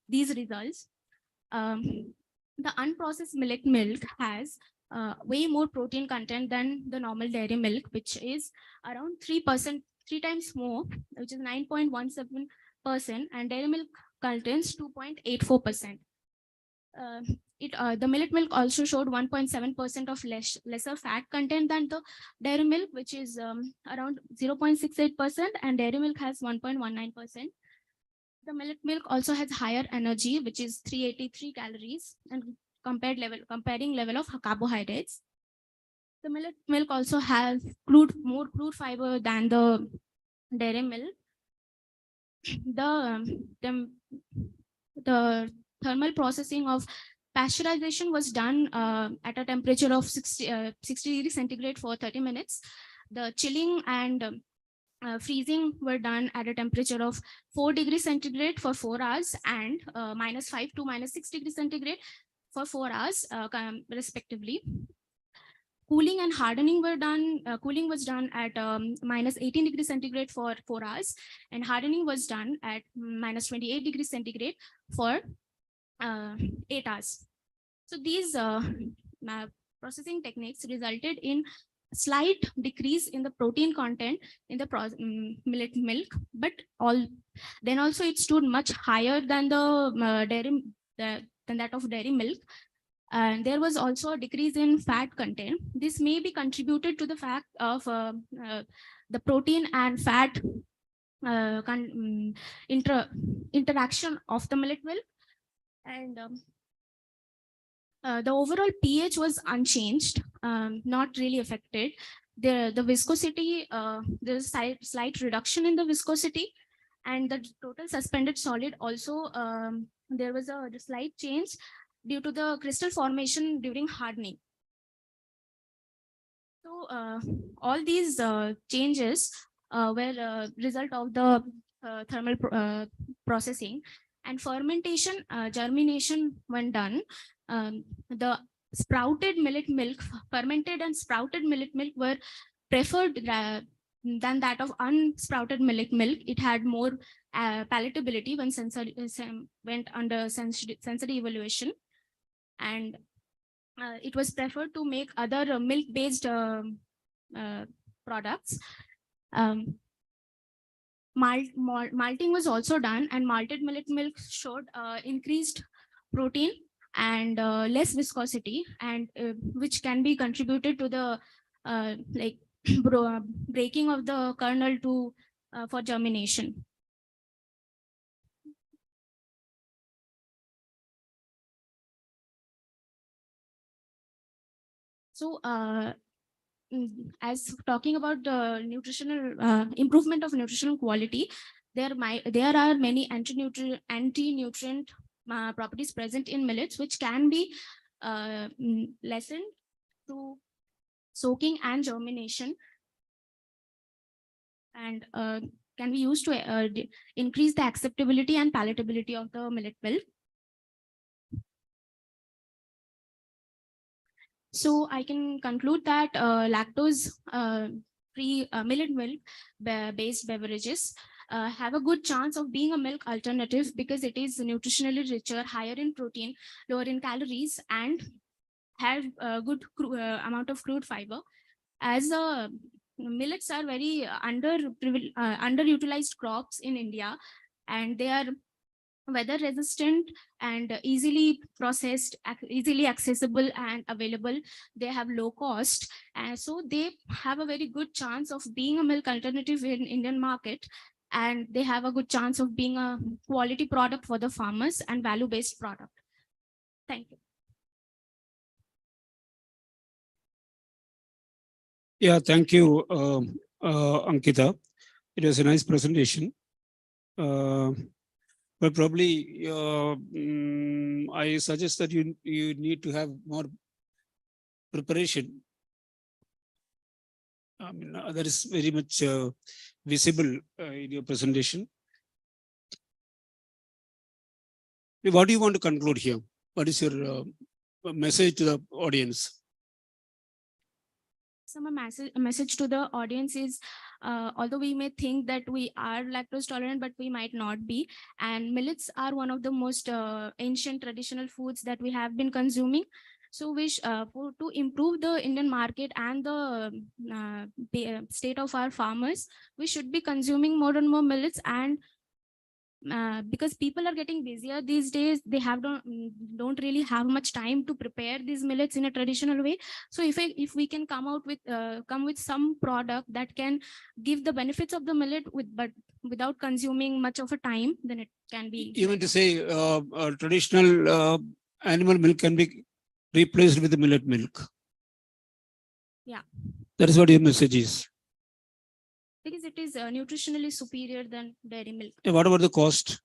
these results. The unprocessed millet milk has way more protein content than the normal dairy milk, which is around 3%, 3 times more, which is 9.17%, and dairy milk contains 2.84%. The millet milk also showed 1.7% of lesser fat content than the dairy milk, which is around 0.68%, and dairy milk has 1.19%. The millet milk also has higher energy, which is 383 calories, and comparing level of carbohydrates. The millet milk also has more crude fiber than the dairy milk. The thermal processing of pasteurization was done at a temperature of 60 degrees centigrade for 30 minutes. The chilling and freezing were done at a temperature of 4 degrees centigrade for 4 hours, and -5 to -6 degrees centigrade for 4 hours respectively. Cooling and hardening were done. Cooling was done at -18 degrees centigrade for 4 hours, and hardening was done at -28 degrees centigrade for 8 hours. So these processing techniques resulted in slight decrease in the protein content in the millet milk, but then also it stood much higher than the than that of dairy milk. And there was also a decrease in fat content. This may be contributed to the fact of the protein and fat interaction of the millet milk. And the overall pH was unchanged, not really affected. The viscosity, there's a slight reduction in the viscosity, and the total suspended solid also, there was a slight change due to the crystal formation during hardening. So all these changes were a result of the thermal processing. And fermentation, germination when done, the sprouted millet milk, fermented and sprouted millet milk were preferred than that of unsprouted millet milk. It had more palatability when went under sensory evaluation. And it was preferred to make other milk-based products. Malting was also done, and malted millet milk showed increased protein and less viscosity, and which can be contributed to the like breaking of the kernel to for germination. So as talking about the nutritional improvement of nutritional quality, there are many anti-nutrient properties present in millets, which can be lessened through soaking and germination, and can be used to increase the acceptability and palatability of the millet milk. So I can conclude that lactose-free millet milk based beverages have a good chance of being a milk alternative because it is nutritionally richer, higher in protein, lower in calories, and have a good amount of crude fiber. As millets are very underutilized crops in India, and they are weather resistant and easily processed, easily accessible and available. They have low cost, and so they have a very good chance of being a milk alternative in Indian market, and they have a good chance of being a quality product for the farmers and value-based product. Thank you. Yeah, thank you, Ankita. It was a nice presentation. But probably I suggest that you need to have more preparation. I mean, that is very much visible in your presentation. What do you want to conclude here? What is your message to the audience? So my message to the audience is, although we may think that we are lactose tolerant, but we might not be. And millets are one of the most ancient traditional foods that we have been consuming. So wish to improve the Indian market and the state of our farmers, we should be consuming more and more millets. And because people are getting busier these days, they don't really have much time to prepare these millets in a traditional way. So if we can come with some product that can give the benefits of the millet but without consuming much of a time, then it can be. You mean to say traditional animal milk can be replaced with the millet milk? Yeah. That is what your message is. Because it is nutritionally superior than dairy milk. What about the cost?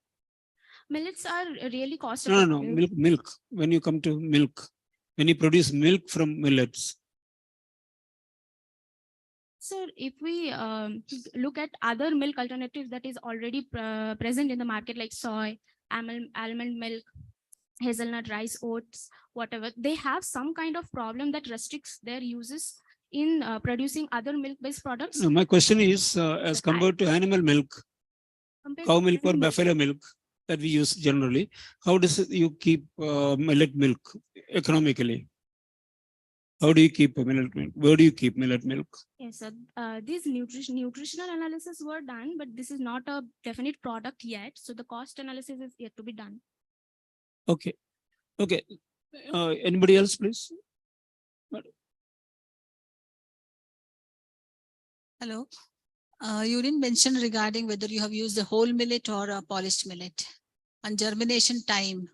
Millets are really cost No, effective. milk. When you come to milk, when you produce milk from millets. Sir, if we look at other milk alternatives that is already present in the market, like soy, almond milk, hazelnut, rice, oats, whatever, they have some kind of problem that restricts their uses in producing other milk-based products. No, my question is, as compared to animal milk, cow milk or buffalo milk that we use generally, how does you keep millet milk economically? How do you keep millet milk? Where do you keep millet milk? Yes, sir. These nutritional analysis were done, but this is not a definite product yet. So the cost analysis is yet to be done. Okay. Okay. Anybody else, please? Hello. You didn't mention regarding whether you have used a whole millet or a polished millet. And germination time,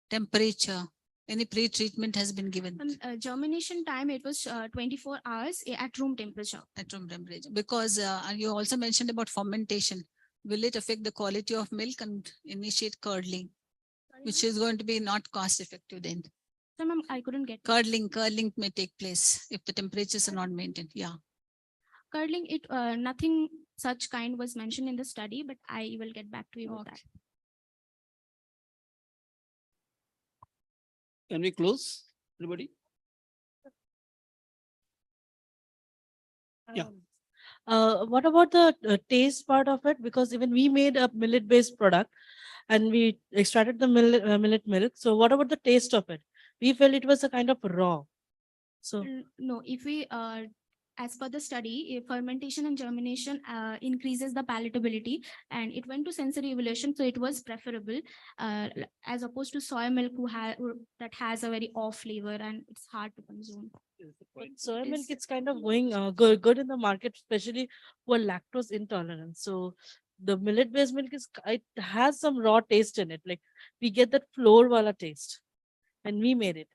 temperature, any pre-treatment has been given? Germination time, it was 24 hours at room temperature. At room temperature. Because you also mentioned about fermentation. Will it affect the quality of milk and initiate curdling, which is going to be not cost effective then? So, ma'am, I couldn't get Curdling may take place if the temperatures are not maintained. Yeah. Curdling, nothing such kind was mentioned in the study, but I will get back to you with that. Can we close? Everybody? Yeah. What about the taste part of it? Because even we made a millet-based product and we extracted the millet milk. So what about the taste of it? we felt it was a kind of raw. So No, if we, as per the study, fermentation and germination increases the palatability, and it went to sensory evolution, so it was preferable as opposed to soy milk that has a very off flavor and it's hard to consume. soy milk, it's kind of going good in the market, especially for lactose intolerant. So the millet-based milk it has some raw taste in it. Like we get that flour wala taste, and we made it.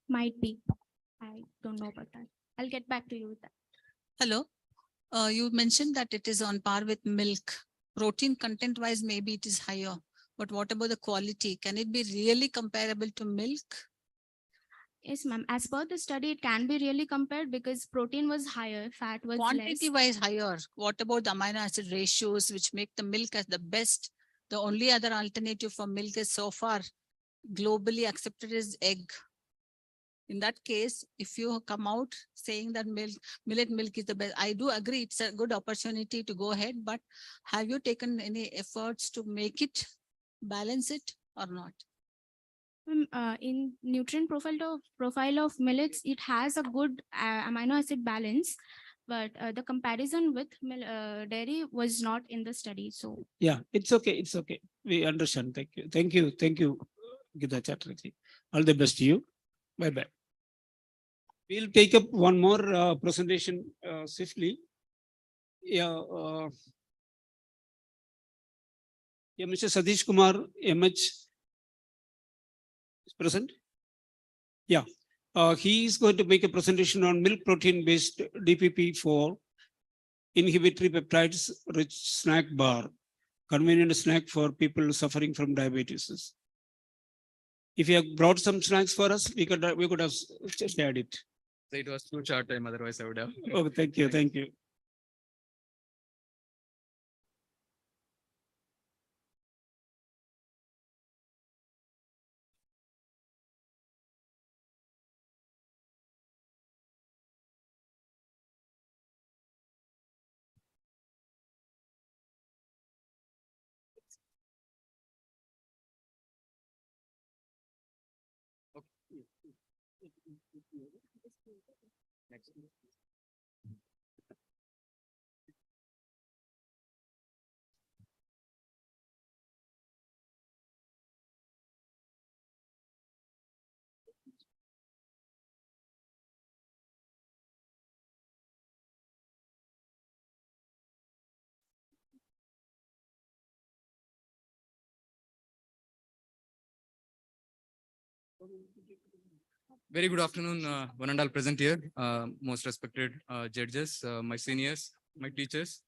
Might be. I don't know about that. I'll get back to you with that. Hello. You mentioned that it is on par with milk. Protein content wise, maybe it is higher. But what about the quality? Can it be really comparable to milk? Yes, ma'am. As per the study, it can be really compared because protein was higher, fat was Quantity less. wise higher. What about the amino acid ratios which make the milk as the best? The only other alternative for milk is so far globally accepted is egg. In that case, if you come out saying that millet milk is the best, I do agree it's a good opportunity to go ahead, but have you taken any efforts to make it, balance it or not? In nutrient profile of millets, it has a good amino acid balance, but the comparison with dairy was not in the study. So Yeah, it's okay. It's okay. We understand. Thank you. Thank you. Thank you, Gita Chatterjee. All the best to you. Bye-bye. We'll take up one more presentation swiftly. Yeah, Mr. Satish Kumar, MH is present. Yeah, he is going to make a presentation on milk protein based DPP-4 inhibitory peptides rich snack bar, convenient snack for people suffering from diabetes. If you have brought some snacks for us, we could have shared it. It was too short time, otherwise I would have. Oh, thank you. Thank you. Very good afternoon, one and all present here, most respected judges, my seniors, my teachers.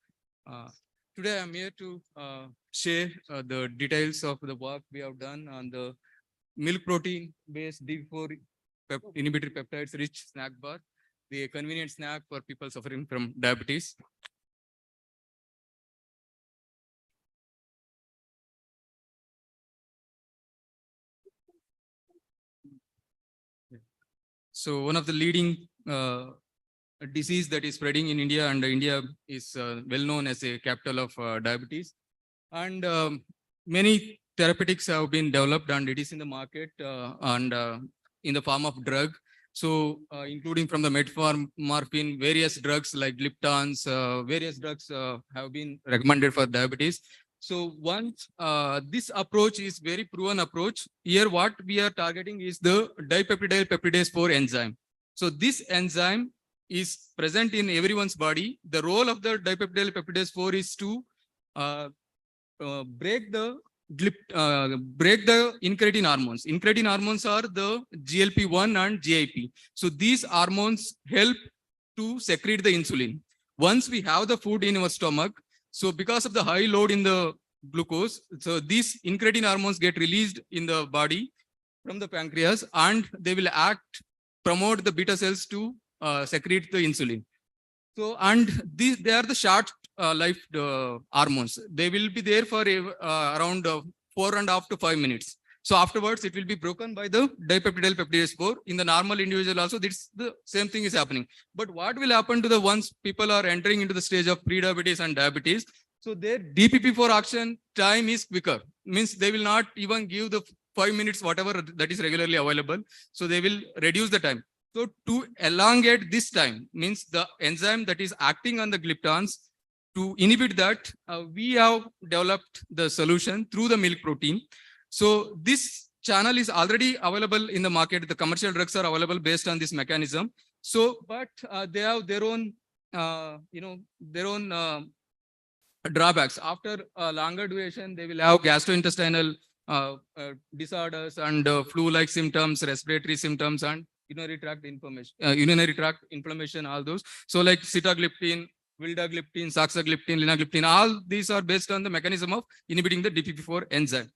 Today I'm here to share the details of the work we have done on the milk protein based DP4 inhibitory peptides rich snack bar, the convenient snack for people suffering from diabetes. So one of the leading disease that is spreading in India, and India is well known as a capital of diabetes. And many therapeutics have been developed and it is in the market and in the form of drug. So including from the metformin, various drugs like gliptons, various drugs have been recommended for diabetes. So once this approach is very proven approach, here what we are targeting is the dipeptidyl peptidase 4 enzyme. So this enzyme is present in everyone's body. The role of the dipeptidyl peptidase 4 is to break the incretin hormones. Incretin hormones are the GLP-1 and GIP. So these hormones help to secrete the insulin. Once we have the food in our stomach, so because of the high load in the glucose, so these incretin hormones get released in the body from the pancreas and they will promote the beta cells to secrete the insulin. So, and they are the short life hormones. They will be there for around 4.5 to 5 minutes. So afterwards, it will be broken by the dipeptidyl peptidase 4. In the normal individual also, this the same thing is happening. But what will happen to the once people are entering into the stage of pre-diabetes and diabetes? So their DPP4 action time is quicker. Means they will not even give the 5 minutes, whatever that is regularly available. So they will reduce the time. So to elongate this time means the enzyme that is acting on the gliptons, to inhibit that, we have developed the solution through the milk protein. So this channel is already available in the market. The commercial drugs are available based on this mechanism. So, but they have their own, their own drawbacks. After a longer duration, they will have gastrointestinal disorders and flu-like symptoms, respiratory symptoms, and urinary tract inflammation, all those. So like sitagliptin, vildagliptin, saxagliptin, linagliptin, all these are based on the mechanism of inhibiting the DPP4 enzyme.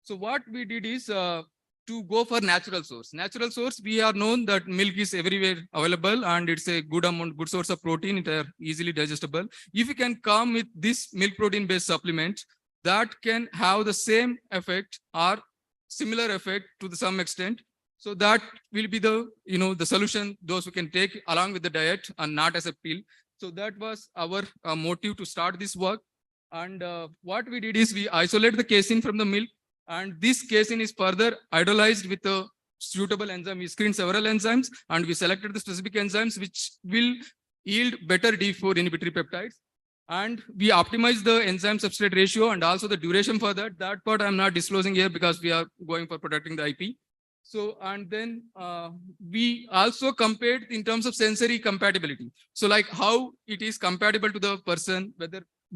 So what we did is to go for natural source. Natural source, we are known that milk is everywhere available and it's a good source of protein. It are easily digestible. If you can come with this milk protein based supplement, that can have the same effect or similar effect to some extent. So that will be the, the solution those who can take along with the diet and not as a pill. So that was our motive to start this work. And what we did is we isolate the casein from the milk, and this casein is further hydrolyzed with a suitable enzyme. We screened several enzymes and we selected the specific enzymes which will yield better D4 inhibitory peptides. And we optimize the enzyme substrate ratio and also the duration for that. That part I'm not disclosing here because we are going for protecting the IP. So, and then we also compared in terms of sensory compatibility. So like how it is compatible to the person,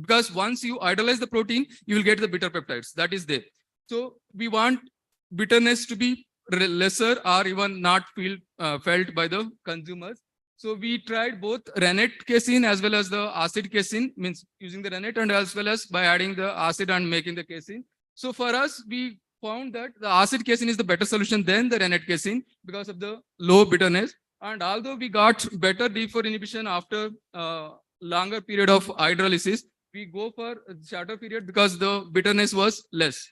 because once you idolize the protein, you will get the bitter peptides. That is there. So we want bitterness to be lesser or even not felt by the consumers. So we tried both rennet casein as well as the acid casein, means using the rennet and as well as by adding the acid and making the casein. So for us, we found that the acid casein is the better solution than the rennet casein because of the low bitterness. And although we got better D4 inhibition after longer period of hydrolysis, we go for a shorter period because the bitterness was less.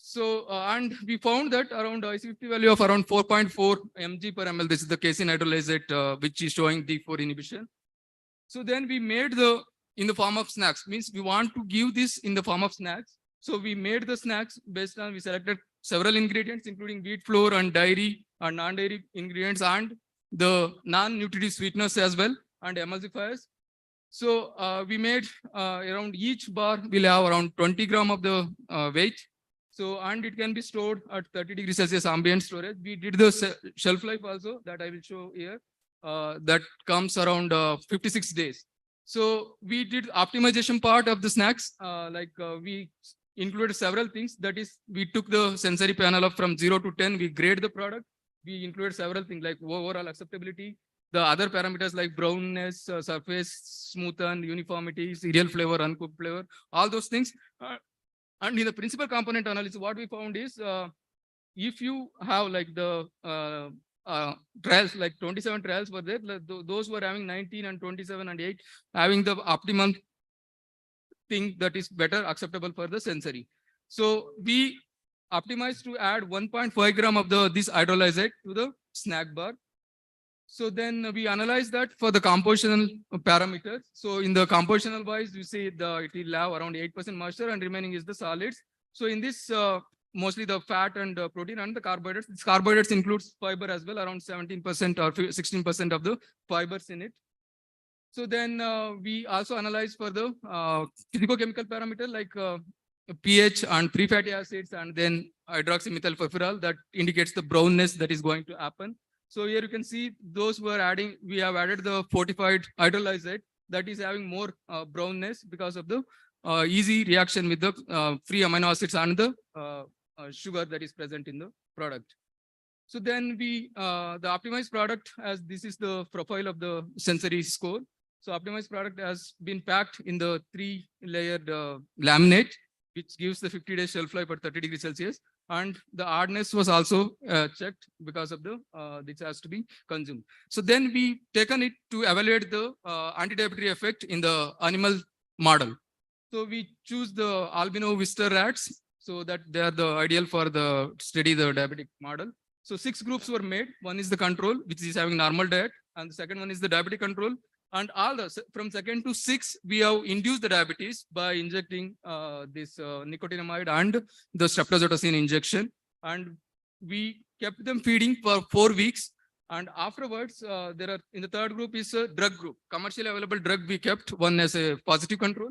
So, and we found that around IC50 value of around 4.4 mg per ml, this is the casein hydrolysate, which is showing D4 inhibition. So then we made in the form of snacks, means we want to give this in the form of snacks. So we made the snacks based on, we selected several ingredients, including wheat flour and dairy and non-dairy ingredients and the non-nutritive sweeteners as well and emulsifiers. So we made around each bar will have around 20 gram of the weight. So, and it can be stored at 30 degrees Celsius ambient storage. We did the shelf life also that I will show here. That comes around 56 days. So we did optimization part of the snacks. We included several things. That is, we took the sensory panel of from 0 to 10. We grade the product. We included several things like overall acceptability, the other parameters like brownness, surface, smoothen, uniformity, cereal flavor, uncooked flavor, all those things. And in the principal component analysis, what we found is if you have like the trials, like 27 trials were there, like those were having 19 and 27 and 8, having the optimum thing that is better acceptable for the sensory. So we optimized to add 1.5 gram of this hydrolysate to the snack bar. So then we analyze that for the compositional parameters. So in the compositional wise, you see it will have around 8% moisture and remaining is the solids. So in this, mostly the fat and protein and the carbohydrates. This carbohydrates includes fiber as well, around 17% or 16% of the fibers in it. So then we also analyze for the physicochemical parameter like pH and free fatty acids and then hydroxymethylfurfural that indicates the brownness that is going to happen. So here you can see those who are adding, we have added the fortified hydrolysate that is having more brownness because of the easy reaction with the free amino acids and the sugar that is present in the product. So then we, the optimized product, as this is the profile of the sensory score. So optimized product has been packed in the 3-layered laminate, which gives the 50-day shelf life at 30 degrees Celsius. And the hardness was also checked because of the, this has to be consumed. So then we taken it to evaluate the anti-diabetic effect in the animal model. So we choose the albino Wistar rats so that they are the ideal for the study the diabetic model. So 6 groups were made. One is the control, which is having normal diet. And the second one is the diabetic control. And all the from 2nd to 6th, we have induced the diabetes by injecting this nicotinamide and the streptozotocin injection. And we kept them feeding for 4 weeks. And afterwards, there are in the third group is a drug group, commercially available drug we kept one as a positive control.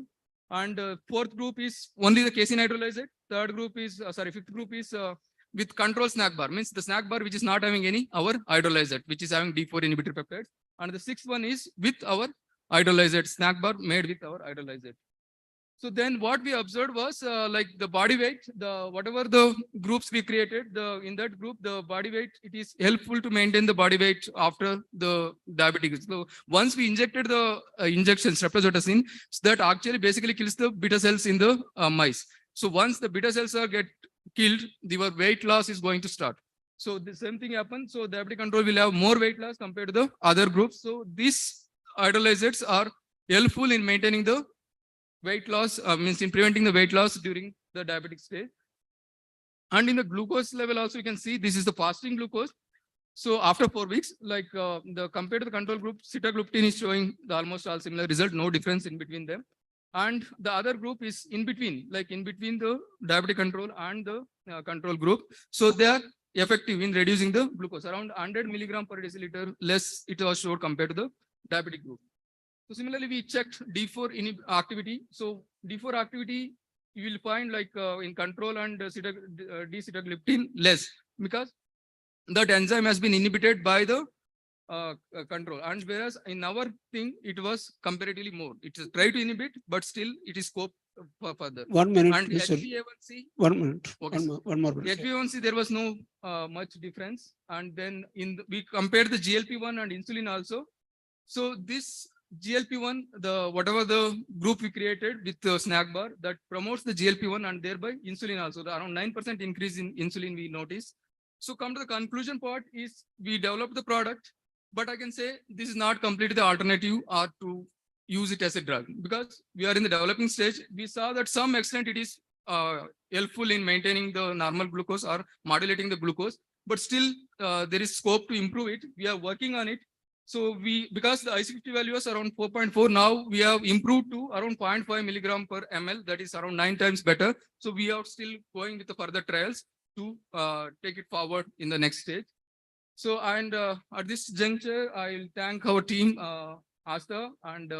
And fourth group is only the casein hydrolyzate. Third group is, fifth group is with control snack bar, means the snack bar which is not having any our hydrolyzate, which is having D4 inhibitor peptides. And the sixth one is with our hydrolyzate, snack bar made with our hydrolyzate. So then what we observed was like the body weight, whatever the groups we created, in that group, the body weight, it is helpful to maintain the body weight after the diabetes. So once we injected the injection streptozotocin, so that actually basically kills the beta cells in the mice. So once the beta cells are get killed, your weight loss is going to start. So the same thing happens. So diabetic control will have more weight loss compared to the other groups. So these hydrolyzates are helpful in maintaining the weight loss, means in preventing the weight loss during the diabetic stage. And in the glucose level also, you can see this is the fasting glucose. So after 4 weeks, like compared to the control group, sitagliptin is showing the almost all similar result, no difference in between them. And the other group is in between, like in between the diabetic control and the control group. So they are effective in reducing the glucose, around 100 milligram per deciliter less it was showed compared to the diabetic group. So similarly, we checked D4 activity. So D4 activity, you will find like in control and D-sitagliptin less, because that enzyme has been inhibited by the control. And whereas in our thing, it was comparatively more. It is try to inhibit, but still it is scope for further. 1 minute, And please, sir. HbA1c. 1 minute. Okay, One more minute. HbA1c, there was no much difference. And then we compared the GLP-1 and insulin also. So this GLP-1, whatever the group we created with the snack bar, that promotes the GLP-1 and thereby insulin also. Around 9% increase in insulin we noticed. So come to the conclusion part is we developed the product, but I can say this is not completely the alternative or to use it as a drug, because we are in the developing stage. We saw that some extent it is helpful in maintaining the normal glucose or modulating the glucose, but still there is scope to improve it. We are working on it. So because the IC50 value was around 4.4, now we have improved to around 0.5 milligram per ml. That is around 9 times better. So we are still going with the further trials to take it forward in the next stage. So, and at this juncture, I will thank our team, Asta and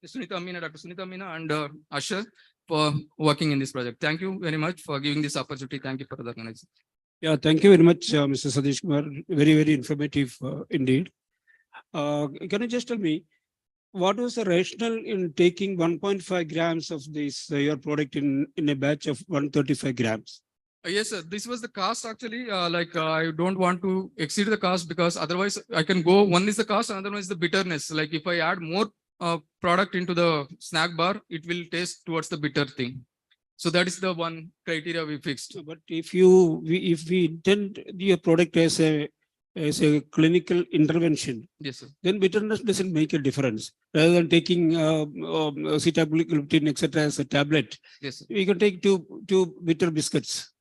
Sunita Amina, Dr. Sunita Amina and Asher for working in this project. Thank you very much for giving this opportunity. Thank you for the organization. Yeah, thank you very much, Mr. Satish Kumar. Very, very informative indeed. Can you just tell me, what was the rationale in taking 1.5 grams of this, your product in a batch of 135 grams? Yes, sir. This was the cost actually. I don't want to exceed the cost, because otherwise I can go, one is the cost, another one is the bitterness. Like if I add more product into the snack bar, it will taste towards the bitter thing. So that is the one criteria we fixed. But if we intend your product as a clinical intervention, yes, sir, then bitterness doesn't make a difference. Rather than taking sitagliptin, etc., as a tablet, yes, sir, we can take two bitter biscuits.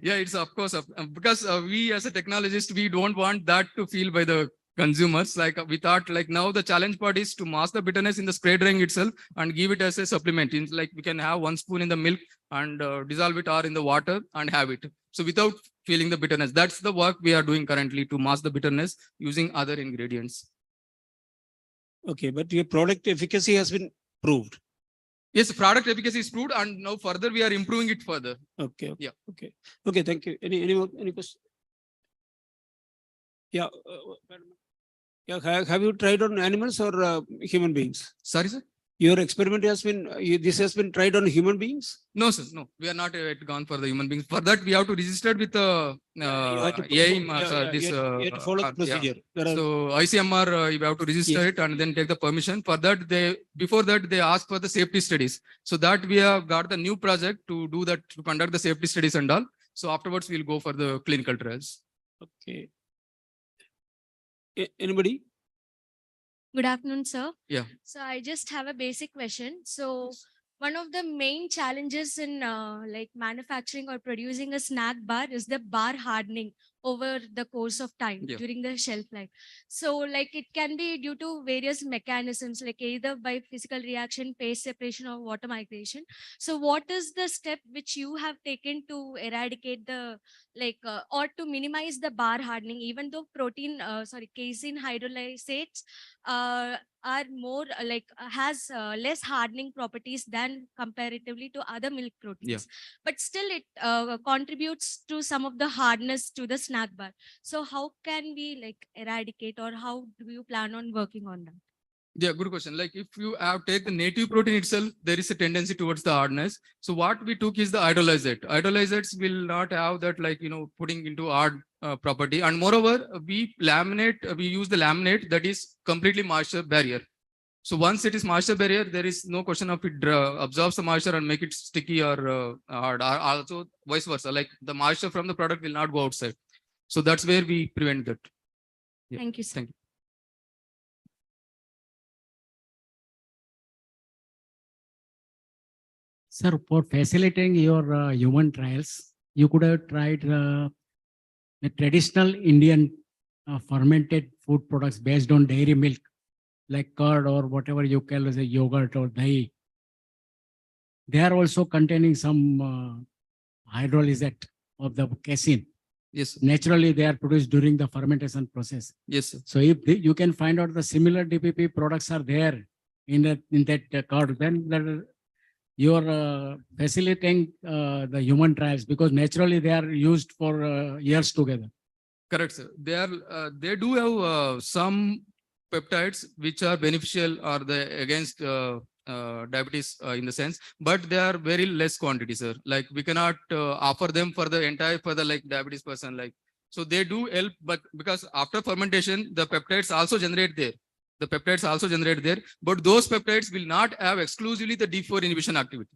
Yeah, it's of course, because we as a technologist, we don't want that to feel by the consumers. Like we thought, like now the challenge part is to mask the bitterness in the spray drying itself and give it as a supplement. Like we can have 1 spoon in the milk and dissolve it or in the water and have it. So without feeling the bitterness, that's the work we are doing currently to mask the bitterness using other ingredients. Okay, but your product efficacy has been proved. Yes, product efficacy is proved, and now further we are improving it further. Okay. Yeah. Okay. Okay. Thank you. Any more question? Yeah. Yeah. Have you tried on animals or human beings? Sorry, sir. Your experiment has been, this has been tried on human beings? No, sir. No, we are not yet gone for the human beings. For that, we have to register with the AIM. You have to follow the procedure. So ICMR, you have to register it and then take the permission. For that, before that, they ask for the safety studies. So that we have got the new project to do that, to conduct the safety studies and all. So afterwards, we'll go for the clinical trials. Okay. Anybody? Good afternoon, sir. Yeah. So I just have a basic question. So one of the main challenges in like manufacturing or producing a snack bar is the bar hardening over the course of time Yeah. during the shelf life. So like it can be due to various mechanisms, like either by physical reaction, phase separation, or water migration. So what is the step which you have taken to eradicate the or to minimize the bar hardening, even though casein hydrolysates are more has less hardening properties than comparatively to other milk proteins, but still it contributes to some of the hardness to the snack bar. So how can we eradicate, or how do you plan on working on that? Yeah, good question. Like if you have take the native protein itself, there is a tendency towards the hardness. So what we took is the hydrolysate. Hydrolysates will not have that putting into hard property. And moreover, we use the laminate that is completely moisture barrier. So once it is moisture barrier, there is no question of it absorbs the moisture and make it sticky or hard. Also vice versa, like the moisture from the product will not go outside. So that's where we prevent that. Yeah. Thank you, sir. Thank you. Sir, for facilitating your human trials, you could have tried the traditional Indian fermented food products based on dairy milk, like curd or whatever you call as a yogurt or dahi. They are also containing some hydrolysate of the casein. Yes. Naturally, they are produced during the fermentation process. Yes, sir. So if you can find out the similar DPP products are there in that curd, then you are facilitating the human trials, because naturally they are used for years together. Correct, sir. They do have some peptides which are beneficial or against diabetes in the sense, but they are very less quantity, sir. Like we cannot offer them for the diabetes person. So they do help, but because after fermentation, the peptides also generate there. But those peptides will not have exclusively the D4 inhibition activity.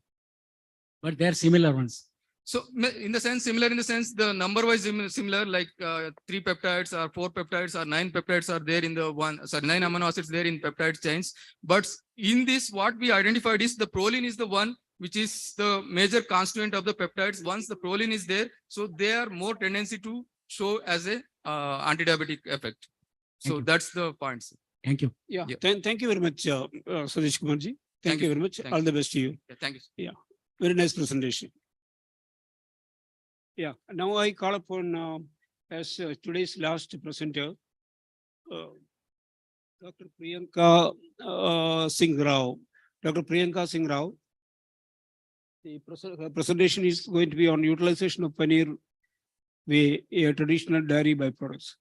But they are similar ones. So similar in the sense, the number wise similar, like 3 peptides or 4 peptides or 9 peptides are there in the 9 amino acids there in peptide chains. But in this, what we identified is the proline is the one which is the major constituent of the peptides. Once the proline is there, so they are more tendency to show as a anti-diabetic effect. So that's the point, sir. Thank you. Yeah. Thank you very much, Suresh Kumarji. Thank you very much. Thank All you. the best to you. Yeah, thank you, sir. Yeah. Very nice presentation. Yeah. Now I call upon as today's last presenter, Dr. Priyanka Singh Rao. Dr. Priyanka Singh Rao. The presentation is going to be on utilization of paneer whey, a traditional dairy byproducts.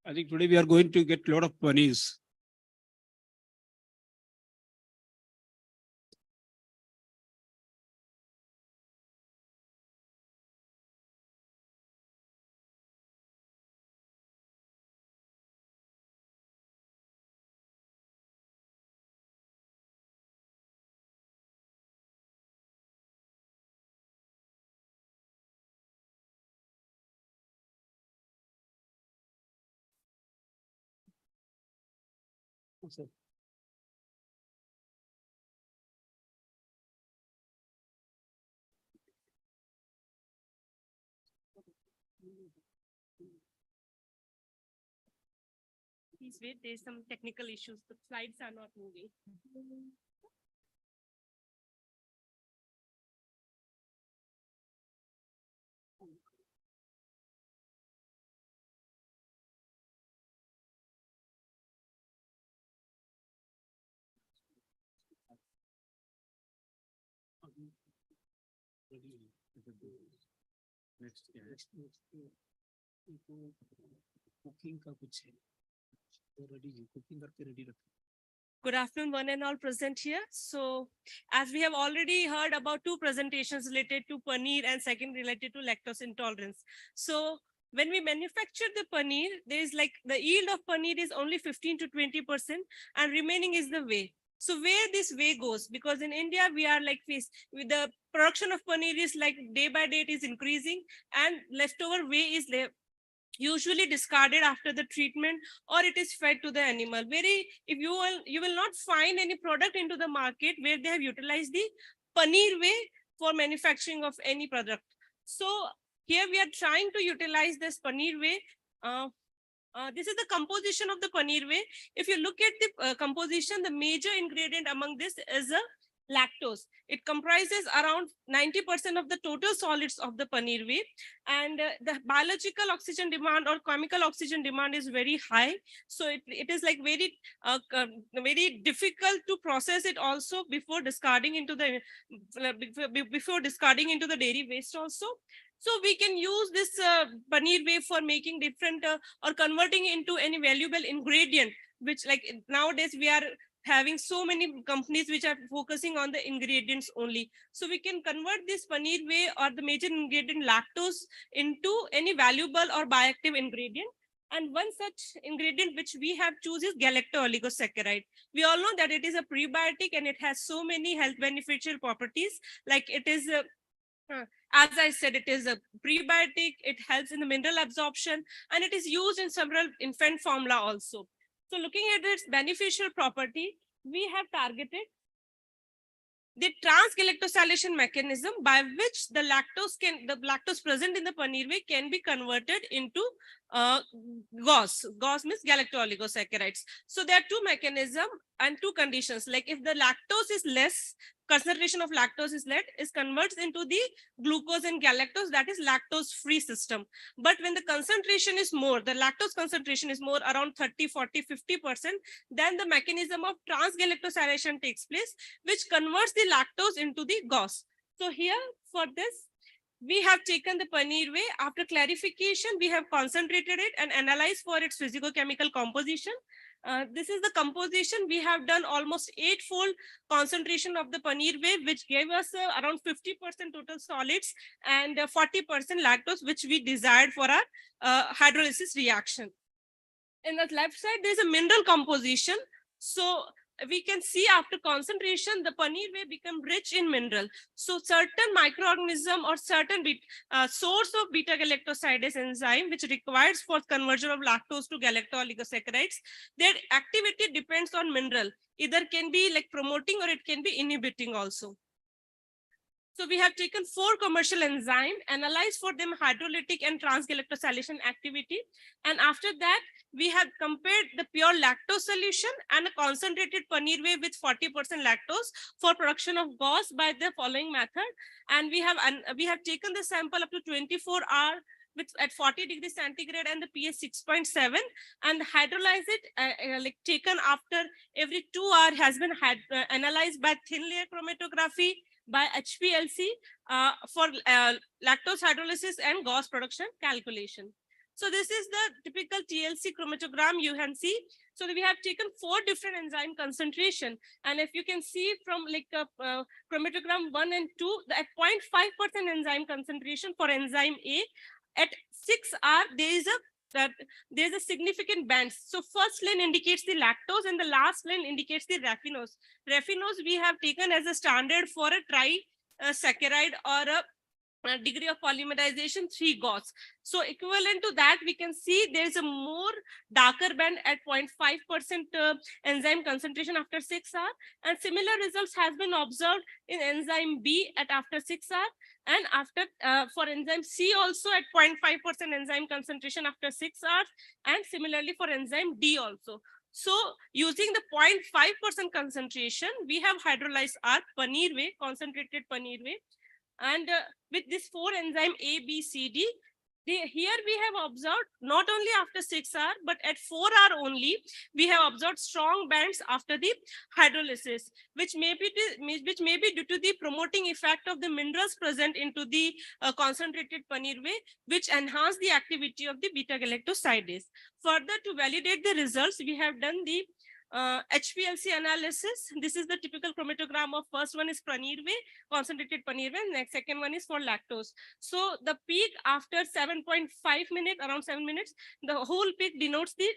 I think today we are going to get a lot of paneers. Sir. Please wait, there's some technical issues. The slides are not moving. Cooking का कुछ है तो ready cooking करके ready रखो. Good afternoon, one and all present here. So, as we have already heard about 2 presentations related to paneer and second related to lactose intolerance. So, when we manufacture the paneer, there is the yield of paneer is only 15 to 20%, and remaining is the whey. So, where this whey goes, because in India we are faced with the production of paneer is day by day it is increasing, and leftover whey is usually discarded after the treatment, or it is fed to the animal. You will not find any product into the market where they have utilized the paneer whey for manufacturing of any product. So here we are trying to utilize this paneer whey This is the composition of the paneer whey. If you look at the composition, the major ingredient among this is lactose. It comprises around 90% of the total solids of the paneer whey, and the biological oxygen demand or chemical oxygen demand is very high. So it is like very difficult to process it also before discarding into the dairy waste also. So we can use this paneer whey for making different or converting into any valuable ingredient, which like nowadays we are having so many companies which are focusing on the ingredients only. So we can convert this paneer whey or the major ingredient lactose into any valuable or bioactive ingredient. And one such ingredient which we have choose is galacto-oligosaccharide. We all know that it is a prebiotic and it has so many health beneficial properties. Like it is as I said, it is a prebiotic, it helps in the mineral absorption, and it is used in several infant formula also. So looking at its beneficial property, we have targeted the transgalactosylation mechanism by which the lactose present in the paneer whey can be converted into GOS. GOS means galacto-oligosaccharides. So there are two mechanisms and two conditions. Like if the lactose is less, concentration of lactose is less, is converts into the glucose and galactose, that is lactose free system. But when the concentration is more, the lactose concentration is more, around 30, 40, 50%, then the mechanism of transgalactosylation takes place, which converts the lactose into the GOS. So here for this, we have taken the paneer whey. After clarification, we have concentrated it and analyzed for its physicochemical composition. This is the composition. We have done almost 8-fold concentration of the paneer whey, which gave us around 50% total solids and 40% lactose, which we desired for our hydrolysis reaction. In the left side, there's a mineral composition. So we can see after concentration, the paneer whey become rich in mineral. So certain microorganism or certain source of beta-galactosidase enzyme, which requires for conversion of lactose to galacto-oligosaccharides, their activity depends on mineral. Either can be like promoting or it can be inhibiting also. So we have taken 4 commercial enzymes, analyzed for them hydrolytic and transgalactosylation activity. And after that, we have compared the pure lactose solution and a concentrated paneer whey with 40% lactose for production of GOS by the following method. And we have taken the sample up to 24 hours at 40 degrees centigrade and the pH 6.7, and hydrolyze it like taken after every 2 hours has been analyzed by thin layer chromatography by HPLC for lactose hydrolysis and GOS production calculation. So this is the typical TLC chromatogram you can see. So we have taken 4 different enzyme concentration. And if you can see from like chromatogram 1 and 2, at 0.5% enzyme concentration for enzyme A, at 6 hours, there's a significant band. So first lane indicates the lactose and the last lane indicates the raffinose. Raffinose we have taken as a standard for a trisaccharide or a degree of polymerization 3 GOS. So equivalent to that, we can see there's a more darker band at 0.5% enzyme concentration after 6 hours. And similar results has been observed in enzyme B at after 6 hours. And after for enzyme C also at 0.5% enzyme concentration after 6 hours. And similarly for enzyme D also. So using the 0.5% concentration, we have hydrolyzed our paneer whey, concentrated paneer whey. And with this 4 enzyme A, B, C, D, here we have observed not only after 6 hours, but at 4 hours only, we have observed strong bands after the hydrolysis, which may be due to the promoting effect of the minerals present into the concentrated paneer whey, which enhance the activity of the beta-galactosidase. Further, to validate the results, we have done the HPLC analysis. This is the typical chromatogram of first one is paneer whey, concentrated paneer whey, next second one is for lactose. So the peak after 7.5 minutes, around 7 minutes, the whole peak denotes the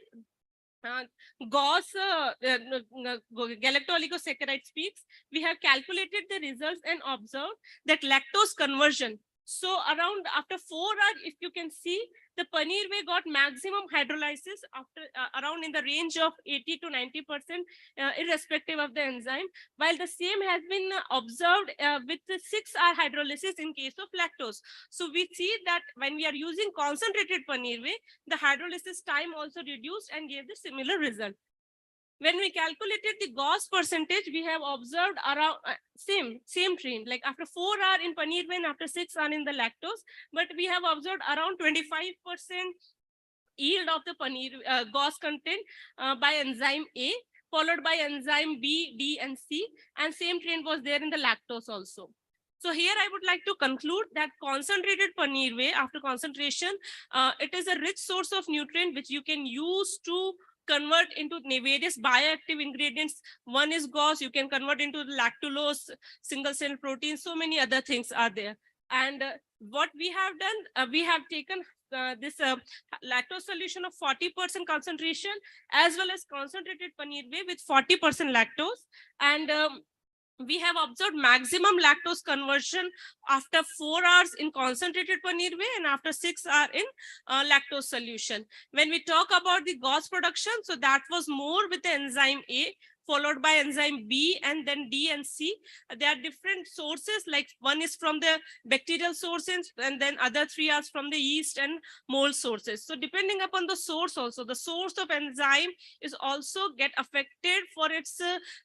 GOS galacto-oligosaccharide peaks. We have calculated the results and observed that lactose conversion. So around after 4 hours, if you can see, the paneer whey got maximum hydrolysis after around in the range of 80 to 90%, irrespective of the enzyme, while the same has been observed with the 6-hour hydrolysis in case of lactose. So we see that when we are using concentrated paneer whey, the hydrolysis time also reduced and gave the similar result. When we calculated the GOS percentage, we have observed around same trend, like after 4 hours in paneer whey and after 6 hours in the lactose, but we have observed around 25% yield of the paneer GOS content by enzyme A, followed by enzyme B, D, and C, and same trend was there in the lactose also. So here I would like to conclude that concentrated paneer whey after concentration, it is a rich source of nutrient which you can use to convert into various bioactive ingredients. One is GOS, you can convert into lactulose, single cell protein, so many other things are there. And what we have done, we have taken this lactose solution of 40% concentration as well as concentrated paneer whey with 40% lactose, and we have observed maximum lactose conversion after 4 hours in concentrated paneer whey and after 6 hours in lactose solution. When we talk about the GOS production, so that was more with the enzyme A, followed by enzyme B, and then D and C. There are different sources, like one is from the bacterial sources, and then other 3 are from the yeast and mold sources. So depending upon the source also, the source of enzyme is also get affected for its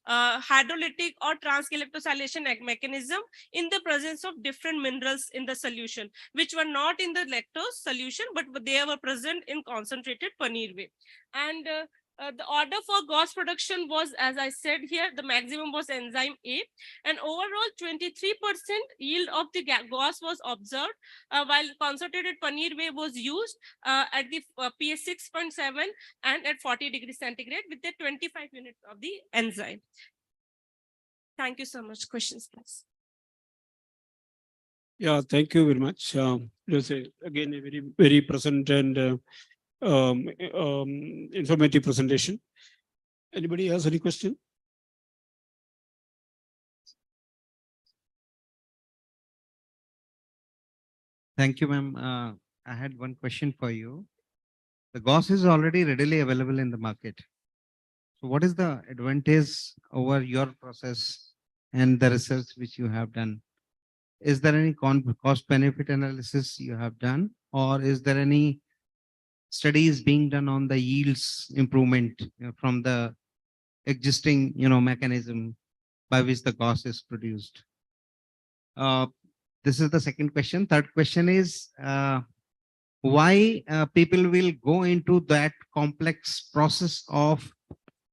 hydrolytic or transgalactosylation mechanism in the presence of different minerals in the solution, which were not in the lactose solution, but they were present in concentrated paneer whey. And the order for GOS production was, as I said here, the maximum was enzyme A, and overall 23% yield of the GOS was observed, while concentrated paneer whey was used at the pH 6.7 and at 40 degrees centigrade with the 25 units of the enzyme. Thank you so much. Questions, please. Yeah, thank you very much. It was again a very present and informative presentation. Anybody has any question? Thank you, ma'am. I had one question for you. The GOS is already readily available in the market. So what is the advantage over your process and the research which you have done? Is there any cost benefit analysis you have done, or is there any studies being done on the yields improvement from the existing mechanism by which the GOS is produced? This is the second question. Third question is why people will go into that complex process of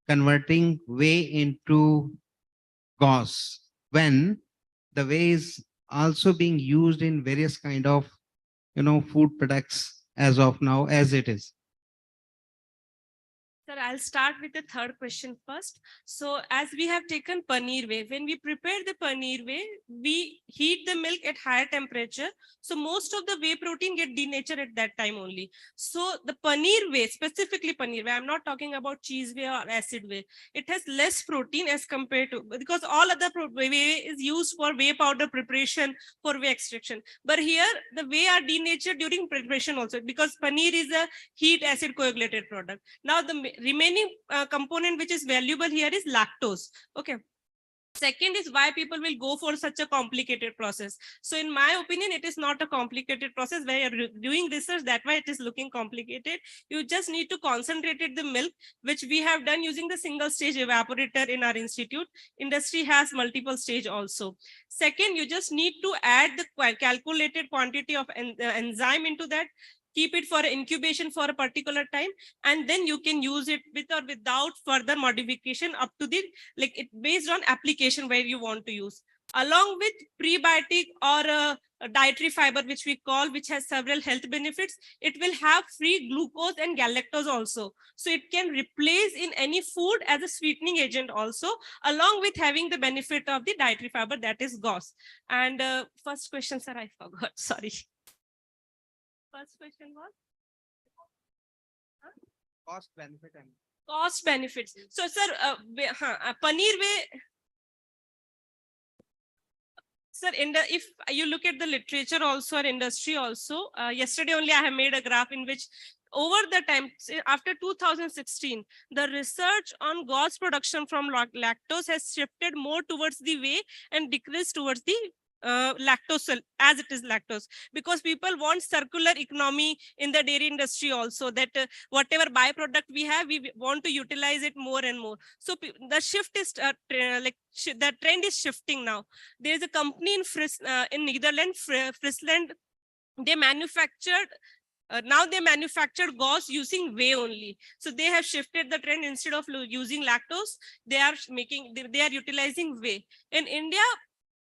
converting whey into GOS when the whey is also being used in various kind of food products as of now as it is. Sir, I'll start with the third question first. So as we have taken paneer whey, when we prepare the paneer whey, we heat the milk at higher temperature. So most of the whey protein get denatured at that time only. So the paneer whey, specifically paneer whey, I'm not talking about cheese whey or acid whey. It has less protein as compared to, because all other whey is used for whey powder preparation for whey extraction. But here the whey are denatured during preparation also, because paneer is a heat acid coagulated product. Now the remaining component which is valuable here is lactose. Okay. Second is why people will go for such a complicated process. So in my opinion, it is not a complicated process where you're doing research. That's why it is looking complicated. You just need to concentrate the milk, which we have done using the single stage evaporator in our institute. Industry has multiple stage also. Second, you just need to add the calculated quantity of enzyme into that. Keep it for incubation for a particular time, and then you can use it with or without further modification up to the, like it based on application where you want to use. Along with prebiotic or a dietary fiber, which we call, which has several health benefits, it will have free glucose and galactose also. So it can replace in any food as a sweetening agent also, along with having the benefit of the dietary fiber, that is GOS. And first question, sir, I forgot, sorry. First question was cost benefit and cost benefits. So sir, paneer whey, sir, Sir, if you look at the literature also or industry also, yesterday only I have made a graph in which over the time, after 2016, the research on gauze production from lactose has shifted more towards the whey and decreased towards the lactose, as it is lactose, because people want circular economy in the dairy industry also, that whatever byproduct we have, we want to utilize it more and more. So the shift is the trend is shifting now. There is a company in Netherlands, Friesland. They manufactured now they manufacture gauze using whey only. So they have shifted the trend. Instead of using lactose, they are utilizing whey. In India,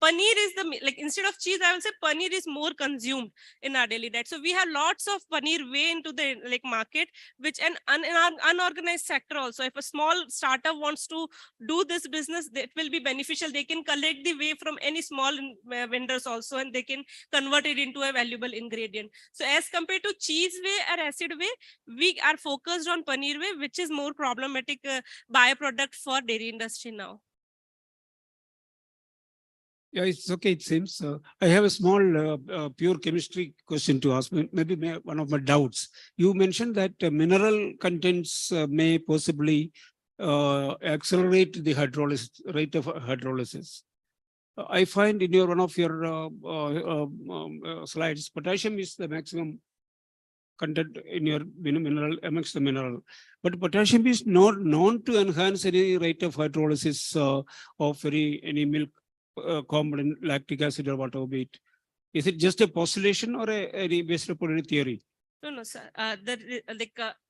paneer is instead of cheese, I will say paneer is more consumed in our daily diet. So we have lots of paneer whey into the market, which an unorganized sector also. If a small startup wants to do this business, it will be beneficial. They can collect the whey from any small vendors also, and they can convert it into a valuable ingredient. So as compared to cheese whey or acid whey, we are focused on paneer whey, which is more problematic byproduct for dairy industry now. Yeah, it's okay, it seems. I have a small pure chemistry question to ask, maybe one of my doubts. You mentioned that mineral contents may possibly accelerate the rate of hydrolysis. I find in one of your slides, potassium is the maximum content in your mineral amongst the mineral, but potassium is not known to enhance any rate of hydrolysis of any milk component, lactic acid or whatever be it. Is it just a postulation or any based upon any theory? No, sir.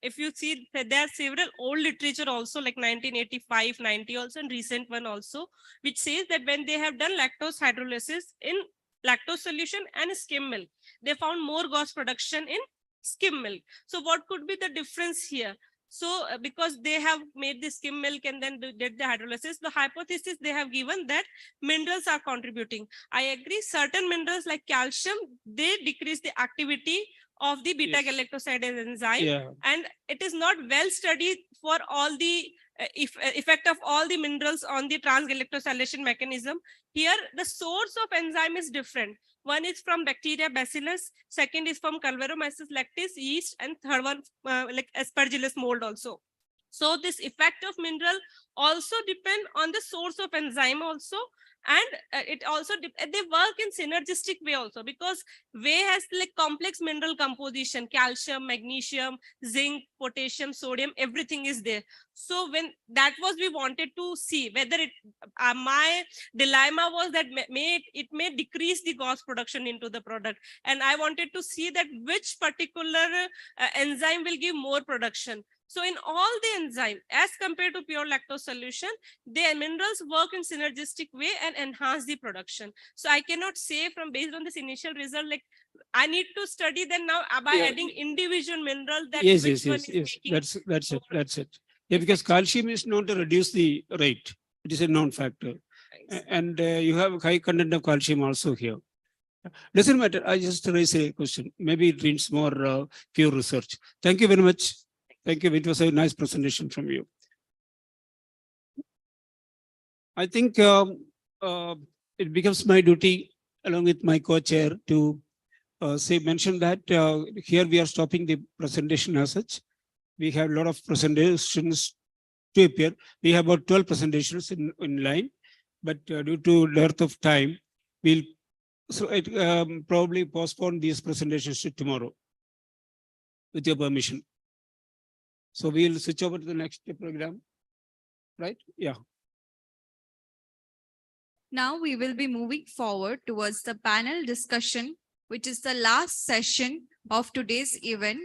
If you see, there are several old literature also, like 1985, 90 also, and recent one also, which says that when they have done lactose hydrolysis in lactose solution and skim milk, they found more gauze production in skim milk. So what could be the difference here? So because they have made the skim milk and then did the hydrolysis, the hypothesis they have given that minerals are contributing. I agree, certain minerals like calcium, they decrease the activity of the beta-galactosidase enzyme, and it is not well studied for all the effect of all the minerals on the trans-galactosylation mechanism. Here, the source of enzyme is different. One is from bacteria bacillus, second is from Calvaromyces lactis yeast, and third one like Aspergillus mold also. So this effect of mineral also depend on the source of enzyme also, and it also they work in synergistic way also, because whey has complex mineral composition, calcium, magnesium, zinc, potassium, sodium, everything is there. So when that was, we wanted to see whether it my dilemma was that it may decrease the gauze production into the product, and I wanted to see that which particular enzyme will give more production. So in all the enzyme, as compared to pure lactose solution, the minerals work in synergistic way and enhance the production. So I cannot say from based on this initial result, like I need to study then now by adding individual mineral that Yes. That's it. Yeah, because calcium is known to reduce the rate. It is a known factor. And you have high content of calcium also here. Doesn't matter. I just raise a question. Maybe it needs more pure research. Thank you very much. Thank you. It was a nice presentation from you. I think it becomes my duty, along with my co-chair, to mention that here we are stopping the presentation as such. We have a lot of presentations to appear. We have about 12 presentations in line, but due to dearth of time, we'll probably postpone these presentations to tomorrow, with your permission. So we'll switch over to the next program, right? Yeah. Now we will be moving forward towards the panel discussion, which is the last session of today's event.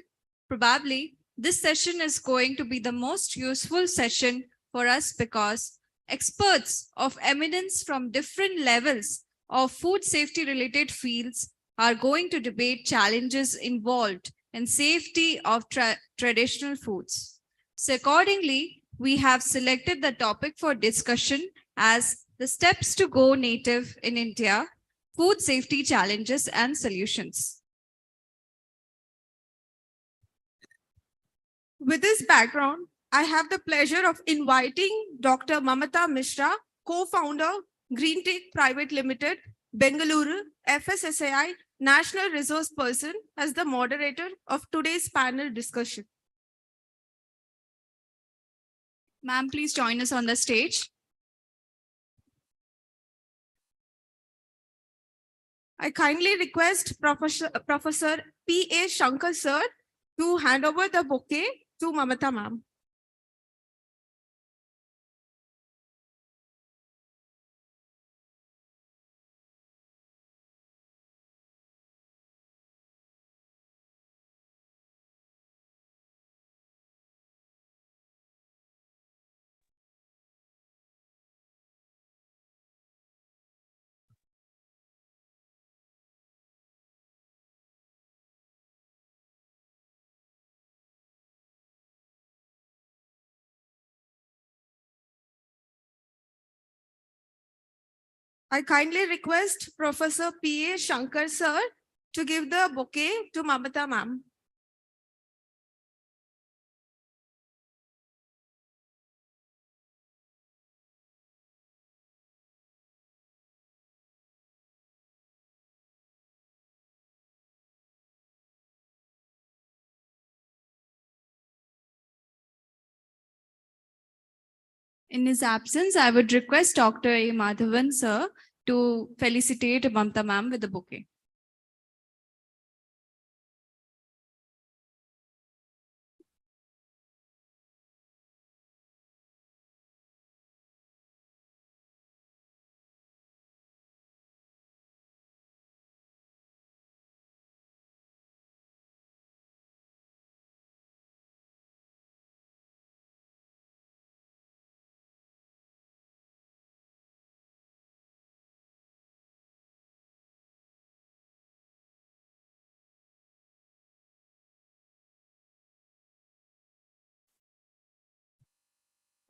Probably this session is going to be the most useful session for us, because experts of eminence from different levels of food safety related fields are going to debate challenges involved in safety of traditional foods. So accordingly, we have selected the topic for discussion as the steps to go native in India, food safety challenges and solutions. With this background, I have the pleasure of inviting Dr. Mamata Mishra, co-founder, Green Tech Private Limited, Bengaluru, FSSAI National Resource Person, as the moderator of today's panel discussion. Ma'am, please join us on the stage. I kindly request Professor P.A. Shankar sir to hand over the bouquet to Mamata ma'am. I kindly request Professor P.A. Shankar sir to give the bouquet to Mamata ma'am. In his absence, I would request Dr. A. Madhavan sir to felicitate Mamta ma'am with the bouquet.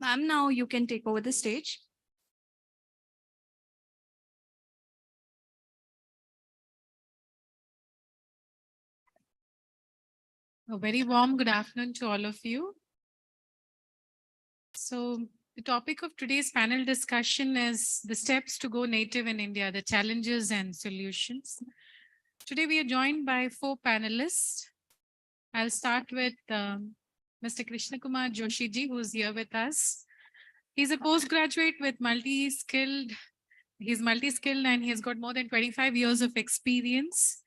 Ma'am, now you can take over the stage. A very warm good afternoon to all of you. So the topic of today's panel discussion is the steps to go native in India, the challenges and solutions. Today we are joined by 4 panelists. I'll start with Mr. Krishna Kumar Joshi ji, who's here with us. He's a postgraduate with multi-skilled. He's multi-skilled and he's got more than 25 years of experience.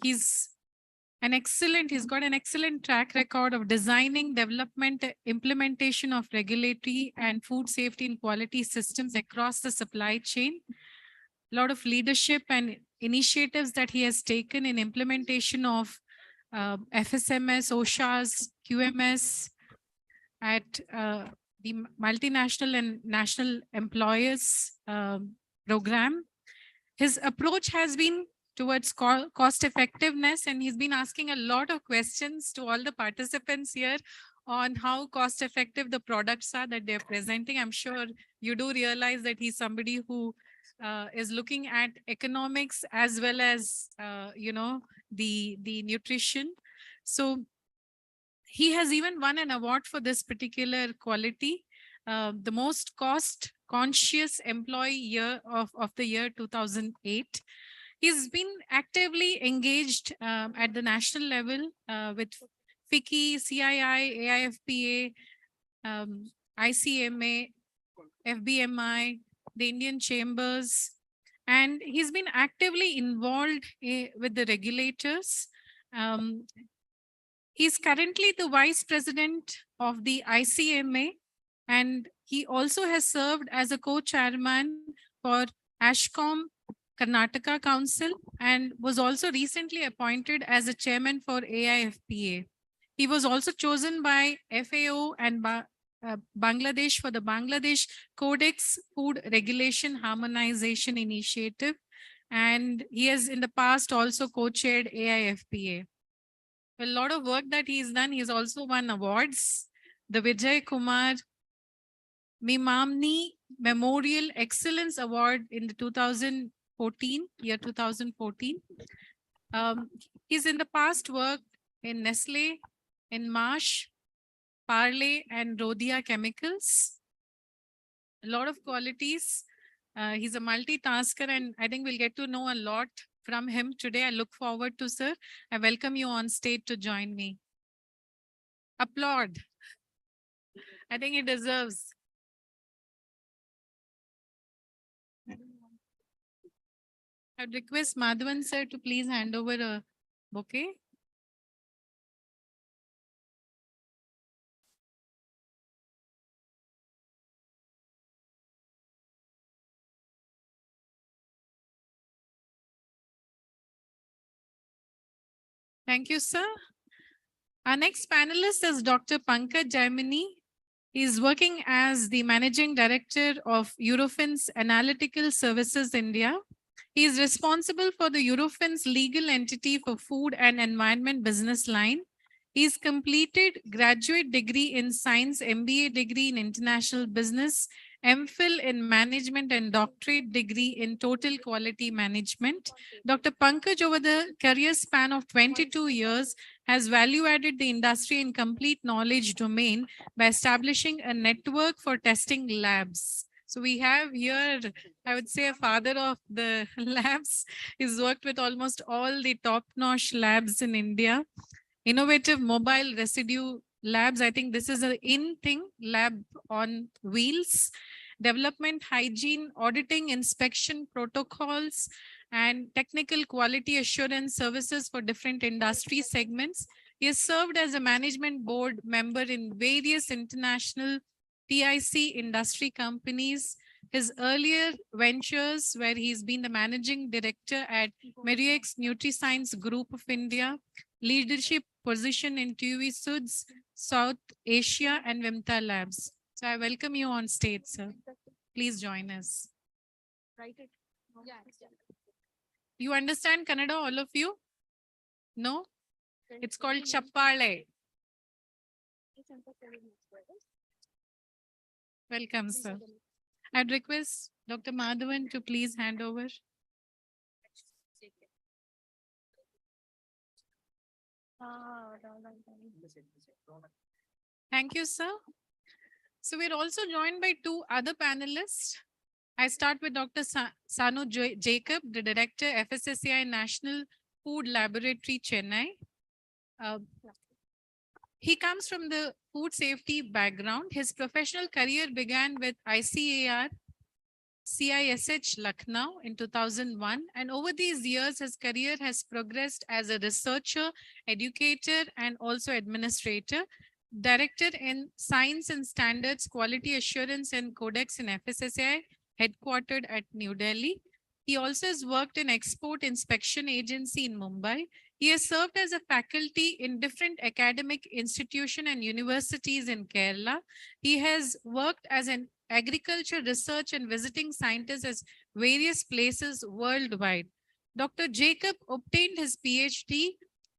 He's got an excellent track record of designing, development, implementation of regulatory and food safety and quality systems across the supply chain. A lot of leadership and initiatives that he has taken in implementation of FSMS, OSHA's, QMS at the multinational and national employers program. His approach has been towards cost effectiveness, and he's been asking a lot of questions to all the participants here on how cost effective the products are that they're presenting. I'm sure you do realize that he's somebody who is looking at economics as well as the nutrition. So he has even won an award for this particular quality, the most cost conscious employee year of the year 2008. He's been actively engaged at the national level with FICCI, CII, AIFPA, ICMA, FBMI, the Indian Chambers, and he's been actively involved with the regulators. He's currently the Vice President of the ICMA, and he also has served as a co-chairman for ASHCOM Karnataka Council and was also recently appointed as a chairman for AIFPA. He was also chosen by FAO and Bangladesh for the Bangladesh Codex Food Regulation Harmonization Initiative. And he has in the past also co-chaired AIFPA. A lot of work that he's done. He's also won awards. The Vijay Kumar Mimamni Memorial Excellence Award in the 2014. He's in the past worked in Nestle, in Marsh, Parley, and Rhodia Chemicals. A lot of qualities. He's a multitasker, and I think we'll get to know a lot from him today. I look forward to, sir. I welcome you on stage to join me. Applaud. I think he deserves. I'd request Madhavan sir to please hand over a bouquet. Thank you, sir. Our next panelist is Dr. Pankaj Jaimini. He is working as the Managing Director of Eurofins Analytical Services India. He is responsible for the Eurofins legal entity for food and environment business line. He's completed graduate degree in science, MBA degree in international business, MPhil in management, and doctorate degree in total quality management. Dr. Pankaj, over the career span of 22 years, has value added the industry in complete knowledge domain by establishing a network for testing labs. So we have here, I would say, a father of the labs. He's worked with almost all the top-notch labs in India. Innovative mobile residue labs. I think this is an in thing, lab on wheels. Development, hygiene, auditing, inspection protocols, and technical quality assurance services for different industry segments. He has served as a management board member in various international TIC industry companies. His earlier ventures, where he's been the managing director at Meriex NutriScience Group of India, leadership position in TUV Suds, South Asia, and Vimta Labs. So I welcome you on stage, sir. Please join us. You understand Kannada, all of you? No? It's called Chappale. Welcome, sir. I'd request Dr. Madhavan to please hand over. Thank you, sir. So we're also joined by two other panelists. I start with Dr. Sanu Jacob, the Director, FSSAI National Food Laboratory, Chennai. He comes from the food safety background. His professional career began with ICAR CISH Lucknow in 2001, and over these years, his career has progressed as a researcher, educator, and also administrator. Director in Science and Standards, Quality Assurance and Codex in FSSAI, headquartered at New Delhi. He also has worked in Export Inspection Agency in Mumbai. He has served as a faculty in different academic institutions and universities in Kerala. He has worked as an agriculture research and visiting scientist at various places worldwide. Dr. Jacob obtained his PhD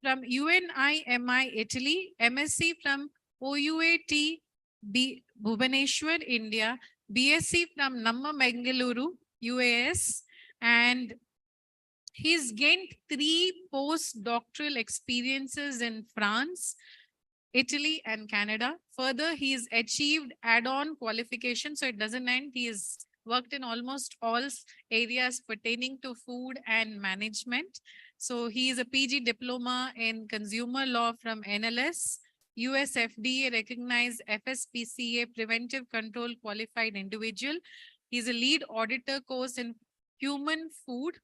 from UNIMI, Italy, MSc from OUAT Bhubaneswar, India, BSc from Namma Mangaluru, UAS, and he's gained 3 postdoctoral experiences in France, Italy, and Canada. Further, he's achieved add-on qualification, so it doesn't end. He has worked in almost all areas pertaining to food and management. So he is a PG diploma in consumer law from NLS, US FDA recognized FSPCA preventive control qualified individual. He's a lead auditor course in human food.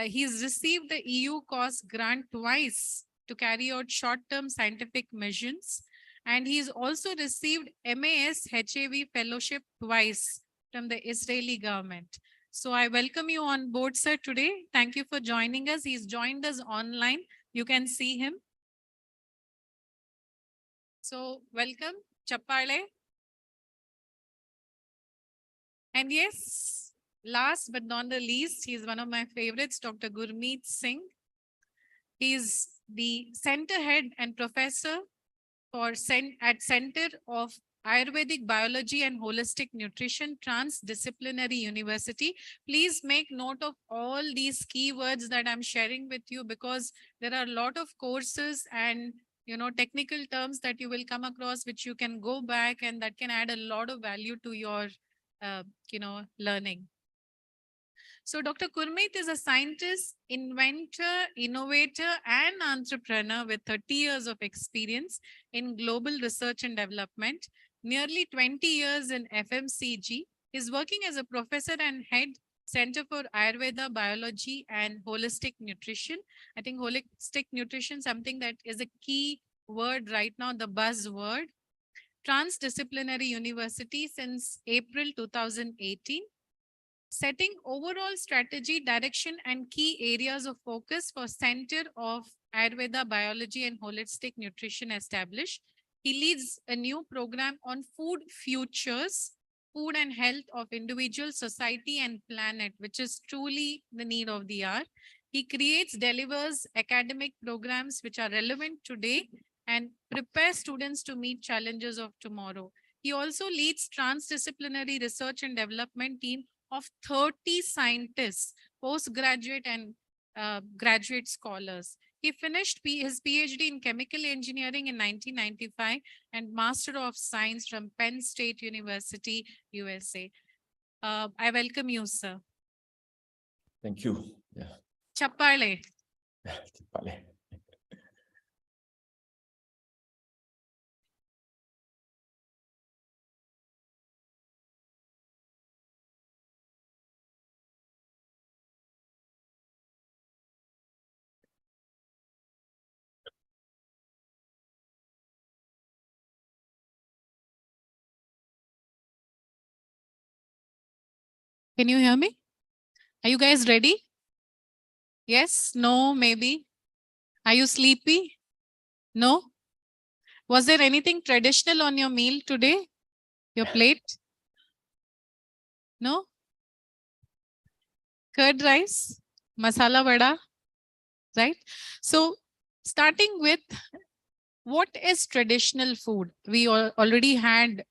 He's received the EU cost grant twice to carry out short-term scientific missions. And he's also received MAS HAV fellowship twice from the Israeli government. So I welcome you on board, sir, today. Thank you for joining us. He's joined us online. You can see him. So welcome, Chappale. And yes, last but not the least, he's one of my favorites, Dr. Gurmeet Singh. He's the center head and professor for at Center of Ayurvedic Biology and Holistic Nutrition, Transdisciplinary University. Please make note of all these keywords that I'm sharing with you, because there are a lot of courses and technical terms that you will come across, which you can go back and that can add a lot of value to your learning. So Dr. Gurmeet is a scientist, inventor, innovator, and entrepreneur with 30 years of experience in global research and development, nearly 20 years in FMCG. He's working as a professor and head Center for Ayurveda, Biology, and Holistic Nutrition. I think holistic nutrition, something that is a key word right now, the buzzword. Transdisciplinary University since April 2018. Setting overall strategy, direction, and key areas of focus for Center of Ayurveda, Biology, and Holistic Nutrition established. He leads a new program on food futures, food and health of individual, society, and planet, which is truly the need of the hour. He creates, delivers academic programs which are relevant today and prepare students to meet challenges of tomorrow. He also leads transdisciplinary research and development team of 30 scientists, postgraduate and graduate scholars. He finished his PhD in chemical engineering in 1995 and Master of Science from Penn State University, USA. I welcome you, sir. Thank you. Yeah. Chappale. Chappale. Can you hear me? Are you guys ready? Yes, no, maybe. Are you sleepy? No? Was there anything traditional on your meal today? Your plate? No? Curd rice, masala vada, right? So starting with what is traditional food? We already had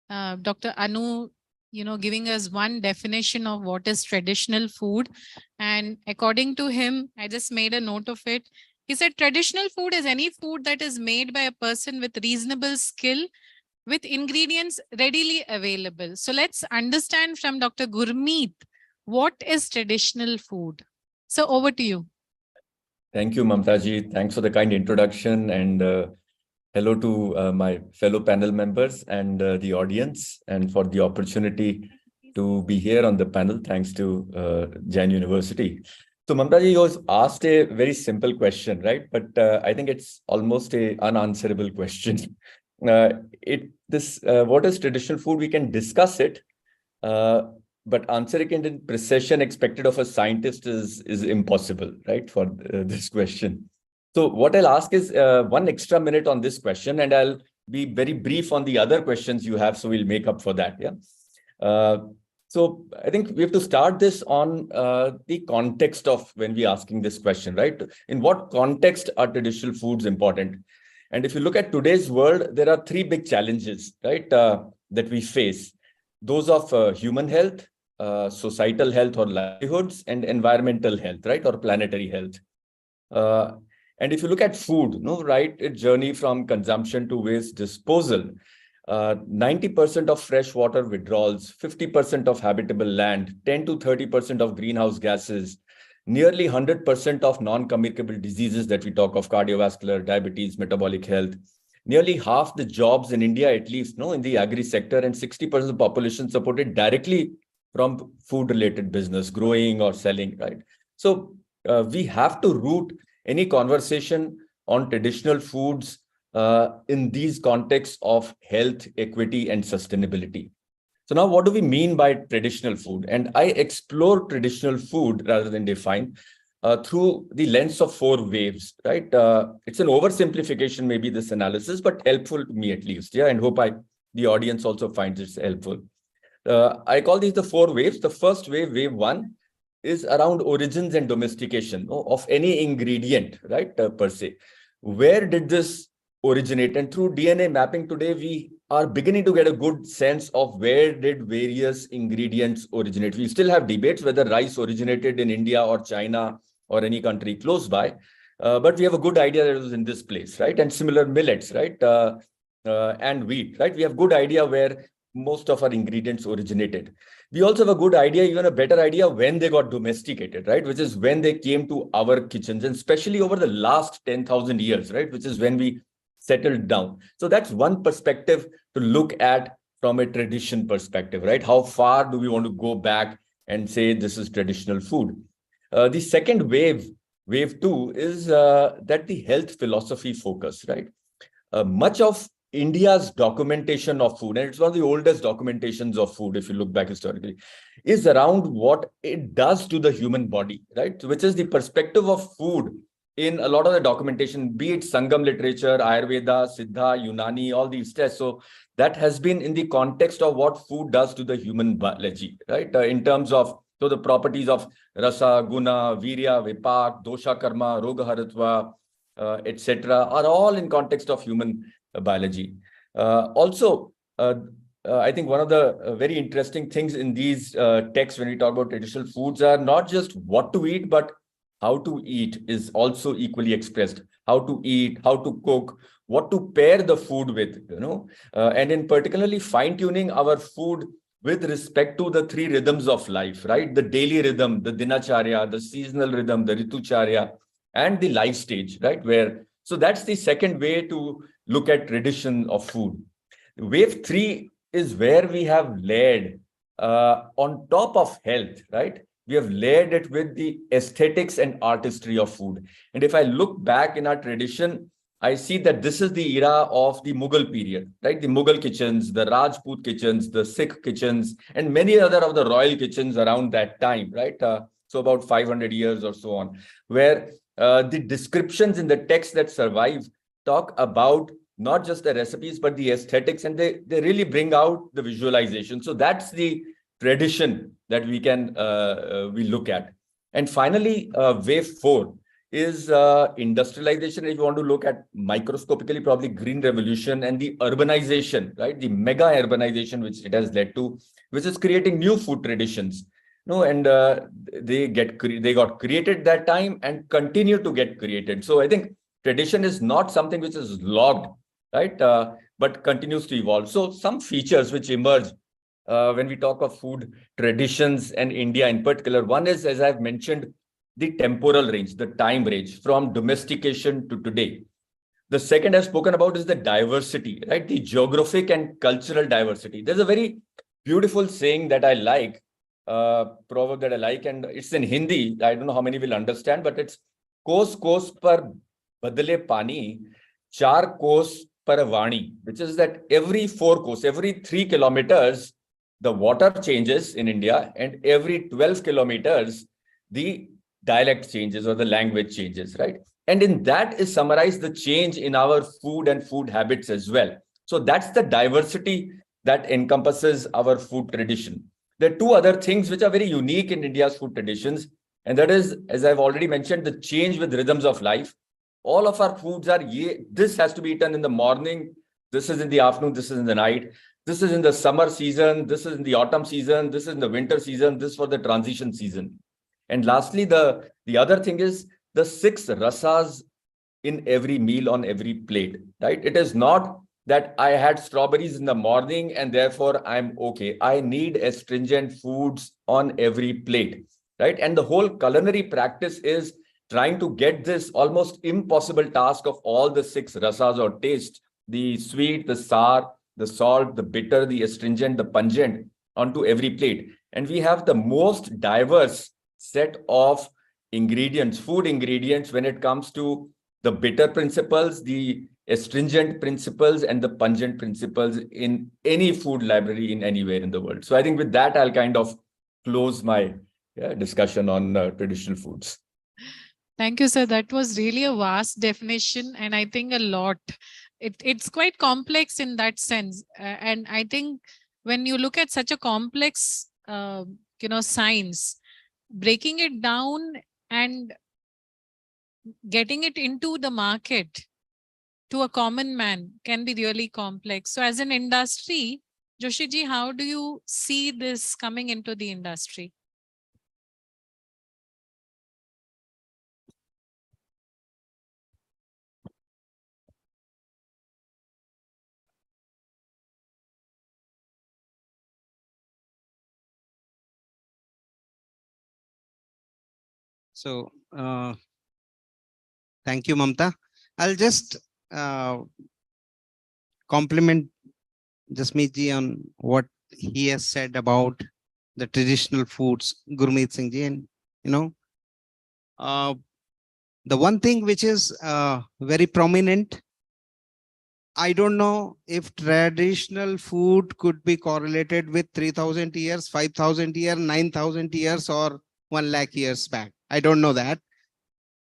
Dr. Anu giving us one definition of what is traditional food. And according to him, I just made a note of it. He said traditional food is any food that is made by a person with reasonable skill with ingredients readily available. So let's understand from Dr. Gurmeet, what is traditional food? So over to you. Thank you, Mamtaji. Thanks for the kind introduction, and hello to my fellow panel members and the audience, and for the opportunity to be here on the panel. Thanks to Jain University. So Mamtaji, you was asked a very simple question, right? But I think it's almost an unanswerable question. What is traditional food? We can discuss it, but answering it in precision expected of a scientist is impossible, right? For this question. So what I'll ask is 1 extra minute on this question, and I'll be very brief on the other questions you have, so we'll make up for that. Yeah. So I think we have to start this on the context of when we're asking this question, right? In what context are traditional foods important? And if you look at today's world, there are 3 big challenges, right, that we face. Those of human health, societal health or livelihoods, and environmental health, right, or planetary health. And if you look at food, right, a journey from consumption to waste disposal, 90% of fresh water withdrawals, 50% of habitable land, 10 to 30% of greenhouse gases, nearly 100% of non-communicable diseases that we talk of, cardiovascular, diabetes, metabolic health, nearly half the jobs in India, at least, in the agri sector, and 60% of the population supported directly from food-related business, growing or selling, right? So we have to root any conversation on traditional foods in these contexts of health, equity, and sustainability. So now what do we mean by traditional food? And I explore traditional food rather than define through the lens of 4 waves, right? It's an oversimplification, maybe, this analysis, but helpful to me at least. Yeah, and hope the audience also finds it helpful. I call these the 4 waves. The first wave, wave 1, is around origins and domestication of any ingredient, right, per se. Where did this originate? And through DNA mapping today, we are beginning to get a good sense of where did various ingredients originate. We still have debates whether rice originated in India or China or any country close by, but we have a good idea that it was in this place, right? And similar millets, right? And wheat, right? We have good idea where most of our ingredients originated. We also have a good idea, even a better idea, when they got domesticated, right? Which is when they came to our kitchens, and especially over the last 10,000 years, right? Which is when we settled down. So that's one perspective to look at from a tradition perspective, right? How far do we want to go back and say this is traditional food? The second wave two, is that the health philosophy focus, right? Much of India's documentation of food, and it's one of the oldest documentations of food, if you look back historically, is around what it does to the human body, right? Which is the perspective of food in a lot of the documentation, be it Sangam literature, Ayurveda, Siddha, Unani, all these tests. So that has been in the context of what food does to the human biology, right? In terms of the properties of rasa, guna, virya, vipak, dosha karma, roga haritva, etc., are all in context of human biology. I think one of the very interesting things in these texts when we talk about traditional foods are not just what to eat, but how to eat is also equally expressed. How to eat, how to cook, what to pair the food with, and in particularly fine-tuning our food with respect to the three rhythms of life, right? The daily rhythm, the dinacharya, the seasonal rhythm, the ritucharya, and the life stage, right? So that's the second way to look at tradition of food. Wave 3 is where we have layered on top of health, right? We have layered it with the aesthetics and artistry of food. And if I look back in our tradition, I see that this is the era of the Mughal period, right? The Mughal kitchens, the Rajput kitchens, the Sikh kitchens, and many other of the royal kitchens around that time, right? So about 500 years or so on, where the descriptions in the text that survive talk about not just the recipes, but the aesthetics, and they really bring out the visualization. So that's the tradition that we look at. And finally, wave 4 is industrialization. If you want to look at microscopically, probably green revolution and the urbanization, right? The mega urbanization which it has led to, which is creating new food traditions. And they got created that time and continue to get created. So I think tradition is not something which is logged, right? But continues to evolve. So some features which emerge when we talk of food traditions and India in particular, one is, as I've mentioned, the temporal range, the time range from domestication to today. The second I've spoken about is the diversity, right? The geographic and cultural diversity. There's a very beautiful saying that I like, proverb that I like, and it's in Hindi. I don't know how many will understand, but it's kos par badale pani, char kos par vani, which is that every 4 kos, every 3 kilometers, the water changes in India, and every 12 kilometers, the dialect changes or the language changes, right? And in that is summarized the change in our food and food habits as well. So that's the diversity that encompasses our food tradition. There are 2 other things which are very unique in India's food traditions. And that is, as I've already mentioned, the change with rhythms of life. All of our foods are, this has to be eaten in the morning, this is in the afternoon, this is in the night, this is in the summer season, this is in the autumn season, this is in the winter season, this is for the transition season. And lastly, the other thing is the 6 rasas in every meal on every plate, right? It is not that I had strawberries in the morning and therefore I'm okay. I need astringent foods on every plate, right? And the whole culinary practice is trying to get this almost impossible task of all the 6 rasas or taste, the sweet, the sour, the salt, the bitter, the astringent, the pungent, onto every plate. And we have the most diverse set of ingredients, food ingredients, when it comes to the bitter principles, the astringent principles, and the pungent principles in any food library in anywhere in the world. So I think with that, I'll kind of close my discussion on traditional foods. Thank you, sir. That was really a vast definition, and I think a lot. It's quite complex in that sense. And I think when you look at such a complex, science, breaking it down and getting it into the market to a common man can be really complex. So as an industry, Joshi ji, how do you see this coming into the industry? So thank you, Mamta. I'll just compliment Jasmeet ji on what he has said about the traditional foods, Gurmeet Singh ji, and the one thing which is very prominent, I don't know if traditional food could be correlated with 3,000 years, 5,000 years, 9,000 years, or 1 lakh years back. I don't know that.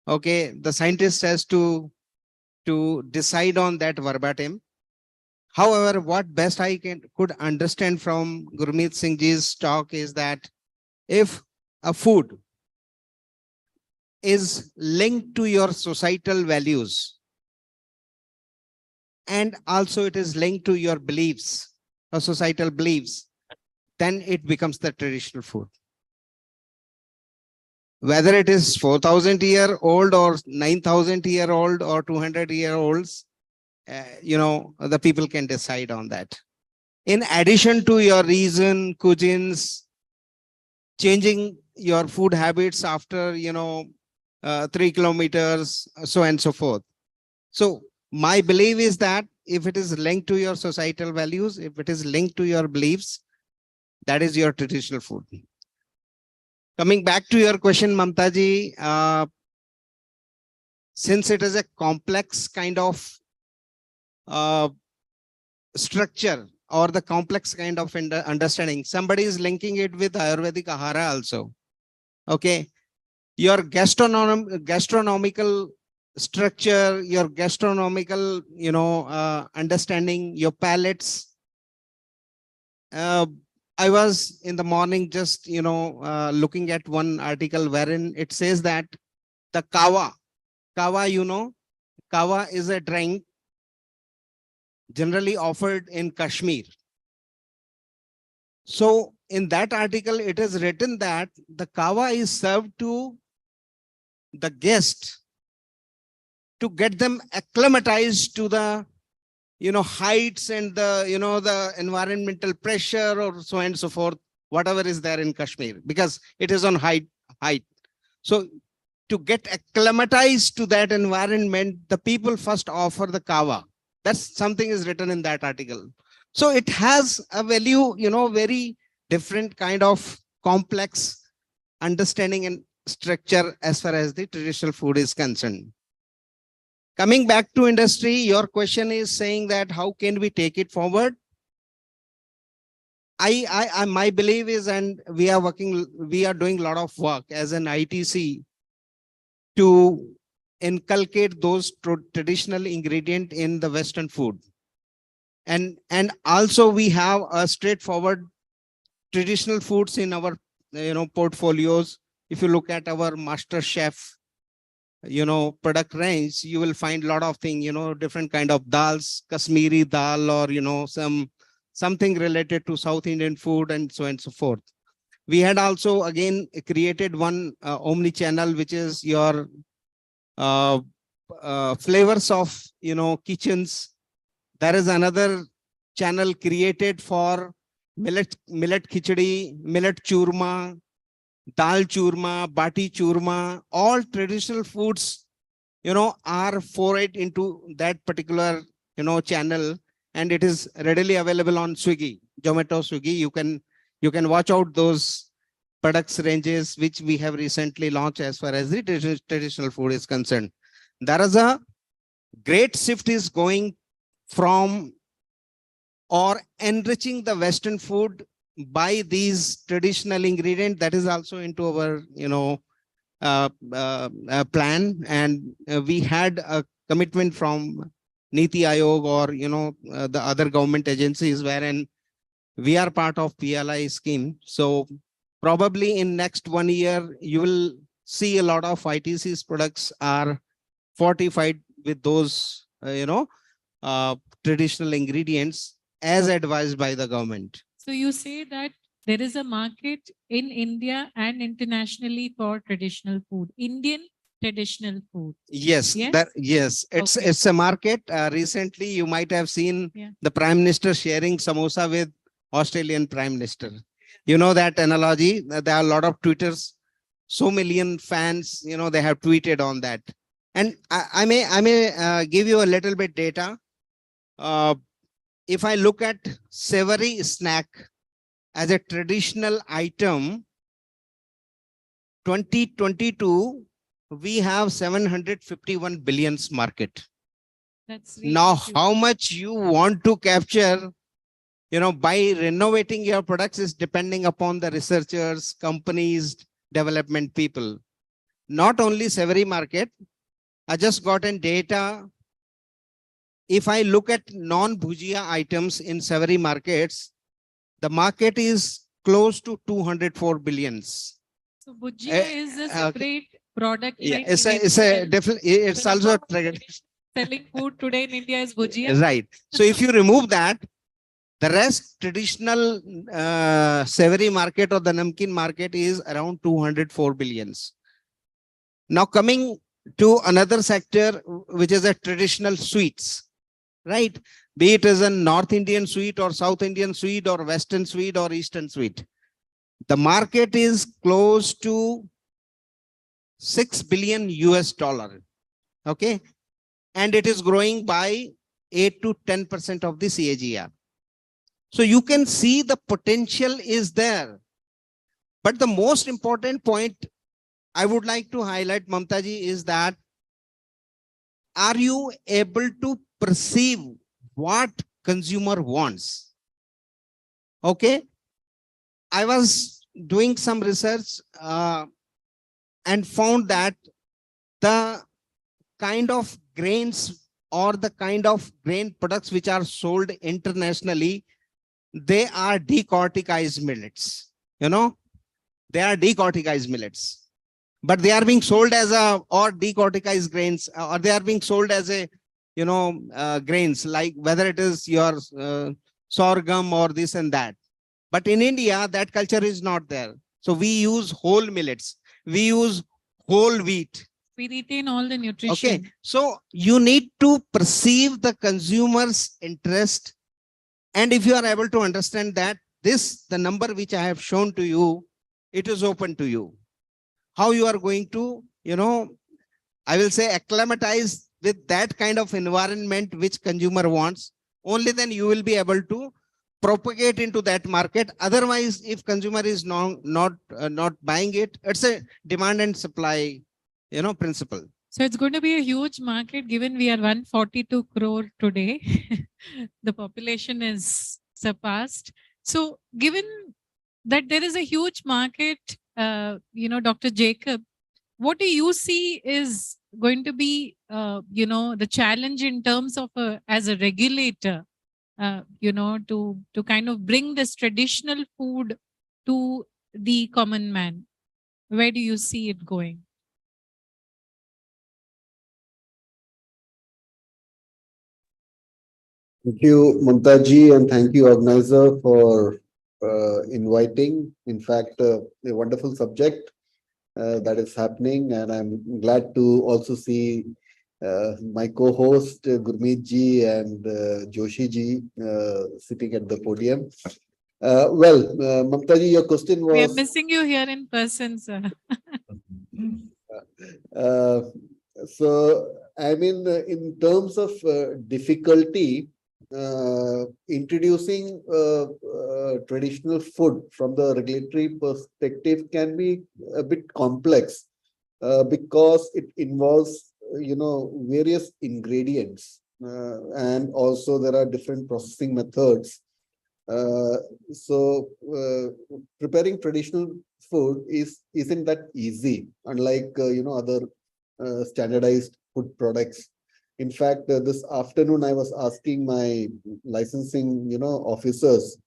Okay, the scientist has to decide on that verbatim. However, what best I could understand from Gurmeet Singh ji's talk is that if a food is linked to your societal values, and also it is linked to your beliefs or societal beliefs, then it becomes the traditional food. Whether it is 4,000-year-old or 9,000-year-old or 200-year-olds, the people can decide on that. In addition to your reason, cuisines, changing your food habits after, 3 kilometers, so and so forth. So my belief is that if it is linked to your societal values, if it is linked to your beliefs, that is your traditional food. Coming back to your question, Mamta ji, since it is a complex kind of structure or the complex kind of understanding, somebody is linking it with Ayurvedic Ahara also. Okay, your gastronomical structure, your gastronomical, understanding, your palates. I was in the morning just, looking at one article wherein it says that the kawa, kawa is a drink generally offered in Kashmir. So in that article, it is written that the kawa is served to the guest to get them acclimatized to the heights and the the environmental pressure or so and so forth, whatever is there in Kashmir, because it is on height. So to get acclimatized to that environment, the people first offer the kawa. That's something is written in that article. So it has a value, very different kind of complex understanding and structure as far as the traditional food is concerned. Coming back to industry, your question is saying that how can we take it forward? My belief is, and we are doing a lot of work as an ITC to inculcate those traditional ingredient in the Western food. And also we have a straightforward traditional foods in our portfolios. If you look at our Master Chef product range, you will find a lot of things, different kind of dals, Kashmiri dal, or something related to South Indian food and so forth. We had also again created one omni-channel, which is your flavors of kitchens. There is another channel created for millet khichdi, millet churma, dal churma, bati churma. All traditional foods are forayed into that particular channel, and it is readily available on Swiggy, Zomato, Swiggy. You can watch out those products ranges which we have recently launched as far as the traditional food is concerned. There is a great shift is going from or enriching the Western food by these traditional ingredients. That is also into our plan, and we had a commitment from Niti Aayog or the other government agencies wherein we are part of PLI scheme. So probably in next 1 year, you will see a lot of ITC's products are fortified with those, traditional ingredients as advised by the government. So you say that there is a market in India and internationally for traditional food, Indian traditional food. Yes, Yes? it's a market. Recently, you might have seen the Prime Minister sharing samosa with Australian Prime Minister. You know that analogy. There are a lot of Twitters so million fans, they have tweeted on that. And I may give you a little bit data. If I look at savory snack as a traditional item, 2022, we have 751 billions market. That's really Now, huge. how much you want to capture, by renovating your products is depending upon the researchers, companies, development people. Not only savory market, I just got in data. If I look at non-bhujia items in savory markets, the market is close to 204 billions. So bhujia is a separate product. Yeah, like it's in a India. definitely, it's The also number of selling food today in India is bhujia. right. So if you remove that, the rest traditional savory market or the namkeen market is around 204 billions. Now coming to another sector, which is a traditional sweets, right? Be it as a North Indian sweet or South Indian sweet or Western sweet or Eastern sweet. The market is close to 6 billion US dollar. Okay. And it is growing by 8 to 10% of the CAGR. So you can see the potential is there. But the most important point I would like to highlight, Mamta ji, is that are you able to perceive what consumer wants? Okay. I was doing some research and found that the kind of grains or the kind of grain products which are sold internationally, they are decorticized millets. They are decorticized millets, but they are being sold as or decorticized grains, or they are being sold as a, grains, like whether it is your sorghum or this and that. But in India, that culture is not there. So we use whole millets. We use whole wheat. We retain all the nutrition. Okay. So you need to perceive the consumer's interest. And if you are able to understand that the number which I have shown to you, it is open to you. How you are going to, I will say acclimatize with that kind of environment which consumer wants, only then you will be able to propagate into that market. Otherwise, if consumer is not buying it, it's a demand and supply, principle. So it's going to be a huge market given we are 142 crore today. The population is surpassed. So given that there is a huge market, Dr. Jacob, what do you see is going to be, the challenge in terms of as a regulator, to kind of bring this traditional food to the common man? Where do you see it going? Thank you, Mamta ji, and thank you, organizer, for inviting. In fact, a wonderful subject that is happening, and I'm glad to also see my co-host Gurmeet ji and Joshi ji sitting at the podium. Mamta ji, your question was. We are missing you here in person, sir. So, I mean, in terms of difficulty, introducing traditional food from the regulatory perspective can be a bit complex because it involves, various ingredients and also there are different processing methods. So preparing traditional food isn't that easy, unlike other standardized food products. In fact, this afternoon I was asking my licensing officers,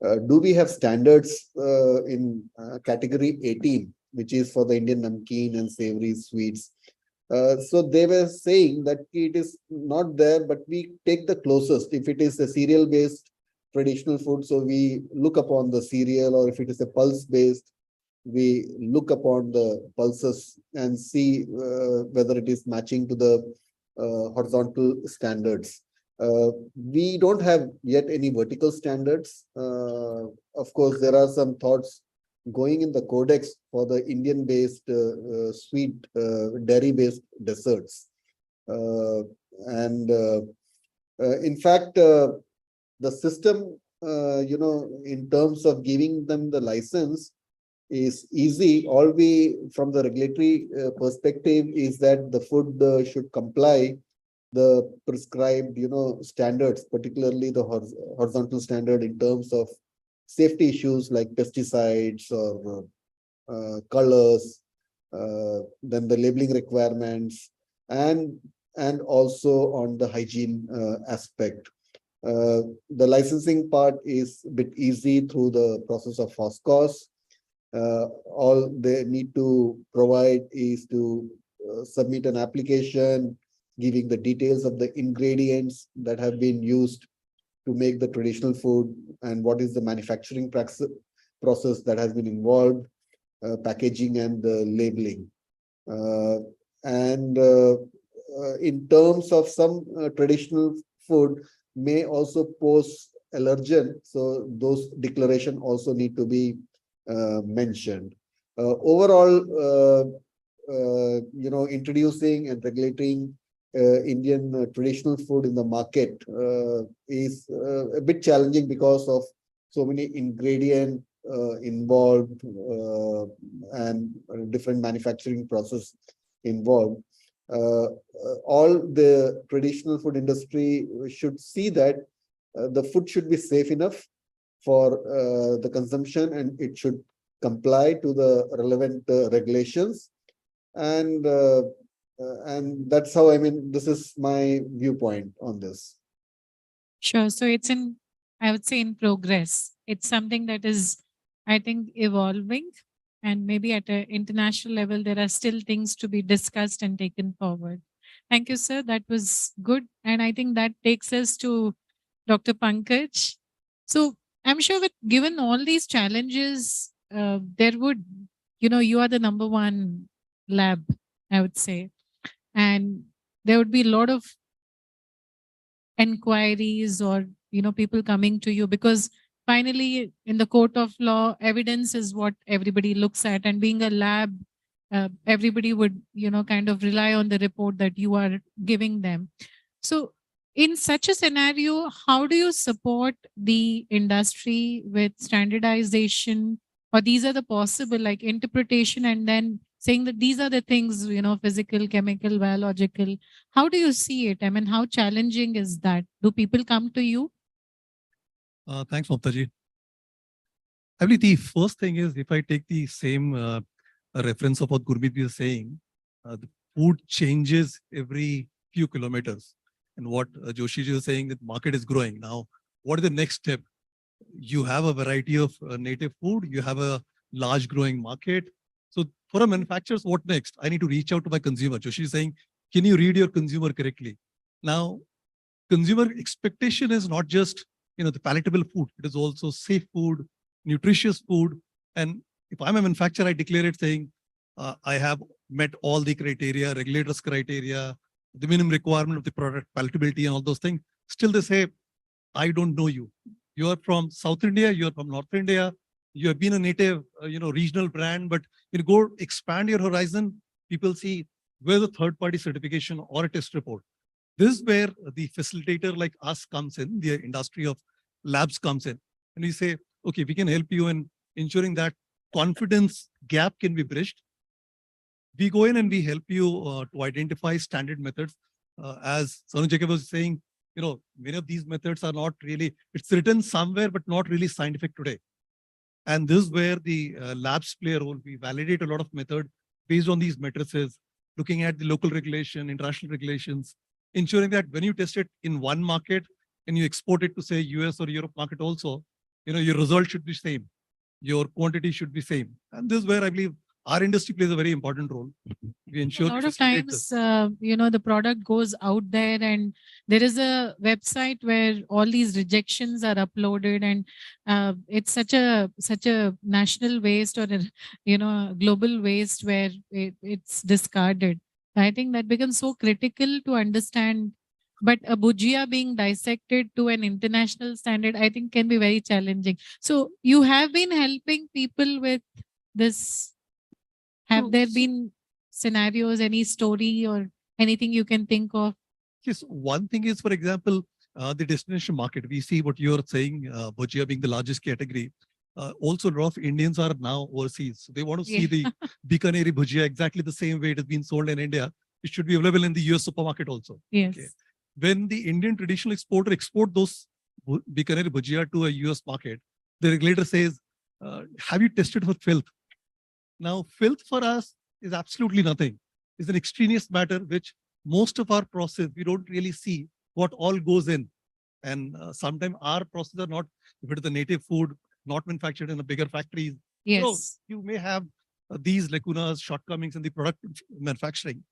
do we have standards in category 18, which is for the Indian namkeen and savory sweets? So they were saying that it is not there, but we take the closest. If it is a cereal based traditional food, so we look upon the cereal, or if it is a pulse based, we look upon the pulses and see whether it is matching to the horizontal standards. We don't have yet any vertical standards. Of course, there are some thoughts going in the codex for the Indian-based sweet dairy-based desserts. In fact, the system, in terms of giving them the license is easy. All we, from the regulatory perspective, is that the food should comply the prescribed, standards, particularly the horizontal standard in terms of safety issues like pesticides or colors, then the labeling requirements, and also on the hygiene aspect. The licensing part is a bit easy through the process of FOSCOS. All they need to provide is to submit an application giving the details of the ingredients that have been used to make the traditional food and what is the manufacturing process that has been involved, packaging and the labeling. In terms of some traditional food may also pose allergen, so those declaration also need to be mentioned. Overall, introducing and regulating Indian traditional food in the market is a bit challenging because of so many ingredients involved and different manufacturing process involved. All the traditional food industry should see that the food should be safe enough for the consumption, and it should comply to the relevant regulations. And that's how, this is my viewpoint on this. Sure. So it's I would say in progress. It's something that is, I think, evolving. And maybe at an international level, there are still things to be discussed and taken forward. Thank you, sir. That was good. And I think that takes us to Dr. Pankaj. So I'm sure that given all these challenges, there would, you are the #1 lab, I would say. And there would be a lot of inquiries or, people coming to you, because finally in the court of law, evidence is what everybody looks at. And being a lab, everybody would, kind of rely on the report that you are giving them. So in such a scenario, how do you support the industry with standardization, or these are the possible like interpretation and then saying that these are the things, physical, chemical, biological. How do you see it? How challenging is that? Do people come to you? Thanks, Mamtaji. I believe the first thing is, if I take the same reference of what Gurmeet is saying, the food changes every few kilometers. And what Joshi is saying, that market is growing. Now, what is the next step? You have a variety of native food, you have a large growing market. So for a manufacturer, what next? I need to reach out to my consumer. Joshi is saying, can you read your consumer correctly? Now, consumer expectation is not just the palatable food, it is also safe food, nutritious food. And if I'm a manufacturer, I declare it saying, I have met all the criteria, regulators' criteria, the minimum requirement of the product, palatability and all those things. Still they say, I don't know you. You are from South India, you are from North India, you have been a native, regional brand, but go expand your horizon, people see where's the third-party certification or a test report. This is where the facilitator like us comes in, the industry of labs comes in. And we say, okay, we can help you in ensuring that confidence gap can be bridged. We go in and we help you to identify standard methods. As Sonu Jacob was saying, many of these methods are not really, it's written somewhere, but not really scientific today. And this is where the labs play a role. We validate a lot of method based on these matrices, looking at the local regulation, international regulations, ensuring that when you test it in one market and you export it to say US or Europe market also, your result should be same. Your quantity should be same. And this is where I believe our industry plays a very important role. We ensure a lot of times, the product goes out there and there is a website where all these rejections are uploaded, and it's such a national waste or a global waste where it's discarded. I think that becomes so critical to understand But a bhujia being dissected to an international standard, I think can be very challenging. So you have been helping people with this. Have there been scenarios, any story or anything you can think of? Yes, one thing is, for example, the destination market. We see what you're saying, bhujia being the largest category. Also, a lot of Indians are now overseas. So they want to see the Bikaneri bhujia exactly the same way it has been sold in India. It should be available in the US supermarket also. Yes. When the Indian traditional exporter export those Bikaneri bhujia to a US market, the regulator says, have you tested for filth? Now, filth for us is absolutely nothing. It's an extraneous matter which most of our process, we don't really see what all goes in. And sometimes our process are not, if it is a native food, not manufactured in a bigger factories. Yes. You may have these lacunas, shortcomings in the product manufacturing.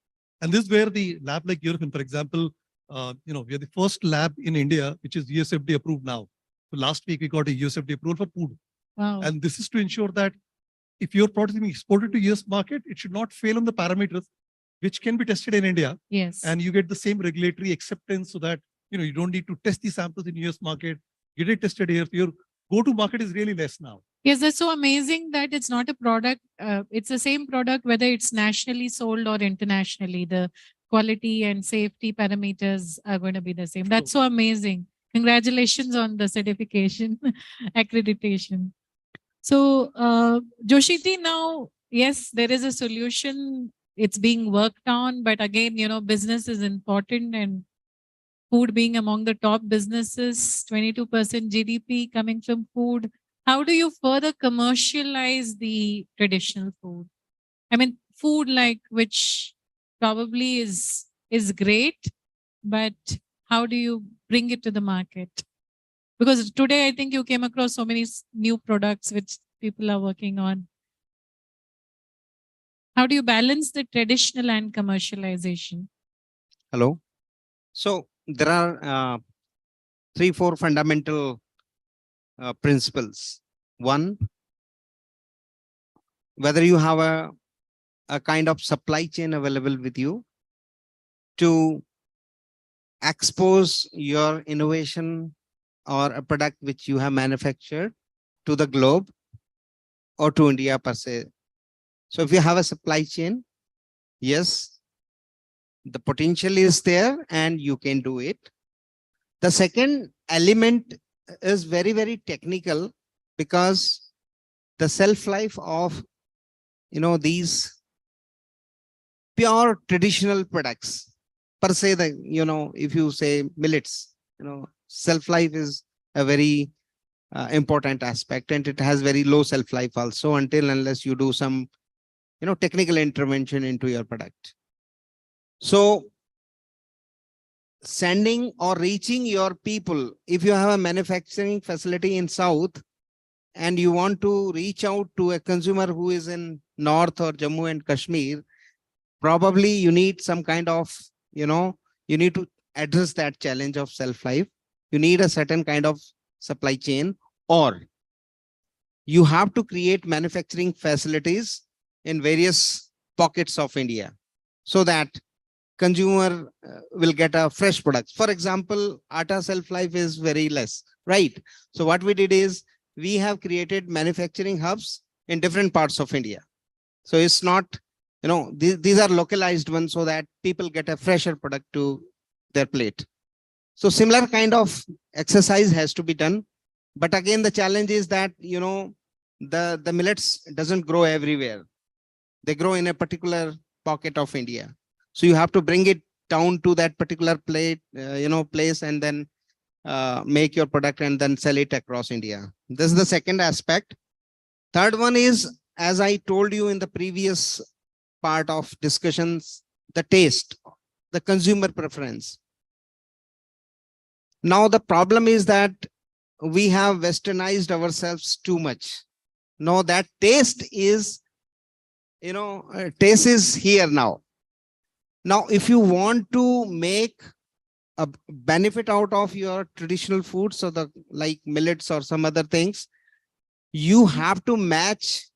And this is where the lab like European, for example, we are the first lab in India, which is USFDA approved now. So last week, we got a USFDA approval for food. Wow. And this is to ensure that if your product is being exported to US market, it should not fail on the parameters which can be tested in India. Yes. And you get the same regulatory acceptance so that, you don't need to test the samples in US market, get it tested here. Your go-to market is really less now. Yes, that's so amazing that it's not a product. It's the same product, whether it's nationally sold or internationally. The quality and safety parameters are going to be the same. That's so amazing. Congratulations on the certification, accreditation. So, Joshiti, now, yes, there is a solution. It's being worked on, but again, business is important, and food being among the top businesses, 22% GDP coming from food. How do you further commercialize the traditional food? I mean, food like which probably is great, but how do you bring it to the market? Because today I think you came across so many new products which people are working on. How do you balance the traditional and commercialization? Hello. So there are 3-4 fundamental principles. One, whether you have a kind of supply chain available with you to expose your innovation or a product which you have manufactured to the globe or to India per se. So if you have a supply chain, yes, the potential is there and you can do it. The second element is very, very technical, because the shelf life of, these pure traditional products per se, if you say millets, shelf life is a very important aspect, and it has very low shelf life also unless you do some, technical intervention into your product. So sending or reaching your people, if you have a manufacturing facility in South and you want to reach out to a consumer who is in North or Jammu and Kashmir, probably you need some kind of, you need to address that challenge of shelf life. You need a certain kind of supply chain, or you have to create manufacturing facilities in various pockets of India so that consumer will get a fresh product. For example, atta shelf life is very less, right? So what we did is we have created manufacturing hubs in different parts of India. So it's not, these are localized ones so that people get a fresher product to their plate. So similar kind of exercise has to be done. But again, the challenge is that, the millets doesn't grow everywhere. They grow in a particular pocket of India. So you have to bring it down to that particular place and then make your product and then sell it across India. This is the second aspect. Third one is, as I told you in the previous part of discussions, the taste, the consumer preference. Now the problem is that we have westernized ourselves too much. Now that taste is, taste is here now. Now, if you want to make a benefit out of your traditional foods, so like millets or some other things, you have to match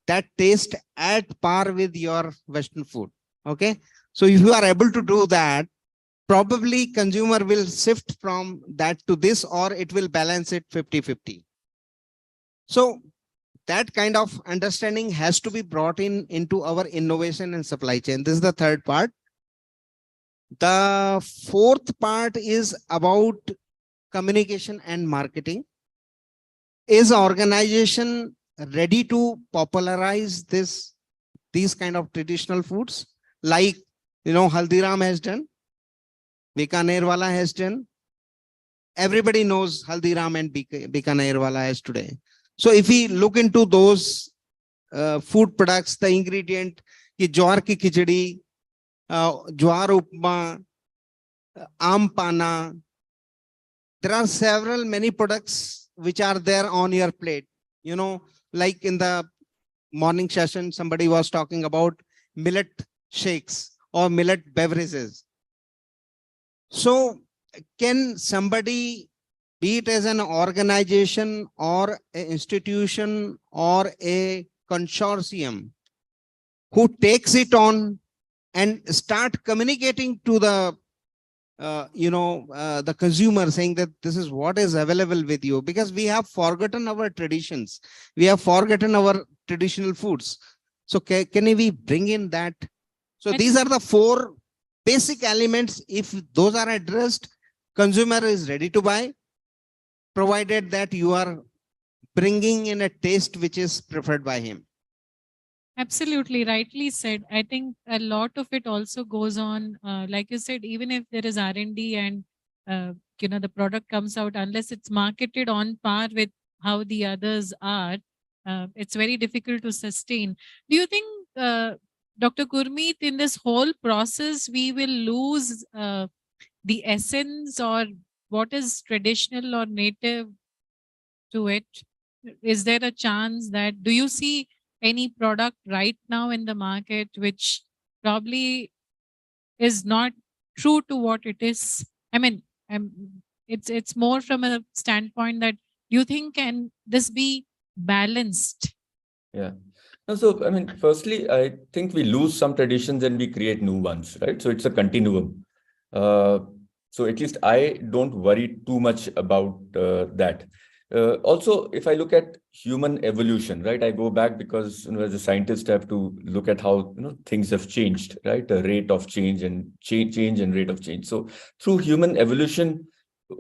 that taste at par with your Western food. Okay. So if you are able to do that, probably consumer will shift from that to this, or it will balance it 50-50. So that kind of understanding has to be brought into our innovation and supply chain. This is the third part. The fourth part is about communication and marketing. Is organization ready to popularize these kind of traditional foods? Like, Haldiram has done, Bikaner Wala has done. Everybody knows Haldiram and Bikaner Wala has today. So if we look into those food products, the ingredient, ki jawar ki khichdi, jawar upma, aam pana, there are many products which are there on your plate. Like in the morning session, somebody was talking about millet shakes or millet beverages. So can somebody, be it as an organization or an institution or a consortium, who takes it on and start communicating to the the consumer, saying that this is what is available with you, because we have forgotten our traditions. We have forgotten our traditional foods. So can we bring in that? So these are the four basic elements. If those are addressed, consumer is ready to buy, provided that you are bringing in a taste which is preferred by him. Absolutely, rightly said. I think a lot of it also goes on, like you said, even if there is R&D and the product comes out, unless it's marketed on par with how the others are, it's very difficult to sustain. Do you think, Dr. Gurmeet, in this whole process, we will lose the essence or what is traditional or native to it? Is there a chance that, do you see any product right now in the market which probably is not true to what it is? I mean, it's more from a standpoint that, do you think can this be balanced? Yeah. No, so, I mean, firstly, I think we lose some traditions and we create new ones, right? So it's a continuum. So at least I don't worry too much about that. Also, if I look at human evolution, right, I go back because as a scientist, I have to look at how things have changed, right? The rate of change and change and rate of change. So through human evolution,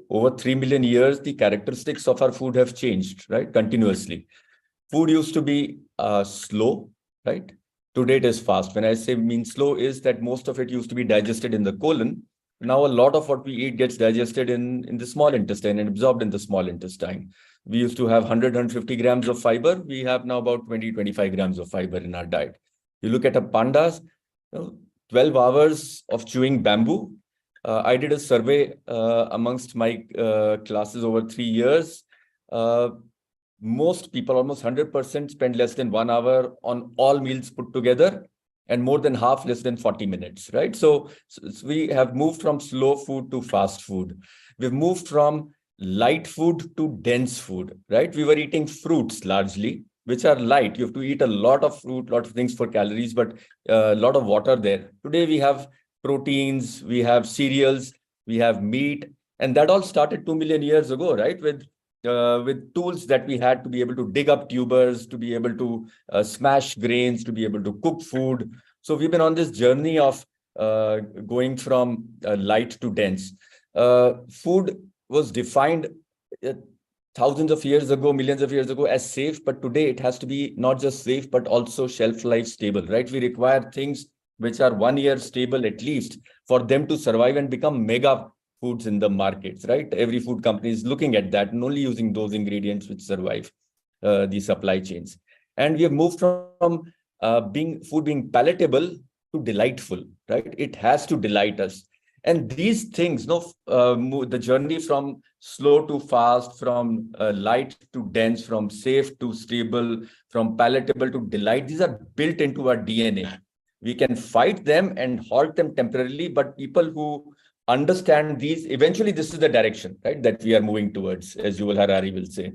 over 3 million years, the characteristics of our food have changed, right? Continuously. Food used to be slow, right? Today it is fast. When I say mean slow, is that most of it used to be digested in the colon. Now a lot of what we eat gets digested in the small intestine and absorbed in the small intestine. We used to have 150 grams of fiber. We have now about 20-25 grams of fiber in our diet. You look at a pandas, 12 hours of chewing bamboo. I did a survey amongst my classes over 3 years. Most people, almost 100%, spend less than 1 hour on all meals put together, and more than half less than 40 minutes, right? So we have moved from slow food to fast food. We've moved from light food to dense food, right? We were eating fruits largely, which are light. You have to eat a lot of fruit, lot of things for calories, but a lot of water there. Today we have proteins, we have cereals, we have meat, and that all started 2 million years ago, right? With tools that we had to be able to dig up tubers, to be able to smash grains, to be able to cook food. So we've been on this journey of going from light to dense. Food was defined thousands of years ago, millions of years ago as safe, but today it has to be not just safe, but also shelf life stable, right? We require things which are 1 year stable at least for them to survive and become mega foods in the markets, right? Every food company is looking at that and only using those ingredients which survive the supply chains. And we have moved from food being palatable to delightful, right? It has to delight us. And these things, the journey from slow to fast, from light to dense, from safe to stable, from palatable to delight, these are built into our DNA. We can fight them and halt them temporarily, but people who understand these, eventually this is the direction, right, that we are moving towards, as Yuval Harari will say.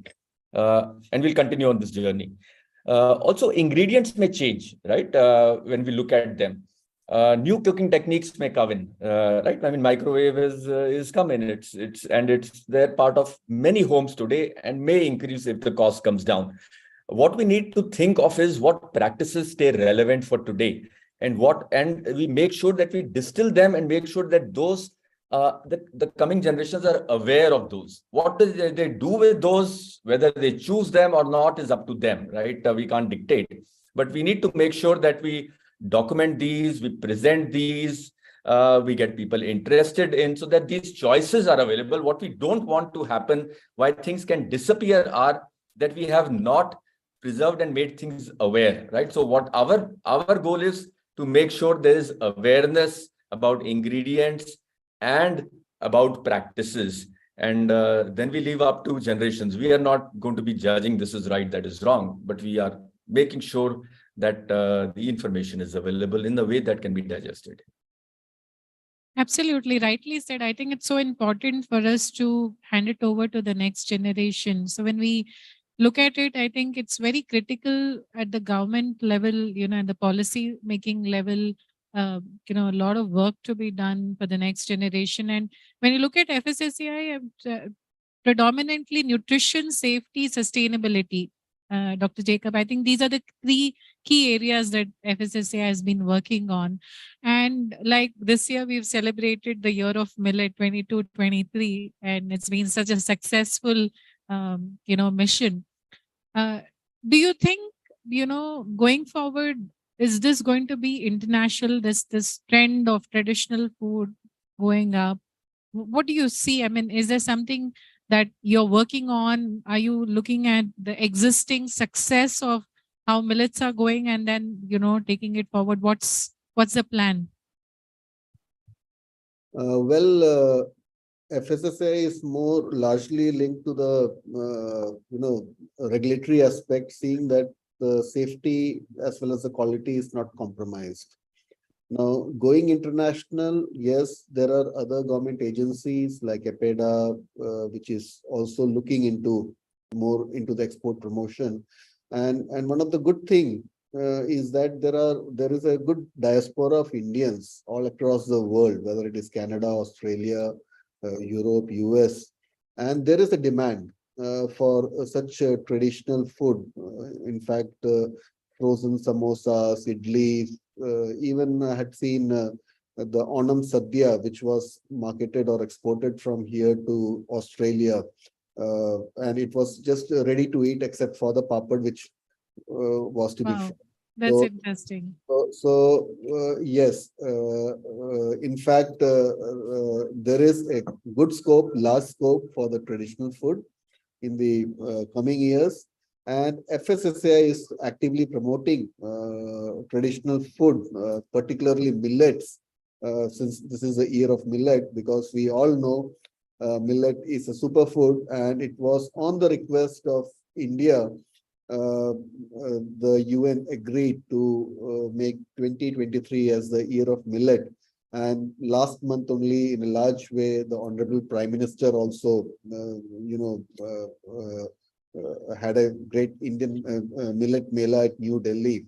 And we'll continue on this journey. Also, ingredients may change, right, when we look at them. new cooking techniques may come in, right? I mean, microwave is come in. It's they're part of many homes today and may increase if the cost comes down. What we need to think of is what practices stay relevant for today, and we make sure that we distill them and make sure that those the coming generations are aware of those. What do they do with those? Whether they choose them or not is up to them, right? We can't dictate, but we need to make sure that we document these, we present these, we get people interested in, so that these choices are available. What we don't want to happen, why things can disappear, are that we have not preserved and made things aware, right? So what our goal is to make sure there is awareness about ingredients and about practices. And then we leave up to generations. We are not going to be judging this is right, that is wrong, but we are making sure that the information is available in the way that can be digested. Absolutely, rightly said. I think it's so important for us to hand it over to the next generation. So when we look at it, I think it's very critical at the government level, and the policy making level, a lot of work to be done for the next generation. And when you look at FSSAI, predominantly nutrition, safety, sustainability, Dr. Jacob, I think these are the three key areas that FSSAI has been working on. And like this year, we've celebrated the year of millet 22-23, and it's been such a successful, mission. Do you think, going forward, is this going to be international, this trend of traditional food going up? What do you see? I mean, is there something that you're working on? Are you looking at the existing success of how millets are going and then, taking it forward? What's the plan? FSSAI is more largely linked to the regulatory aspect, seeing that the safety as well as the quality is not compromised. Now, going international, yes, there are other government agencies like EPEDA, which is also looking more into the export promotion. And one of the good thing is that there is a good diaspora of Indians all across the world, whether it is Canada, Australia, Europe, US, and there is a demand for such traditional food. In fact, frozen samosas, idlis, even I had seen the Onam Sadhya, which was marketed or exported from here to Australia. And it was just ready to eat except for the papad, which was to be fried. That's interesting. Yes, in fact, there is a good scope, large scope for the traditional food in the coming years. And FSSAI is actively promoting traditional food, particularly millets, since this is the year of millet, because we all know millet is a superfood, and it was on the request of India. The UN agreed to make 2023 as the year of millet. And last month only, in a large way, the Honorable Prime Minister also, had a great Indian millet mela at New Delhi,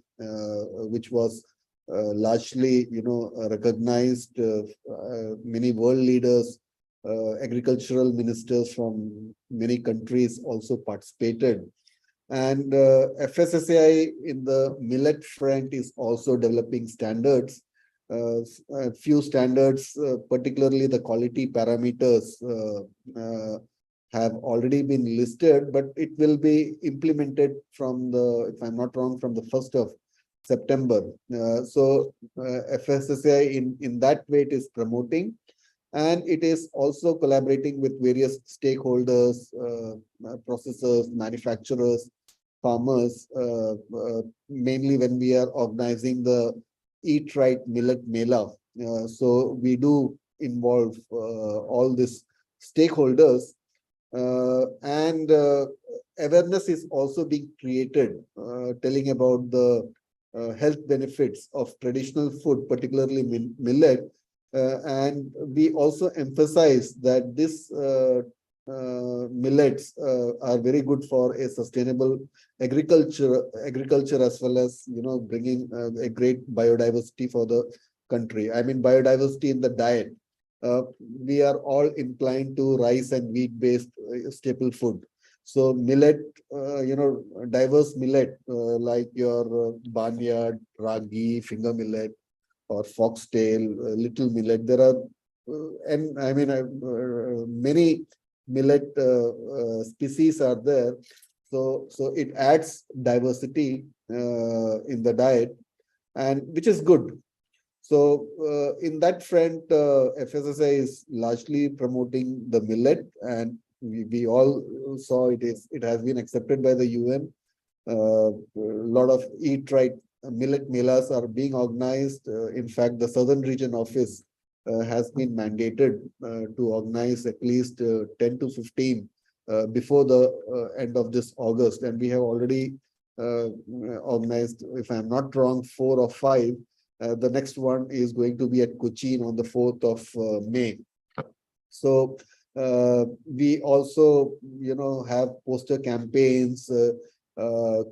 which was largely, recognized. Many world leaders, agricultural ministers from many countries also participated. And FSSAI in the millet front is also developing standards. A few standards, particularly the quality parameters, have already been listed, but it will be implemented from if I'm not wrong, from the 1st of September. So FSSAI in that way it is promoting, and it is also collaborating with various stakeholders, processors, manufacturers, farmers, mainly when we are organizing the Eat Right Millet Mela. So we do involve all these stakeholders, and awareness is also being created, telling about the health benefits of traditional food, particularly millet. And we also emphasize that this millets are very good for a sustainable agriculture as well as bringing a great biodiversity for the country. I mean, biodiversity in the diet. We are all inclined to rice and wheat-based staple food. So millet, diverse millet like your barnyard, ragi, finger millet, or foxtail, little millet. There are, many millet species are there. So it adds diversity in the diet, and which is good. So in that front, FSSAI is largely promoting the millet, and we all saw it has been accepted by the UN. A lot of Eat Right millet melas are being organized. In fact, the Southern Region Office has been mandated to organize at least 10 to 15 before the end of this August. And we have already organized, if I'm not wrong, 4 or 5. The next one is going to be at Cochin on the 4th of May. So we also, have poster campaigns,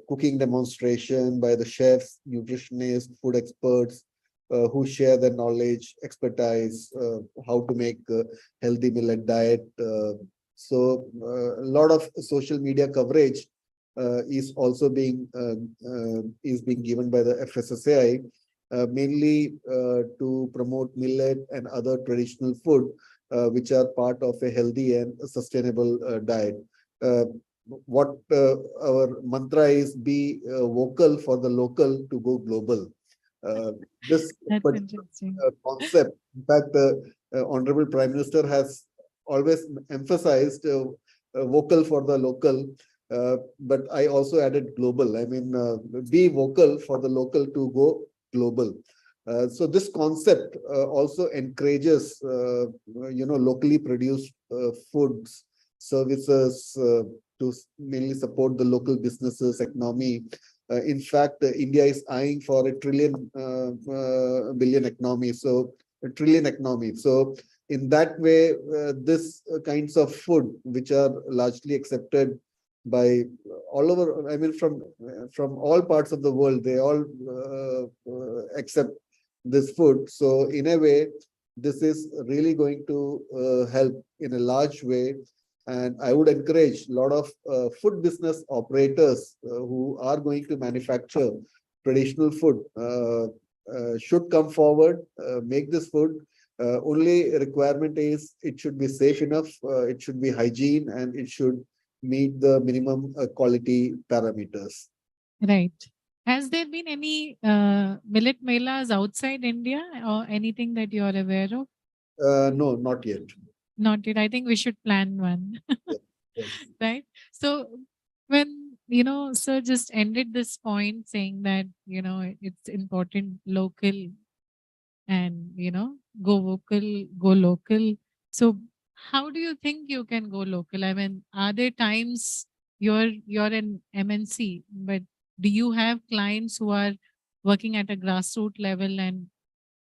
cooking demonstration by the chefs, nutritionists, food experts who share their knowledge, expertise, how to make a healthy millet diet. So a lot of social media coverage is also being given by the FSSAI. Mainly to promote millet and other traditional food, which are part of a healthy and sustainable diet. What our mantra is: be vocal for the local to go global. This concept, in fact, the Honorable Prime Minister has always emphasized vocal for the local. But I also added global. I mean, be vocal for the local to go global. So this concept also encourages, locally produced foods, services to mainly support the local businesses, economy. In fact, India is eyeing for a trillion billion economy. So a trillion economy. So in that way, this kinds of food, which are largely accepted by all over, I mean, from all parts of the world, they all accept this food. So in a way, this is really going to help in a large way. And I would encourage a lot of food business operators who are going to manufacture traditional food should come forward, make this food. Only requirement is it should be safe enough, it should be hygiene, and it should meet the minimum quality parameters. Right. Has there been any millet melas outside India or anything that you are aware of? No, not yet. Not yet. I think we should plan one. Yes. Right. So when, sir just ended this point saying that, it's important local and, go vocal, go local. So how do you think you can go local? I mean, are there times you're an MNC, but do you have clients who are working at a grassroots level and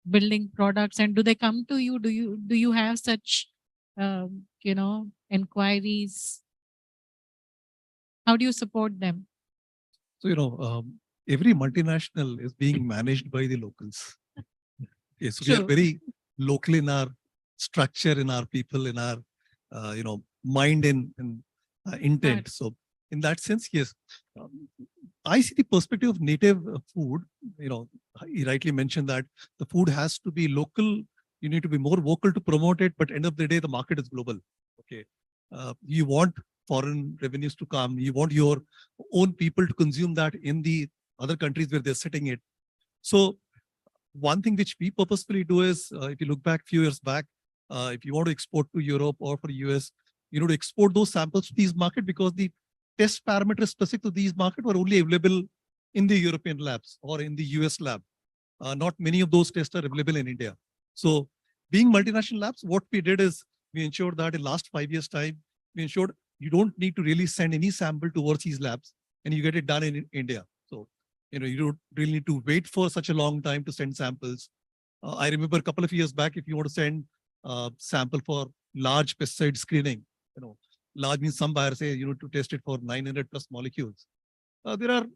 building products, and do they come to you? Do you have such inquiries? How do you support them? So, every multinational is being managed by the locals. Yes, we are True. very local in our structure, in our people, in our, mind and intent. Right. So in that sense, yes, I see the perspective of native food. He rightly mentioned that the food has to be local. You need to be more vocal to promote it, but end of the day, the market is global. Okay, you want foreign revenues to come. You want your own people to consume that in the other countries where they're setting it. So one thing which we purposefully do is, if you look back a few years back, if you want to export to Europe or for US, you know, to export those samples to these markets, because the test parameters specific to these markets were only available in the European labs or in the US lab. Not many of those tests are available in India. So being multinational labs, what we did is we ensured that in last 5 years time, we ensured you don't need to really send any sample to overseas labs and you get it done in India. So, you don't really need to wait for such a long time to send samples. I remember a couple of years back, if you want to send sample for large pesticide screening, large means some buyers say, to test it for 900 plus molecules. There are,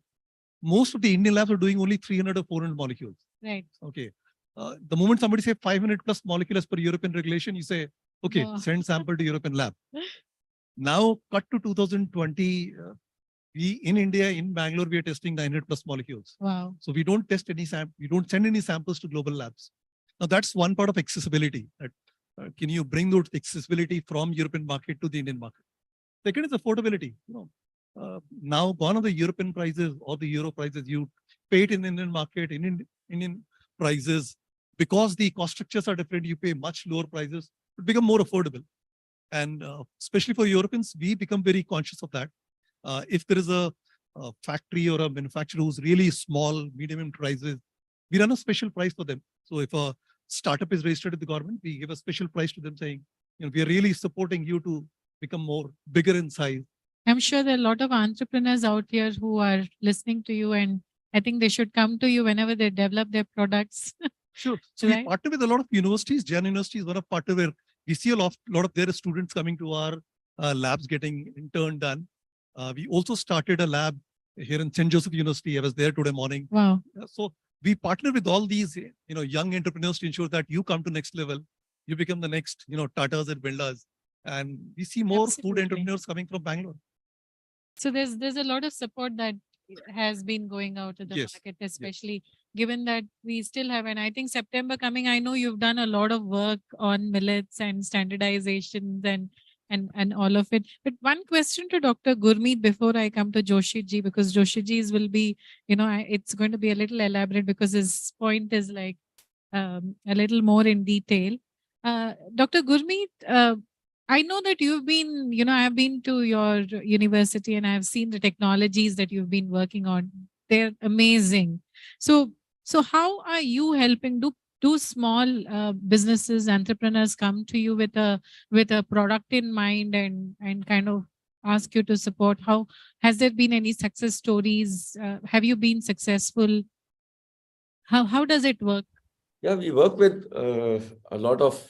most of the Indian labs are doing only 300 or 400 molecules. Right. Okay. The moment somebody say 500 plus molecules per European regulation, you say, okay, Wow. send sample to European lab. Now cut to 2020, we in India, in Bangalore, we are testing 900 plus molecules. Wow. So we don't test any we don't send any samples to global labs. Now that's one part of accessibility. That, can you bring those accessibility from European market to the Indian market? Second is affordability. Now gone are the European prices or the Euro prices. You pay it in the Indian market, in Indian prices. Because the cost structures are different, you pay much lower prices, it become more affordable. And especially for Europeans, we become very conscious of that. If there is a factory or a manufacturer who's really small, medium enterprises, we run a special price for them. So if a startup is registered with the government, we give a special price to them saying, we are really supporting you to become more bigger in size. I'm sure there are a lot of entrepreneurs out here who are listening to you, and I think they should come to you whenever they develop their products. Sure. So Right. we partner with a lot of universities. Jain University is one of partner where we see a lot of their students coming to our labs getting intern done. We also started a lab here in St. Joseph University. I was there today morning. Wow. So we partner with all these, young entrepreneurs to ensure that you come to next level, you become the next, Tatas and Birlas, and we see more food Absolutely. entrepreneurs coming from Bangalore. So there's a lot of support that has been going out to the Yes, market, especially given that we still have, and I think September coming, I know you've done a lot of work on millets and standardizations and all of it. But one question to Dr. Gurmeet before I come to Joshi ji, because Joshi ji's will be, it's going to be a little elaborate because his point is like a little more in detail. Dr. Gurmeet, I know that you've been, I've been to your university and I've seen the technologies that you've been working on. They're amazing. So how are you helping? Do small businesses, entrepreneurs come to you with a product in mind and kind of ask you to support? How has there been any success stories? Have you been successful? How does it work? Yeah, we work with a lot of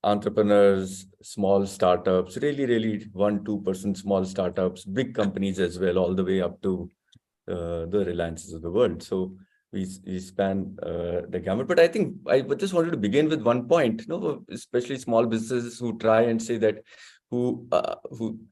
entrepreneurs, small startups, really 1-2% small startups, big companies as well, all the way up to the Reliances of the world. So we span the gamut. But I think I just wanted to begin with one point, especially small businesses who try and say that who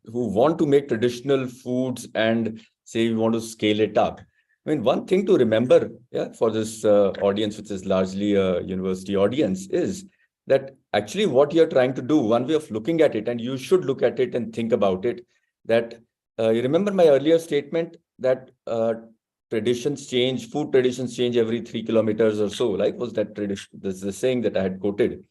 want to make traditional foods and say we want to scale it up. I mean, one thing to remember, for this audience, which is largely a university audience, is that actually what you're trying to do, one way of looking at it, and you should look at it and think about it, that you remember my earlier statement that traditions change, food traditions change every 3 kilometers or so, like was that tradition, this is the saying that I had quoted.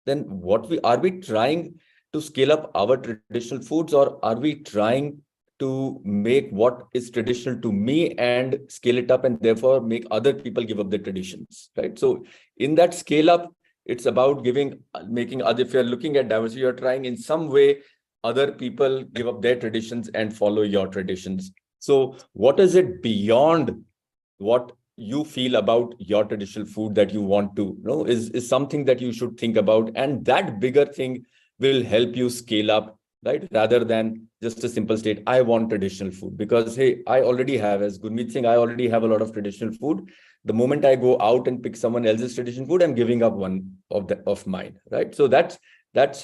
Then are we trying to scale up our traditional foods, or are we trying to make what is traditional to me and scale it up and therefore make other people give up their traditions, right? So in that scale up, it's about making other, if you're looking at diversity, you're trying in some way, other people give up their traditions and follow your traditions. So what is it beyond what you feel about your traditional food that you want to know is something that you should think about. And that bigger thing will help you scale up, right? Rather than just a simple state, I want traditional food, because, hey, I already have, as Gurmeet Singh, I already have a lot of traditional food. The moment I go out and pick someone else's traditional food, I'm giving up one of mine, right? So that's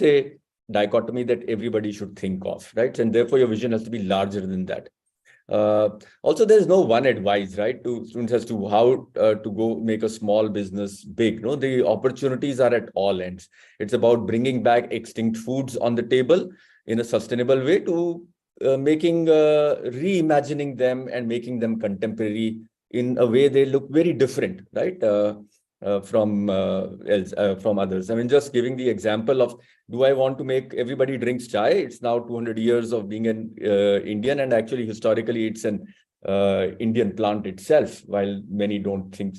a dichotomy that everybody should think of, right? And therefore your vision has to be larger than that. Also, there's no one advice, right, to students as to how to go make a small business big. No, the opportunities are at all ends. It's about bringing back extinct foods on the table in a sustainable way to reimagining them and making them contemporary in a way they look very different, right, from others. I mean, just giving the example of, do I want to make everybody drinks chai? It's now 200 years of being an Indian, and actually historically it's an Indian plant itself, while many don't think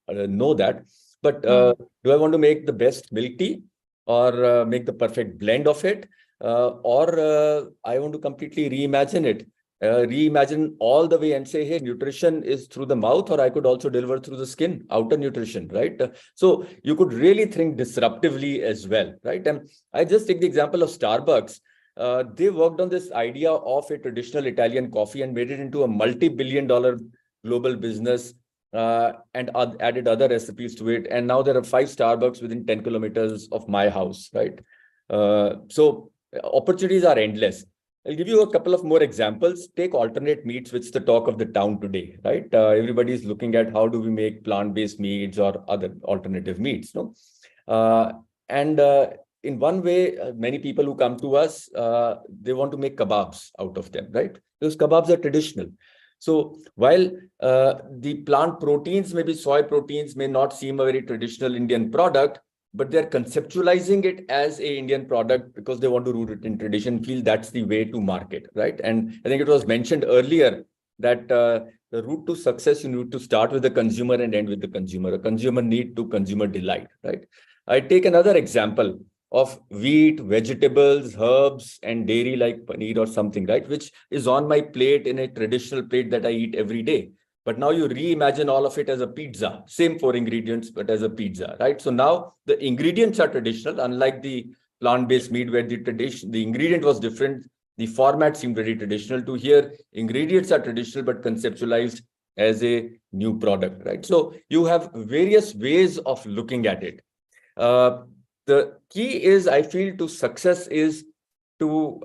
know that. But do I want to make the best milk tea, or make the perfect blend of it, or I want to completely reimagine it? Reimagine all the way and say, hey, nutrition is through the mouth, or I could also deliver through the skin, outer nutrition, right? So you could really think disruptively as well, right? And I just take the example of Starbucks. They worked on this idea of a traditional Italian coffee and made it into a multi-billion-dollar global business and added other recipes to it. And now there are 5 Starbucks within 10 kilometers of my house, right? So opportunities are endless. I'll give you a couple of more examples. Take alternate meats, which is the talk of the town today, right? Everybody is looking at how do we make plant-based meats or other alternative meats, no? In one way, many people who come to us, they want to make kebabs out of them, right? Those kebabs are traditional. So while the plant proteins, maybe soy proteins, may not seem a very traditional Indian product, but they're conceptualizing it as a Indian product because they want to root it in tradition, feel that's the way to market, right? And I think it was mentioned earlier that the route to success, you need to start with the consumer and end with the consumer. A consumer need to consumer delight, right? I take another example of wheat, vegetables, herbs, and dairy like paneer or something, right? Which is on my plate in a traditional plate that I eat every day. But now you reimagine all of it as a pizza, same 4 ingredients, but as a pizza, right? So now the ingredients are traditional, unlike the plant-based meat where the ingredient was different. The format seemed very traditional. To here, ingredients are traditional, but conceptualized as a new product, right? So you have various ways of looking at it. The key is, I feel, to success is to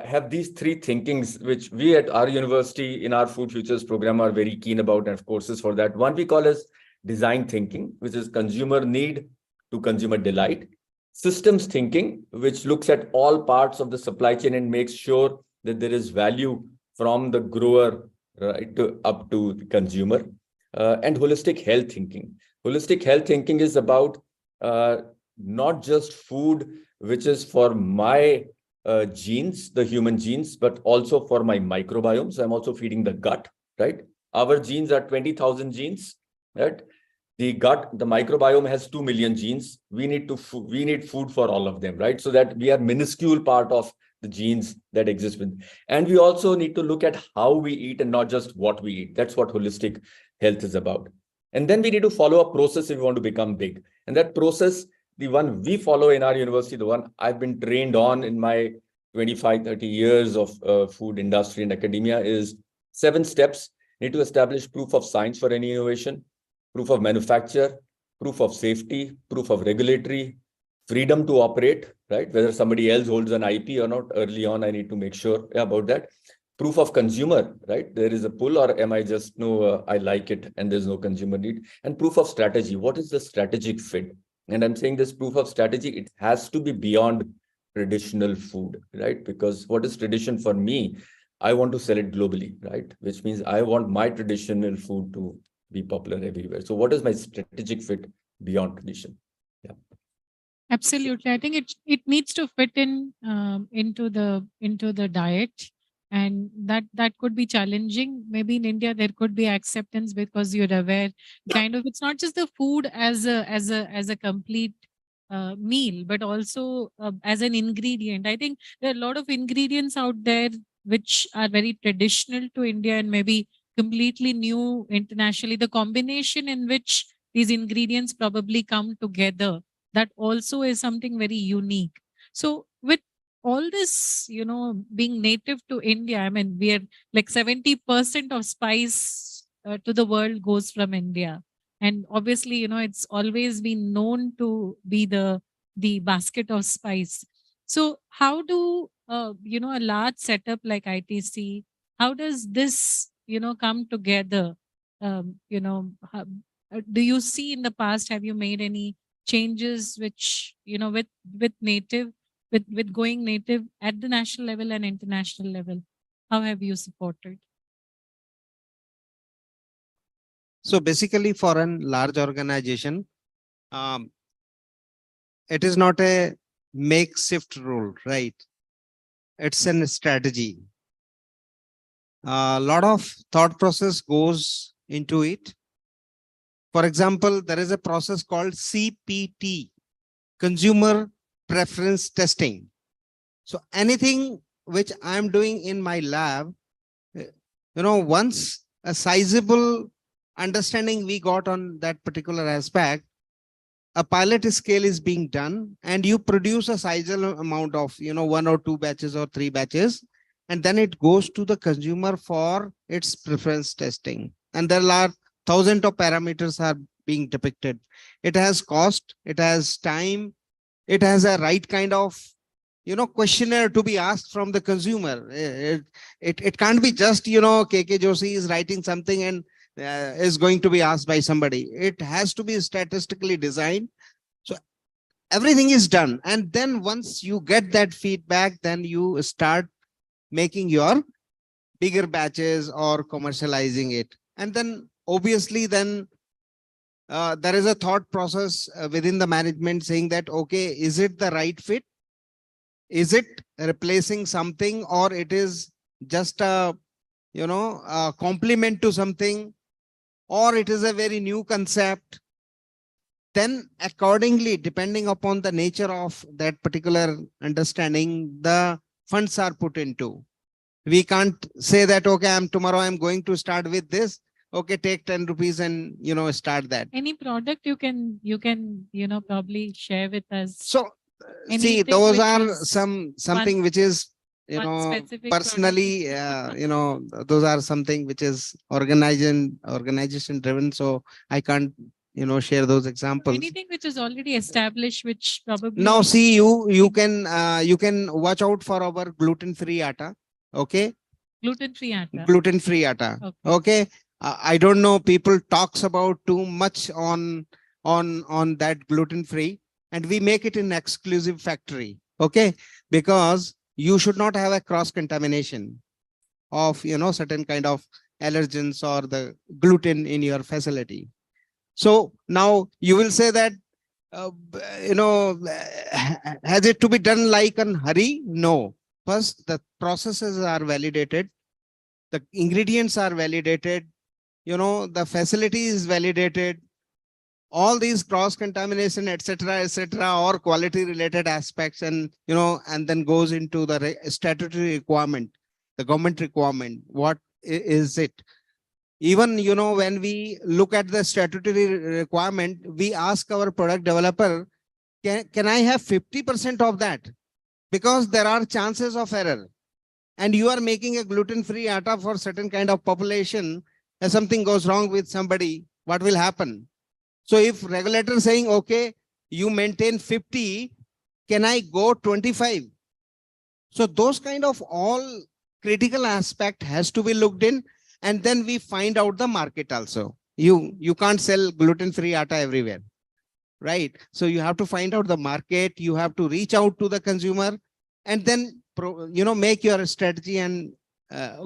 have these 3 thinkings, which we at our university in our Food Futures program are very keen about, and of courses for that. One we call as design thinking, which is consumer need to consumer delight. Systems thinking, which looks at all parts of the supply chain and makes sure that there is value from the grower right up to the consumer. And holistic health thinking. Holistic health thinking is about not just food, which is for my genes, the human genes, but also for my microbiome. So I'm also feeding the gut, right? Our genes are 20,000 genes, right? The gut, the microbiome has 2 million genes. We need food for all of them, right? So that we are minuscule part of the genes that exist with. And we also need to look at how we eat and not just what we eat. That's what holistic health is about. And then we need to follow a process if we want to become big. And that process, the one we follow in our university, the one I've been trained on in my 25, 30 years of food industry and academia, is 7 steps. Need to establish proof of science for any innovation, proof of manufacture, proof of safety, proof of regulatory, freedom to operate, right? Whether somebody else holds an IP or not, early on, I need to make sure about that. Proof of consumer, right? There is a pull, or am I just, no, I like it and there's no consumer need. And proof of strategy. What is the strategic fit? And I'm saying this proof of strategy, it has to be beyond traditional food, right? Because what is tradition for me? I want to sell it globally, right? Which means I want my traditional food to be popular everywhere. So what is my strategic fit beyond tradition? Yeah. Absolutely. I think it needs to fit in into the diet. And that could be challenging. Maybe in India there could be acceptance because you're aware, kind of, it's not just the food as a complete meal, but also as an ingredient. I think there are a lot of ingredients out there which are very traditional to India and maybe completely new internationally. The combination in which these ingredients probably come together, that also is something very unique. So with all this, being native to India, I mean, we are like 70% of spice to the world goes from India. And obviously, it's always been known to be the basket of spice. So how do, a large setup like ITC, how does this, come together? Do you see in the past, have you made any changes which, with native, with going native at the national level and international level? How have you supported? So basically for a large organization, it is not a makeshift rule, right? It's a strategy. A lot of thought process goes into it. For example, there is a process called CPT, Consumer Preference Testing. So anything which I'm doing in my lab, once a sizable understanding we got on that particular aspect, a pilot scale is being done and you produce a sizable amount of, 1 or 2 batches or 3 batches, and then it goes to the consumer for its preference testing. And there are thousands of parameters are being depicted. It has cost, it has time, it has a right kind of, questionnaire to be asked from the consumer. It can't be just, KK Joshi is writing something and is going to be asked by somebody. It has to be statistically designed. So everything is done. And then once you get that feedback, then you start making your bigger batches or commercializing it. And then obviously then there is a thought process within the management saying that, okay, is it the right fit? Is it replacing something, or it is just a, a complement to something, or it is a very new concept? Then accordingly, depending upon the nature of that particular understanding, the funds are put into. We can't say that, okay, tomorrow I'm going to start with this. Okay, take 10 rupees and, start that. Any product you can, probably share with us? So, see, Anything those which are is something one- which is, one specific personally, those are something which is organization driven. So I can't, share those examples. Anything which is already established, which probably. Now, see, you can watch out for our gluten-free atta. Okay. Gluten-free atta. Gluten-free atta. Okay. I don't know. People talks about too much on that gluten-free, and we make it in exclusive factory. Okay, because you should not have a cross contamination of certain kind of allergens or the gluten in your facility. So now you will say that has it to be done like an hurry? No. First, the processes are validated, the ingredients are validated, the facility is validated, all these cross contamination, etc., or quality related aspects, and and then goes into the statutory requirement, the government requirement. What is it? Even when we look at the statutory requirement, we ask our product developer, can I have 50% of that? Because there are chances of error, and you are making a gluten-free atta for certain kind of population. If something goes wrong with somebody, what will happen? So if regulator saying, okay, you maintain 50, can I go 25? So those kind of all critical aspect has to be looked in, and then we find out the market also. You can't sell gluten-free atta everywhere, right? So you have to find out the market, you have to reach out to the consumer, and then make your strategy and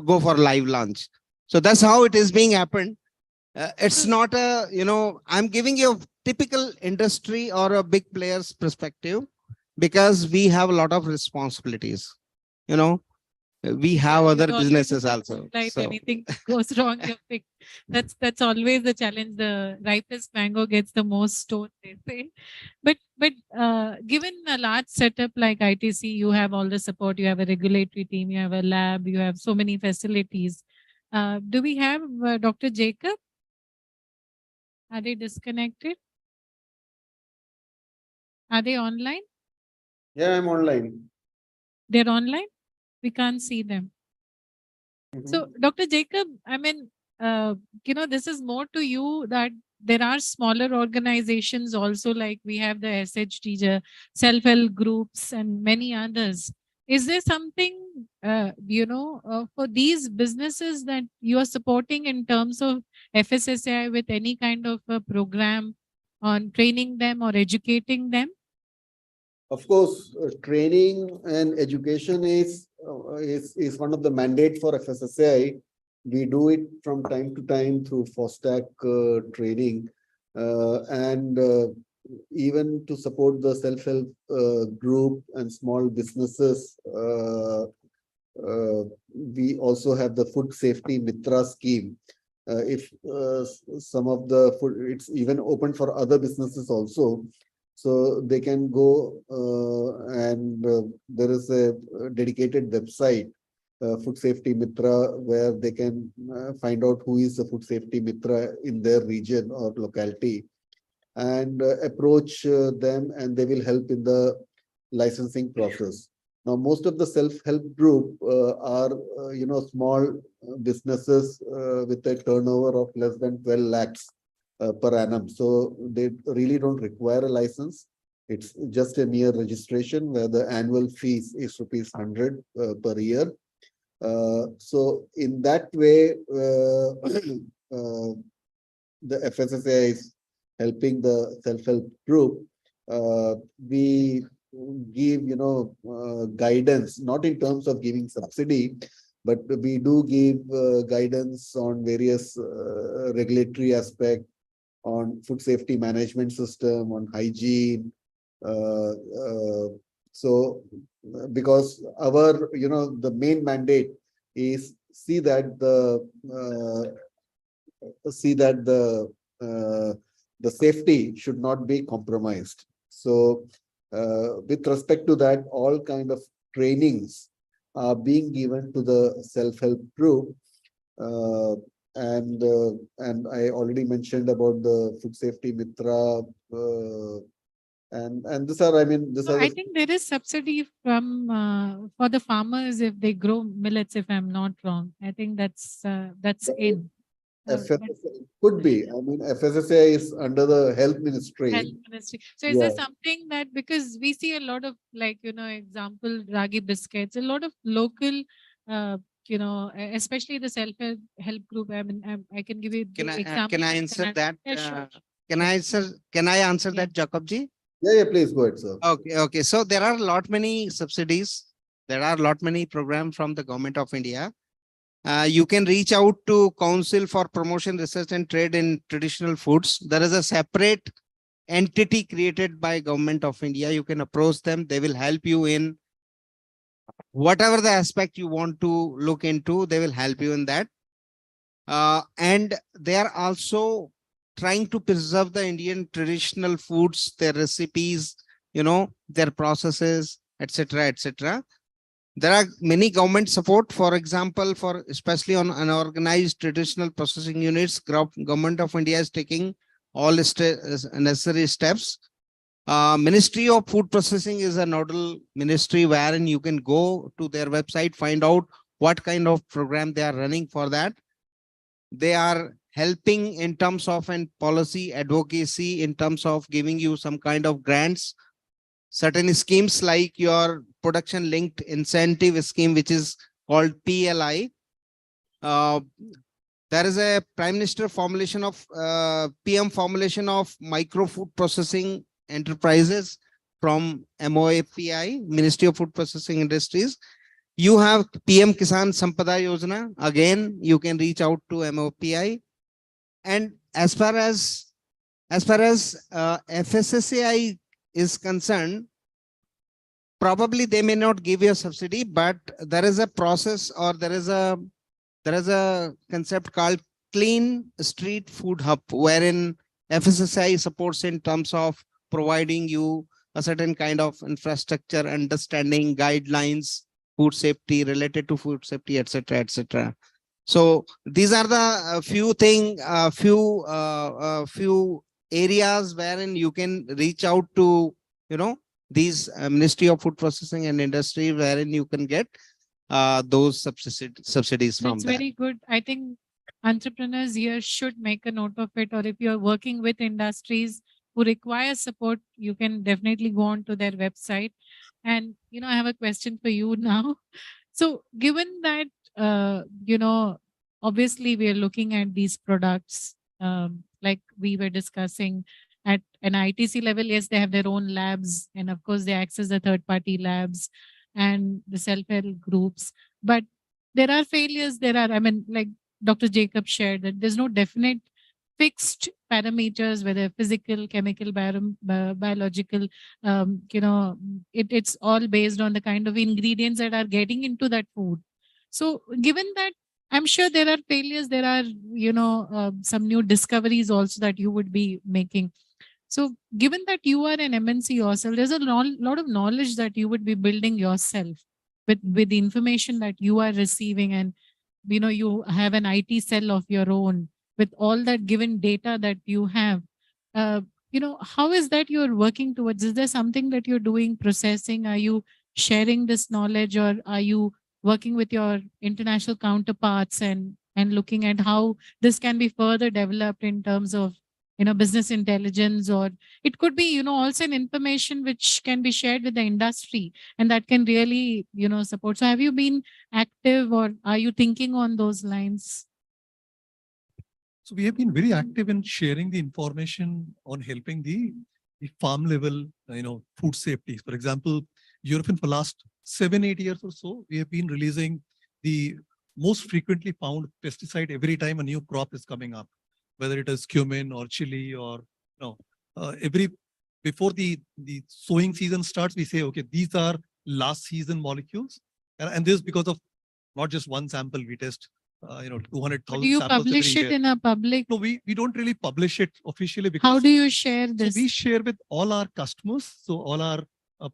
go for live launch. So that's how it is being happened. It's not a, I'm giving you a typical industry or a big player's perspective, because we have a lot of responsibilities. We have other Always businesses also. Like So, anything goes wrong, you pick. That's always the challenge. The ripest mango gets the most stone, they say. But given a large setup like ITC, you have all the support. You have a regulatory team. You have a lab. You have so many facilities. Do we have Dr. Jacob? Are they disconnected? Are they online? Yeah, I'm online. They're online? We can't see them. So, Dr. Jacob, I mean, this is more to you, that there are smaller organizations also, like we have the SHG, the self-help groups and many others. Is there something, for these businesses that you are supporting in terms of FSSAI with any kind of a program on training them or educating them? Of course, training and education is one of the mandate for FSSAI. We do it from time to time through FOSTAC training, and even to support the self-help group and small businesses. We also have the Food Safety Mitra scheme. If some of the food, it's even open for other businesses also. So they can go and there is a dedicated website, Food Safety Mitra, where they can find out who is the Food Safety Mitra in their region or locality, and approach them, and they will help in the licensing process. Now, most of the self-help group are, small businesses with a turnover of less than 12 lakhs per annum. So they really don't require a license. It's just a mere registration where the annual fees is ₹100 per year. So in that way, the FSSAI is helping the self-help group. We give, guidance, not in terms of giving subsidy, but we do give guidance on various regulatory aspects, on food safety management system, on hygiene. So because our, the main mandate is see that the safety should not be compromised. So with respect to that, all kind of trainings are being given to the self-help group. And I already mentioned about the Food Safety Mitra, and these are, these So are I think there is subsidy from for the farmers if they grow millets, if I'm not wrong. I think that's in. FSSAI could be. FSSAI is under the Health Ministry. Health Ministry. So is there something that, because we see a lot of, like, example, ragi biscuits, a lot of local, especially the self-help group. I can give you example. Can I answer that? Yeah, sure. Can I answer that, Jacob ji? Yeah, please go ahead, sir. Okay. So there are many subsidies. There are many programs from the government of India. You can reach out to Council for Promotion, Research and Trade in Traditional Foods. There is a separate entity created by Government of India. You can approach them. They will help you in whatever the aspect you want to look into. They will help you in that. And they are also trying to preserve the Indian traditional foods, their recipes, their processes, etc., etc. There are many government support, for example, for especially on unorganized traditional processing units. Government of India is taking all necessary steps. Ministry of Food Processing is a nodal ministry wherein you can go to their website, find out what kind of program they are running for that. They are helping in terms of policy advocacy, in terms of giving you some kind of grants. Certain schemes like your production linked incentive scheme, which is called PLI. There is a Prime Minister formulation of PM formulation of micro food processing enterprises from MOAPI, Ministry of Food Processing Industries. You have PM Kisan Sampada Yojana. Again, you can reach out to MOPI. And as far as FSSAI is concerned, probably they may not give you a subsidy, but there is a process, or there is a concept called Clean Street Food Hub, wherein FSSAI supports in terms of providing you a certain kind of infrastructure, understanding, guidelines, food safety, related to food safety, etc., etc. So these are the few areas wherein you can reach out to, these Ministry of Food Processing and Industry, wherein you can get those subsidies from That's them. very good. I think entrepreneurs here should make a note of it, or if you're working with industries who require support, you can definitely go on to their website. And, I have a question for you now. So given that, obviously we are looking at these products, like we were discussing at an ITC level, yes, they have their own labs, and of course they access the third-party labs and the self-help groups. But there are failures. Like Dr. Jacob shared, that there's no definite fixed parameters, whether physical, chemical, biological, it's all based on the kind of ingredients that are getting into that food. So given that, I'm sure there are failures, there are, some new discoveries also that you would be making. So given that you are an MNC yourself, there's a lot of knowledge that you would be building yourself with the information that you are receiving, and, you have an IT cell of your own with all that given data that you have. How is that you're working towards? Is there something that you're doing, processing? Are you sharing this knowledge, or are you working with your international counterparts and looking at how this can be further developed in terms of business intelligence, or it could be also an information which can be shared with the industry and that can really support. So have you been active, or are you thinking on those lines? So we have been very active in sharing the information on helping the farm level, food safety. For example, European for last 7-8 years or so, we have been releasing the most frequently found pesticide every time a new crop is coming up, whether it is cumin or chili or before the sowing season starts, we say, okay, these are last season molecules. And this is because of not just one sample, we test 200,000 Do you samples publish every it year. in a public? No, we don't really publish it officially because How do you share so this? we share with all our customers, so all our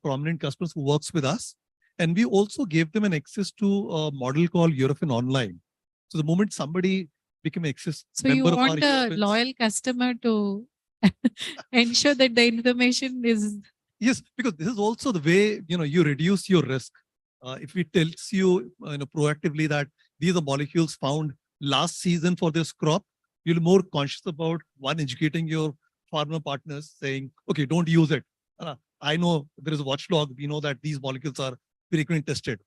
prominent customers who works with us, and we also gave them an access to a model called Eurofin Online. So the moment somebody became access So you member of our want a Eurofins- loyal customer to ensure that the information is. Yes, because this is also the way you reduce your risk. If it tells you, proactively that these are molecules found last season for this crop, you'll be more conscious about educating your farmer partners, saying, okay, don't use it. I know there is a watchdog. We know that these molecules are frequently tested,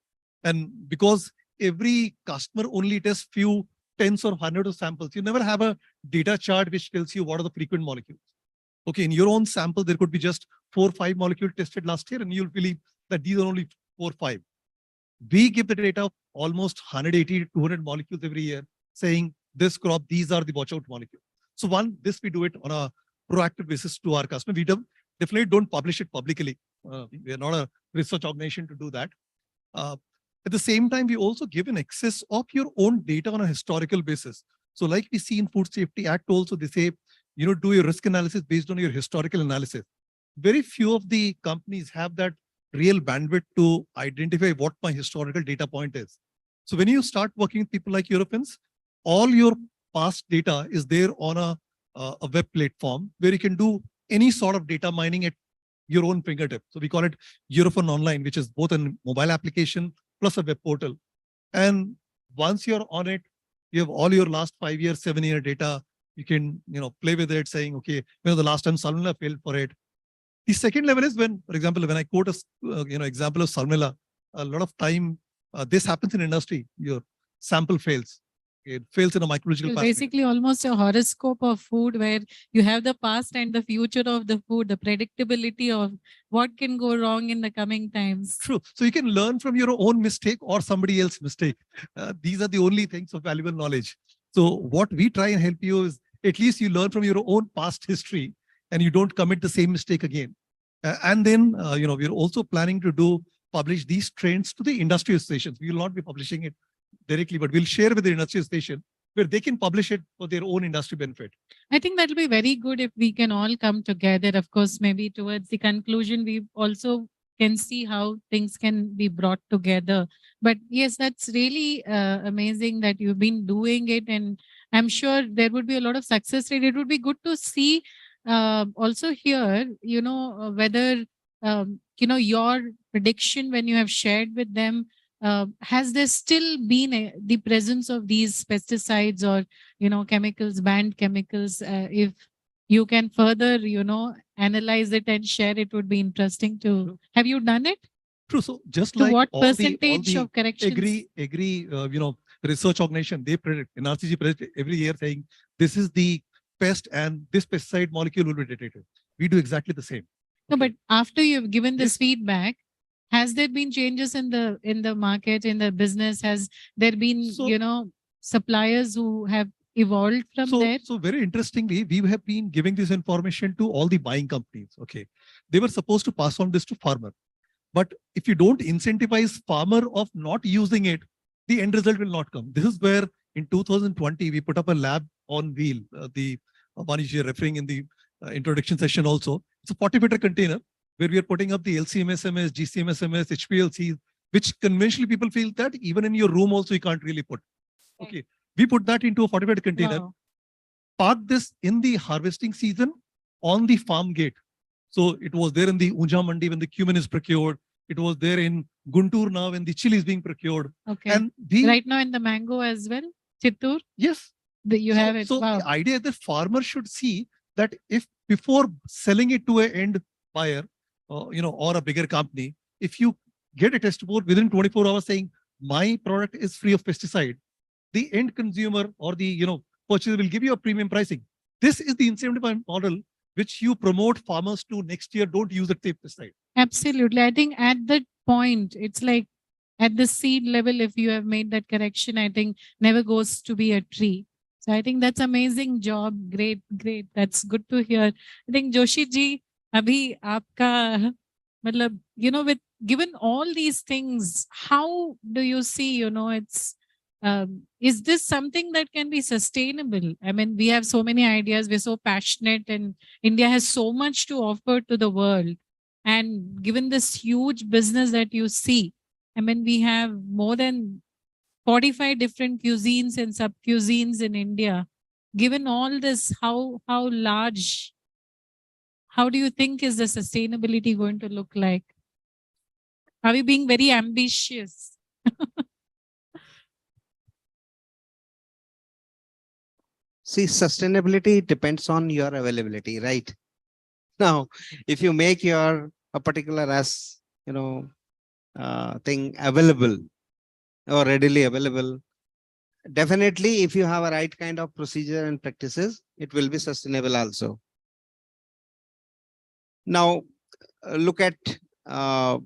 and because every customer only tests few tens or hundreds of samples, you never have a data chart which tells you what are the frequent molecules. Okay, in your own sample, there could be just 4 or 5 molecules tested last year, and you'll believe that these are only 4 or 5. We give the data of almost 180 to 200 molecules every year, saying this crop, these are the watch out molecules. So this we do it on a proactive basis to our customer. We definitely don't publish it publicly. We are not a research organization to do that. At the same time, we also give an access of your own data on a historical basis. So like we see in Food Safety Act also, they say, do your risk analysis based on your historical analysis. Very few of the companies have that real bandwidth to identify what my historical data point is. So when you start working with people like Eurofins, all your past data is there on a web platform where you can do any sort of data mining at your own fingertip. So we call it Eurofin Online, which is both a mobile application plus a web portal. And once you're on it, you have all your last 5-year, 7-year data. You can play with it, saying, okay, the last time Salmonella failed for it. The second level is when, for example, when I quote a example of Salmonella, a lot of time this happens in industry. Your sample fails. It fails in a microbiological It's parameter. basically almost a horoscope of food where you have the past and the future of the food, the predictability of what can go wrong in the coming times. True. So you can learn from your own mistake or somebody else's mistake. These are the only things of valuable knowledge. So what we try and help you is at least you learn from your own past history and you don't commit the same mistake again. And then, we're also planning to publish these trends to the industry associations. We will not be publishing it directly, but we'll share with the industry association where they can publish it for their own industry benefit. I think that'll be very good if we can all come together. Of course, maybe towards the conclusion, we also can see how things can be brought together. But yes, that's really amazing that you've been doing it. And I'm sure there would be a lot of success rate. It would be good to see also here, whether, your prediction when you have shared with them, has there still been the presence of these pesticides or, chemicals, banned chemicals? If you can further, analyze it and share, it would be interesting to. Have you done it? True. So just To like what all percentage the of corrections? agree, research organization, they predict, NRCG predict every year saying, this is the pest and this pesticide molecule will be detected. We do exactly the same. No, but after you've given this feedback, has there been changes in the market, in the business? Has there been, suppliers who have evolved from there? So very interestingly, we have been giving this information to all the buying companies. Okay. They were supposed to pass on this to farmer. But if you don't incentivize farmer of not using it, the end result will not come. This is where in 2020, we put up a lab on wheel. The Manish, you're referring in the introduction session also. It's a 40-meter container where we are putting up the LCMSMS, GCMSMS, HPLCs, which conventionally people feel that even in your room also you can't really put. Okay. We put that into a 40-meter container, park this in the harvesting season on the farm gate. So it was there in the Unja Mandi when the cumin is procured. It was there in Guntur now when the chili is being procured. Okay. And the, Right now in the mango as well, Chittur, yes. you have it. So Wow. the idea is that farmer should see that if before selling it to an end buyer, or a bigger company, if you get a test report within 24 hours saying my product is free of pesticide, the end consumer or the purchaser will give you a premium pricing. This is the incentive model which you promote farmers to next year. Don't use the same pesticide. Absolutely. I think at that point, it's like at the seed level, if you have made that correction, I think never goes to be a tree. So I think that's amazing job. Great, great. That's good to hear. I think Joshi ji, abhi aapka, matlab, with given all these things, how do you see, it's, is this something that can be sustainable? I mean, we have so many ideas. We're so passionate and India has so much to offer to the world. And given this huge business that you see, I mean, we have more than 45 different cuisines and sub-cuisines in India. Given all this, how large, how do you think is the sustainability going to look like? Are we being very ambitious? See, sustainability depends on your availability, right? Now, if you make a particular thing available or readily available, definitely if you have a right kind of procedure and practices, it will be sustainable also. Now, look at, how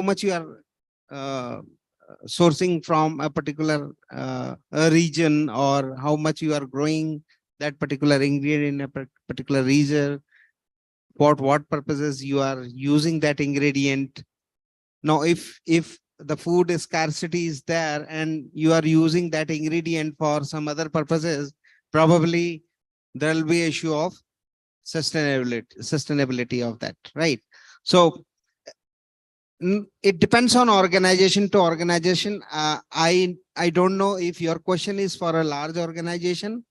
much you are sourcing from a particular region, or how much you are growing that particular ingredient in a particular region, for what purposes you are using that ingredient. Now, if the food scarcity is there and you are using that ingredient for some other purposes, probably there will be issue of sustainability of that, right? So it depends on organization to organization. I don't know if your question is for a large organization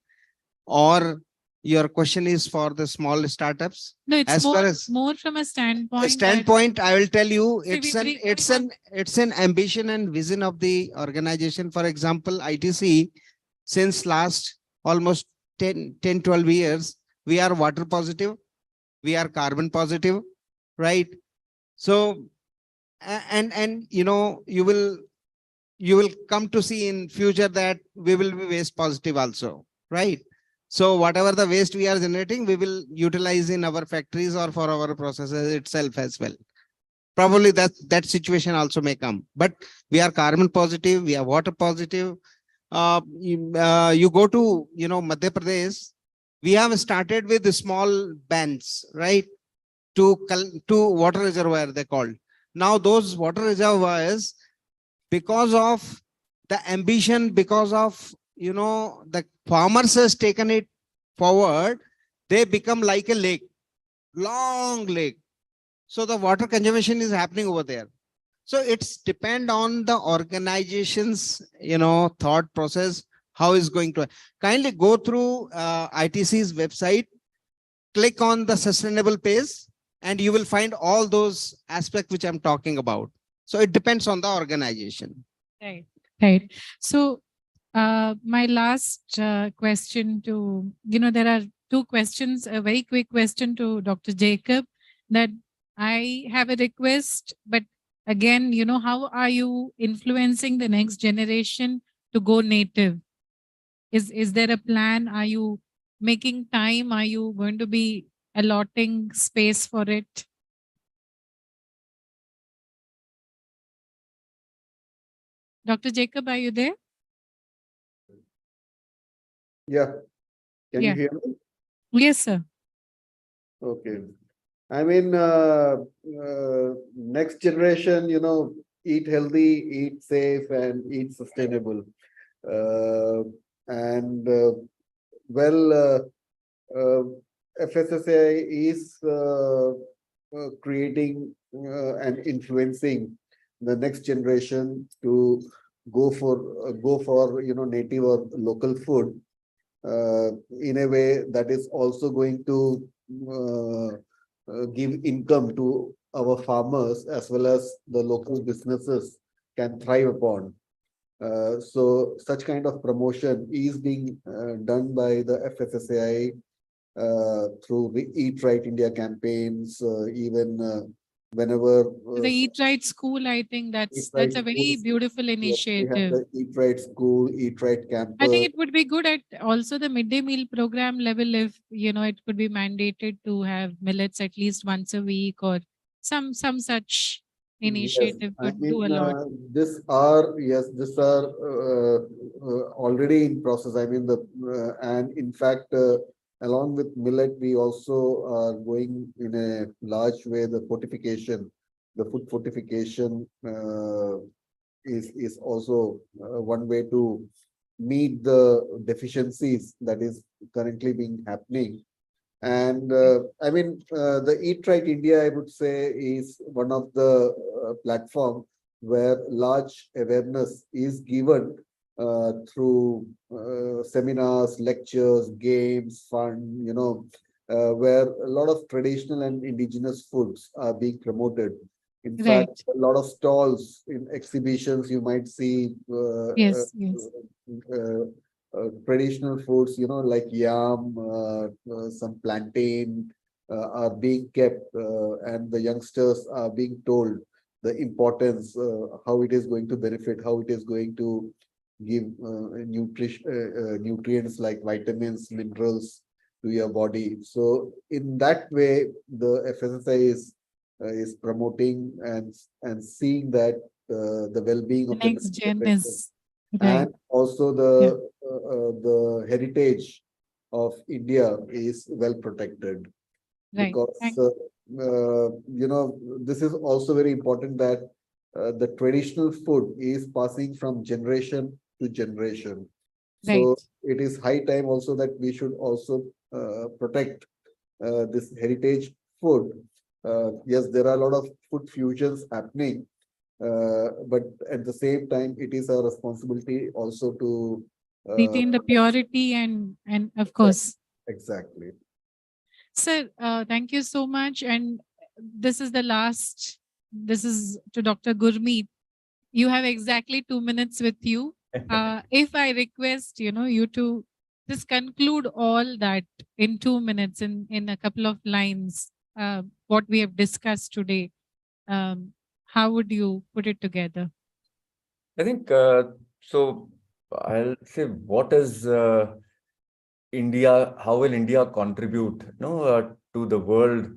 or your question is for the small startups. No, it's as more, far as more from a standpoint. standpoint, I will tell you, See, it's an ambition and vision of the organization. For example, ITC, since last almost 10-12 years, we are water positive, we are carbon positive, right? So, and you will come to see in future that we will be waste positive also, right? So whatever the waste we are generating, we will utilize in our factories or for our processes itself as well. Probably that situation also may come, but we are carbon positive, we are water positive. You go to, Madhya Pradesh, we have started with the small bands, right? To water reservoir, they called. Now those water reservoirs, because of the ambition, because of, the farmers has taken it forward, they become like a lake, long lake. So the water conservation is happening over there. So it's depend on the organization's, thought process, how is going to. Kindly go through ITC's website, click on the sustainable page, and you will find all those aspects which I'm talking about. So it depends on the organization. Right, right. So my last question to, there are two questions, a very quick question to Dr. Jacob, that I have a request, but again, how are you influencing the next generation to go native? Is there a plan? Are you making time? Are you going to be allotting space for it? Dr. Jacob, are you there? Yeah. Can Yeah. you hear me? Yes, sir. Okay. I mean, next generation, eat healthy, eat safe, and eat sustainable. FSSAI is creating and influencing the next generation to go for native or local food in a way that is also going to give income to our farmers as well as the local businesses can thrive upon. So such kind of promotion is being done by the FSSAI through the Eat Right India campaigns, even whenever The Eat Right School, I think Eat that's Right a very schools, beautiful yes, we have initiative. the Eat Right School, Eat Right campus. I think it would be good at also the midday meal program level if, it could be mandated to have millets at least once a week or some such initiative Yes, I could do a mean, lot. these are already in process. I mean, and in fact, along with millet, we also are going in a large way, the food fortification is also one way to meet the deficiencies that is currently being happening. And I mean, the Eat Right India, I would say, is one of the platform where large awareness is given through seminars, lectures, games, fun, where a lot of traditional and indigenous foods are being promoted. In Right. fact, a lot of stalls in exhibitions, you might see Yes. traditional foods, like yam, some plantain are being kept, and the youngsters are being told the importance, how it is going to benefit, how it is going to give nutrients like vitamins, minerals to your body. So in that way, the FSSAI is promoting and seeing that the well-being of the Next gen generation is right. and also the heritage of India is well protected. Right. Because Thank- this is also very important that the traditional food is passing from generation to generation. So Right. it is high time also that we should also protect this heritage food. Yes, there are a lot of food fusions happening, but at the same time, it is our responsibility also to Retain the purity and of course. exactly. Sir, thank you so much. And this is the last. This is to Dr. Gurmeet. You have exactly 2 minutes with you. If I request, you to just conclude all that in 2 minutes, in a couple of lines, what we have discussed today, how would you put it together? I think so. I'll say, what is India? How will India contribute, to the world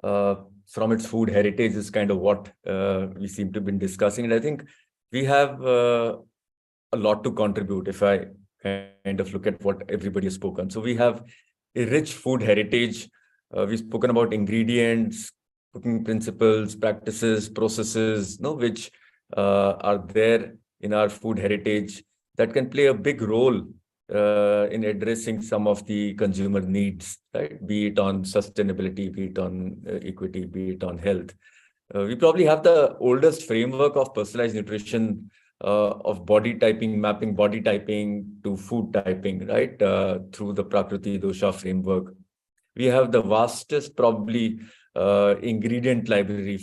from its food heritage? Is kind of what we seem to have been discussing, and I think we have a lot to contribute. If I kind of look at what everybody has spoken, so we have a rich food heritage. We've spoken about ingredients, cooking principles, practices, processes, which are there in our food heritage that can play a big role in addressing some of the consumer needs, right? Be it on sustainability, be it on equity, be it on health. We probably have the oldest framework of personalized nutrition, of body typing, mapping body typing to food typing, right? Through the Prakriti Dosha framework. We have the vastest probably food ingredient library.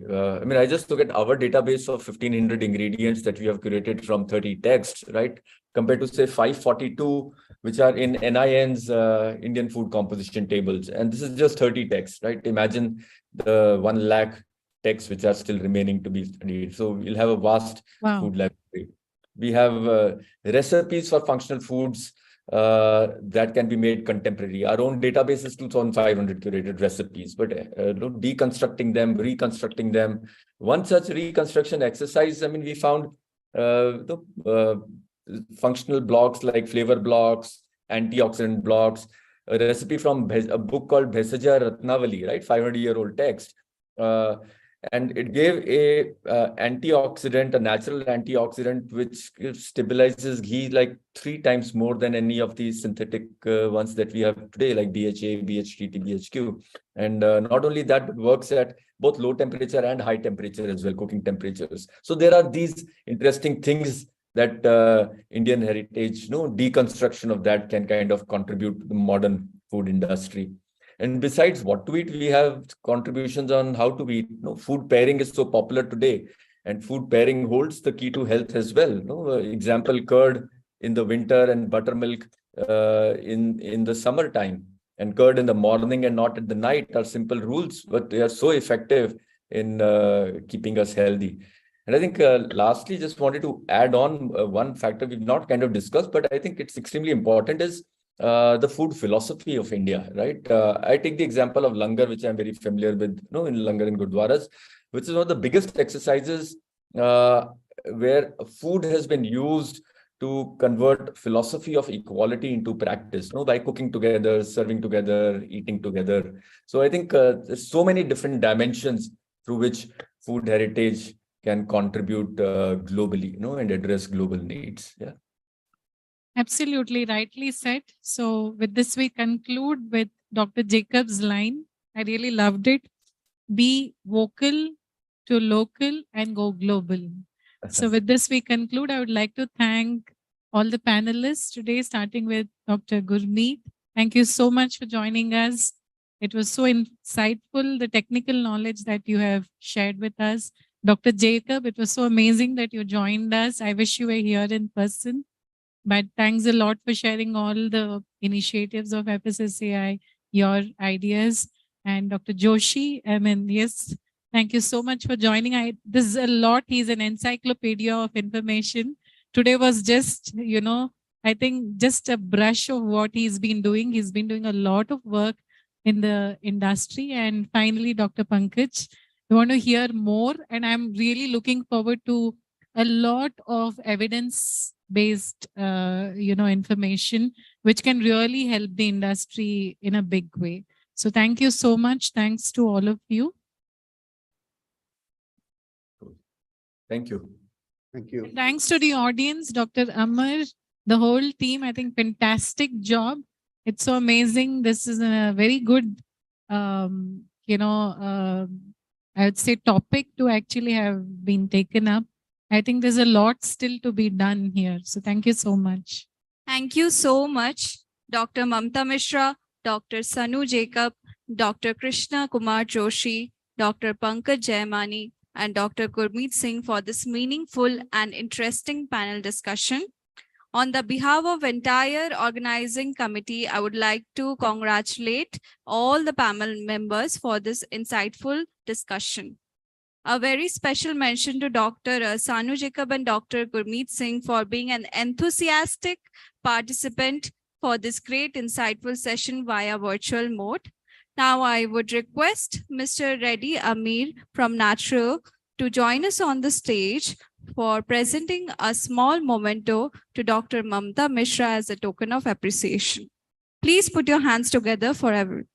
I mean, I just look at our database of 1,500 ingredients that we have curated from 30 texts, right? Compared to say 542, which are in NIN's Indian food composition tables. And this is just 30 texts, right? Imagine the 1 lakh texts which are still remaining to be studied. So we'll have a vast food library. We have recipes for functional foods that can be made contemporary. Our own database is 2,500 curated recipes, but deconstructing them, reconstructing them. One such reconstruction exercise, I mean, we found functional blocks like flavor blocks, antioxidant blocks, a recipe from a book called Bhesaja Ratnavali, right? 500-year-old text. And it gave a natural antioxidant, which stabilizes ghee like 3 times more than any of these synthetic ones that we have today, like BHA, BHT, BHQ. And not only that, but works at both low temperature and high temperature as well, cooking temperatures. So there are these interesting things that Indian heritage, deconstruction of that can kind of contribute to the modern food industry. And besides what to eat, we have contributions on how to eat. Food pairing is so popular today, and food pairing holds the key to health as well. Example, curd in the winter and buttermilk in the summertime, and curd in the morning and not at the night are simple rules, but they are so effective in keeping us healthy. And I think lastly, just wanted to add on one factor we've not kind of discussed, but I think it's extremely important is the food philosophy of India, right? I take the example of langar, which I'm very familiar with, in langar in Gurdwaras, which is one of the biggest exercises where food has been used to convert philosophy of equality into practice, by cooking together, serving together, eating together. So I think there's so many different dimensions through which food heritage can contribute globally, and address global needs. Yeah. Absolutely rightly said. So with this, we conclude with Dr. Jacob's line. I really loved it. Be vocal to local and go global. So with this, we conclude. I would like to thank all the panelists today, starting with Dr. Gurmeet. Thank you so much for joining us. It was so insightful, the technical knowledge that you have shared with us. Dr. Jacob, it was so amazing that you joined us. I wish you were here in person. But thanks a lot for sharing all the initiatives of FSSAI, your ideas. And Dr. Joshi, yes, thank you so much for joining. This is a lot. He's an encyclopedia of information. Today was just, I think just a brush of what he's been doing. He's been doing a lot of work in the industry. And finally, Dr. Pankaj, we want to hear more. And I'm really looking forward to a lot of evidence-based, information, which can really help the industry in a big way. So thank you so much. Thanks to all of you. Thank you. Thank you. Thanks to the audience, Dr. Amar, the whole team. I think fantastic job. It's so amazing. This is a very good, I would say topic to actually have been taken up. I think there's a lot still to be done here. So thank you so much. Thank you so much, Dr. Mamta Mishra, Dr. Sanu Jacob, Dr. Krishna Kumar Joshi, Dr. Pankaj Jaimani, and Dr. Gurmeet Singh for this meaningful and interesting panel discussion. On the behalf of entire organizing committee, I would like to congratulate all the panel members for this insightful discussion. A very special mention to Dr. Sanu Jacob and Dr. Gurmeet Singh for being an enthusiastic participant for this great insightful session via virtual mode. Now I would request Mr. Reddy Amir from Natural to join us on the stage for presenting a small memento to Dr. Mamta Mishra as a token of appreciation. Please put your hands together forever.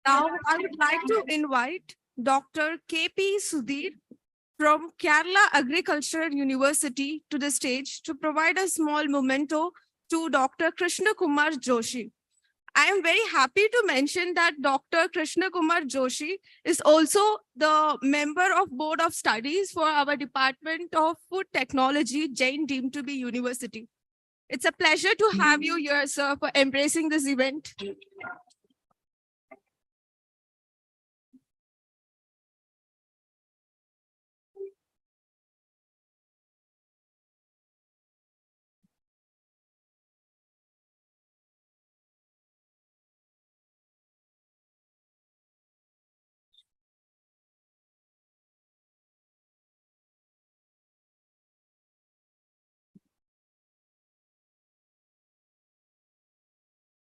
Now, I would like to invite Dr. KP Sudhir from Kerala Agricultural University to the stage to provide a small memento to Dr. Krishna Kumar Joshi. I am very happy to mention that Dr. Krishna Kumar Joshi is also the member of Board of Studies for our Department of Food Technology, Jain deemed to be University. It's a pleasure to have you here, sir, for embracing this event.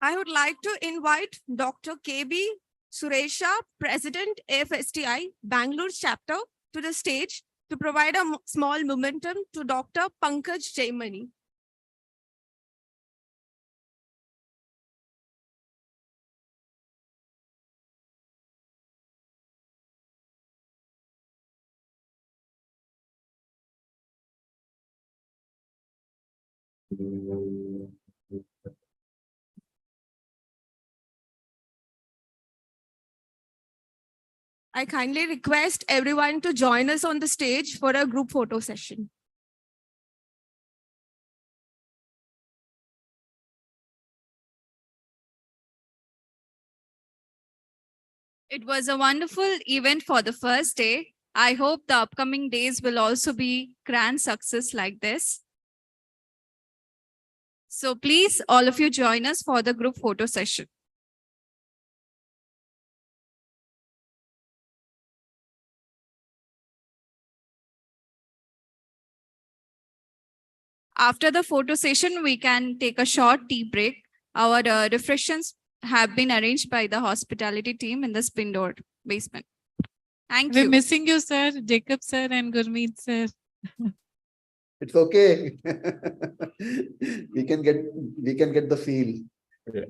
I would like to invite Dr. KB Suresha, President AFSTI, Bangalore chapter, to the stage to provide a small momentum to Dr. Pankaj Jaimani. I kindly request everyone to join us on the stage for a group photo session. It was a wonderful event for the first day. I hope the upcoming days will also be grand success like this. So please, all of you join us for the group photo session. After the photo session, we can take a short tea break. Our refreshments have been arranged by the hospitality team in the spin door basement. Thank We're you. missing you, sir, Jacob sir and Gurmeet sir. It's okay. We can get the feel. Yeah.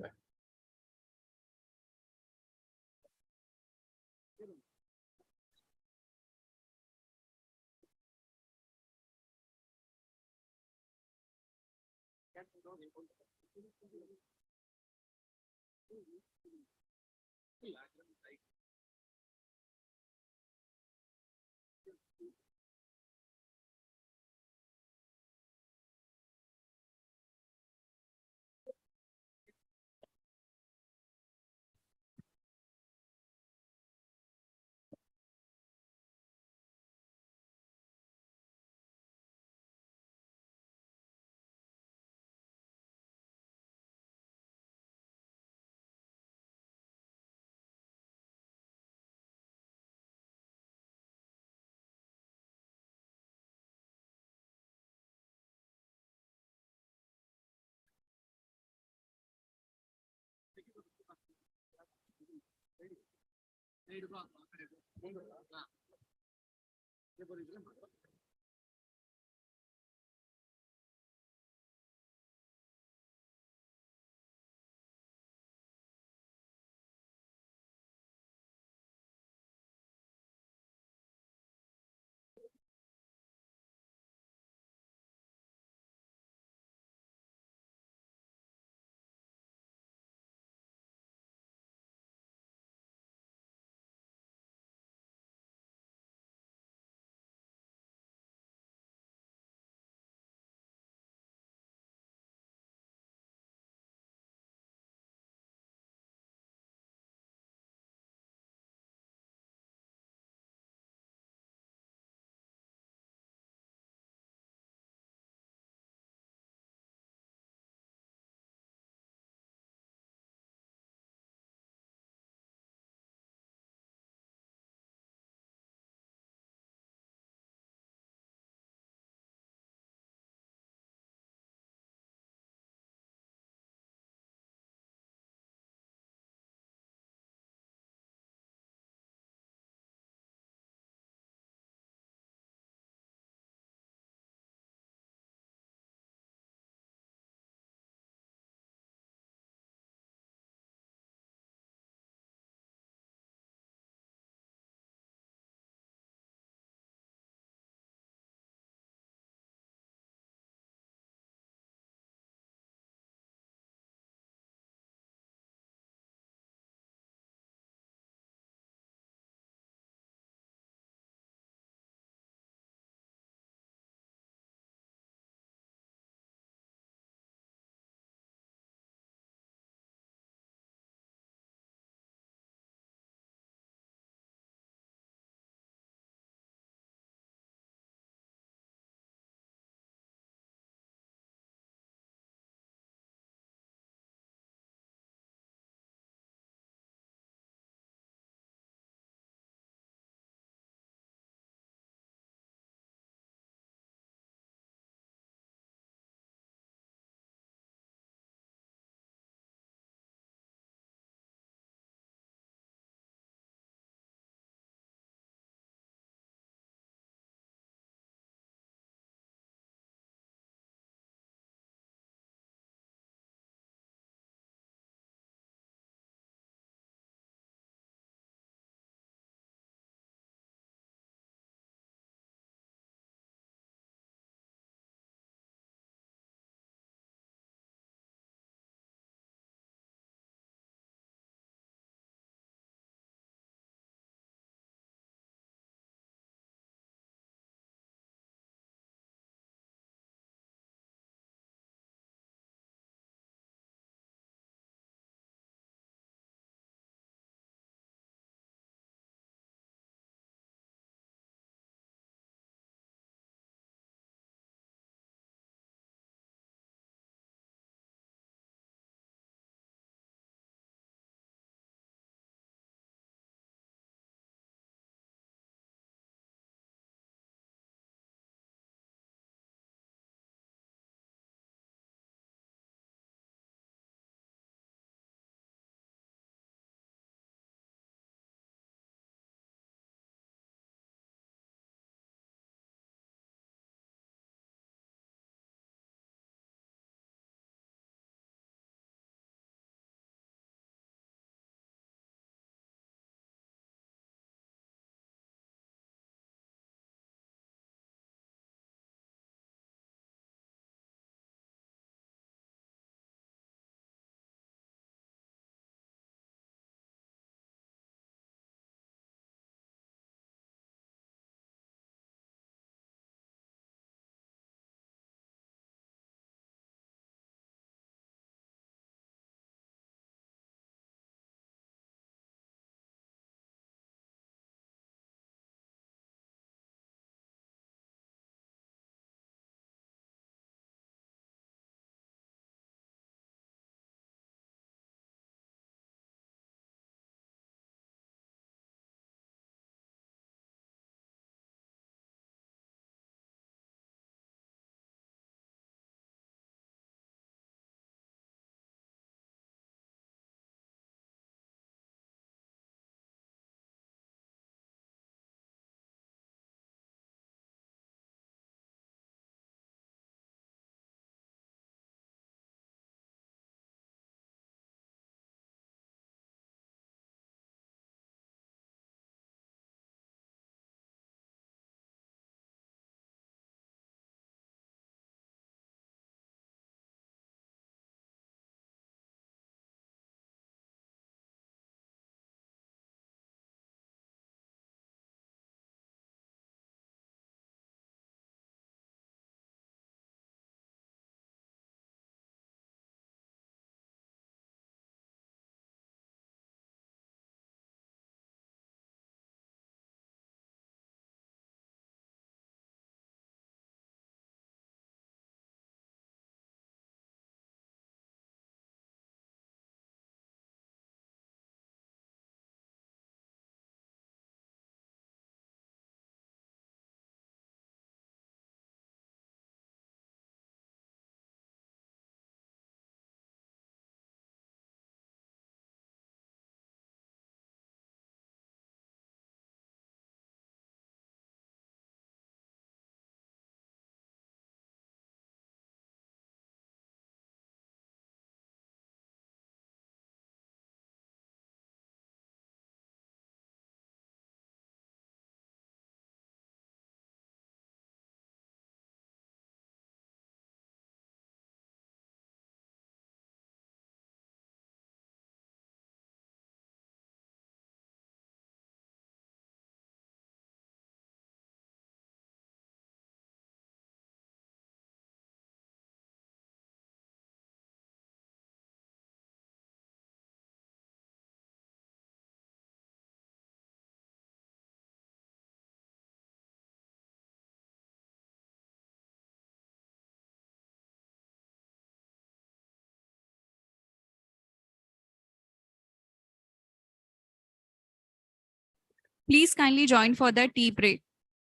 Please kindly join for the tea break.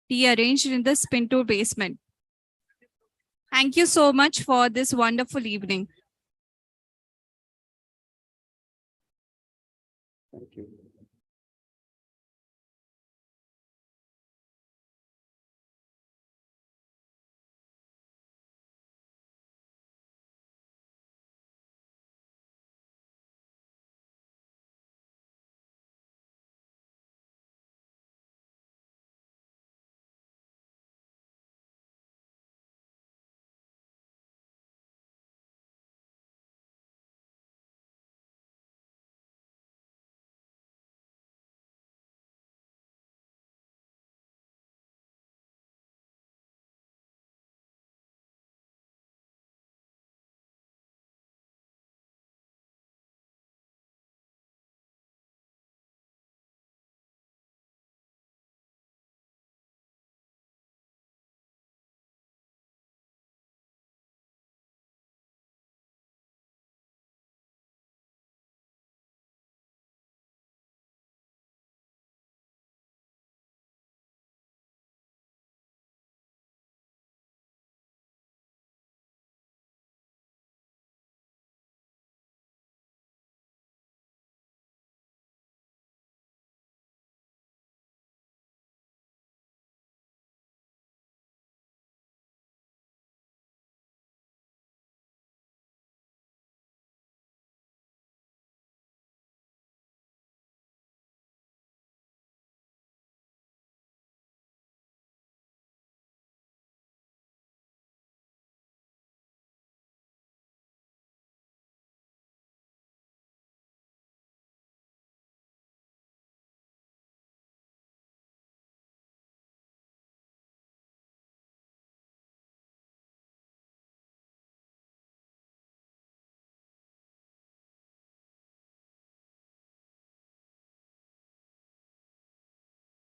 Tea arranged in the Spinto basement. Thank you so much for this wonderful evening. Thank you.